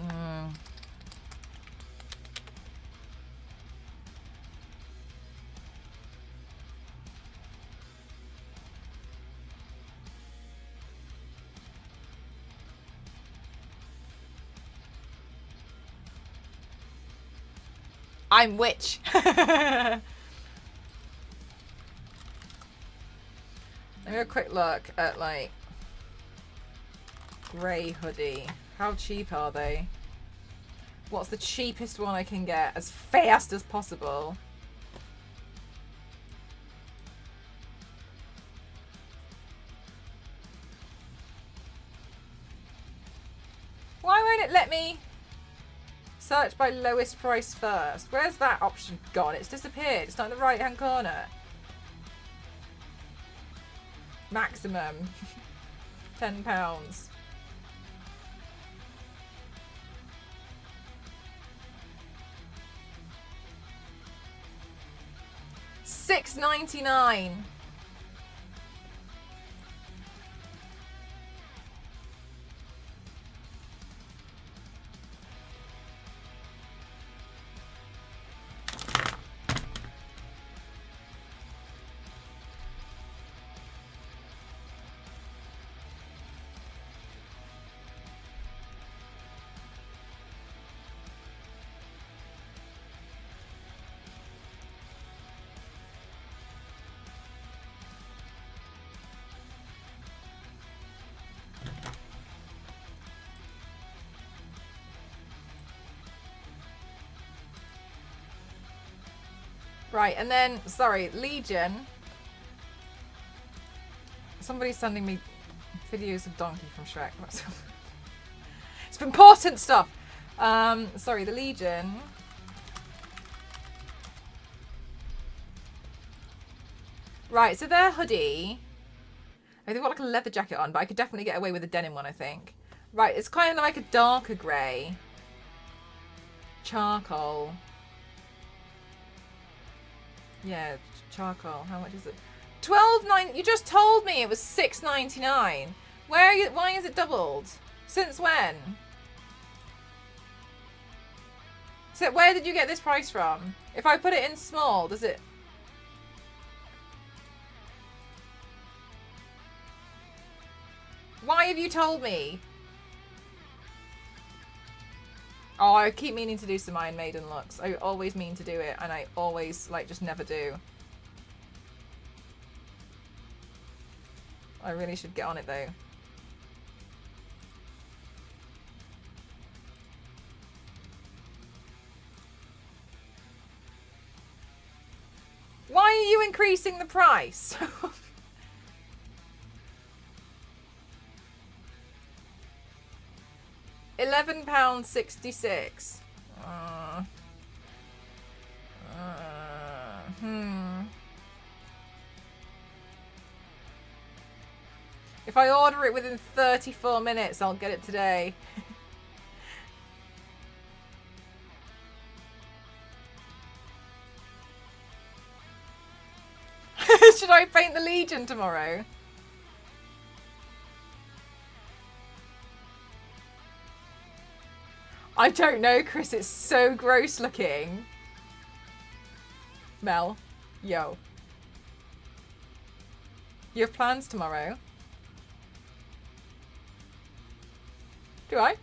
I'm witch. Let me have a quick look at like grey hoodie. How cheap are they? What's the cheapest one I can get as fast as possible? Why won't it let me search by lowest price first? Where's that option gone? It's disappeared. It's not in the right hand corner. Maximum. £10. $6.99. Right, and then, sorry, Legion. Somebody's sending me videos of Donkey from Shrek. It's important stuff. Sorry, the Legion. Right, so their hoodie. They've got like a leather jacket on, but I could definitely get away with a denim one, I think. Right, it's kind of like a darker grey. Charcoal. Yeah, charcoal. How much is it? $12.9. You just told me it was $6.99. Where are you? Why is it doubled? Since when? So where did you get this price from? If I put it in small, does it? Why have you told me? Oh, I keep meaning to do some Iron Maiden looks. I always mean to do it, and I always, like, just never do. I really should get on it, though. Why are you increasing the price? £11.66. If I order it within 34 minutes, I'll get it today. Should I paint the Legion tomorrow? I don't know, Chris. It's so gross looking. Mel, yo. You have plans tomorrow? Do I?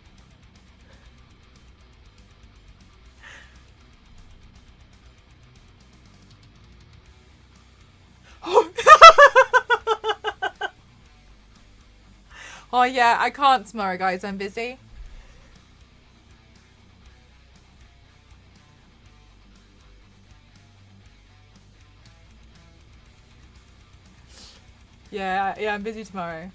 Oh yeah, I can't tomorrow, guys. I'm busy. Yeah, I'm busy tomorrow.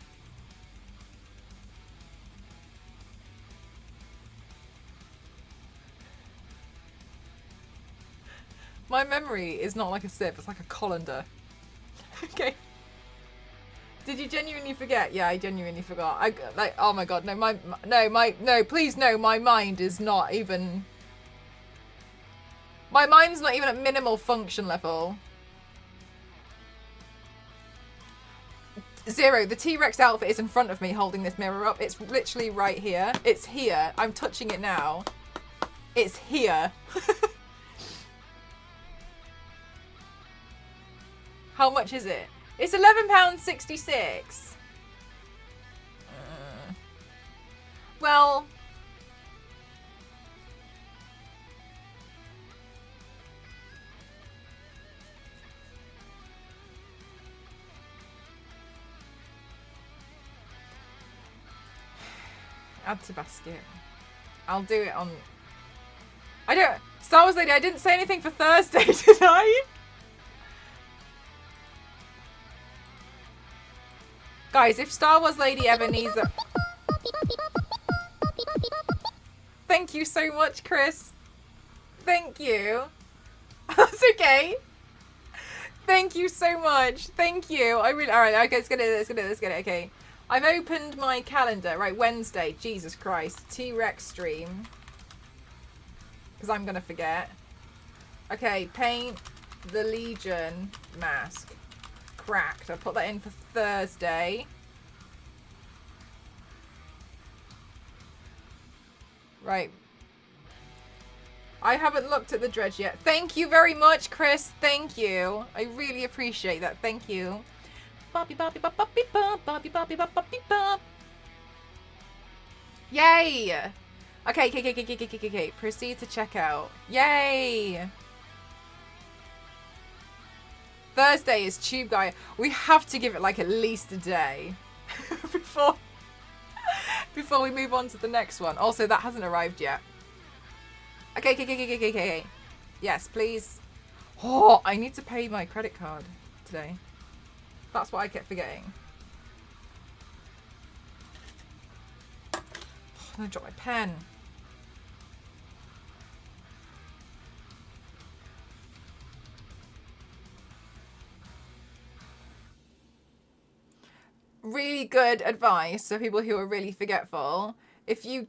My memory is not like a sieve, it's like a colander. Okay. Did you genuinely forget? Yeah, I genuinely forgot. I like, oh my god, no, please no, my mind is not even. My mind's not even at minimal function level. Zero, the T-Rex outfit is in front of me holding this mirror up. It's literally right here. It's here. I'm touching it now. It's here. How much is it? It's £11.66. Well... Add to basket. I'll do it on... I don't... Star Wars Lady, I didn't say anything for Thursday, did I? Guys, if Star Wars Lady ever needs a... Thank you so much, Chris. Thank you. That's okay. Thank you so much. Thank you. I really... Alright, okay, let's get it, okay. I've opened my calendar. Right, Wednesday. Jesus Christ. T-Rex stream. Because I'm going to forget. Okay, paint the Legion mask. Cracked. I'll put that in for Thursday. Right. I haven't looked at the dredge yet. Thank you very much, Chris. Thank you. I really appreciate that. Thank you. Boppy boppy bop boppy bop boppy boppy bop boppy bop. Yay! Okay. Proceed to checkout. Yay! Thursday is Tube Guy. We have to give it like at least a day before we move on to the next one. Also, that hasn't arrived yet. Okay. Yes, please. Oh, I need to pay my credit card today. That's what I kept forgetting. I'm gonna drop my pen. Really good advice for people who are really forgetful. If you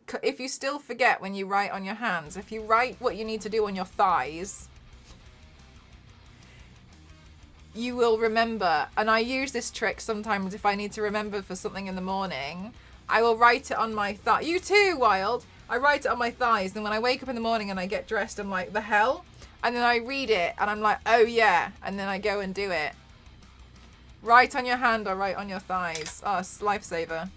still forget when you write on your hands, if you write what you need to do on your thighs, you will remember. And I use this trick sometimes if I need to remember for something in the morning. I will write it on my thigh. You too, Wild. I write it on my thighs. Then when I wake up in the morning and I get dressed, I'm like, the hell? And then I read it and I'm like, oh yeah. And then I go and do it. Write on your hand or write on your thighs. Oh, it's a lifesaver.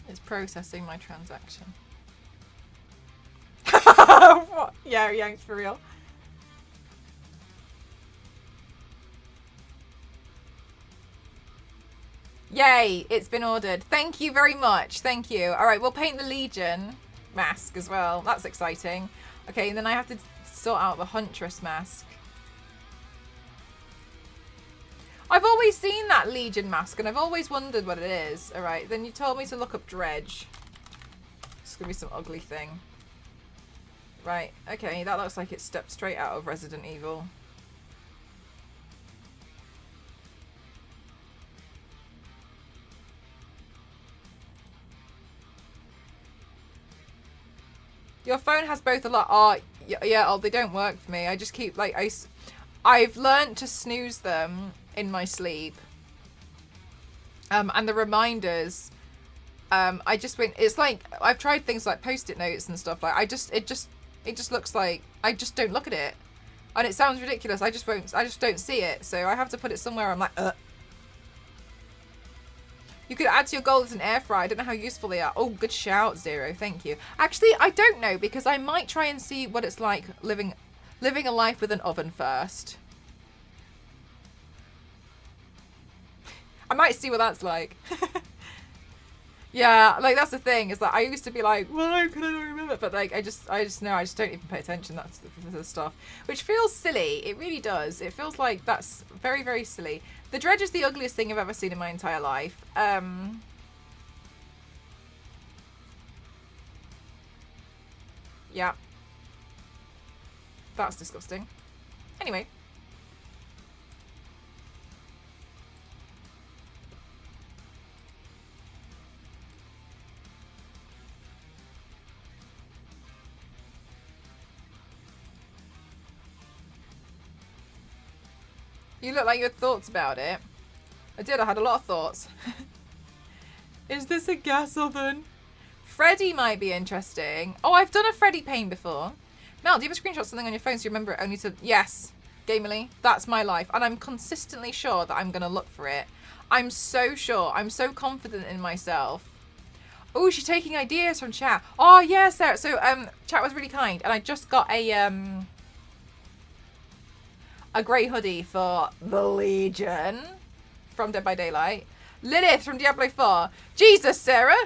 It's processing my transaction. What? Yeah, Yanks for real. Yay, it's been ordered. Thank you very much. Thank you. All right, we'll paint the Legion mask as well. That's exciting. Okay, and then I have to sort out the Huntress mask. I've always seen that Legion mask and I've always wondered what it is. All right, then you told me to look up Dredge. It's gonna be some ugly thing. Right, okay, that looks like it stepped straight out of Resident Evil. Your phone has both a lot. Oh, yeah, oh, they don't work for me. I just keep, like, I've learned to snooze them in my sleep. And the reminders, I just went, it's like, I've tried things like Post-it notes and stuff. Like, it just looks like, I just don't look at it. And it sounds ridiculous. I just don't see it. So I have to put it somewhere. I'm like, You could add to your goals an air fryer. I don't know how useful they are. Oh, good shout, Zero. Thank you. Actually, I don't know because I might try and see what it's like living a life with an oven first. I might see what that's like. Yeah, like that's the thing. Is that I used to be like, why can I not remember? But like, I just know I just don't even pay attention. That's the stuff, which feels silly. It really does. It feels like that's very, very silly. The Dredge is the ugliest thing I've ever seen in my entire life. Yeah, that's disgusting. Anyway. You look like you had thoughts about it. I did, I had a lot of thoughts. Is this a gas oven? Freddy might be interesting. Oh, I've done a Freddy paint before. Mel, do you have a screenshot of something on your phone so you remember it only to... Yes, Gamerly, that's my life. And I'm consistently sure that I'm going to look for it. I'm so sure. I'm so confident in myself. Oh, she's taking ideas from chat. Oh, yeah, Sarah. So, chat was really kind. And I just got a grey hoodie for the Legion from Dead by Daylight. Lilith from Diablo 4. Jesus, Sarah.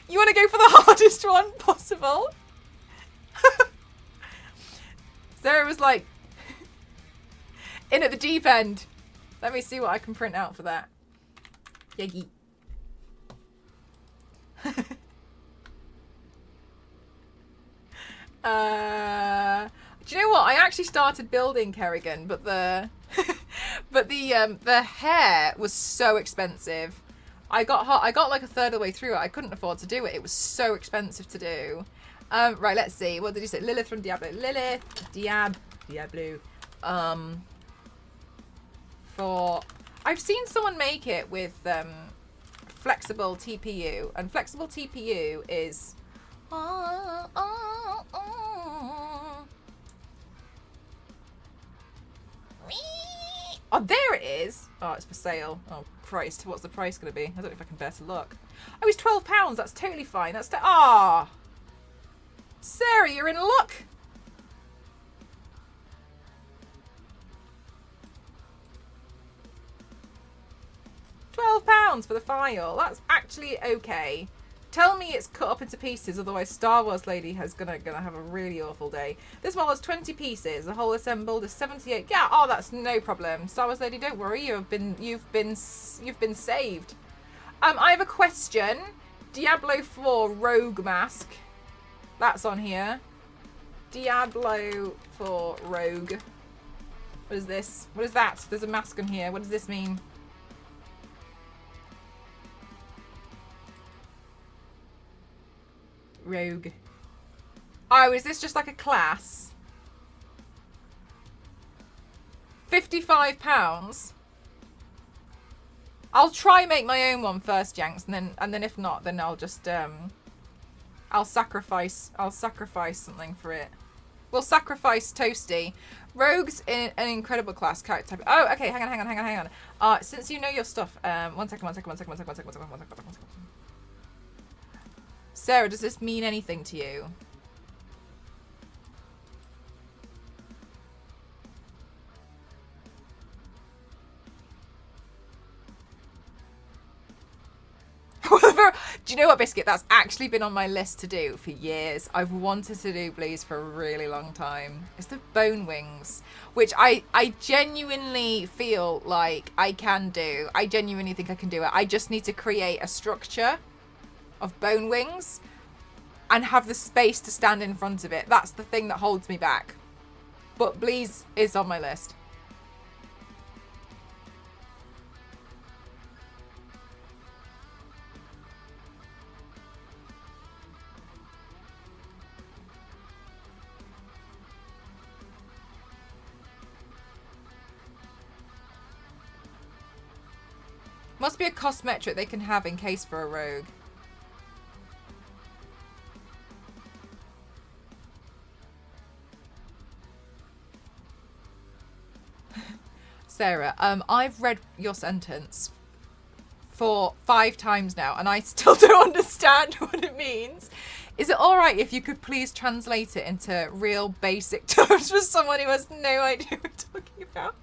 You want to go for the hardest one possible? Sarah was like, in at the deep end. Let me see what I can print out for that. Yeggy. Do you know what? I actually started building Kerrigan, but the the hair was so expensive. I got like a third of the way through it. I couldn't afford to do it. It was so expensive to do. Right, let's see. What did you say? Lilith from Diablo. Lilith, Diablo. For I've seen someone make it with flexible TPU, and flexible TPU is. Oh, there it is. Oh, it's for sale. Oh, Christ. What's the price going to be? I don't know if I can bear to look. Oh, it's £12. That's totally fine. That's... Ah! Sarah, you're in luck. £12 for the file. That's actually okay. Tell me it's cut up into pieces, otherwise Star Wars Lady is gonna have a really awful day. This one has 20 pieces. The whole assembled is 78. Yeah, oh, that's no problem. Star Wars Lady, don't worry. You've been saved. I have a question. Diablo 4 Rogue Mask. That's on here. Diablo 4 Rogue. What is this? What is that? There's a mask on here. What does this mean? Rogue. Oh, is this just like a class? £55. I'll try make my own one first, Janks, and then if not, then I'll just I'll sacrifice something for it. We'll sacrifice Toasty. Rogue's in an incredible class character type. Oh, okay, hang on. Since you know your stuff, one second. Sarah, does this mean anything to you? Do you know what, Biscuit? That's actually been on my list to do for years. I've wanted to do Blaze for a really long time. It's the bone wings, which I genuinely feel like I can do. I genuinely think I can do it. I just need to create a structure of bone wings and have the space to stand in front of it. That's the thing that holds me back. But Blaze is on my list. Must be a cost metric they can have in case for a rogue. Sarah, I've read your sentence for 5 times now and I still don't understand what it means. Is it alright if you could please translate it into real basic terms for someone who has no idea what we're talking about?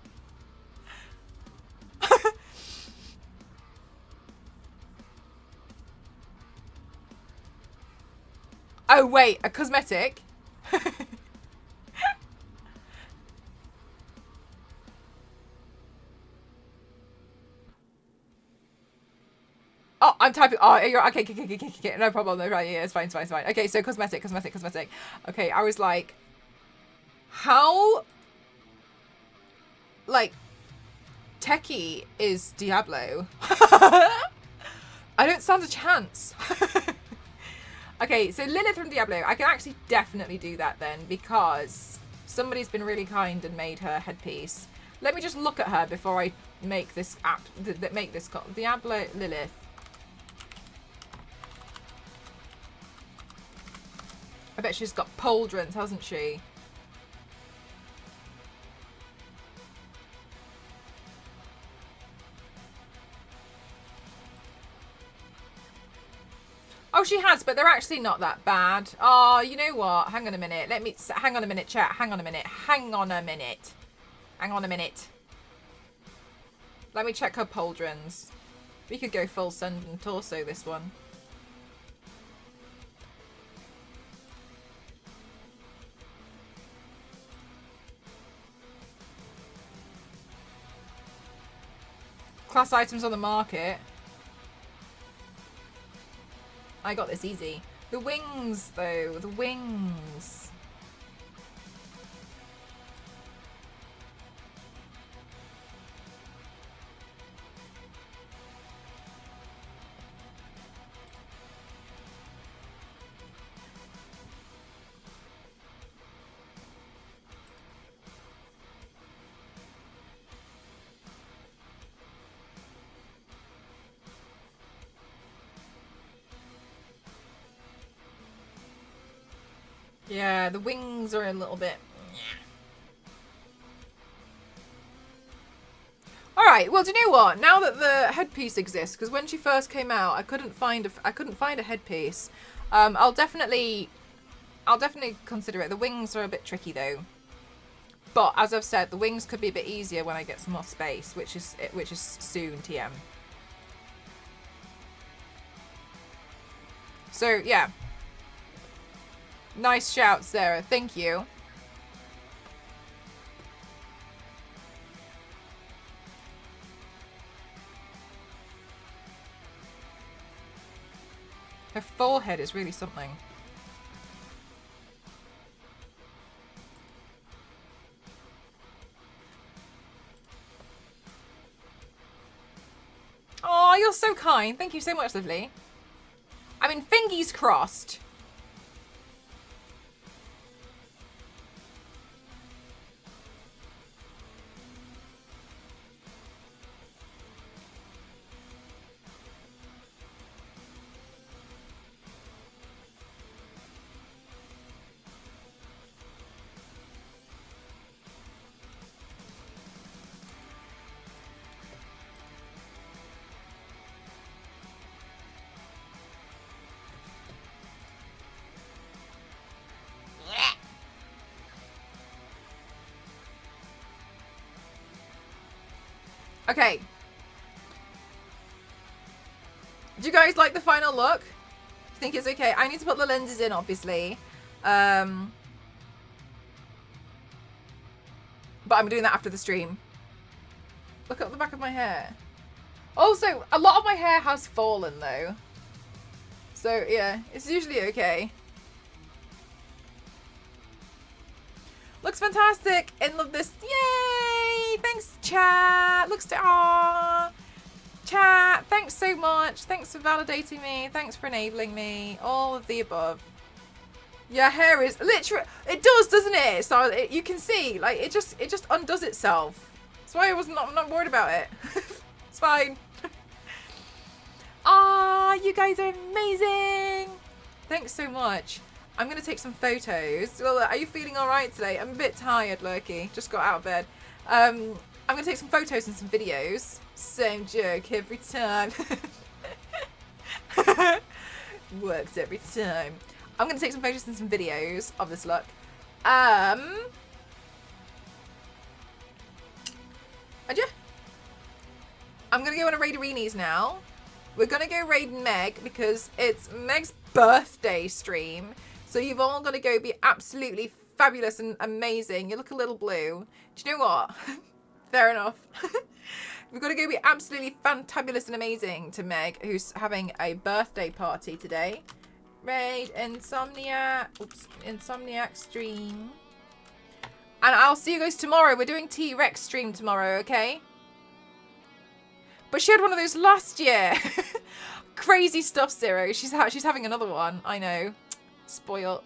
Oh wait, a cosmetic? Oh, I'm typing. Oh, you're okay. No problem. No, right, yeah, it's fine. Okay, so cosmetic. Okay, I was like, how, like, techie is Diablo? I don't stand a chance. Okay, so Lilith from Diablo. I can actually definitely do that then because somebody's been really kind and made her headpiece. Let me just look at her before I make this app. Make this Diablo Lilith. I bet she's got pauldrons, hasn't she? Oh, she has, but they're actually not that bad. Oh, you know what? Hang on a minute. Hang on a minute, chat. Hang on a minute. Let me check her pauldrons. We could go full send and torso this one. Class items on the market. I got this easy. The wings, though. The wings. Yeah, the wings are a little bit... Right. Well, do you know what? Now that the headpiece exists, because when she first came out, I couldn't find a headpiece. I'll definitely consider it. The wings are a bit tricky though. But as I've said, the wings could be a bit easier when I get some more space, which is soon, TM. So yeah. Nice shout, Sarah. Thank you. Her forehead is really something. Oh, you're so kind. Thank you so much, lovely. I mean, fingers crossed. Okay. Do you guys like the final look? Think it's okay? I need to put the lenses in, obviously. But I'm doing that after the stream. Look at the back of my hair. Also, a lot of my hair has fallen, though. So, yeah, it's usually okay. Looks fantastic. In love this. Yay! Thanks, chat. Looks to chat. Thanks so much. Thanks for validating me. Thanks for enabling me. All of the above. Yeah, hair is literally. It does, doesn't it? So you can see, like, it just undoes itself. That's why I'm not worried about it. It's fine. Ah, you guys are amazing. Thanks so much. I'm going to take some photos. Well, are you feeling all right today? I'm a bit tired, Lurky. Just got out of bed. I'm going to take some photos and some videos. Same joke every time. Works every time. I'm going to take some photos and some videos of this look. And yeah. I'm going to go on a raid Arenas now. We're going to go raid Meg because it's Meg's birthday stream. So you've all got to go be absolutely fabulous and amazing. You look a little blue. Do you know what? Fair enough. We've got to go be absolutely fantabulous and amazing to Meg, who's having a birthday party today. Raid Insomniac. Oops. Insomniac stream. And I'll see you guys tomorrow. We're doing T-Rex stream tomorrow, okay? But she had one of those last year. Crazy stuff, Zero. She's having another one. I know. Spoiled.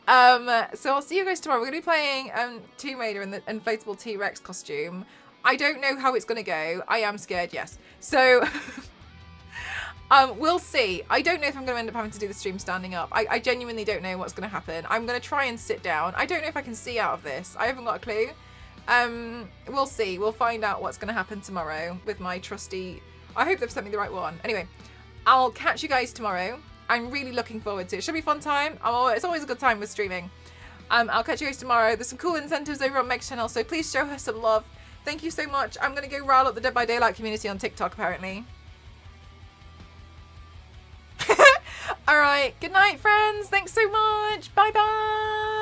So I'll see you guys tomorrow. We're going to be playing Tomb Raider in the inflatable T-Rex costume. I don't know how it's going to go. I am scared, yes. So we'll see. I don't know if I'm going to end up having to do the stream standing up. I genuinely don't know what's going to happen. I'm going to try and sit down. I don't know if I can see out of this. I haven't got a clue. We'll see. We'll find out what's going to happen tomorrow with my trusty... I hope they've sent me the right one. Anyway, I'll catch you guys tomorrow. I'm really looking forward to it. It should be a fun time. It's always a good time with streaming. I'll catch you guys tomorrow. There's some cool incentives over on Meg's channel, so please show her some love. Thank you so much. I'm going to go rile up the Dead by Daylight community on TikTok, apparently. All right. Good night, friends. Thanks so much. Bye-bye.